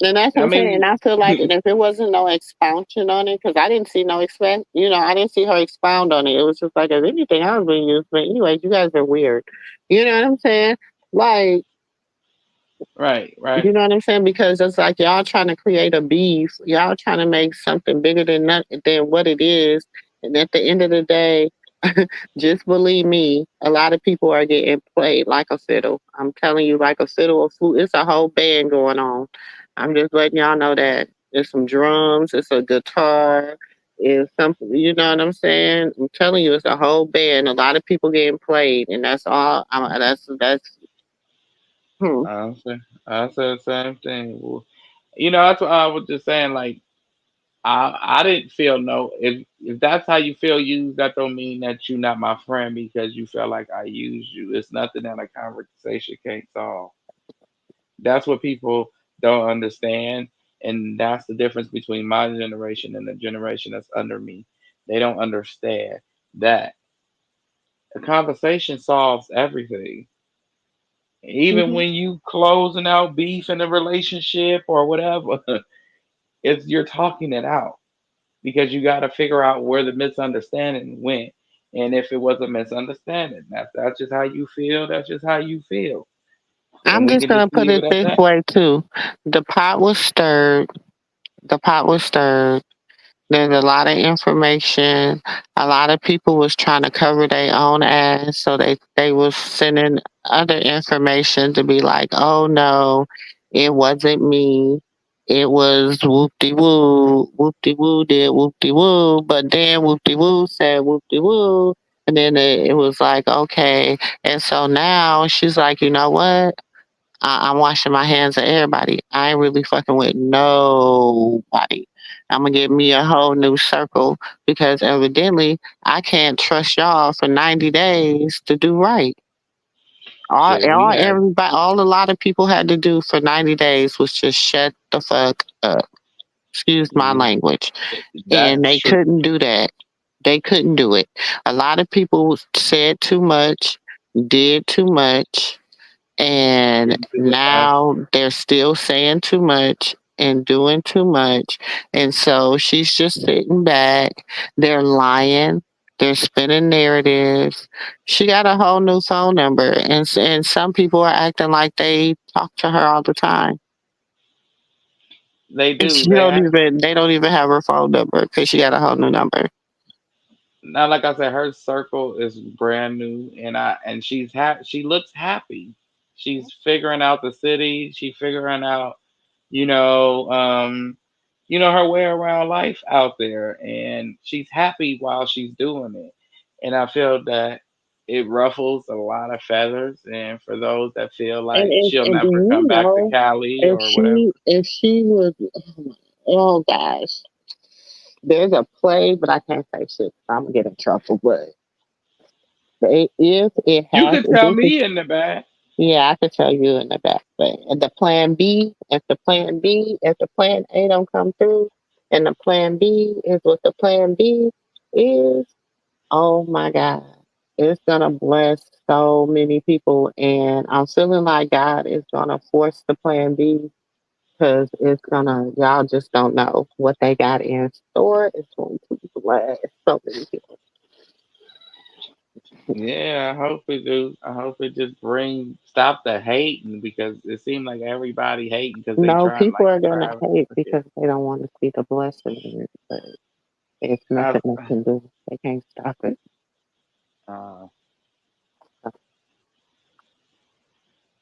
And that's what I I'm saying. And mean, I feel like and if there wasn't no expansion on it, because I didn't see no expand, I didn't see her expound on it. It was just like, if anything, I was being used. But anyways, you guys are weird. You know what I'm saying? Like, right, right. you know what I'm saying? Because it's like y'all trying to create a beef. Y'all trying to make something bigger than what it is. And at the end of the day, just believe me, a lot of people are getting played like a fiddle. I'm telling you, like a fiddle, a flute. It's a whole band going on. I'm just letting y'all know that. There's some drums, it's a guitar, it's something, you know what I'm saying? I'm telling you, it's a whole band. A lot of people getting played, and that's all. Hmm. I said the same thing. Well, that's what I was just saying. Like, I didn't feel no. If that's how you feel used, that don't mean that you're not my friend because you feel like I used you. It's nothing that a conversation can't solve. That's what people don't understand, and that's the difference between my generation and the generation that's under me. They don't understand that a conversation solves everything. Even Mhm. when you closing out beef in a relationship or whatever, it's you're talking it out because you got to figure out where the misunderstanding went. And if it was a misunderstanding, that's just how you feel. That's just how you feel, and I'm we just can gonna just put leave it it at this that. way too. The pot was stirred. The pot was stirred. There's a lot of information. A lot of people was trying to cover their own ass, so they was sending other information to be like, "Oh no, it wasn't me. It was whoop de woo, whoop de woo did whoop de woo." But then whoop de woo said whoop de woo, and then it was like okay. And so now she's like, you know what? I'm washing my hands of everybody. I ain't really fucking with nobody. I'm gonna get me a whole new circle because evidently I can't trust y'all for 90 days to do right. Shit, we had All a lot of people had to do for 90 days was just shut the fuck up. Excuse my we language. And that's they true. couldn't do that. They couldn't do it. A lot of people said too much, did too much, and Didn't do enough. now they're still saying too much and doing too much. And so she's just sitting back. They're lying. They're spinning narratives. She got a whole new phone number, and some people are acting like they talk to her all the time. They And do. They act they don't even have her phone number because she got a whole new number. now. Like I said, her circle is brand new, and she looks happy. She's figuring out the city. She figuring out, you know, um, her way around life out there, and she's happy while she's doing it. And I feel that it ruffles a lot of feathers. And for those that feel like she'll And do never come you back to know Cali or whatever, if she was oh gosh, there's a play, but I can't say shit. I'm gonna get in trouble. But if it you has, could tell me in the back. yeah, I could tell you in the back. But the plan B, if the plan A don't come through, and the plan B is what the plan B is, oh my God, it's gonna bless so many people, and I'm feeling like God is gonna force the plan B because it's gonna. Y'all just don't know what they got in store. It's going to bless so many people. Yeah, I hope it do. I hope it just stop the hating because it seems like everybody hating because they No, trying people like are to gonna try to hate forget. because they don't want to see the blessing in it, but it's I, nothing they can do. They can't stop it. uh,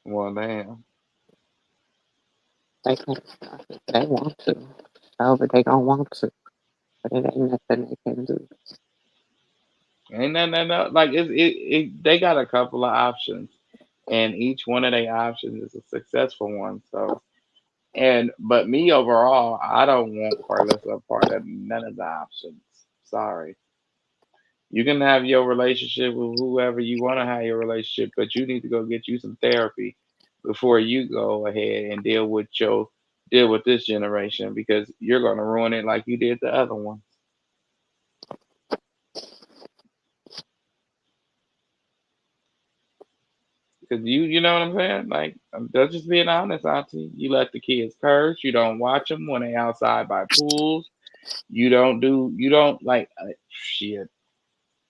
well, damn. They can't stop it. They want to. So, but they don't want to. But it ain't nothing they can do. Ain't no, like they got a couple of options, and each one of their options is a successful one. So, but me overall, I don't want Carlissa a part of none of the options. Sorry. You can have your relationship with whoever you want to have your relationship, but you need to go get you some therapy before you go ahead and deal with this generation because you're gonna ruin it like you did the other one. Because you know what I'm saying? Like that's just being honest, Auntie. You let the kids curse. You don't watch them when they outside by pools. You don't like shit.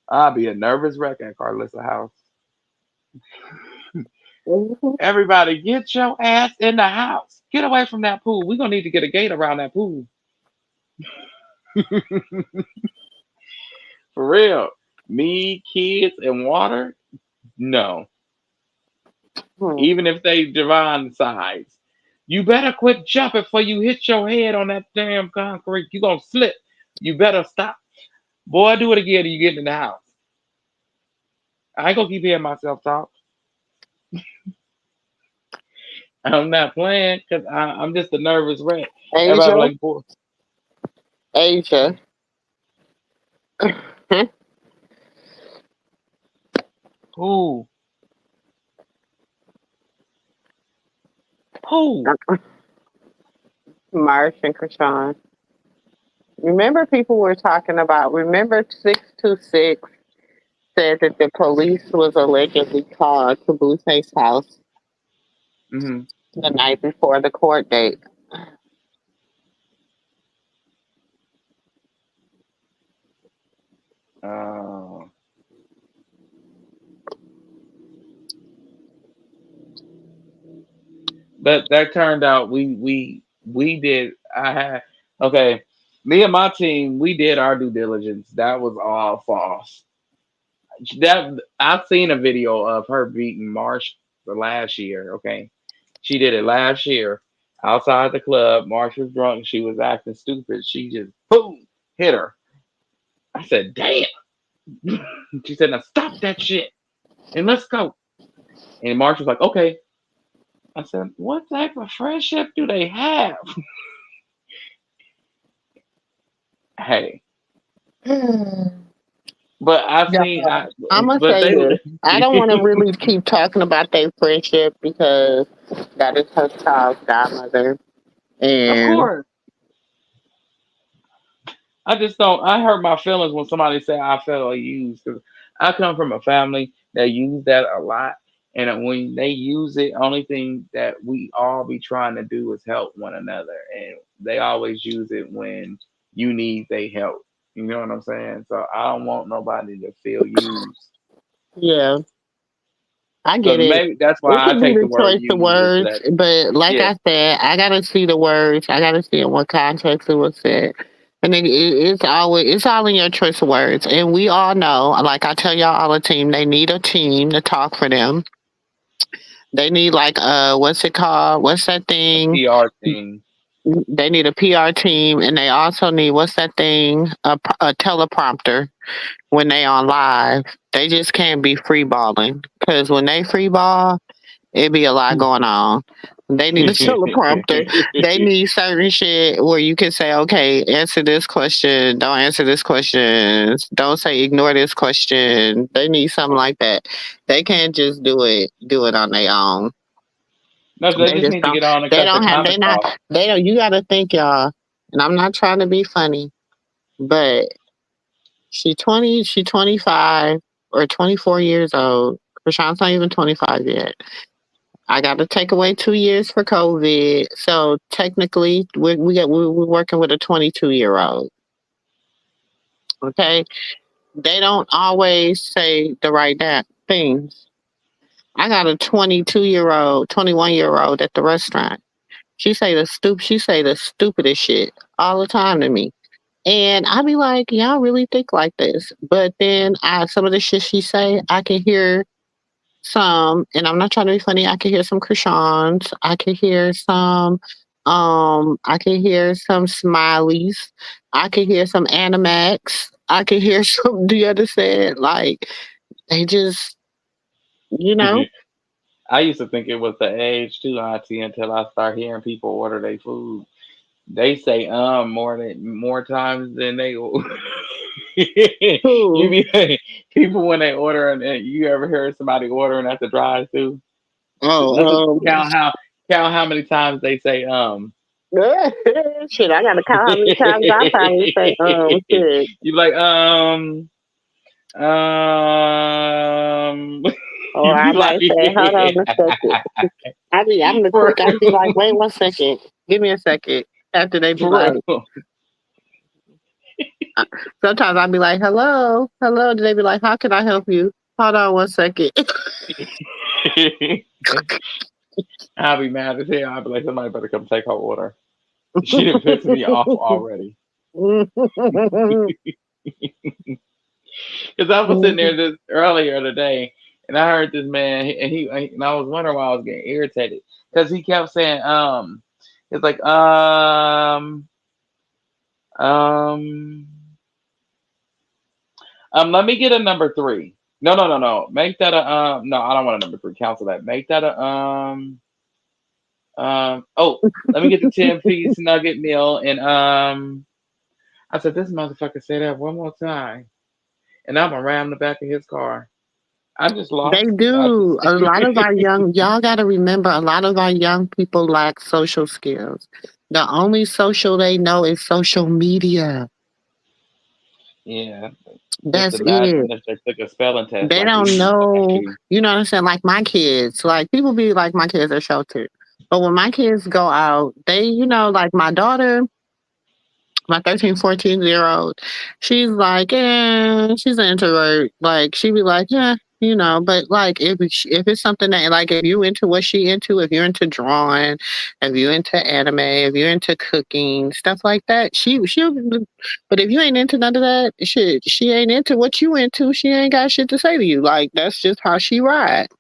I'll be a nervous wreck at Carlissa house. Mhm. Everybody, get your ass in the house. Get away from that pool. We're gonna need to get a gate around that pool. For real. Me, kids, and water? No. Hmm. Even if they divine size. You better quit jumping before you hit your head on that damn concrete. You gonna slip. You better stop. Boy, do it again and you get in the house. I ain't gonna keep hearing myself talk. I'm not playing because I'm just a nervous wreck. Everybody be Angel, like, boy. Asia. Who? Who? Marsh and Krishan. Remember, people were talking about. Remember, 626 said that the police was allegedly called to Blueface's house Mm-hmm. the night before the court date. Uh, but that turned out we did. I had okay. Me and my team, we did our due diligence. That was all false. That I've seen a video of her beating Marsh the last year. Okay, she did it last year outside the club. Marsh was drunk. She was acting stupid. She just boom hit her. I said, "Damn." She said, "Now stop that shit and let's go." And Marsh was like, "Okay." I said, "What type of friendship do they have?" Hey, but I've Yeah, seen, I'm gonna but say they, this. I don't want to really keep talking about their friendship because that is her child's godmother, of and course, I just don't. I hurt my feelings when somebody say I felt used because I come from a family that use that a lot, and when they use it, only thing that we all be trying to do is help one another, and they always use it when you need their help. You know what I'm saying? So I don't want nobody to feel used. yeah, I So get it. maybe that's It why I could be take the the word choice of use instead words, of but like yeah. I said, I gotta see the words. I gotta see in what context it was said. And it's all in your choice of words. And we all know, like I tell y'all all the team, they need a team to talk for them. They need like what's it called? What's that A thing? PR thing. They need a PR team, and they also need what's that thing? A teleprompter when they on live. They just can't be free balling because when they free ball, it be a lot going on. They need a teleprompter. They need certain shit where you can say, okay, answer this question, don't answer this question, don't say ignore this question. They need something like that. They can't just do it on their own. No, they They just just need to don't. get on and They cut the don't have. They comments not. off. They don't. You got to think, y'all. And I'm not trying to be funny, but she 20. She 25 or 24 years old. Krishan's not even 25 yet. I got to take away 2 years for COVID. So technically, we're working with a 22-year-old. Okay, they don't always say the right things. I got a 22-year-old, 21-year-old at the restaurant. She say the stupidest shit all the time to me. And I be like, y'all really think like this. But then some of the shit she say, I can hear some, and I'm not trying to be funny, I can hear some Krishans, I can hear some smileys, I can hear some Animax, I can hear some, do you understand? Like they just, you know, I used to think it was the age too, Auntie, until I start hearing people order their food. They say more times than they you who? be people when they order and you ever heard somebody ordering at the drive through? Listen, Oh, count how many times they say shit, I gotta count how many times I probably say, shit. you like Or you I be like might say, hold on a second. I'm the for quick, I'd be like, wait 1 second. Give me a second. After they be for like, real. uh, sometimes I'd be like, hello, hello. Then they be like, how can I help you? Hold on 1 second. I'll be mad as hell. I'll be like, somebody better come take her order. She done pissed me off already. Because I was sitting there this earlier today, and I heard this man, and I was wondering why I was getting irritated because he kept saying, it's like, um, let me get a number three. No, no, no, no. Make that a no. I don't want a number three. Cancel that. Make that a oh, let me get the 10-piece nugget meal and I said, this motherfucker said that one more time, and I'm around the back of his car. I just They lost. I do. just. A lot of our young, y'all got to remember, a lot of our young people lack social skills. The only social they know is social media. Yeah. Just That's it. imagine if they took a spelling test They like we don't used to have know, to. you know what I'm saying? Like my kids, like people be like my kids are sheltered. But when my kids go out, they, like my daughter, my 13, 14-year old, she's like, she's an introvert. Like, she be like, but like, if it's something that, like, if you into what she into, if you're into drawing, if you're into anime, if you're into cooking, stuff like that, she'll, but if you ain't into none of that, shit, she ain't into what you into, she ain't got shit to say to you. Like, that's just how she ride.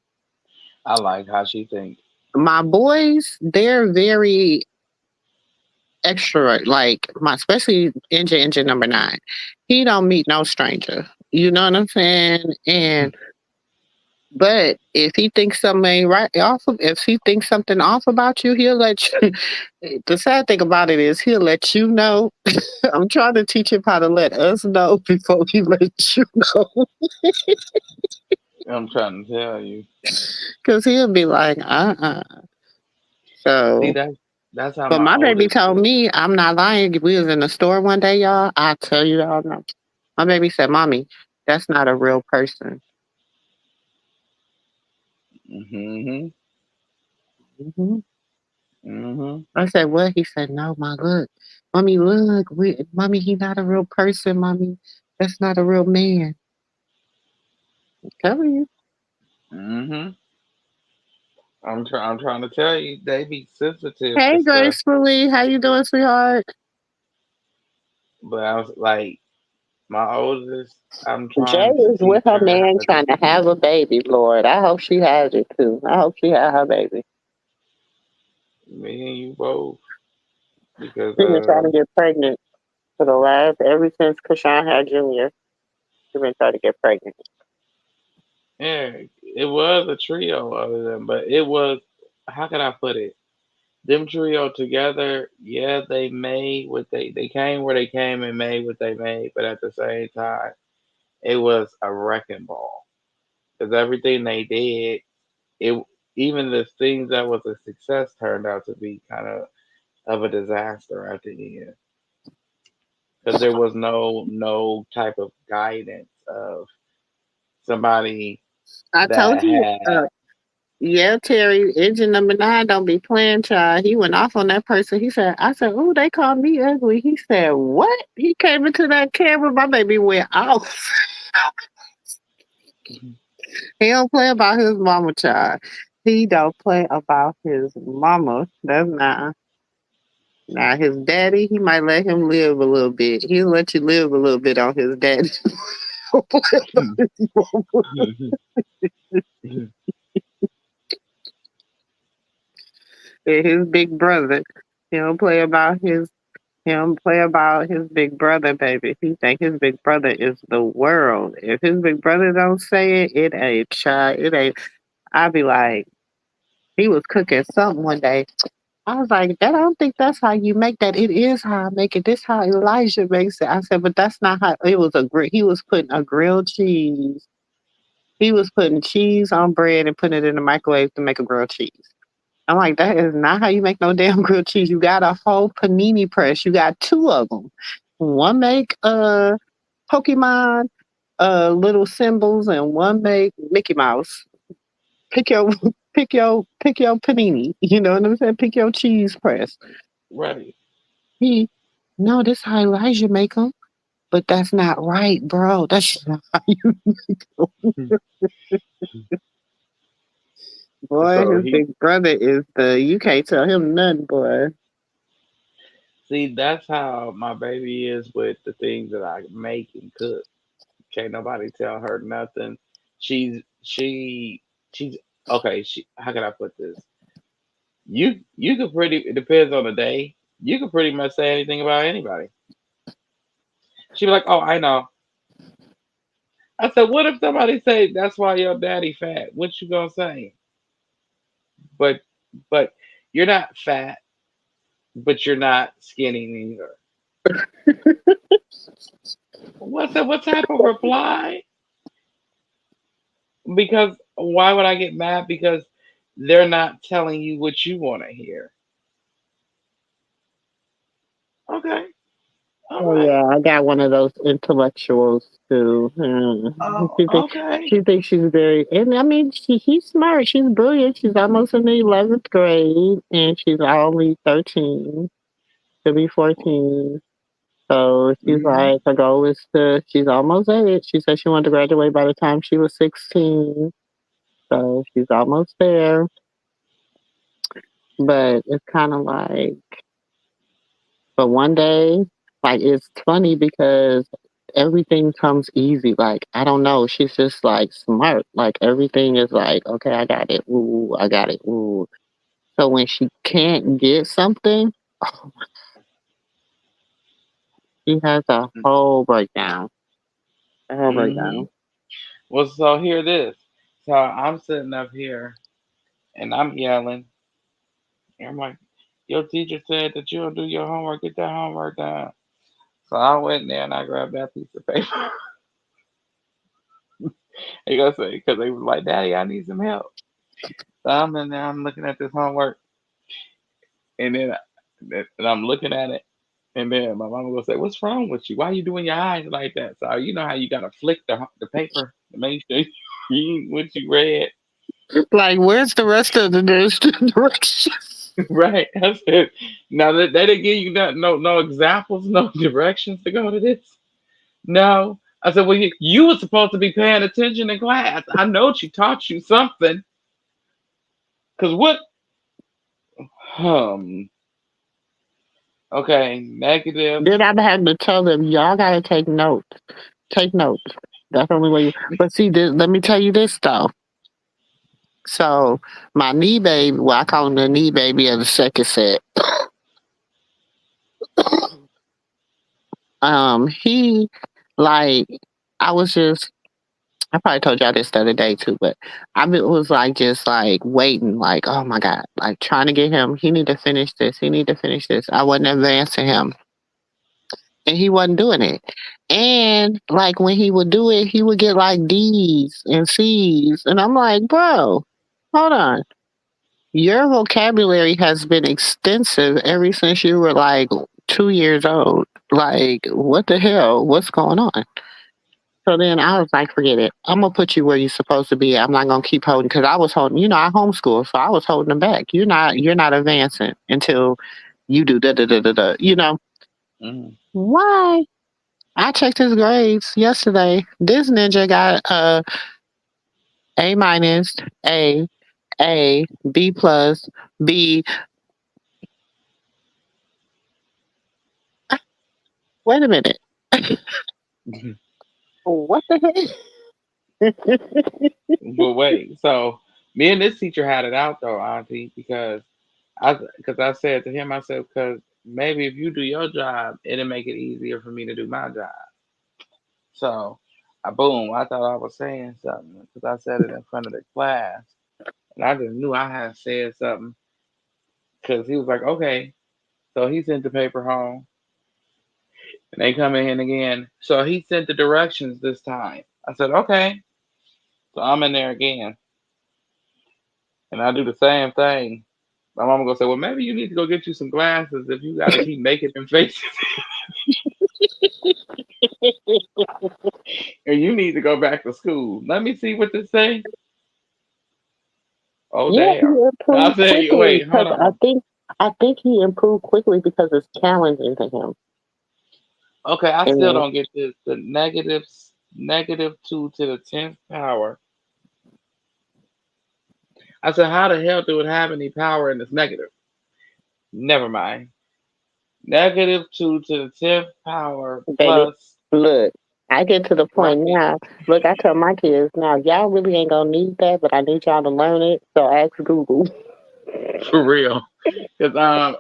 I like how she thinks. My boys, they're very extra, like my, especially engine number 9. He don't meet no stranger. You know what I'm saying? And but if he thinks something ain't right off of, if he thinks something off about you, he'll let you. The sad thing about it is he'll let you know. I'm trying to teach him how to let us know before he lets you know, I'm trying to tell you. because he'll be like, See, So, that's how but my my baby oldest told is. me, I'm not lying. We was in the store one day, y'all. I tell you all no. My baby said, "Mommy, that's not a real person." Mhm. Mhm. Mhm. I said, "What?" He said, "No, my look, mommy, look, mommy, he not a real person, mommy. That's not a real man." I'm telling you. Mhm. I'm trying to tell you, they be sensitive to Hey, stuff. gracefully, how you doing, sweetheart? But I was like, my oldest, I'm Jay trying to is with teach her her man how to. trying to have a baby. Lord, I hope she has it too. I hope she had her baby. Me and you both, because She been trying to get pregnant for the last ever since Krishan had Junior. She been trying to get pregnant. yeah, it was a trio of them, but it was, how can I put it? Them trio together, yeah, they made what they came where they came and made what they made, but at the same time, it was a wrecking ball because everything they did, it even the things that was a success turned out to be kind of a disaster at the end because there was no type of guidance of somebody I told that you, had. yeah, Terry, engine number 9 don't be playing, child. He went off on that person. He said, I said, oh, they called me ugly. He said, what? He came into that camera. My baby went off. He don't play about his mama, child. He don't play about his mama. That's not. Now, his daddy, he might let him live a little bit. He'll let you live a little bit on his daddy. Don't play about his mama. And his big brother. He don't play about him play about his big brother, baby. He think his big brother is the world. If his big brother don't say it, it ain't child. It ain't. I be like, he was cooking something one day. I was like, that I don't think that's how you make that. It is how I make it. This how Elijah makes it. I said, but that's not how it was he was putting a grilled cheese. He was putting cheese on bread and putting it in the microwave to make a grilled cheese. I'm like, that is not how you make no damn grilled cheese. You got a whole panini press. You got two of them. One make Pokemon little symbols, and one make Mickey Mouse. Pick your pick your panini. You know what I'm saying? Pick your cheese press. Right. He no, this how Elijah make them, but that's not right, bro. That's not how you make 'em. Boy. So His he big brother is the you can't tell him nothing, boy. see that's how my baby is with the things that I make and cook. Can't nobody tell her nothing. She's okay. How can I put this? You could pretty. It depends on the day. You could pretty much say anything about anybody. She'd be like, "Oh, I know." I said, "What if somebody say that's why your daddy fat? What you gonna say?" But but you're not fat, but you're not skinny neither. What type of reply? Because why would I get mad? Because they're not telling you what you want to hear. Okay, all Oh right. yeah, I got one of those intellectuals too. Oh, She think okay. she thinks she's very, and I mean, she's smart. She's brilliant. She's almost in the 11th grade, and she's only 13 to be 14. So she's Hmm. like, her goal is to. She's almost at it. She said she wanted to graduate by the time she was 16. So she's almost there. But it's kind of like, but one day, like it's funny because everything comes easy. Like I don't know, she's just like smart. Like everything is like, okay, I got it. Ooh, I got it. Ooh. So when she can't get something, oh, she has a whole breakdown. A whole Hmm. breakdown. Well, so hear this. So I'm sitting up here and I'm yelling. And I'm like, your teacher said that you'll do your homework. Get that homework done. So I went in there and I grabbed that piece of paper. He gonna say, because they was like, Daddy, I need some help. So I'm in there, I'm looking at this homework, and then and I'm looking at it, and then my mama gonna say, "What's wrong with you? Why you doing your eyes like that?" So you know how you gotta flick the paper to make sure you read what you read, Like, where's the rest of the directions? right? I said, now that they didn't give you no examples, no directions to go to this. No, I said, well, you were supposed to be paying attention in class. I know she taught you something, cause what? Um. Okay, negative. Then I'm having to tell them, y'all gotta take notes. Take notes. That's the only way you. But see, let me tell you this though. So my knee baby, well, I call him the knee baby of the second set. He like I was just I probably told y'all this the other day too, but was like just like waiting, like, oh my God, like trying to get him, he need to finish this, he need to finish this. I wasn't advancing him. And he wasn't doing it. And like when he would do it, he would get like D's and C's. And I'm like, bro, hold on. Your vocabulary has been extensive ever since you were like 2 years old. Like, what the hell? What's going on? So then I was like, forget it. I'm gonna put you where you're supposed to be. I'm not gonna keep holding because I was holding. I homeschool, so I was holding him back. You're not advancing until you do da da da da da. Mm-hmm. Why? I checked his grades yesterday. This ninja got A minus, A, B plus, B. Wait a minute. What the heck? But wait, so me and this teacher had it out though, Auntie, because I said to him, I said, because maybe if you do your job, it'll make it easier for me to do my job. So, boom, I thought I was saying something because I said it in front of the class, and I just knew I had said something because he was like, okay, so he sent the paper home, and they come in again. So he sent the directions this time. I said, okay, so I'm in there again, and I do the same thing. My mama gonna say, well, maybe you need to go get you some glasses if you got to keep making them faces, and you need to go back to school. Let me see what this say. Oh Yeah, he damn! I improved said, quickly wait, hold because I on. think I think he improved quickly because it's challenging to him. Okay, I still And don't get this. The -2 to the 10th power. I said, how the hell do it have any power in this negative? Never mind. -2 to the 10th power baby, plus. look, I get to the point Right. now. Look, I tell my kids now, y'all really ain't gonna need that, but I need y'all to learn it. So ask Google. For real. Because I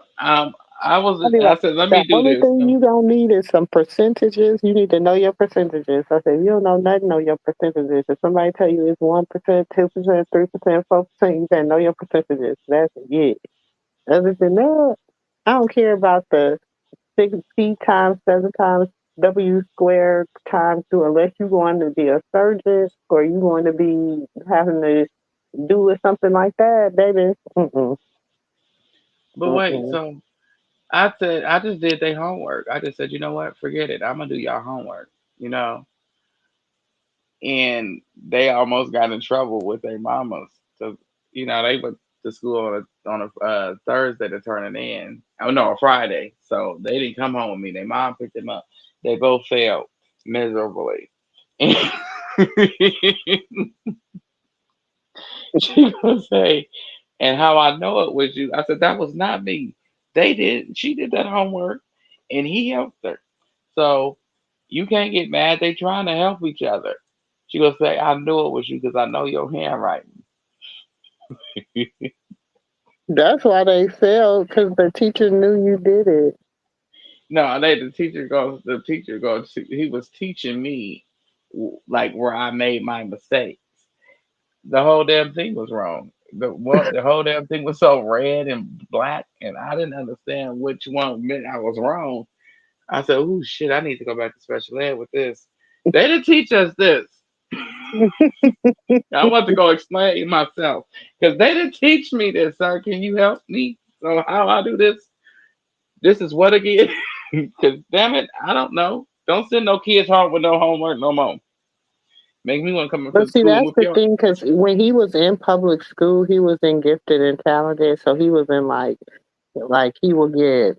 I'll was. be I like, said, let the me do only this. thing you don't need is some percentages. You need to know your percentages. I said, you don't know nothing, know your percentages. If somebody tell you it's 1%, 2%, 3%, 4%, you better know your percentages. That's it. Other than that, I don't care about the six p times seven times w squared times two. Unless you want to be a surgeon or you want to be having to do with something like that, baby. Mm-mm, But wait, mm-mm. so I said I just did their homework. I just said, you know what, forget it. I'm gonna do y'all homework. You know, and they almost got in trouble with their mamas. So they went to school on a Thursday to turn it in. Oh no, a Friday. So they didn't come home with me. Their mom picked them up. They both failed miserably. She gonna say, and how I know it was you. I said that was not me. They did. She did that homework, and he helped her. So you can't get mad. They trying to help each other. She gonna say, I knew it was you because I know your handwriting. That's why they failed because the teacher knew you did it. No, the teacher goes. He was teaching me like where I made my mistakes. The whole damn thing was wrong. The whole damn thing was so red and black, and I didn't understand which one meant I was wrong. I said, "Ooh, shit! I need to go back to special ed with this." They didn't teach us this. I want to go explain myself because they didn't teach me this, sir. Can you help me? So how I do this? This is what again? Because damn it, I don't know. Don't send no kids home with no homework no more. Make me want to come into But the see, school and that's whoop the your. thing because when he was in public school, he was in gifted and talented. So he was in like he would get,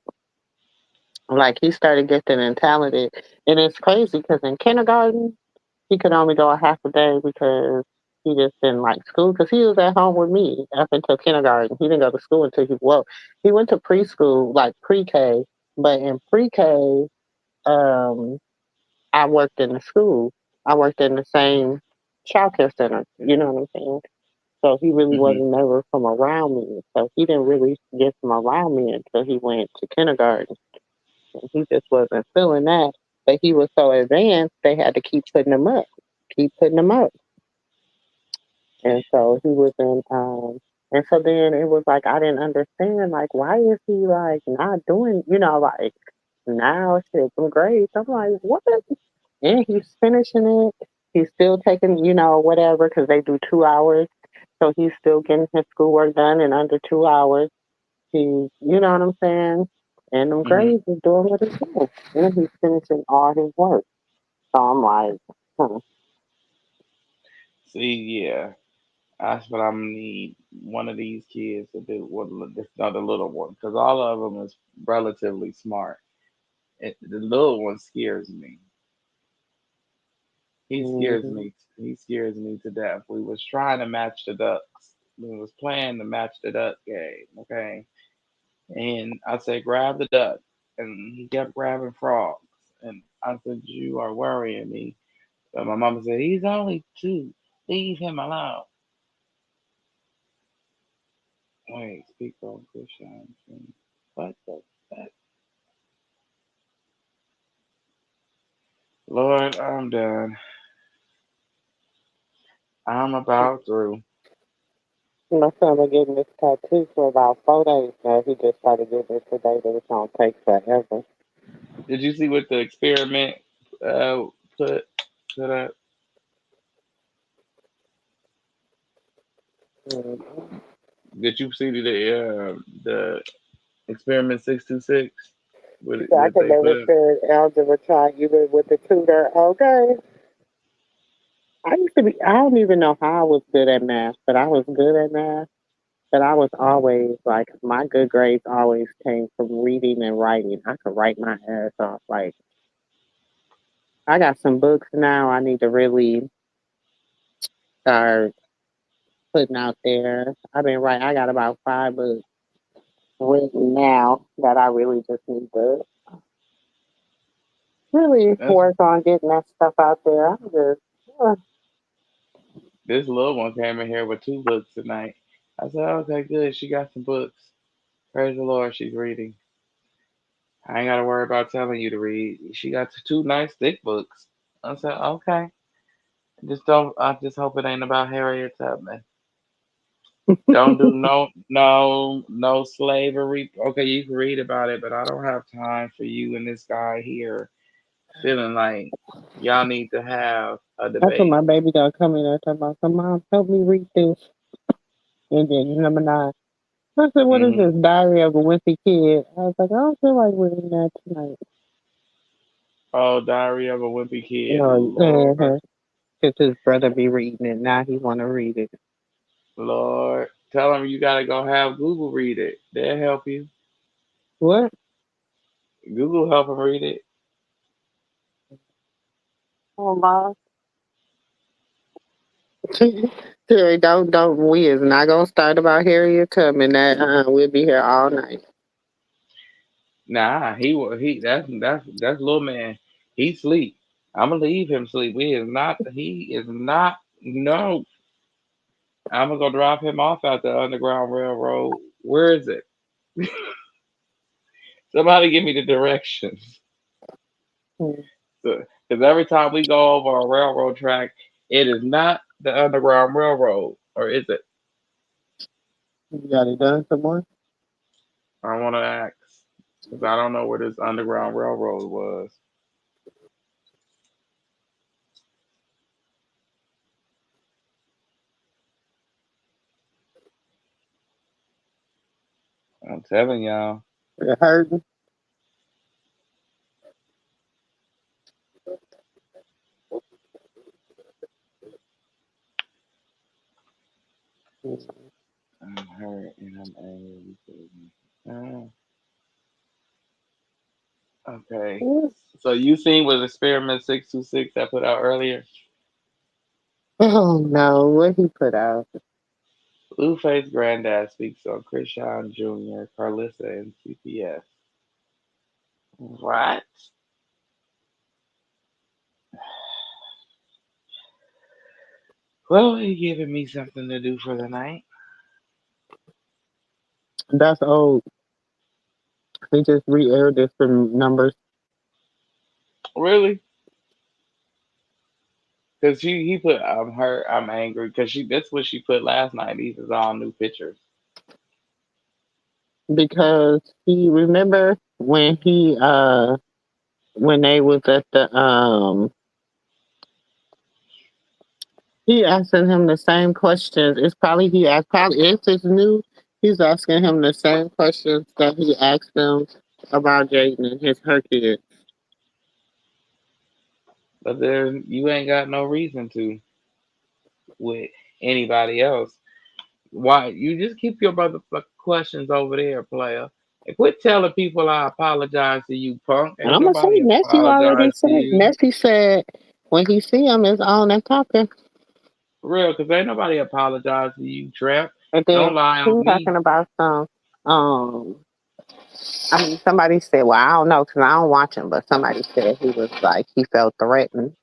like he started gifted and talented. And it's crazy because in kindergarten, he could only go a half a day because he just didn't like school because he was at home with me up until kindergarten. He didn't go to school until he went to preschool, like pre-K, but in pre-K, um, I worked in the school. I worked in the same childcare center. You know what I'm saying? So he really Hmm. wasn't never from around me. So he didn't really get from around me until he went to kindergarten. And he just wasn't feeling that. But he was so advanced, they had to keep putting him up, keep putting him up. And so he was and so then it was like I didn't understand, like, why is he like not doing, like now shit, some grades. I'm like, what? And he's finishing it. He's still taking, whatever, because they do 2 hours. So he's still getting his schoolwork done in under 2 hours. He's, you know what I'm saying? And them Hmm. grades is doing what it's doing. And he's finishing all his work. So I'm like, hmm. See, yeah, that's what I'm gonna need one of these kids to do. Well, this not the little one, because all of them is relatively smart. The little one scares me. He scares Mm-hmm. me. He scares me to death. We was trying to match the ducks. We was playing the match the duck game. Okay, and I said grab the duck, and he kept grabbing frogs. And I said you are worrying me. But my mama said he's only two. Leave him alone. Wait, speak on Christian. What the fuck? Lord, I'm done. I'm about through. My son been getting this tattoo for about 4 days now. He just started getting it today, but it's gonna take forever. Did you see what the experiment uh, put put up? Mm-hmm. Did you see the experiment 626? He said I What can they put never up? spend algebra trying even with the tutor. Okay. I used to be, I don't even know how I was good at math, but I was good at math. But I was always like, my good grades always came from reading and writing. I could write my ass off. Like, I got some books now I need to really start putting out there. I got about 5 books written now that I really just need to really That's work on getting that stuff out there. I'm just, uh, this little one came in here with two books tonight. I said, okay, good. She got some books. Praise the Lord, she's reading. I ain't gotta worry about telling you to read. She got two nice thick books. I said, okay. Just don't. I just hope it ain't about Harriet Tubman. Don't do no slavery. Okay, you can read about it, but I don't have time for you and this guy here feeling like y'all need to have a That's what debate. my baby dog coming there talking about. Some mom, help me read this. And then number 9. I said, what is Hmm. this? Diary of a Wimpy Kid. I was like, I don't feel like reading that tonight. Oh, Diary of a Wimpy Kid. Uh-huh. Lord, Cause his brother be reading it. Now he want to read it. Lord. Tell him you gotta go have Google read it. They'll help you. What? Google help him read it. Oh, my. Terry, don't. We is not gonna start about Harriet Tubman. That we'll be here all night. Nah, that's little man. He sleep. I'ma leave him sleep. He is not no. I'm gonna go drop him off at the Underground Railroad. Where is it? Somebody give me the directions. Hmm. Because every time we go over a railroad track, it is not the Underground Railroad, or is it? You got it done some more? I want to ask because I don't know where this Underground Railroad was. I'm telling y'all. It hurting? I'm hurt and I'm angry. Okay. So you seen what Experiment 626 I put out earlier? Oh no, what he put out? Blueface Granddad speaks on Krishan Jr., Carlissa, and CPS. What? Well, he giving me something to do for the night. That's old. He just re-aired this from numbers Really? Because he put I'm hurt, I'm angry. Because that's what she put last night. These is all new pictures. because he remember when they was at the he asking him the same questions. It's probably he asked probably if it's new, he's asking him the same questions that he asked them about Jaden and his her kid. But there, you ain't got no reason to with anybody else. Why you just keep your motherfucking questions over there, player? And quit telling people I apologize to you, punk. And Ain't I'm gonna say nobody Nephew already apologize to said. you. Nephew said when he see him it's on and talking. For real, because ain't nobody apologize to you, Trap. And then Don't lie he on was me. talking about some um I mean, somebody said, well, I don't know because I don't watch him, but somebody said he was like, he felt threatened.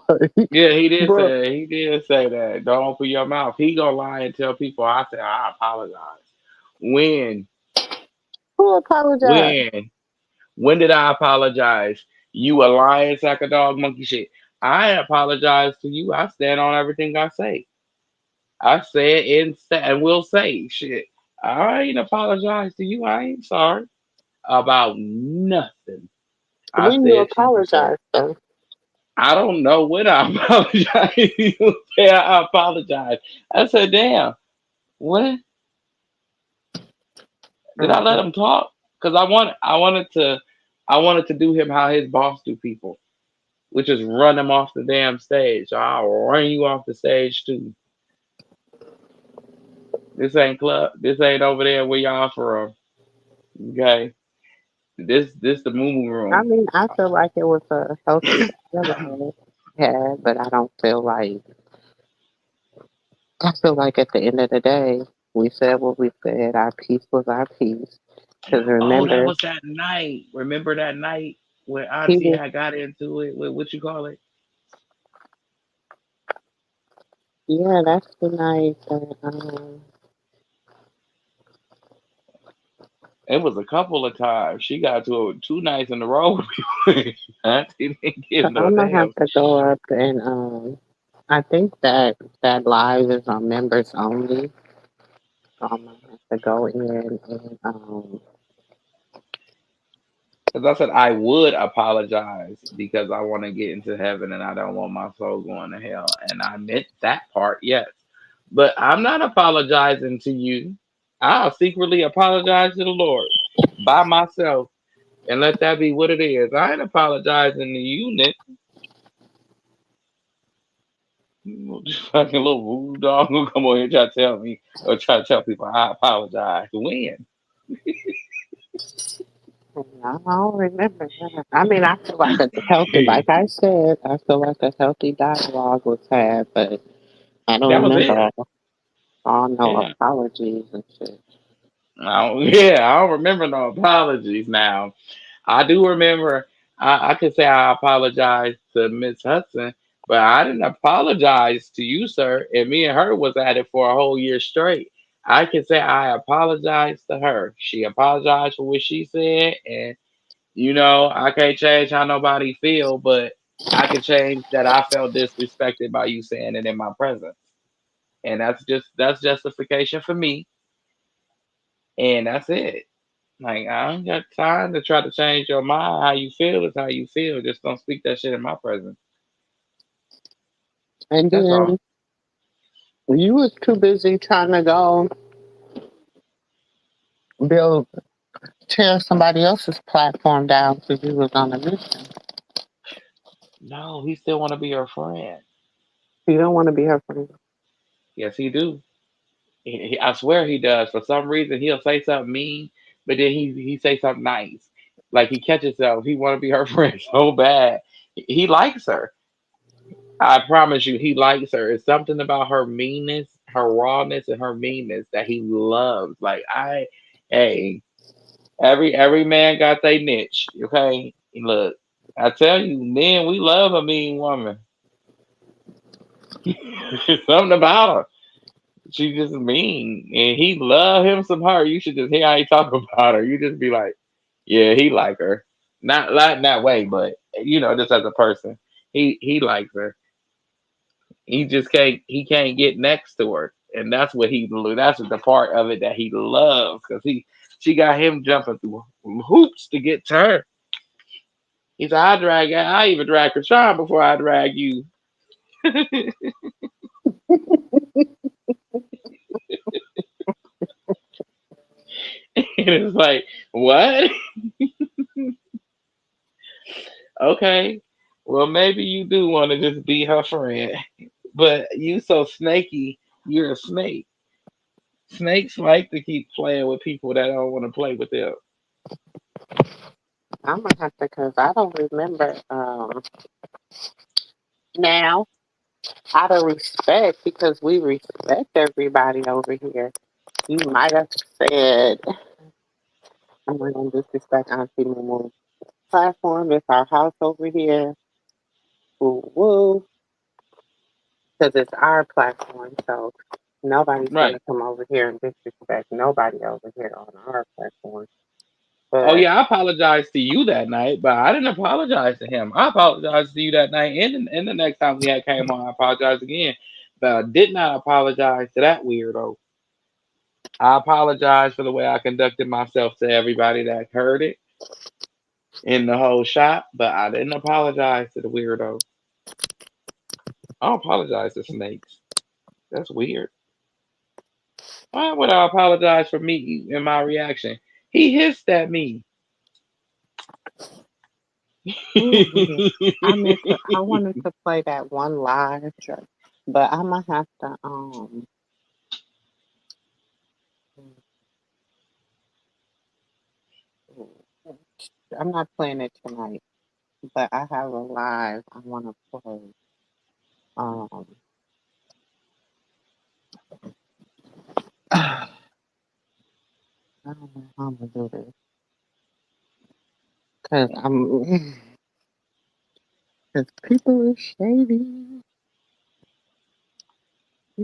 Like, Yeah, bro, he did say that. Don't open your mouth. He gonna lie and tell people I said I apologize. When? who apologized? When? When did I apologize? You a lying sack of dog monkey shit. I apologize to you. I stand on everything I say. I said and will say shit. I ain't apologize to you. I ain't sorry about nothing. I When you said to you, sir. apologize, though. I don't know when I apologize. You say I apologize. I said, damn, what? Did I let Mhm. him talk? Because I wanted to do him how his boss do people, which is run him off the damn stage. So I'll run you off the stage too. This ain't club. This ain't over there where y'all from. Okay. This the moo I room. mean, I feel like it was a healthy dialogue had, but I don't feel like, I feel like at the end of the day, we said what we said. Our piece was our piece. Because Oh, that remember, was that night. Remember that night when he Auntie was, had got into it with what you call it? yeah, that's the night that, It was a couple of times. She got to it 2 nights in a row. Auntie didn't so give no I'm gonna have damn to go shit. up and, I think that live is on members only. I have to go in and Because I said I would apologize because I want to get into heaven and I don't want my soul going to hell. And I meant that part, yes. But I'm not apologizing to you. I'll secretly apologize to the Lord by myself and let that be what it is. I ain't apologizing to you, Nick. Fucking little voodoo dog who come over here and try to tell me or try to tell people I apologize. When? I don't remember that. I mean, I feel like a healthy, like I said, I feel like a healthy dialogue was had, but I don't That was remember it. all no Yeah. apologies and shit. Yeah, I don't remember no apologies now. I do remember I could say I apologized to Miss Hudson, but I didn't apologize to you, sir. And me and her was at it for a whole year straight. I can say I apologized to her. She apologized for what she said, and I can't change how nobody feel, but I can change that I felt disrespected by you saying it in my presence. And that's justification for me, and that's it. Like I ain't got time to try to change your mind. How you feel is how you feel. Just don't speak that shit in my presence. And That's all. then you was too busy trying to go build, tear somebody else's platform down because you was on a mission. No, he still want to be your friend. You don't want to be her friend. Yes, he do. I swear he does. For some reason, he'll say something mean, but then he say something nice. Like he catches himself. He want to be her friend so bad. He likes her. I promise you, he likes her. It's something about her meanness, her rawness, and her meanness that he loves. Hey, every man got their niche. Okay, look, I tell you, men, we love a mean woman. Something about her. She just mean, and he love him some her. You should just hear how he talk about her. You just be like, yeah, he like her. Not in that way, but just as a person, he likes her. He can't get next to her, and that's the part of it that he loves because she got him jumping through hoops to get to her. He said, I even drag Krishan before I drag you. And it's like, what? Okay, well maybe you do want to just be her friend, but you so snaky. You're a snake. Snakes like to keep playing with people that don't want to play with them. I'm gonna have to, because I don't remember now, out of respect, because we respect everybody over here. You might have said, I'm not gonna disrespect Auntie Mumu. Platform is our house over here. Woo woo. Because it's our platform. So nobody's gonna Right. come over here and disrespect nobody over here on our platform. Oh But yeah, I apologized to you that night, but I didn't apologize to him. I apologized to you that night, and the next time we had came on, I apologized again. But I did not apologize to that weirdo. I apologize for the way I conducted myself to everybody that heard it in the whole shop, but I didn't apologize to the weirdo. I don't apologize to snakes. That's weird. Why would I apologize for me in my reaction? He hissed at me. ooh, I wanted to play that one live track, but I'm gonna have to I'm not playing it tonight, but I have a live I wanna play. Um I don't know how I'm gonna do this. Cause cause people is shady.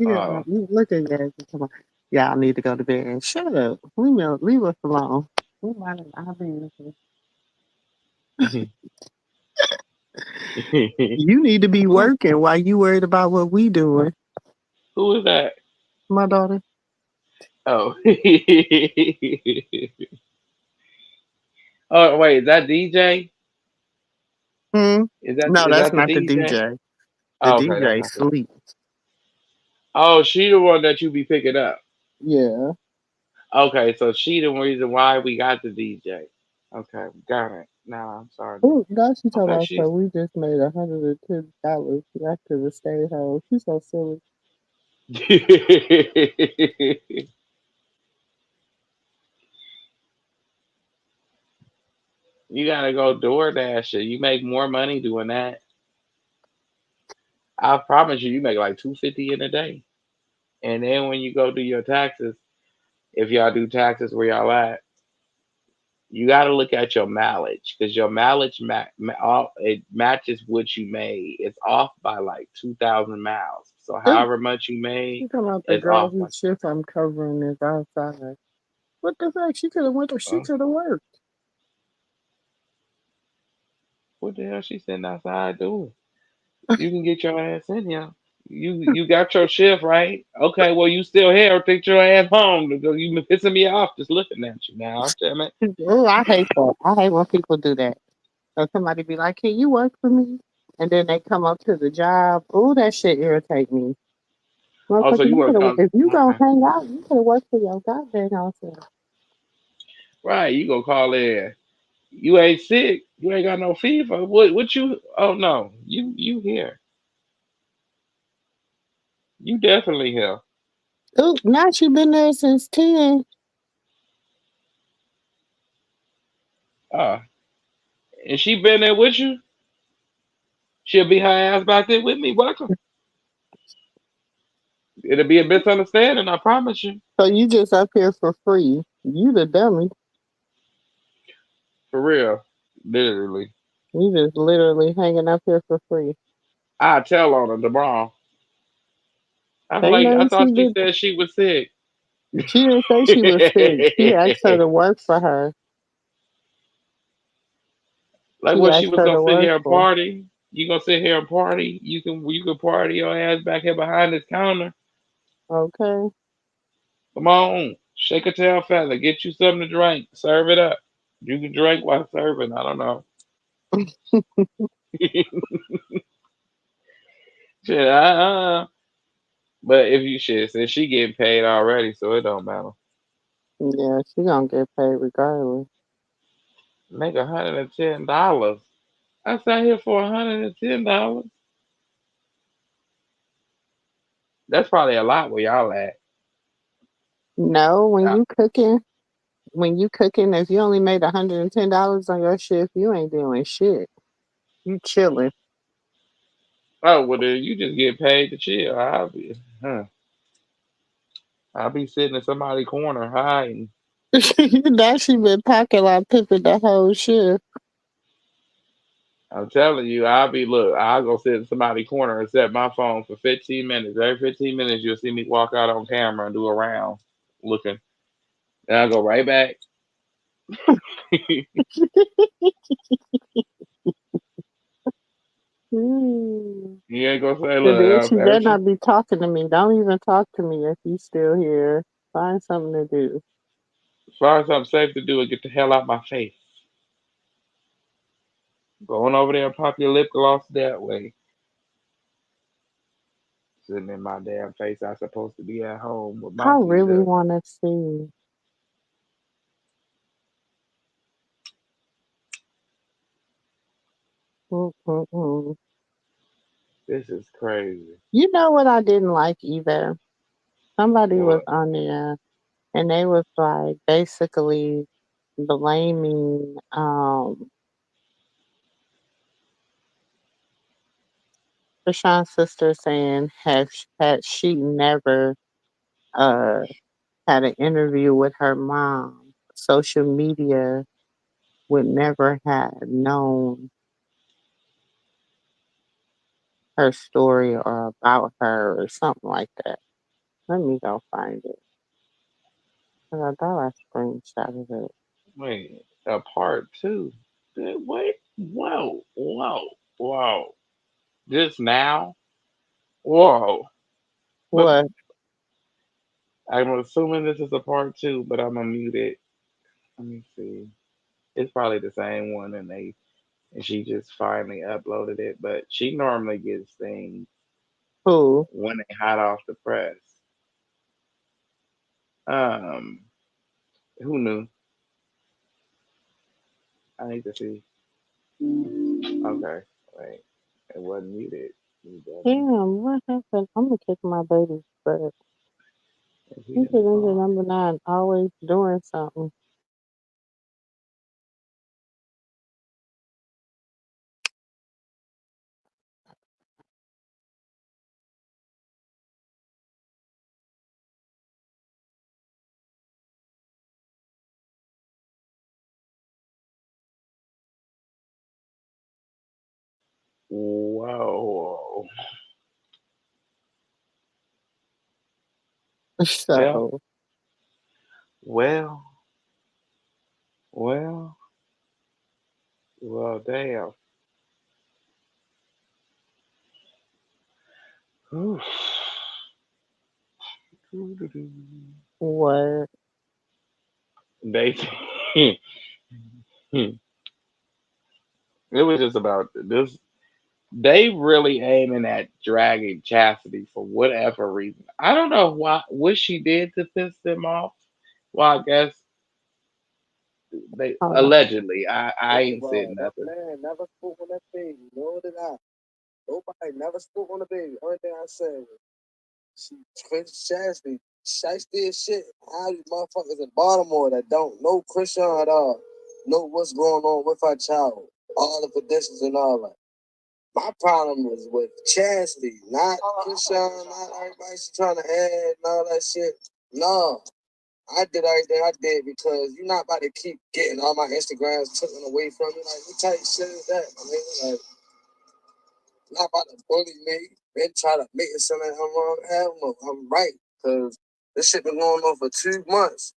Oh. You look at guys and come on. Y'all need to go to bed. Shut up. Leave us alone. We minding our business. You need to be working while you worried about what we doing. Who is that? My daughter. Oh. Oh wait, is that DJ? Hmm. No, Is that's that the not the DJ? DJ. The Oh, okay, that's DJ not the. sleep. Oh, she the one that you be picking up. Yeah. Okay, so she the reason why we got the DJ. Okay, got it. Nah, I'm sorry. Oh, now she talking Okay, about so she's. we just made $110 after the stay home. She's so silly. You gotta go DoorDash it. You make more money doing that. I promise you, you make like 250 in a day. And then when you go do your taxes, if y'all do taxes where y'all at, you got to look at your mileage because your mileage it matches what you made. It's off by like 2,000 miles. So Ew, however much you made, she talking about the it's girl off by. whose shift I'm covering is outside. What the fuck? She Uh, could have worked. what the hell she sitting outside doing? You can get your ass in here. You got your shift right. Okay, well you still here. Take your ass home. Because you been pissing me off just looking at you now. Damn it. Oh, I hate that. I hate when people do that. So somebody be like, "Can you work for me?" And then they come up to the job. Oh, that shit irritate me. Oh, so Motherfucker, you you want could to have. come? If you gonna Okay, hang out, you could have worked for your goddamn house. right. You gonna call in. You ain't sick. You ain't got no fever. What you? Oh no, you here. You definitely here. Oh, now she been there since 10. Uh, and she been there with you. She'll be her ass back there with me. Welcome. It'll be a misunderstanding. I promise you. So you just up here for free. You the dummy. For real. Literally. You just literally hanging up here for free. I tell on her tomorrow. I'm Ain't like, I nothing she thought she did. said she was sick. She didn't say she was sick. She asked her to work for her. Like She what she asked was her gonna to sit work here and for. party. You gonna sit here and party? You can party your ass back here behind this counter. Okay. Come on, shake a tail feather, get you something to drink, serve it up. You can drink while serving. I don't know. Shit, but if you shit, since she getting paid already, so it don't matter. Yeah, she gonna get paid regardless. Make $110. I sat here for $110. That's probably a lot where y'all at. No, Uh, when you cooking, if you only made $110 on your shift, you ain't doing shit. You chilling. oh well, then you just get paid to chill. I'll be sitting in somebody's corner hiding. Now she been packing like Pippin the whole shift. I'm telling you, I'll go sit in somebody's corner and set my phone for 15 minutes. Every 15 minutes, you'll see me walk out on camera and do a round looking. Then I'll go right back. Mm. You ain't gonna say, And then look, she better not be talking to me. Don't even talk to me if you still here. Find something to do. as far as I'm safe to do it, get the hell out my face. Going over there and pop your lip gloss that way. Sitting in my damn face, I supposed to be at home with I my feet really up. want to see. Mm-mm-mm. This is crazy. You know what I didn't like either? Somebody was What? on there and they was like basically blaming Rashawn's sister saying had she never uh had an interview with her mom, social media would never have known her story or about her or something like that. Let me go find it. 'Cause I thought I screenshotted it. Wait, a part two. Wait, whoa, whoa, whoa. Just now? Whoa. But What? I'm assuming this is a part two, but I'm gonna mute it. Let me see. It's probably the same one, and she just finally uploaded it. But she normally gets things Who? when they hot off the press. Um, who knew? I need to see. Okay, wait, it wasn't muted. You dummy. Damn, what happened? I'm gonna kick my baby, but Is he he's in the into car? number nine, always doing something. Whoa. Well, So, well, well, well. Damn. Oof. what? They. it was just about this. They really aiming at dragging Chastity for whatever reason. I don't know what she did to piss them off. Well, I guess they Hold on. allegedly. I ain't said That nothing. man never spoke on that baby. Nor did I. Nobody never spoke on the baby. Only thing I said was, she Chris Chastity, shiesty as shit. How these motherfuckers in Baltimore that don't know Christian at all know what's going on with our child, all the conditions and all that. My problem was with Chastity, not Christian, not everybody she trying to add and all that shit. No, I did everything I did because you're not about to keep getting all my Instagrams taken away from me. Like, what type of shit is that? I mean, like, not about to bully me and try to make it sound like I'm wrong. Hell no, I'm right. Because this shit been going on for 2 months.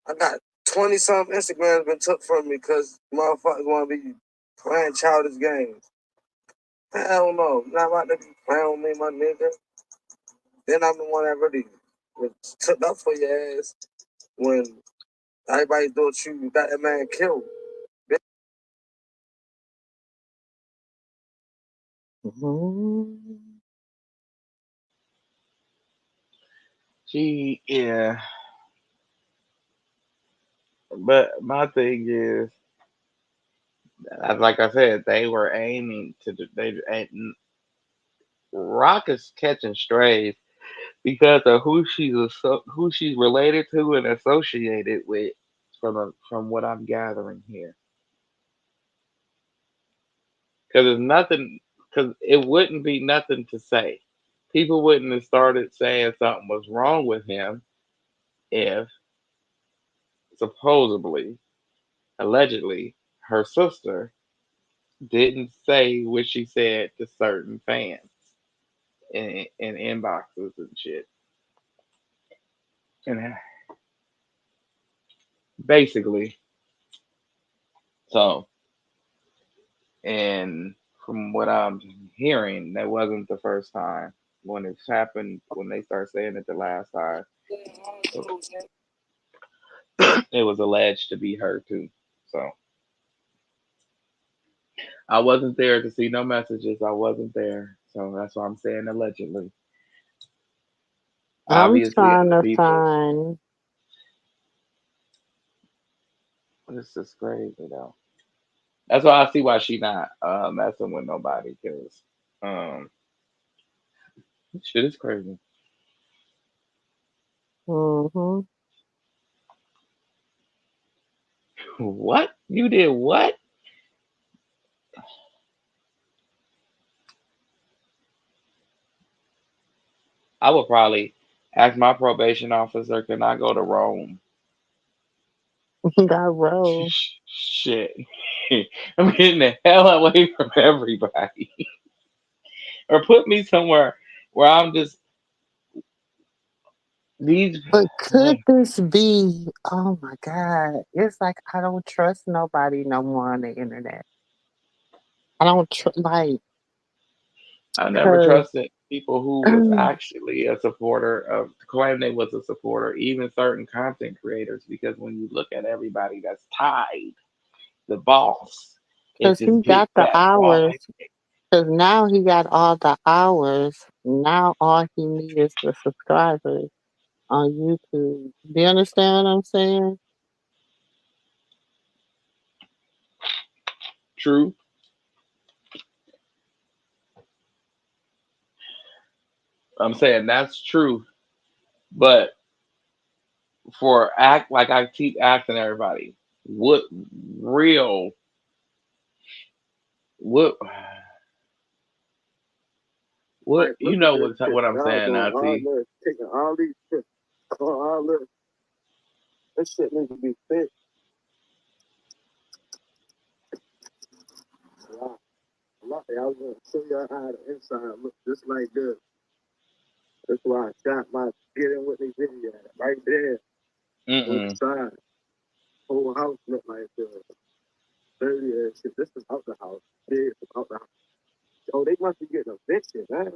I got 20 something Instagrams been took from me because motherfuckers want to be playing childish games. Hell no, not about to be playing with me, my nigga. Then I'm the one that really was took up for your ass when everybody thought you got that man killed. Mhm. Yeah. But my thing is, like I said, they were aiming to. Rock is catching strays because of who she's related to and associated with. From what I'm gathering here, because there's nothing. Because it wouldn't be nothing to say. People wouldn't have started saying something was wrong with him if supposedly, allegedly, her sister didn't say what she said to certain fans in inboxes and shit. And basically, so, and from what I'm hearing, that wasn't the first time. When it's happened, when they start saying it the last time, it was alleged to be her too. So I wasn't there to see no messages. I wasn't there. So that's why I'm saying allegedly. I'm Obviously, trying other to people. find. This is crazy though. That's why I see why she not messing with nobody because um, shit is crazy. Hmm. What you did? What? I would probably ask my probation officer, can I go to Rome? Got roll. Shit. I'm getting the hell away from everybody. Or put me somewhere where I'm just these But could this be? Oh my God! It's like I don't trust nobody no more on the internet. I don't like I never because trusted. people who was actually a supporter of claim they was a supporter, even certain content creators, because when you look at everybody that's tied, the boss, it's Because this he big got the fat boss. hours. Because now he got all the hours. Now all he needs is the subscribers on YouTube. Do you understand what I'm saying? True. I'm saying that's true. But for act like I keep asking everybody, what real what Like, you look at know this shit. what I'm Y'all saying, doing all Nazi. this, taking all these shit, all this. This shit needs to be fixed. Wow. Lucky, I was gonna show y'all how the inside look just like this. That's why I shot my get in with me video at right there on the Mm-mm. side. Whole house looked like dirty ass shit. This is out the house. Big out the house. Oh, they must be getting evicted, man.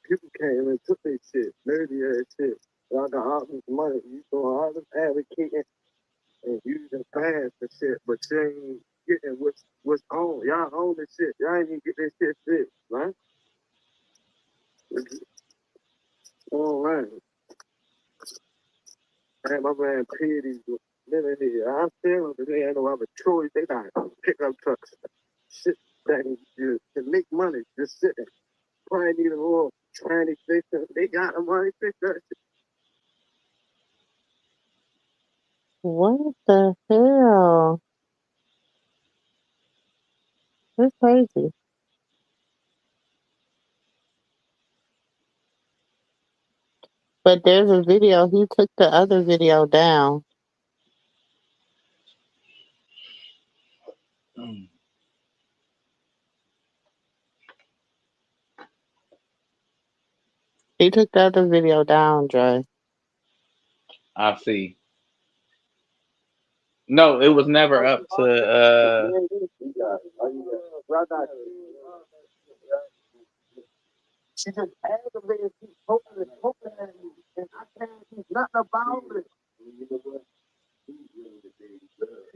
People came and took their shit, dirty ass shit. Y'all got all this money. You doing all this advocating and using fans and shit, but you ain't getting what's on. Y'all own this shit. Y'all ain't even get this shit fixed, right? All right. Man, my man Petey living here. I'm feeling that they ain't no other choice. They got pickup trucks. Shit that you can make money just sitting. Probably need a little tranny fixer. They got the money fix that shit. What the hell? That's crazy. But there's a video. He took the other video down. Mm. He took the other video down, Dre. I see. No, it was never up to She just aggravated, keep poking at me, and I can't do nothing about it. You know what?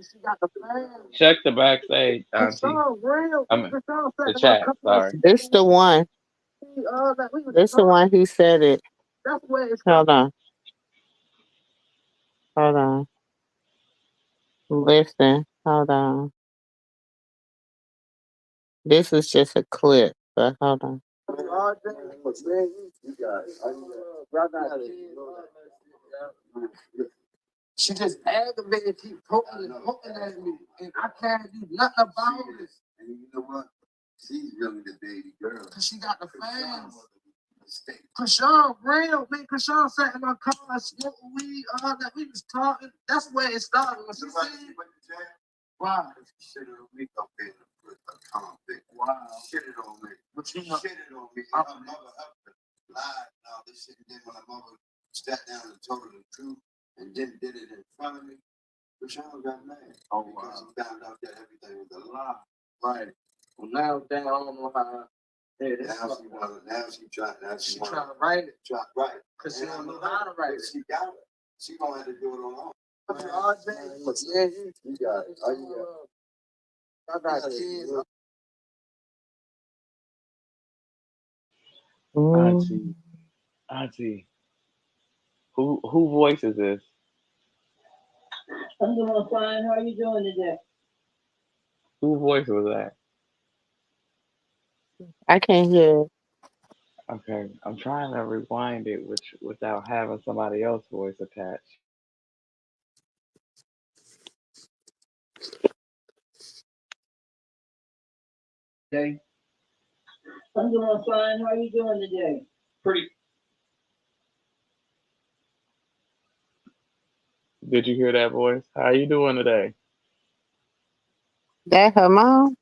She got the plan. check the backstage, Auntie. Krishan, real. I mean Krishan the sat in my chat, car. sorry. This the one. That we was This the talking. one he said it. That's where it's Hold on. Hold on. Listen. Hold on. This is just a clip, but hold on. all day. Man, you got it. She just aggravated, keep poking at me, and I can't do nothing about it. And you know what? She's really the baby girl. Cause she got the fans. Krishan, real, man. Krishan sat in my car, smoking weed, all that. We was talking. That's where it started. When she said, "Wow, shit on me up in a conflict. Wow, shit it on me. But you know, shit it on me. My mother up lied and all this shit. And then when my mother sat down and told her the truth, and then did it in front of me, Krishan got mad. Oh, because he found out that everything was a lie. Right. Well, now, I don't know how. Yeah, now she trying to write it. Right. Because she don't know how to write it. She got it. She gonna have to do it on her own. Yeah, you got it. Oh, you got it. I got kids. Auntie. Auntie. Who voice is this? I'm doing fine. How are you doing today? Who voice was that? I can't hear it. Okay. I'm trying to rewind it without having somebody else's voice attached. Hey. I'm doing fine. How are you doing today? Pretty. Did you hear that voice? How you doing today? That her mom?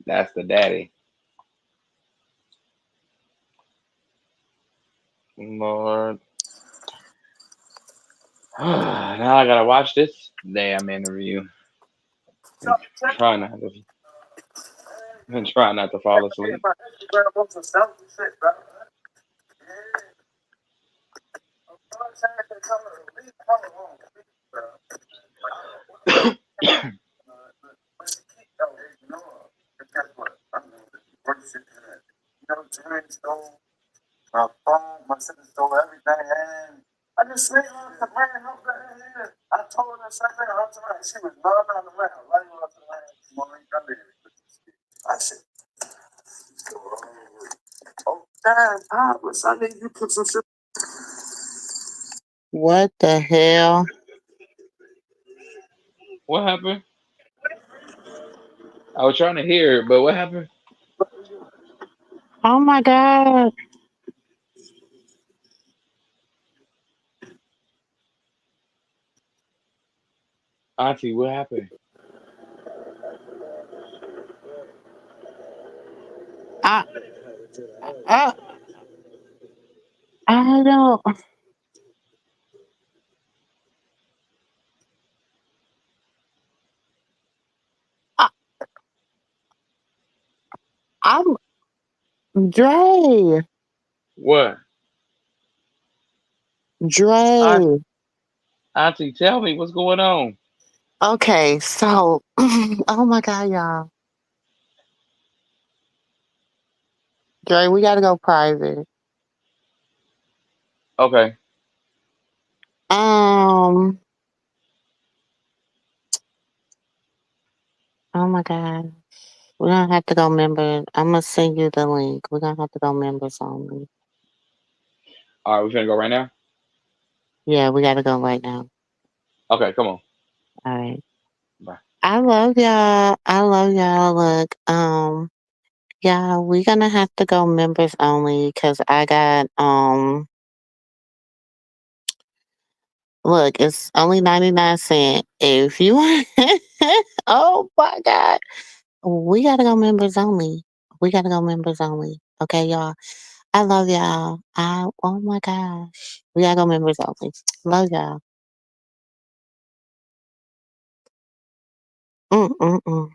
That's the daddy. Lord. Now I gotta watch this damn interview. I'm trying not to. And try not to fall asleep. My Instagram on some selfie shit, bro. Yeah. I'm trying to come to leave home, bro. But she keep though, ignore. But guess what? I'm gonna work shit to that. You know, Jermaine stole my phone, my sister stole everything, and I just sleep on the man. I told her the same thing. She was not on the ground, right off the land. Morning, come in. I said, oh, damn, Papa, I need you to put some shit. What the hell? What happened? I was trying to hear it, but what happened? Oh my God. Auntie, what happened? I I I don't. I, I'm Dre. What? Aunt, Dre. Auntie, tell me what's going on. Okay, so oh my God, y'all. Dre, we gotta go private. Okay. Um. Oh my God. We're gonna have to go members. I'm gonna send you the link. We're gonna have to go members only. All right, we finna go right now. Yeah, we gotta go right now. Okay, come on. All right. Bye. I love y'all. I love y'all. Look, yeah, we're gonna have to go members only because I got look, it's only 99 cents. If you want oh my God. We gotta go members only. We gotta go members only. Okay, y'all. I love y'all. Oh my gosh. We gotta go members only. Love y'all. Mm, mm, mm.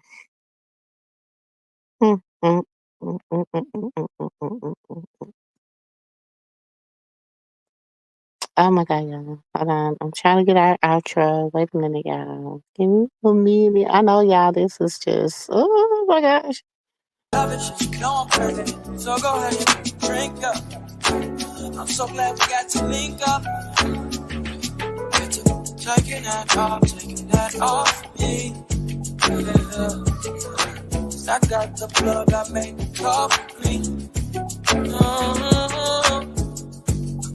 Mm, mm, mm, mm, mm, mm, mm, mm, mm, mm, mm. Oh my God, y'all. Hold on. I'm trying to get our outro. Wait a minute, y'all. Give me a minute. I know y'all, this is just, oh my gosh. Love it, you know I'm perfect. So go ahead and drink up. I'm so glad we got to link up. Get to taking that off me. Yeah. 'Cause I got the plug, I made the coffee.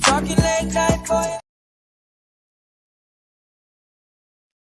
Talking late night for you.